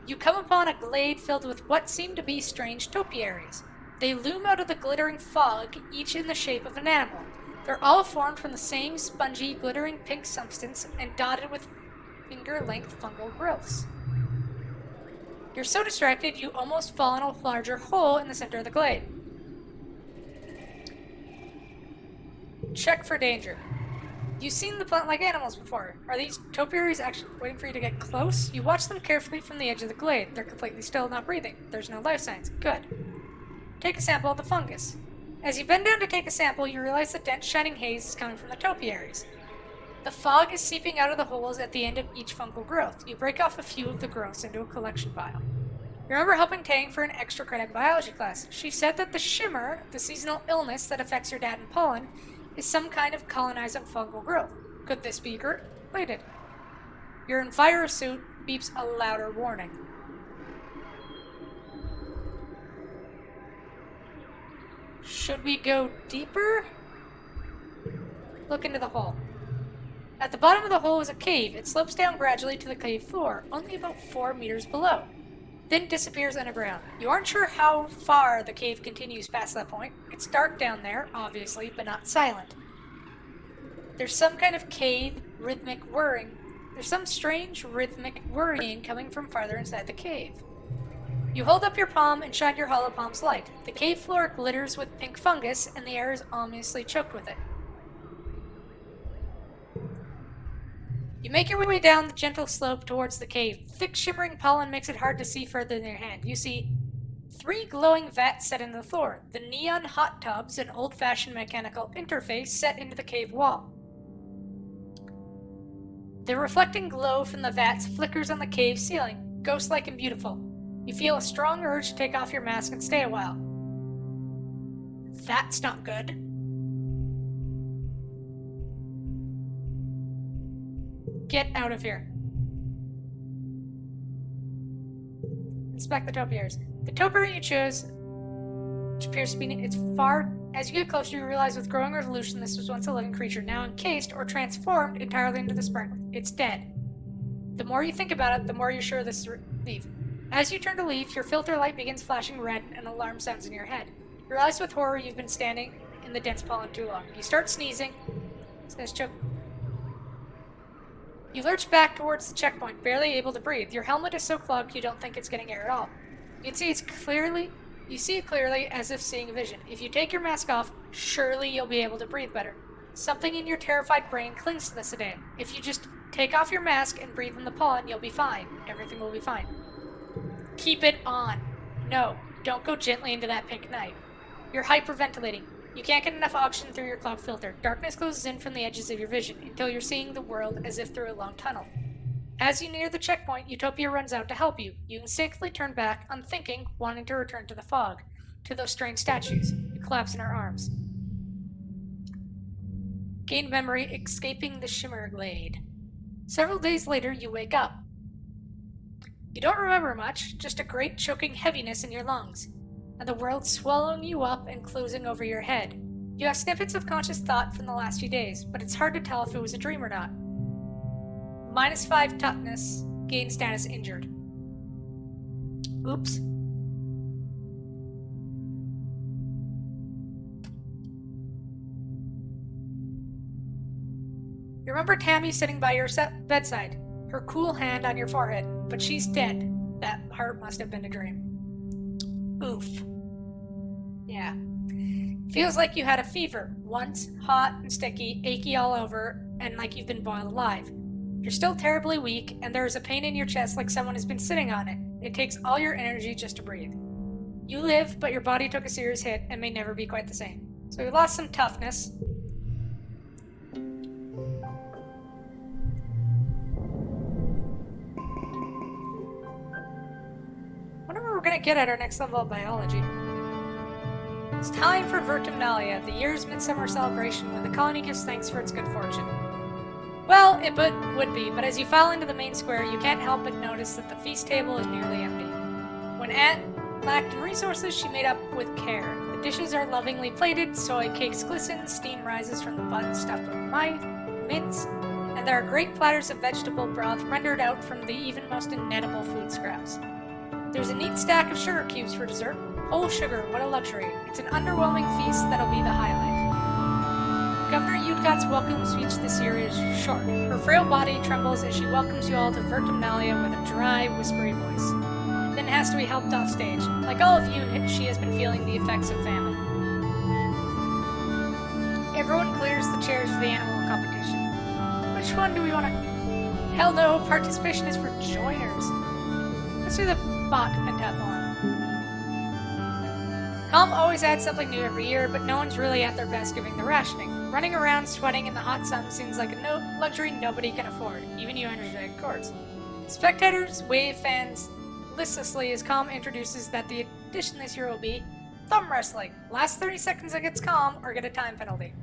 You come upon a glade filled with what seem to be strange topiaries. They loom out of the glittering fog, each in the shape of an animal. They're all formed from the same spongy, glittering pink substance and dotted with finger-length fungal growths. You're so distracted you almost fall in a larger hole in the center of the glade. Check for danger. You've seen the plant-like animals before. Are these topiaries actually waiting for you to get close? You watch them carefully from the edge of the glade. They're completely still, not breathing. There's no life signs. Good. Take a sample of the fungus. As you bend down to take a sample, you realize the dense shining haze is coming from the topiaries. The fog is seeping out of the holes at the end of each fungal growth. You break off a few of the growths into a collection pile. You remember helping Tang for an extra credit biology class. She said that the shimmer, the seasonal illness that affects your dad and pollen, is some kind of colonizing fungal growth. Could this be related? Your envirosuit beeps a louder warning. Should we go deeper? Look into the hole. At the bottom of the hole is a cave. It slopes down gradually to the cave floor, only about 4 meters below, then disappears underground. You aren't sure how far the cave continues past that point. It's dark down there, obviously, but not silent. There's some kind of cave rhythmic whirring. There's some strange rhythmic whirring coming from farther inside the cave. You hold up your palm and shine your hollow palm's light. The cave floor glitters with pink fungus, and the air is ominously choked with it. You make your way down the gentle slope towards the cave. Thick, shimmering pollen makes it hard to see further than your hand. You see 3 glowing vats set into the floor. The neon hot tubs, an old-fashioned mechanical interface set into the cave wall. The reflecting glow from the vats flickers on the cave ceiling, ghost-like and beautiful. You feel a strong urge to take off your mask and stay a while. That's not good. Get out of here. Inspect the topiaries. The topiary you chose, which appears to be, it's far. As you get closer, you realize with growing resolution this was once a living creature, now encased or transformed entirely into the sparkle. It's dead. The more you think about it, the more you're sure this is leave. As you turn to leave, your filter light begins flashing red and alarm sounds in your head. You realize with horror you've been standing in the dense pollen too long. You start sneezing. Says choke. You lurch back towards the checkpoint, barely able to breathe. Your helmet is so clogged you don't think it's getting air at all. You see it clearly as if seeing a vision. If you take your mask off, surely you'll be able to breathe better. Something in your terrified brain clings to the sedan. If you just take off your mask and breathe in the pollen, you'll be fine. Everything will be fine. Keep it on. No, don't go gently into that pink night. You're hyperventilating. You can't get enough oxygen through your clogged filter. Darkness closes in from the edges of your vision until you're seeing the world as if through a long tunnel. As you near the checkpoint, Utopia runs out to help you. You instinctively turn back, unthinking, wanting to return to the fog, to those strange statues. You collapse in her arms. Gain memory, escaping the shimmer glade. Several days later, you wake up. You don't remember much, just a great choking heaviness in your lungs, and the world swallowing you up and closing over your head. You have snippets of conscious thought from the last few days, but it's hard to tell if it was a dream or not. -5 toughness, gain status injured. Oops. You remember Tammy sitting by your bedside, her cool hand on your forehead, but she's dead. That part must have been a dream. Oof. Yeah. Feels like you had a fever, once, hot and sticky, achy all over, and like you've been boiled alive. You're still terribly weak, and there is a pain in your chest like someone has been sitting on it. It takes all your energy just to breathe. You live, but your body took a serious hit and may never be quite the same. So you lost some toughness. We're going to get at our next level of biology. It's time for Vertumnalia, the year's midsummer celebration when the colony gives thanks for its good fortune. Well, it would be, but as you file into the main square, you can't help but notice that the feast table is nearly empty. When Aunt lacked in resources, she made up with care. The dishes are lovingly plated, soy cakes glisten, steam rises from the buns stuffed with mince, and there are great platters of vegetable broth rendered out from the even most inedible food scraps. There's a neat stack of sugar cubes for dessert. Oh, sugar, what a luxury. It's an underwhelming feast that'll be the highlight. Governor Udcott's welcome speech this year is short. Her frail body trembles as she welcomes you all to Vertumnalia with a dry, whispery voice. Then has to be helped off stage. Like all of you, she has been feeling the effects of famine. Everyone clears the chairs for the animal competition. Which one do we want to... Hell no, participation is for joiners. Let's do the bot pentathlon. Calm always adds something new every year, but no one's really at their best giving the rationing. Running around sweating in the hot sun seems like a luxury nobody can afford, even you energetic courts. Spectators wave fans listlessly as Calm introduces that the addition this year will be thumb wrestling. Last 30 seconds against Calm or get a time penalty.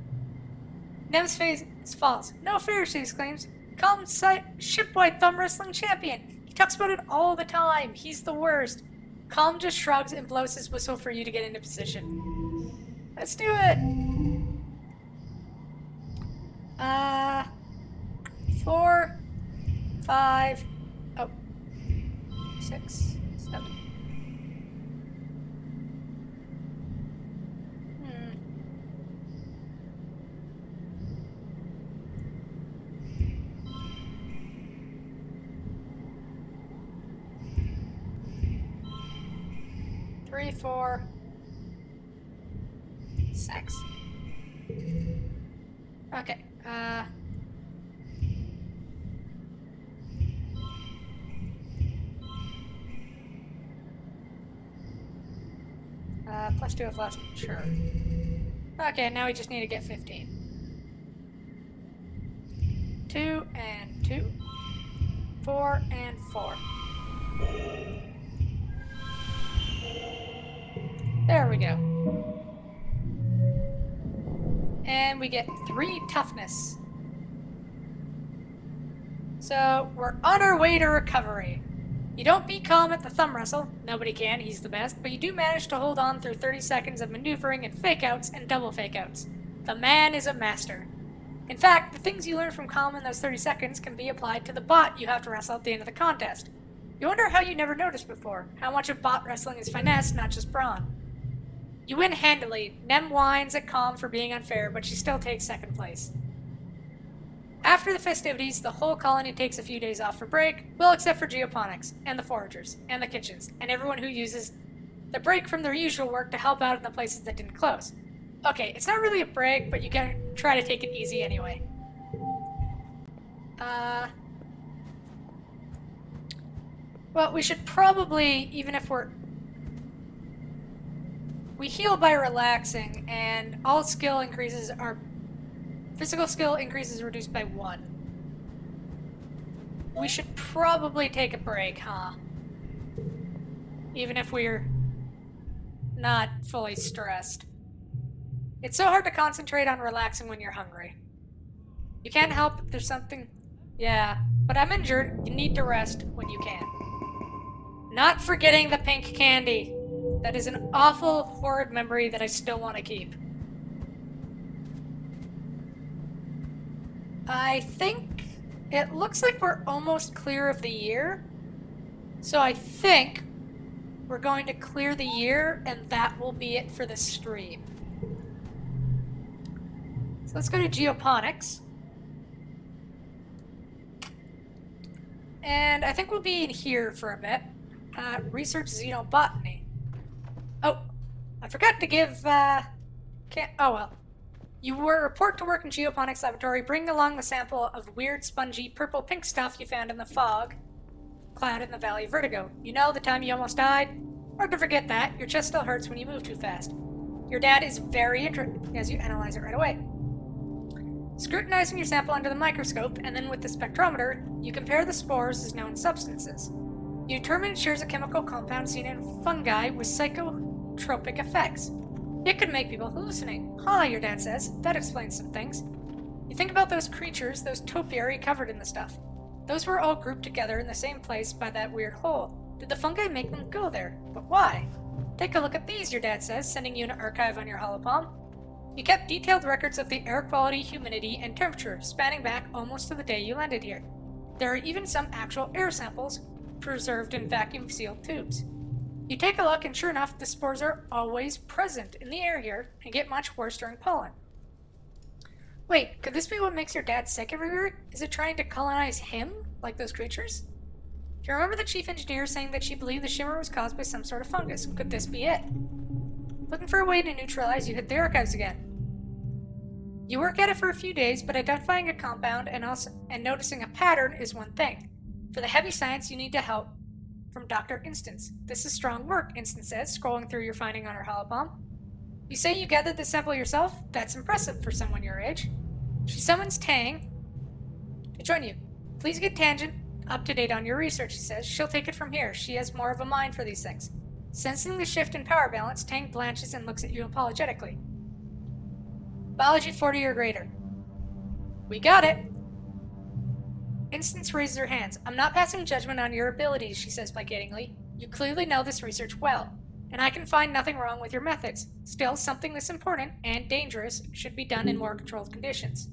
Nev's face falls. No fear, she exclaims. Calm's shipwide thumb wrestling champion. He talks about it all the time. He's the worst. Calm just shrugs and blows his whistle for you to get into position. Let's do it! 4, 5, 6, 7. 3, 4, 6. Okay, plus 2 if left. Sure. Okay, now we just need to get 15. 2 and 2. 4 and 4. There we go. And we get 3 toughness. So, we're on our way to recovery. You don't beat Calm at the thumb wrestle. Nobody can, he's the best. But you do manage to hold on through 30 seconds of maneuvering and fake-outs and double fake-outs. The man is a master. In fact, the things you learn from Calm in those 30 seconds can be applied to the bot you have to wrestle at the end of the contest. You wonder how you never noticed before, how much of bot wrestling is finesse, not just brawn. You win handily. Nem whines at Calm for being unfair, but she still takes second place. After the festivities, the whole colony takes a few days off for break, well except for Geoponics, and the foragers, and the kitchens, and everyone who uses the break from their usual work to help out in the places that didn't close. Okay, it's not really a break, but you gotta try to take it easy anyway. Well, we should probably, even if we heal by relaxing, and all skill increases are... Physical skill increases reduced by 1. We should probably take a break, huh? Even if we're not fully stressed. It's so hard to concentrate on relaxing when you're hungry. You can't help if there's something... Yeah, but I'm injured. You need to rest when you can. Not forgetting the pink candy. That is an awful, horrid memory that I still want to keep. I think it looks like we're almost clear of the year. So I think we're going to clear the year, and that will be it for the stream. So let's go to Geoponics. And I think we'll be in here for a bit. Research xenobotany. Oh, I forgot to give, oh well. You will report to work in Geoponics Laboratory, bring along the sample of weird, spongy, purple-pink stuff you found in the fog cloud in the Valley of Vertigo. You know, the time you almost died? Hard to forget that. Your chest still hurts when you move too fast. Your dad is very interested as you analyze it right away. Scrutinizing your sample under the microscope, and then with the spectrometer, you compare the spores as known substances. You determine it shares a chemical compound seen in fungi with psychotropic effects. It could make people hallucinate. Huh, your dad says. That explains some things. You think about those creatures, those topiary covered in the stuff. Those were all grouped together in the same place by that weird hole. Did the fungi make them go there? But why? Take a look at these, your dad says, sending you an archive on your holopalm. You kept detailed records of the air quality, humidity, and temperature, spanning back almost to the day you landed here. There are even some actual air samples preserved in vacuum-sealed tubes. You take a look, and sure enough, the spores are always present in the air here and get much worse during pollen. Wait, could this be what makes your dad sick every year? Is it trying to colonize him, like those creatures? Do you remember the chief engineer saying that she believed the shimmer was caused by some sort of fungus? Could this be it? Looking for a way to neutralize, you hit the archives again. You work at it for a few days, but identifying a compound and noticing a pattern is one thing. For the heavy science, you need to help from Dr. Instance. This is strong work, Instance says, scrolling through your finding on her holopalm. You say you gathered the sample yourself? That's impressive for someone your age. She summons Tang to join you. Please get Tangent up to date on your research, she says. She'll take it from here. She has more of a mind for these things. Sensing the shift in power balance, Tang blanches and looks at you apologetically. Biology 40 or greater. We got it. Instance raises her hands. I'm not passing judgment on your abilities, she says placatingly. You clearly know this research well, and I can find nothing wrong with your methods. Still, something this important and dangerous should be done in more controlled conditions.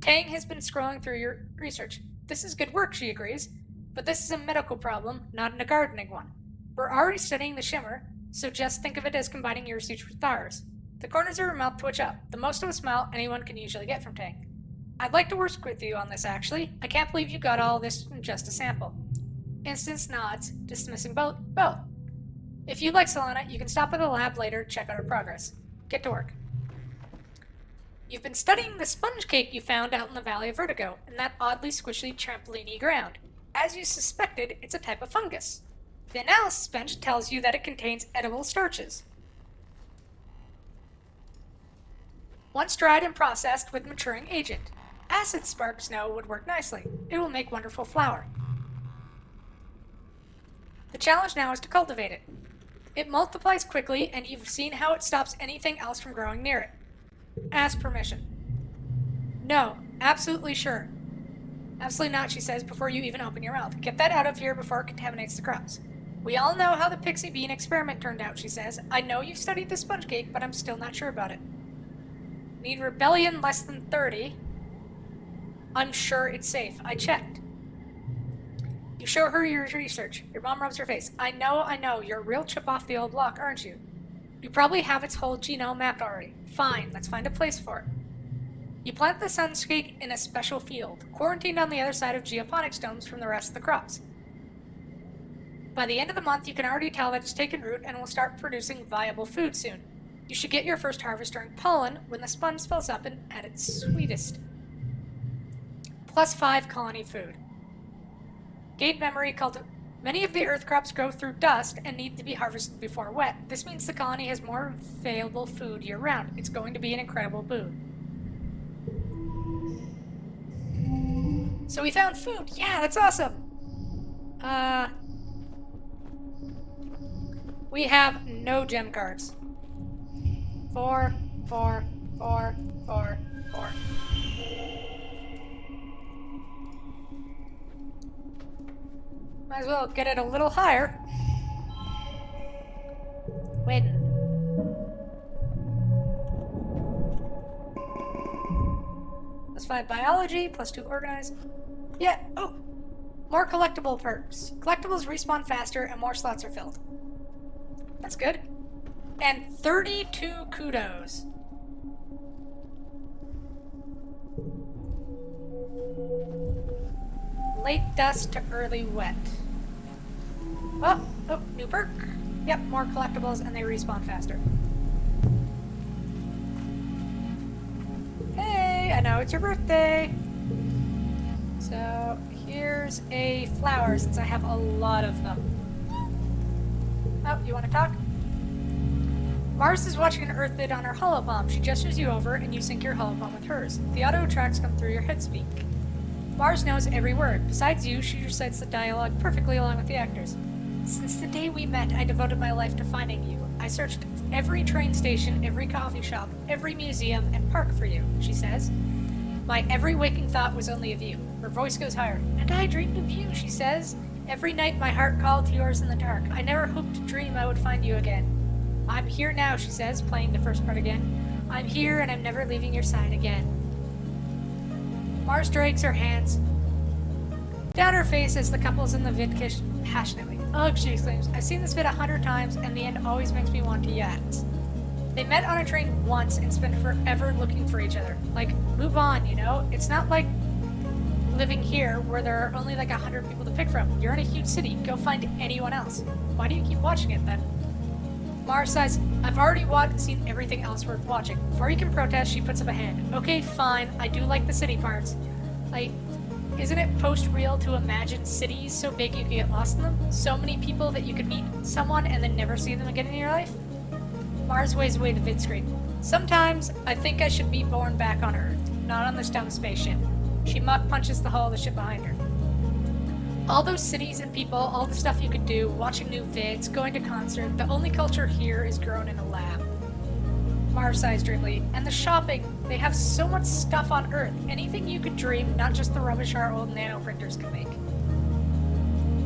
Tang has been scrolling through your research. This is good work, she agrees, but this is a medical problem, not a gardening one. We're already studying the shimmer, so just think of it as combining your research with ours. The corners of her mouth twitch up, the most of a smile anyone can usually get from Tang. I'd like to work with you on this, actually. I can't believe you got all this from just a sample. Instance nods, dismissing both. If you'd like, Solana, you can stop at the lab later to check out our progress. Get to work. You've been studying the sponge cake you found out in the Valley of Vertigo, in that oddly squishy trampoline-y ground. As you suspected, it's a type of fungus. The analysis bench tells you that it contains edible starches. Once dried and processed with maturing agent. Acid spark snow would work nicely. It will make wonderful flour. The challenge now is to cultivate it. It multiplies quickly, and you've seen how it stops anything else from growing near it. Ask permission. No, absolutely sure. Absolutely not, she says, before you even open your mouth. Get that out of here before it contaminates the crops. We all know how the pixie bean experiment turned out, she says. I know you've studied the sponge cake, but I'm still not sure about it. Need rebellion less than 30. I'm sure it's safe. I checked. You show her your research. Your mom rubs her face. I know. You're a real chip off the old block, aren't you? You probably have its whole genome mapped already. Fine, let's find a place for it. You plant the sponge cake in a special field, quarantined on the other side of geoponics domes from the rest of the crops. By the end of the month, you can already tell that it's taken root and will start producing viable food soon. You should get your first harvest during pollen when the sponge swells up and at its sweetest. +5 colony food. Gain memory Many of the earth crops grow through dust and need to be harvested before wet. This means the colony has more available food year-round. It's going to be an incredible boon. So we found food. Yeah, that's awesome. We have no gem cards. 4, 4, 4, 4, 4. Might as well get it a little higher. Win. +5 biology, +2 organize. Yeah, oh! More collectible perks. Collectibles respawn faster and more slots are filled. That's good. And 32 kudos. Late dust to early wet. Oh, new perk. Yep, more collectibles and they respawn faster. Hey, I know it's your birthday. So here's a flower since I have a lot of them. Oh, you want to talk? Mars is watching an Earth vid on her holobomb. She gestures you over and you sync your holobomb with hers. The auto tracks come through your head speak. Mars knows every word. Besides you, she recites the dialogue perfectly along with the actors. Since the day we met, I devoted my life to finding you. I searched every train station, every coffee shop, every museum, and park for you, she says. My every waking thought was only of you. Her voice goes higher. And I dreamed of you, she says. Every night my heart called to yours in the dark. I never hoped to dream I would find you again. I'm here now, she says, playing the first part again. I'm here and I'm never leaving your side again. Mars drags her hands down her face as the couples in the vid kiss passionately. Ugh, she exclaims. I've seen this vid 100 times and the end always makes me want to yaks. They met on a train once and spent forever looking for each other. Like, move on, you know? It's not like living here where there are only like 100 people to pick from. You're in a huge city. Go find anyone else. Why do you keep watching it then? Mars says, I've already seen everything else worth watching. Before you can protest, she puts up a hand. Okay, fine. I do like the city parts. Like, isn't it post-real to imagine cities so big you could get lost in them? So many people that you could meet someone and then never see them again in your life? Mars waves away the vid screen. Sometimes, I think I should be born back on Earth, not on this dumb spaceship. She muck punches the hull of the ship behind her. All those cities and people, all the stuff you could do, watching new vids, going to concert, the only culture here is grown in a lab. Mars sighs dreamily. And the shopping, they have so much stuff on Earth. Anything you could dream, not just the rubbish our old nano printers can make.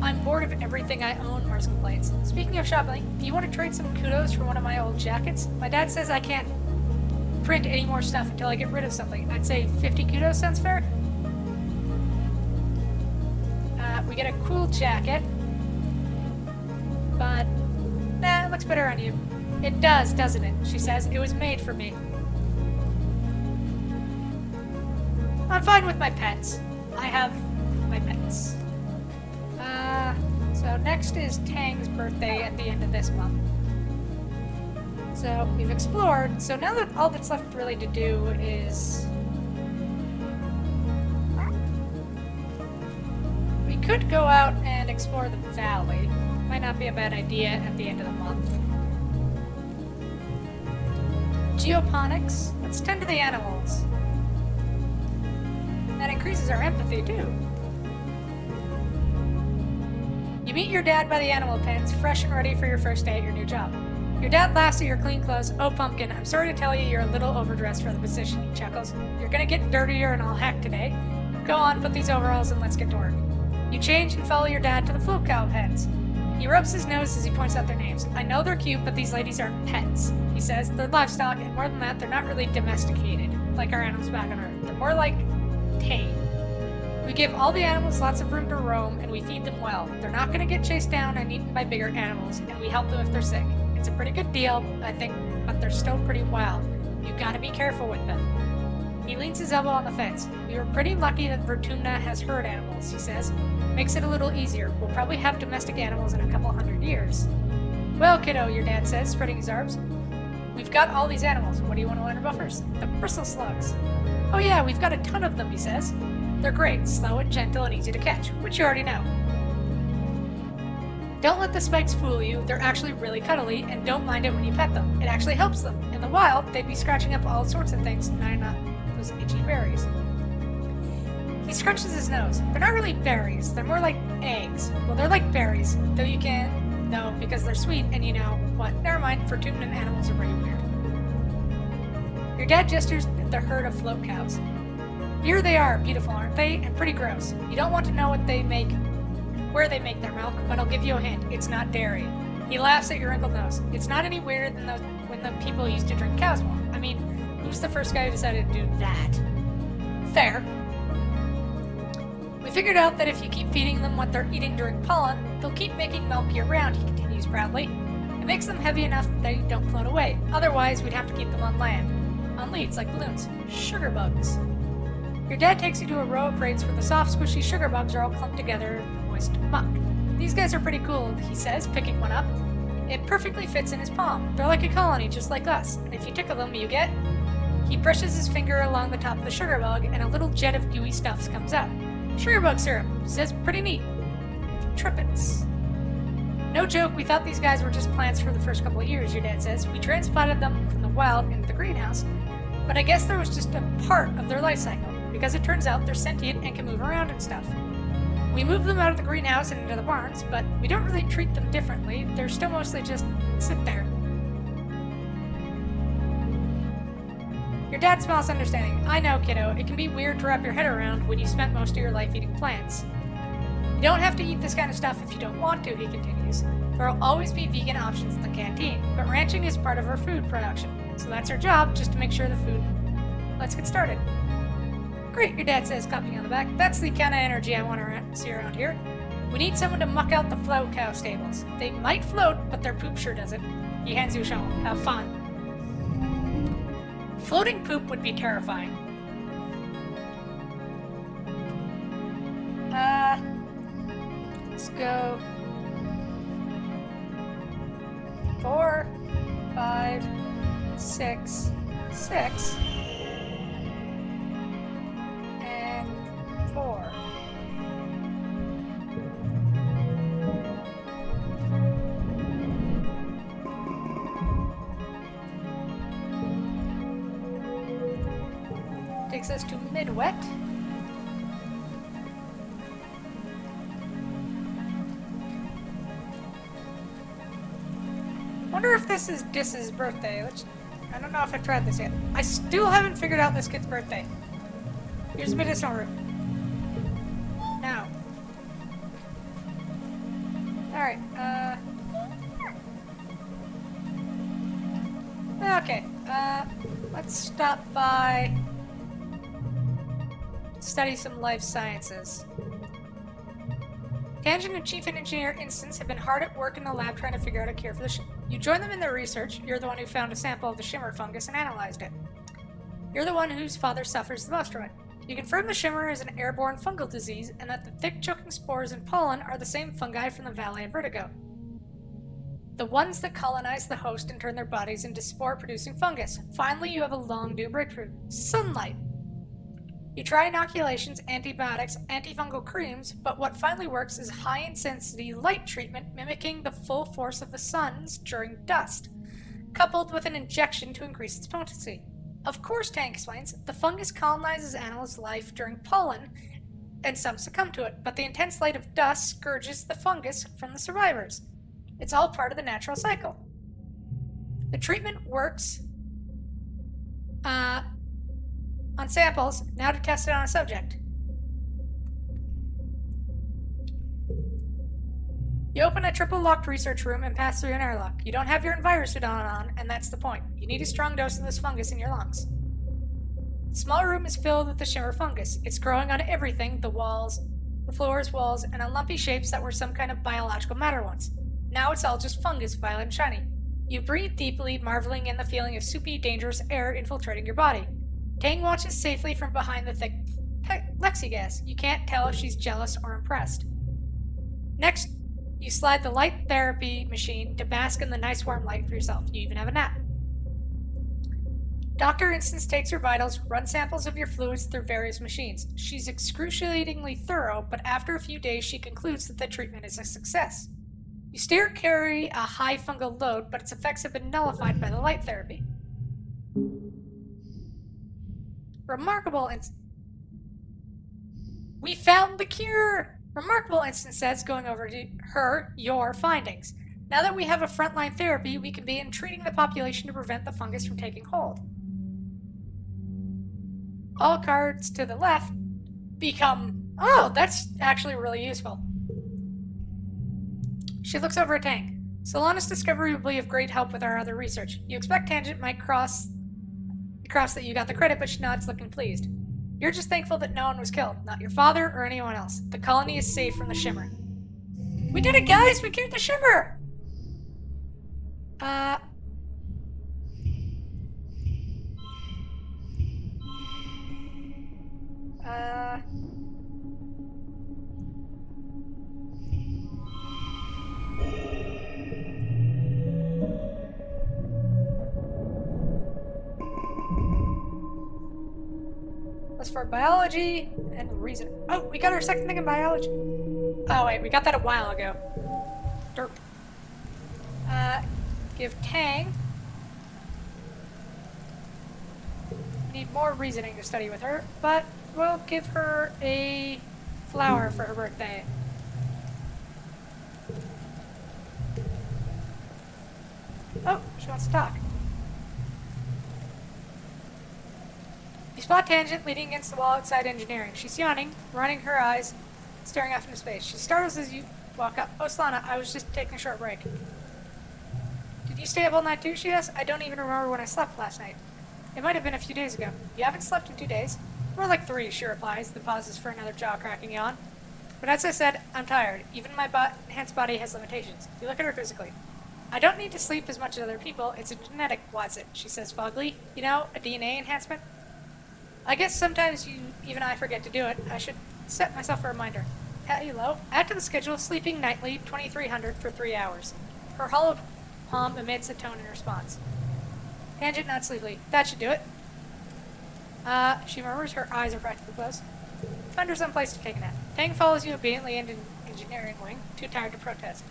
I'm bored of everything I own, Mars complains. Speaking of shopping, do you want to trade some kudos for one of my old jackets? My dad says I can't print any more stuff until I get rid of something. I'd say 50 kudos sounds fair? We get a cool jacket, but it looks better on you. It does, doesn't it? She says. It was made for me. I'm fine with my pets. I have my pets. So next is Tang's birthday at the end of this month. So we've explored. So now that all that's left really to do is... we could go out and explore the valley. Might not be a bad idea at the end of the month. Geoponics. Let's tend to the animals. That increases our empathy, too. You meet your dad by the animal pens, fresh and ready for your first day at your new job. Your dad laughs at your clean clothes. Oh, Pumpkin, I'm sorry to tell you you're a little overdressed for the position, he chuckles. You're gonna get dirtier and all heck today. Go on, put these overalls and let's get to work. You change and follow your dad to the float cow pens. He rubs his nose as he points out their names. I know they're cute, but these ladies aren't pets. He says they're livestock, and more than that, they're not really domesticated, like our animals back on Earth. They're more like tame. We give all the animals lots of room to roam, and we feed them well. They're not going to get chased down and eaten by bigger animals, and we help them if they're sick. It's a pretty good deal, I think, but they're still pretty wild. You've got to be careful with them. He leans his elbow on the fence. We were pretty lucky that Vertumna has herd animals, he says. Makes it a little easier. We'll probably have domestic animals in a couple 100 years. Well, kiddo, your dad says, spreading his arms. We've got all these animals. What do you want to learn about first? The bristle slugs. Oh yeah, we've got a ton of them, he says. They're great, slow and gentle and easy to catch, which you already know. Don't let the spikes fool you. They're actually really cuddly, and don't mind it when you pet them. It actually helps them. In the wild, they'd be scratching up all sorts of things, not those itchy berries. He scrunches his nose. They're not really berries. They're more like eggs. Well, they're like berries, though because they're sweet, and you know what? Never mind, Vertumnan animals are pretty weird. Your dad gestures at the herd of float cows. Here they are, beautiful, aren't they? And pretty gross. You don't want to know what they make, where they make their milk, but I'll give you a hint. It's not dairy. He laughs at your wrinkled nose. It's not any weirder than when the people used to drink cow's milk. I mean, who's the first guy who decided to do that? Fair. We figured out that if you keep feeding them what they're eating during pollen, they'll keep making milk year-round, he continues proudly. It makes them heavy enough that they don't float away. Otherwise, we'd have to keep them on land. On leads, like balloons. Sugar bugs. Your dad takes you to a row of crates where the soft, squishy sugar bugs are all clumped together in moist muck. These guys are pretty cool, he says, picking one up. It perfectly fits in his palm. They're like a colony, just like us. And if you tickle them, you get... He brushes his finger along the top of the sugar bug, and a little jet of gooey stuff comes out. Sugar bug syrup. Says pretty neat. Trippets. No joke, we thought these guys were just plants for the first couple of years, your dad says. We transplanted them from the wild into the greenhouse, but I guess there was just a part of their life cycle, because it turns out they're sentient and can move around and stuff. We moved them out of the greenhouse and into the barns, but we don't really treat them differently. They're still mostly just sit there. Your dad smiles understanding. I know, kiddo, it can be weird to wrap your head around when you spent most of your life eating plants. You don't have to eat this kind of stuff if you don't want to, he continues. There will always be vegan options in the canteen, but ranching is part of our food production, so that's our job, just to make sure the food... Let's get started. Great, your dad says, clapping on the back. That's the kind of energy I want to see around here. We need someone to muck out the float cow stables. They might float, but their poop sure doesn't. He hands you a shovel. Have fun. Floating poop would be terrifying. Let's go 4, 5, 6, 6, and 4. Takes us to mid-wet. Wonder if this is Dis's birthday. I don't know if I've tried this yet. I still haven't figured out this kid's birthday. Here's a medicinal root. Now. Alright, okay, let's stop by... study some life sciences. Tangent and Chief Engineer Instance have been hard at work in the lab trying to figure out a cure for the You join them in their research. You're the one who found a sample of the shimmer fungus and analyzed it. You're the one whose father suffers the most from it. You confirm the shimmer is an airborne fungal disease and that the thick choking spores and pollen are the same fungi from the Valley of Vertigo. The ones that colonize the host and turn their bodies into spore-producing fungus. Finally, you have a long-due breakthrough. Sunlight! You try inoculations, antibiotics, antifungal creams, but what finally works is high-intensity light treatment mimicking the full force of the sun's during dust. coupled with an injection to increase its potency. Of course, Tang explains, the fungus colonizes animals' life during pollen, and some succumb to it, but the intense light of dust scourges the fungus from the survivors. It's all part of the natural cycle. The treatment works on samples, now to test it on a subject. You open a triple-locked research room and pass through an airlock. You don't have your envirosuit on, and that's the point. You need a strong dose of this fungus in your lungs. The small room is filled with the shimmer fungus. It's growing on everything, the walls, the floors, walls, and on lumpy shapes that were some kind of biological matter once. Now it's all just fungus, violet and shiny. You breathe deeply, marveling in the feeling of soupy, dangerous air infiltrating your body. Tang watches safely from behind the thick plexiglass. You can't tell if she's jealous or impressed. Next, you slide the light therapy machine to bask in the nice warm light for yourself. You even have a nap. Dr. Instance takes your vitals, runs samples of your fluids through various machines. She's excruciatingly thorough, but after a few days she concludes that the treatment is a success. You still carry a high fungal load, but its effects have been nullified by the light therapy. Remarkable We found the cure! Remarkable, Instance says, going over to your findings. Now that we have a frontline therapy, we can begin treating the population to prevent the fungus from taking hold. All cards to the left become... Oh, that's actually really useful. She looks over at Tang. Solana's discovery will be of great help with our other research. You expect Tangent might cross that you got the credit, but she nods, looking pleased. You're just thankful that no one was killed, not your father or anyone else. The colony is safe from the Shimmer. We did it, guys! We cured the Shimmer! That's for biology and reason. Oh, we got our second thing in biology. Oh, wait, we got that a while ago. Derp. Give Tang. Need more reasoning to study with her, but we'll give her a flower for her birthday. Oh, she wants to talk. You spot Tangent leaning against the wall outside engineering. She's yawning, running her eyes, staring off into space. She startles as you walk up. Oh, Solana, I was just taking a short break. Did you stay up all night too, she asks? I don't even remember when I slept last night. It might have been a few days ago. You haven't slept in 2 days? More like 3, she replies, then pauses for another jaw-cracking yawn. But as I said, I'm tired. Even my enhanced body has limitations. You look at her physically. I don't need to sleep as much as other people. It's a genetic wasn't, she says foggily. You know, a DNA enhancement? I guess sometimes even I forget to do it. I should set myself a reminder. Hello. Add to the schedule, sleeping nightly, 2300 for 3 hours. Her hollow palm emits a tone in response. Tangent nods sleepily. That should do it. She murmurs, her eyes are practically closed. Find her someplace to take a nap. Tang follows you obediently into engineering wing, too tired to protest.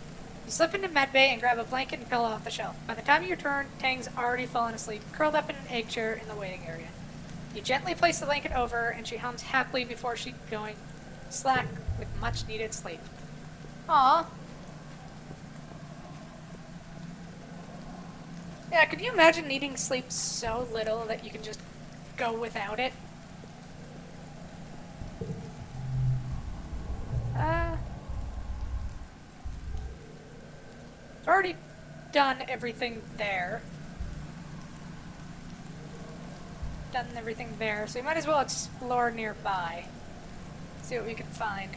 You slip into medbay and grab a blanket and pillow off the shelf. By the time you return, Tang's already fallen asleep, curled up in an egg chair in the waiting area. You gently place the blanket over her, and she hums happily before she going slack with much-needed sleep. Aww. Yeah, could you imagine needing sleep so little that you can just go without it? I've already done everything there. Done everything there, so we might as well explore nearby. See what we can find.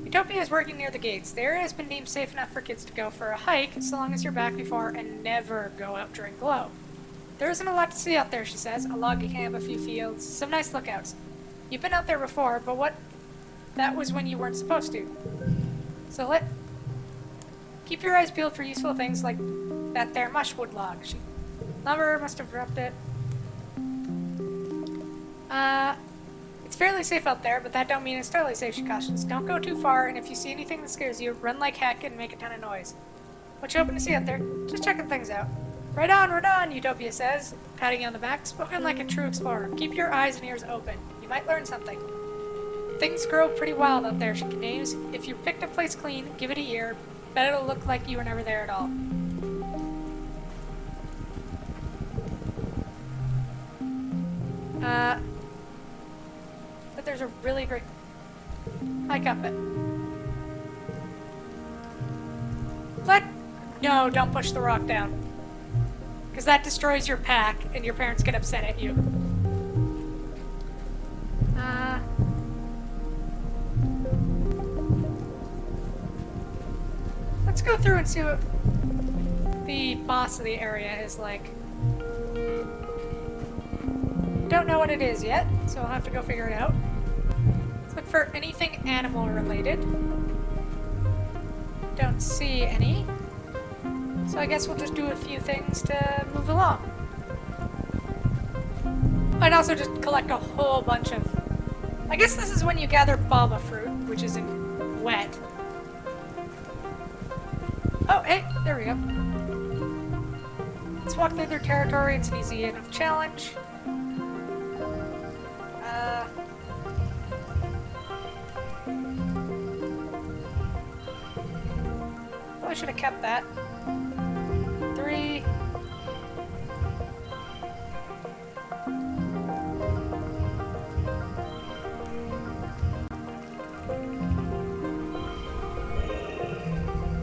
Utopia is working near the gates. The area has been deemed safe enough for kids to go for a hike, so long as you're back before, and never go out during glow. There isn't a lot to see out there, she says. A log camp, a few fields, some nice lookouts. You've been out there before, but that was when you weren't supposed to. So keep your eyes peeled for useful things like that there mushwood log. Lumber must have dropped it. It's fairly safe out there, but that don't mean it's totally safe, she cautions. Don't go too far, and if you see anything that scares you, run like heck and make a ton of noise. What you hoping to see out there? Just checking things out. Right on, Utopia says, patting you on the back. Spoken like a true explorer. Keep your eyes and ears open. You might learn something. Things grow pretty wild out there, she continues. If you picked a place clean, give it a year. Bet it'll look like you were never there at all. But there's a really great hike up it. No, don't push the rock down. Because that destroys your pack, and your parents get upset at you. Let's go through and see what the boss of the area is like. Don't know what it is yet, so I'll have to go figure it out. Let's look for anything animal related. Don't see any. So I guess we'll just do a few things to move along. I'd also just collect a whole bunch of... I guess this is when you gather baba fruit, which isn't wet. Oh, hey, there we go. Let's walk through their territory. It's an easy enough challenge. Probably should have kept that. 3.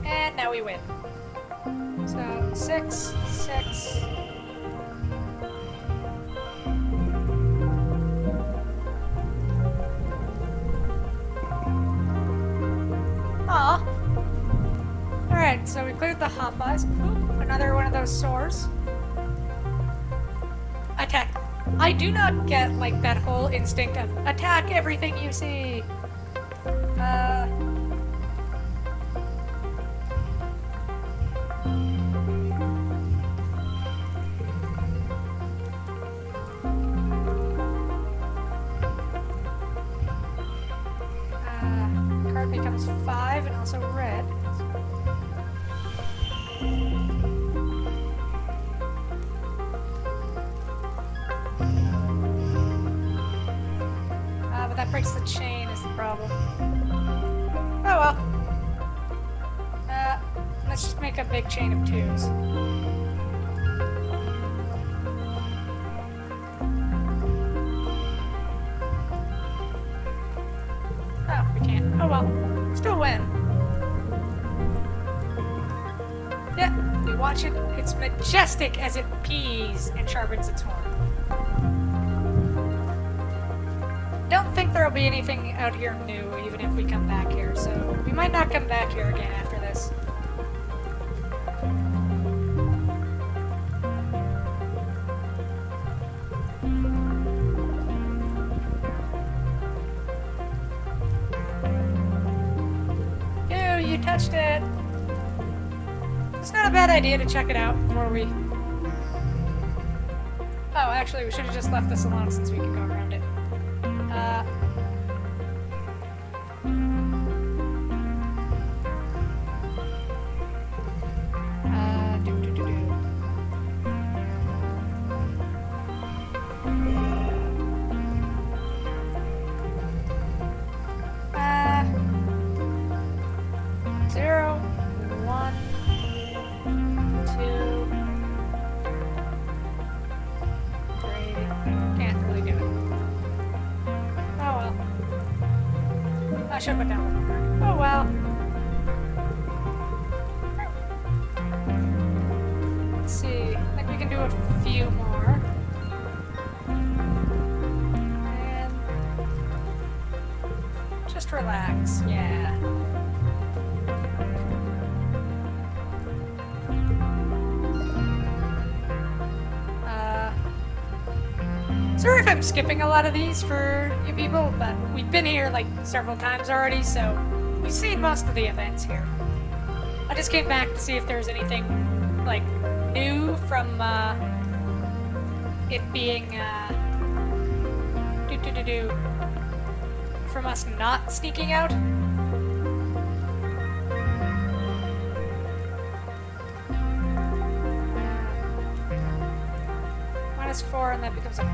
And now we win. So 6, 6. Aw. Alright, so we cleared the hot-buys. Oop, another one of those sores. Attack. I do not get, like, that whole instinct of attack everything you see. Card becomes 5 and also red. But that breaks the chain is the problem. Oh well. Let's just make a big chain of 2s. Oh, we can't. Oh well. Still win. Yeah, we watch it. It's majestic as it pees and sharpens its horn. Don't think there'll be anything out here new, even if we come back here, so we might not come back here again after this. Ew, you touched it! It's not a bad idea to check it out before we... Oh, actually, we should have just left this alone since we can go around it. I should put down one more. Oh well. Let's see. I think we can do a few more. And just relax. Yeah. Sorry if I'm skipping a lot of these for you people, but we've been here like several times already, so we've seen most of the events here. I just came back to see if there's anything like new from it being from us not sneaking out. -4 and that becomes a 2,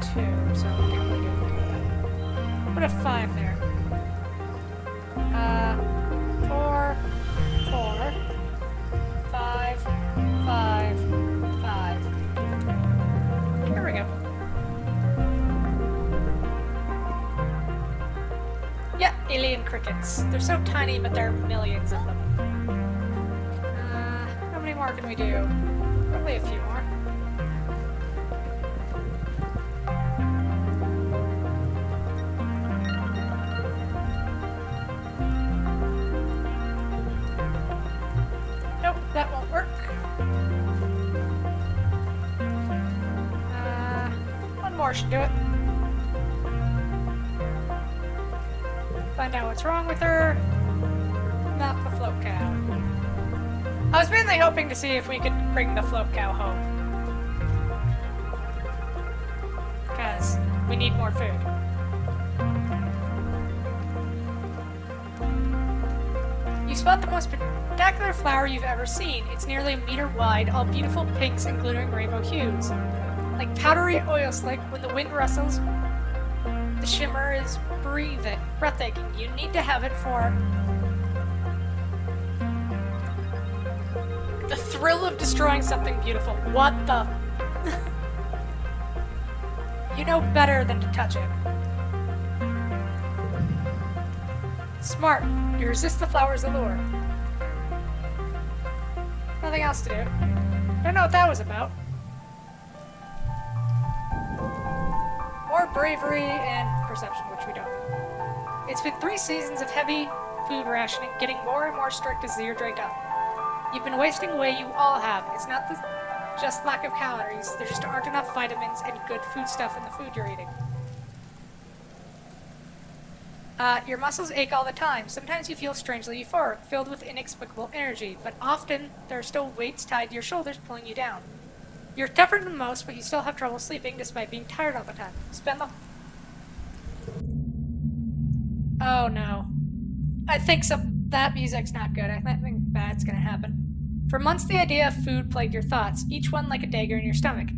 so we can't really do anything with that. Put a 5 there. 4, 4, 5, 5, 5. There we go. Yeah, alien crickets. They're so tiny, but there are millions of them. How many more can we do? Probably a few more. That won't work. One more should do it. Find out what's wrong with her. Not the float cow. I was mainly hoping to see if we could bring the float cow home. Because we need more food. You spot the most spectacular flower you've ever seen. It's nearly a meter wide, all beautiful pinks and glittering rainbow hues. Like powdery oil slick, when the wind rustles, the shimmer is breathtaking. You need to have it for the thrill of destroying something beautiful. What the? You know better than to touch it. Smart. You resist the flower's allure. Nothing else to do. Don't know what that was about. More bravery and perception, which we don't. It's been 3 seasons of heavy food rationing, getting more and more strict as the year dragged on. You've been wasting away, you all have. It's not just lack of calories, there just aren't enough vitamins and good food stuff in the food you're eating. Your muscles ache all the time. Sometimes you feel strangely euphoric, filled with inexplicable energy, but often there are still weights tied to your shoulders pulling you down. You're tougher than most, but you still have trouble sleeping despite being tired all the time. Spend the... Oh no. I think that music's not good. I think bad's gonna happen. For months the idea of food plagued your thoughts, each one like a dagger in your stomach.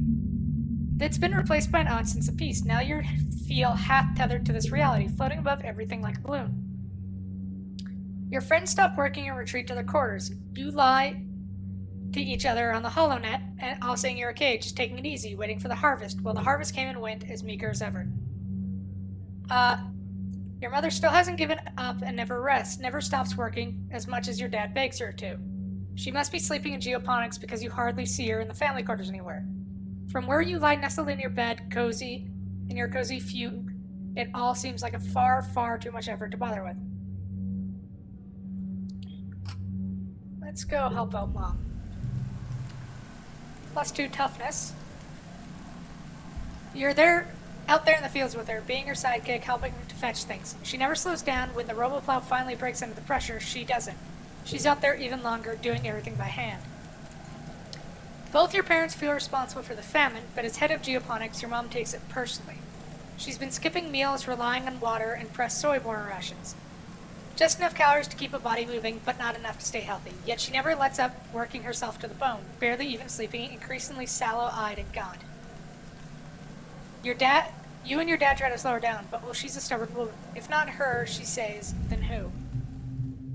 It's been replaced by nonsense of peace. Now you feel half tethered to this reality, floating above everything like a balloon. Your friends stop working and retreat to their quarters. You lie to each other on the HoloNet, and all saying you're okay, just taking it easy, waiting for the harvest. Well, the harvest came and went, as meager as ever. Your mother still hasn't given up and never rests, never stops working, as much as your dad begs her to. She must be sleeping in geoponics because you hardly see her in the family quarters anywhere. From where you lie nestled in your bed, cozy, in your cozy fugue, it all seems like a far, far too much effort to bother with. Let's go help out Mom. +2 toughness. You're out there in the fields with her, being her sidekick, helping to fetch things. She never slows down. When the RoboPlow finally breaks under the pressure, she doesn't. She's out there even longer, doing everything by hand. Both your parents feel responsible for the famine, but as head of geoponics, your mom takes it personally. She's been skipping meals, relying on water, and pressed soyborn rations. Just enough calories to keep a body moving, but not enough to stay healthy. Yet she never lets up, working herself to the bone, barely even sleeping, increasingly sallow-eyed and gaunt. You and your dad try to slow her down, but well, she's a stubborn woman. If not her, she says, then who?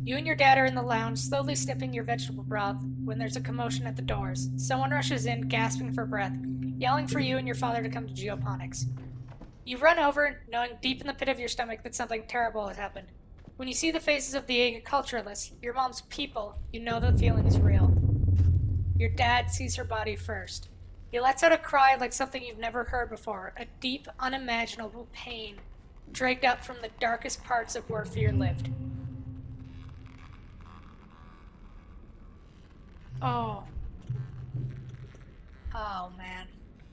You and your dad are in the lounge, slowly sipping your vegetable broth, when there's a commotion at the doors. Someone rushes in, gasping for breath, yelling for you and your father to come to geoponics. You run over, knowing deep in the pit of your stomach that something terrible has happened. When you see the faces of the agriculturalists, your mom's people, you know the feeling is real. Your dad sees her body first. He lets out a cry like something you've never heard before, a deep, unimaginable pain, dragged up from the darkest parts of where fear lived. Oh. Oh, man.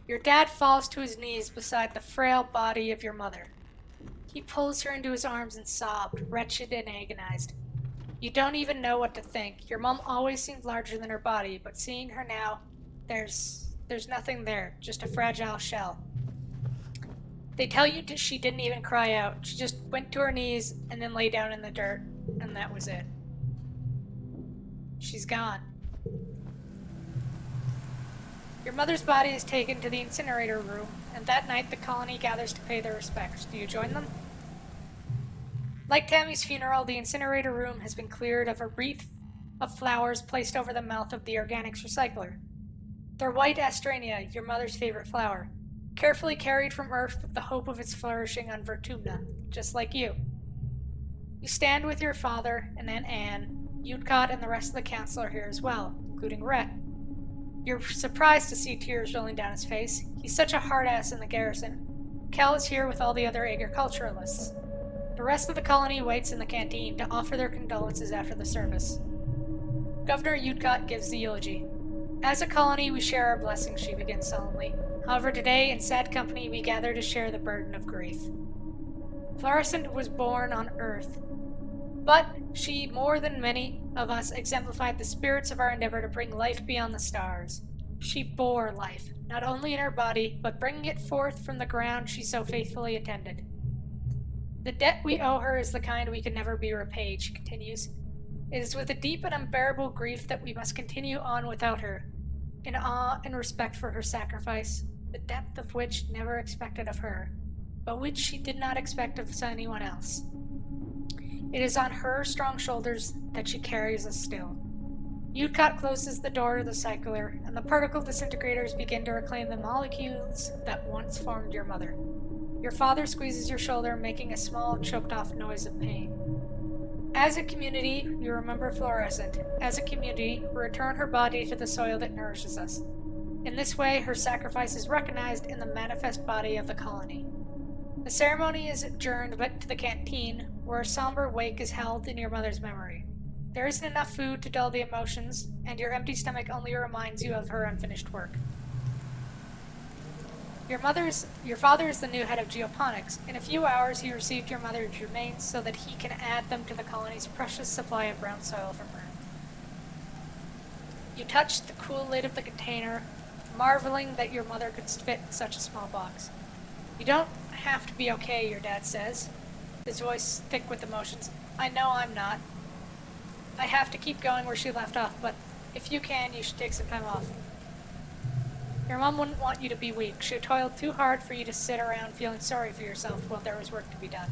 Your dad falls to his knees beside the frail body of your mother. He pulls her into his arms and sobbed, wretched and agonized. You don't even know what to think. Your mom always seemed larger than her body, but seeing her now, there's nothing there, just a fragile shell. They tell you she didn't even cry out. She just went to her knees and then lay down in the dirt, and that was it. She's gone. Your mother's body is taken to the incinerator room, and that night the colony gathers to pay their respects. Do you join them? Like Tammy's funeral, the incinerator room has been cleared of a wreath of flowers placed over the mouth of the organics recycler. They're white astrania, your mother's favorite flower, carefully carried from Earth with the hope of its flourishing on Vertumna, just like you. You stand with your father and Aunt Anne, Utcott, and the rest of the council are here as well, including Rhett. You're surprised to see tears rolling down his face. He's such a hard-ass in the garrison. Cal is here with all the other agriculturalists. The rest of the colony waits in the canteen to offer their condolences after the service. Governor Utcott gives the eulogy. As a colony, we share our blessings, she begins solemnly. However, today, in sad company, we gather to share the burden of grief. Florissant was born on Earth, but she, more than many of us, exemplified the spirits of our endeavor to bring life beyond the stars. She bore life, not only in her body, but bringing it forth from the ground she so faithfully attended. The debt we owe her is the kind we can never be repaid, she continues. It is with a deep and unbearable grief that we must continue on without her, in awe and respect for her sacrifice, the depth of which never expected of her, but which she did not expect of anyone else. It is on her strong shoulders that she carries us still. Utcott closes the door to the cycler, and the particle disintegrators begin to reclaim the molecules that once formed your mother. Your father squeezes your shoulder, making a small, choked-off noise of pain. As a community, we remember Florissant. As a community, we return her body to the soil that nourishes us. In this way, her sacrifice is recognized in the manifest body of the colony. The ceremony is adjourned back to the canteen, where a somber wake is held in your mother's memory. There isn't enough food to dull the emotions, and your empty stomach only reminds you of her unfinished work. Your father is the new head of geoponics. In a few hours, he received your mother's remains so that he can add them to the colony's precious supply of brown soil from Earth. You touched the cool lid of the container, marveling that your mother could fit in such a small box. You don't have to be okay, your dad says, his voice thick with emotions. I know I'm not. I have to keep going where she left off, but if you can, you should take some time off. Your mom wouldn't want you to be weak. She toiled too hard for you to sit around feeling sorry for yourself while there was work to be done.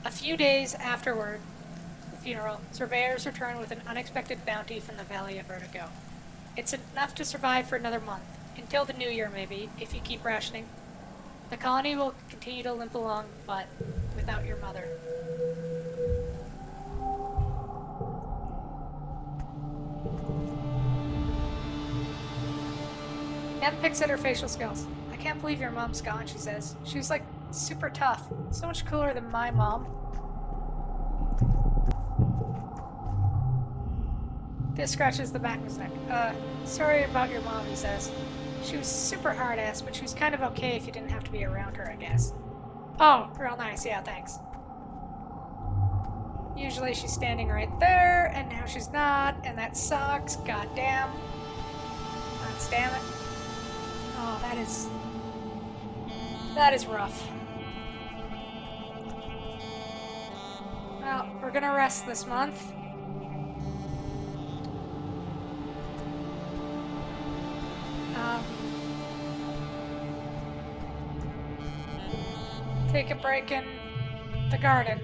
A few days afterward, the funeral, surveyors return with an unexpected bounty from the Valley of Vertigo. It's enough to survive for another month, until the new year maybe, if you keep rationing. The colony will continue to limp along, but without your mother. Em picks at her facial skills. I can't believe your mom's gone, she says. She was like super tough. So much cooler than my mom. This scratches the back of his neck. Sorry about your mom, he says. She was super hard-ass, but she was kind of okay if you didn't have to be around her, I guess. Oh, real nice. Yeah, thanks. Usually she's standing right there, and now she's not, and that sucks. God damn. Damn it. Oh, that is rough. Well, we're gonna rest this month. Take a break in the garden.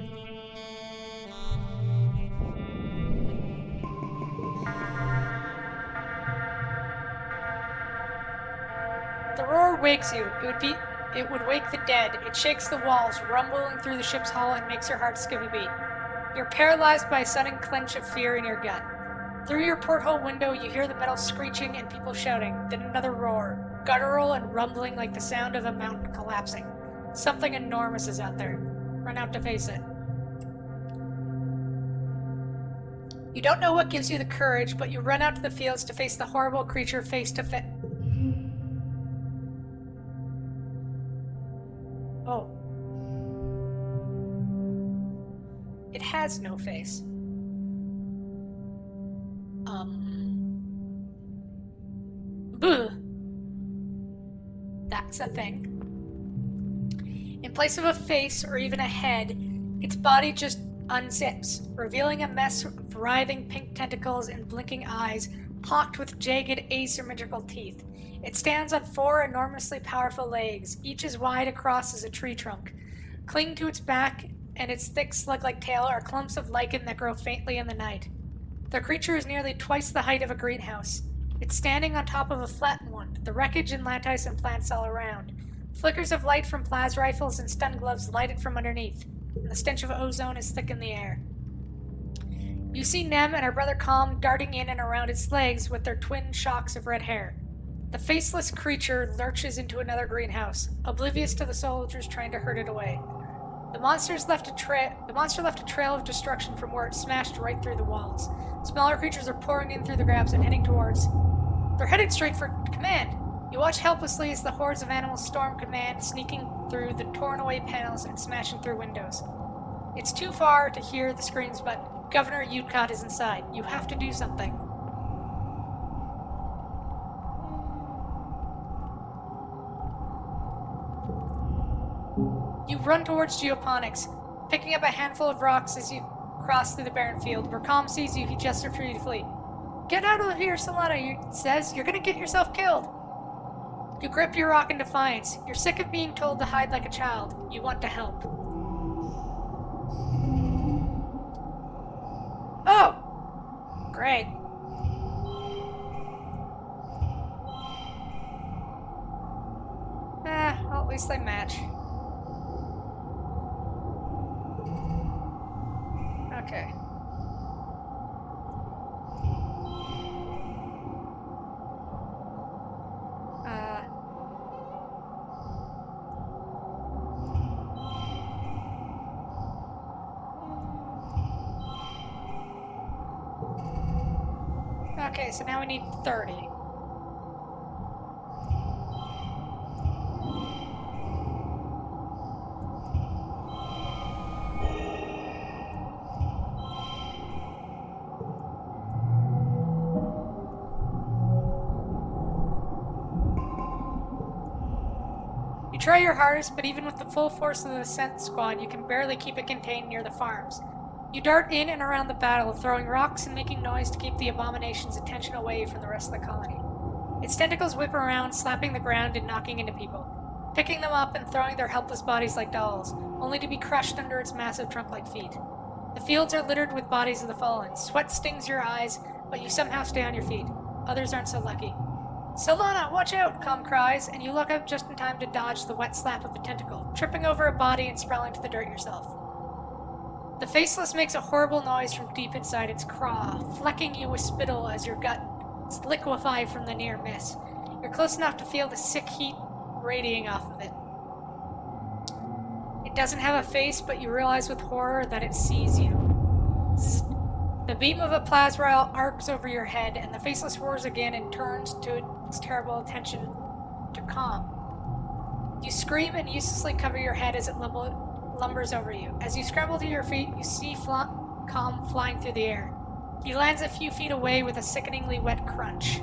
The roar wakes you. It would wake the dead. It shakes the walls, rumbling through the ship's hull, and makes your heart skip a beat. You're paralyzed by a sudden clench of fear in your gut. Through your porthole window, you hear the metal screeching and people shouting, then another roar, guttural and rumbling like the sound of a mountain collapsing. Something enormous is out there. Run out to face it. You don't know what gives you the courage, but you run out to the fields to face the horrible creature face to face. Oh. It has no face. Buh. That's a thing. In place of a face or even a head, its body just unzips, revealing a mess of writhing pink tentacles and blinking eyes, pocked with jagged asymmetrical teeth. It stands on 4 enormously powerful legs, each as wide across as a tree trunk. Clinging to its back and its thick slug-like tail are clumps of lichen that grow faintly in the night. The creature is nearly twice the height of a greenhouse. It's standing on top of a flattened one, the wreckage and lattice and plants all around. Flickers of light from plas rifles and stun gloves light it from underneath, and the stench of ozone is thick in the air. You see Nem and her brother Calm darting in and around its legs with their twin shocks of red hair. The faceless creature lurches into another greenhouse, oblivious to the soldiers trying to herd it away. The monster left a trail of destruction from where it smashed right through the walls. Smaller creatures are pouring in through the gaps and heading towards. They're headed straight for command. You watch helplessly as the hordes of animals storm command, sneaking through the torn away panels and smashing through windows. It's too far to hear the screams, but Governor Yudkot is inside. You have to do something. You run towards Geoponics, picking up a handful of rocks as you cross through the barren field. Where Calm sees you, he gestures for you to flee. Get out of here, Solana, he says. You're gonna get yourself killed. You grip your rock in defiance. You're sick of being told to hide like a child. You want to help. Oh! Great. Well, at least they match. Okay. Okay, so now we need 30. You try your hardest, but even with the full force of the descent squad, you can barely keep it contained near the farms. You dart in and around the battle, throwing rocks and making noise to keep the abomination's attention away from the rest of the colony. Its tentacles whip around, slapping the ground and knocking into people, picking them up and throwing their helpless bodies like dolls, only to be crushed under its massive trunk-like feet. The fields are littered with bodies of the fallen. Sweat stings your eyes, but you somehow stay on your feet. Others aren't so lucky. Solana, watch out! Calm cries, and you look up just in time to dodge the wet slap of a tentacle, tripping over a body and sprawling to the dirt yourself. The Faceless makes a horrible noise from deep inside its craw, flecking you with spittle as your gut liquefies from the near miss. You're close enough to feel the sick heat radiating off of it. It doesn't have a face, but you realize with horror that it sees you. Zzz. The beam of a plasma arcs over your head, and the Faceless roars again and turns to its terrible attention to Calm. You scream and uselessly cover your head as it lumbers over you. As you scramble to your feet, you see Calm flying through the air. He lands a few feet away with a sickeningly wet crunch.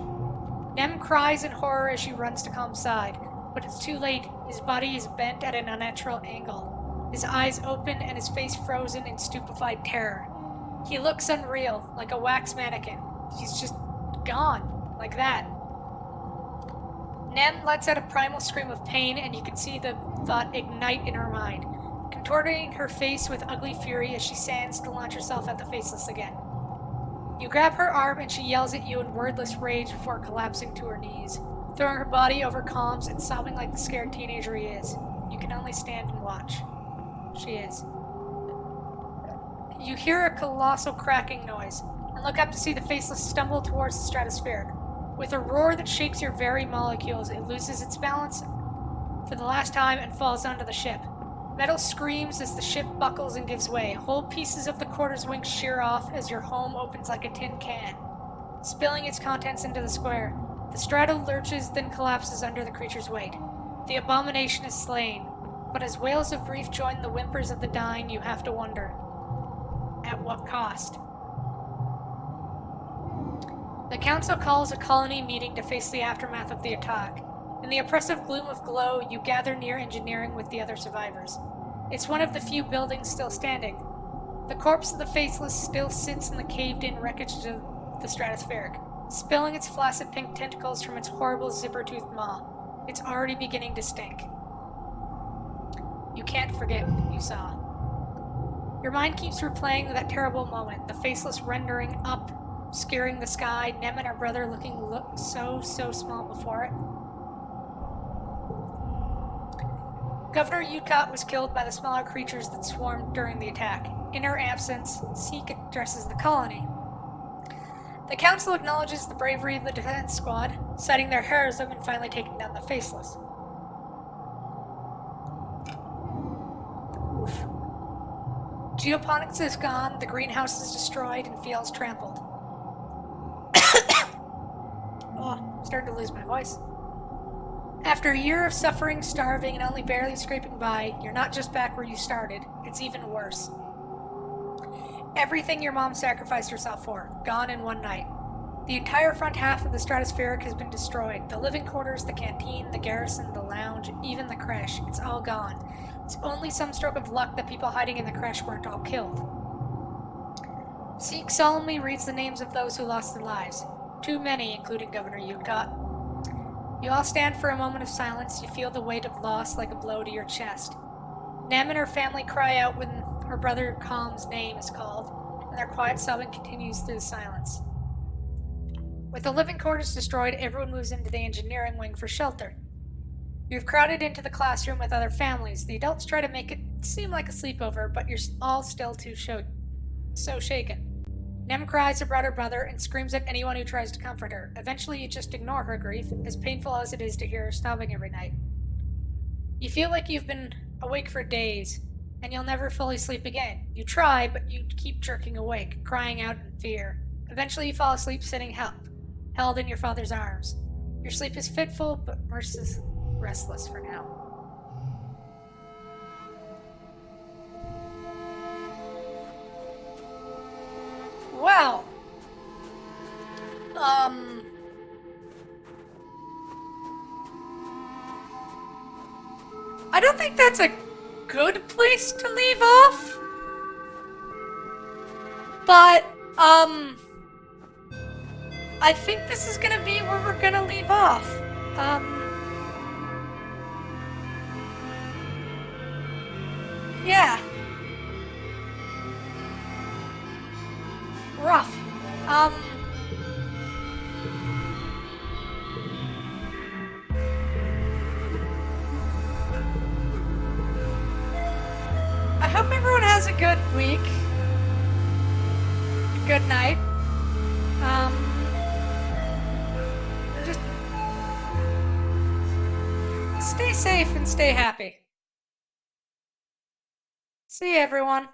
Nem cries in horror as she runs to Calm's side, but it's too late. His body is bent at an unnatural angle, his eyes open and his face frozen in stupefied terror. He looks unreal, like a wax mannequin. He's just gone, like that. Nem lets out a primal scream of pain, and you can see the thought ignite in her mind, contorting her face with ugly fury as she stands to launch herself at the Faceless again. You grab her arm and she yells at you in wordless rage before collapsing to her knees, throwing her body over Calm's and sobbing like the scared teenager he is. You can only stand and watch. She is. You hear a colossal cracking noise, and look up to see the Faceless stumble towards the stratosphere. With a roar that shakes your very molecules, it loses its balance for the last time and falls onto the ship. Metal screams as the ship buckles and gives way. Whole pieces of the quarter's wings shear off as your home opens like a tin can, spilling its contents into the square. The strato lurches, then collapses under the creature's weight. The abomination is slain, but as wails of grief join the whimpers of the dying, you have to wonder, at what cost? The council calls a colony meeting to face the aftermath of the attack. In the oppressive gloom of Glow, you gather near engineering with the other survivors. It's one of the few buildings still standing. The corpse of the Faceless still sits in the caved-in wreckage of the stratospheric, spilling its flaccid pink tentacles from its horrible zipper-toothed maw. It's already beginning to stink. You can't forget what you saw. Your mind keeps replaying that terrible moment, the Faceless rendering up, obscuring the sky, Nem and her brother looking so small before it. Governor Yudcott was killed by the smaller creatures that swarmed during the attack. In her absence, Seek addresses the colony. The Council acknowledges the bravery of the defense squad, citing their heroism in finally taking down the Faceless. Oof. Geoponics is gone, the greenhouse is destroyed, and fields trampled. Oh, I'm starting to lose my voice. After a year of suffering, starving, and only barely scraping by, you're not just back where you started, it's even worse. Everything your mom sacrificed herself for, gone in one night. The entire front half of the stratospheric has been destroyed. The living quarters, the canteen, the garrison, the lounge, even the creche, it's all gone. It's only some stroke of luck that people hiding in the creche weren't all killed. Seek solemnly reads the names of those who lost their lives. Too many, including Governor Yudcott. You all stand for a moment of silence. You feel the weight of loss like a blow to your chest. Nem and her family cry out when her brother Calm's name is called, and their quiet sobbing continues through the silence. With the living quarters destroyed, everyone moves into the engineering wing for shelter. You've crowded into the classroom with other families. The adults try to make it seem like a sleepover, but you're all still so shaken. Nem cries about her brother and screams at anyone who tries to comfort her. Eventually, you just ignore her grief, as painful as it is to hear her sobbing every night. You feel like you've been awake for days, and you'll never fully sleep again. You try, but you keep jerking awake, crying out in fear. Eventually, you fall asleep sitting held in your father's arms. Your sleep is fitful, but restless for now. Well, I don't think that's a good place to leave off. But, I think this is gonna be where we're gonna leave off. Yeah. Rough. I hope everyone has a good week. Good night. Just stay safe and stay happy. See you, everyone.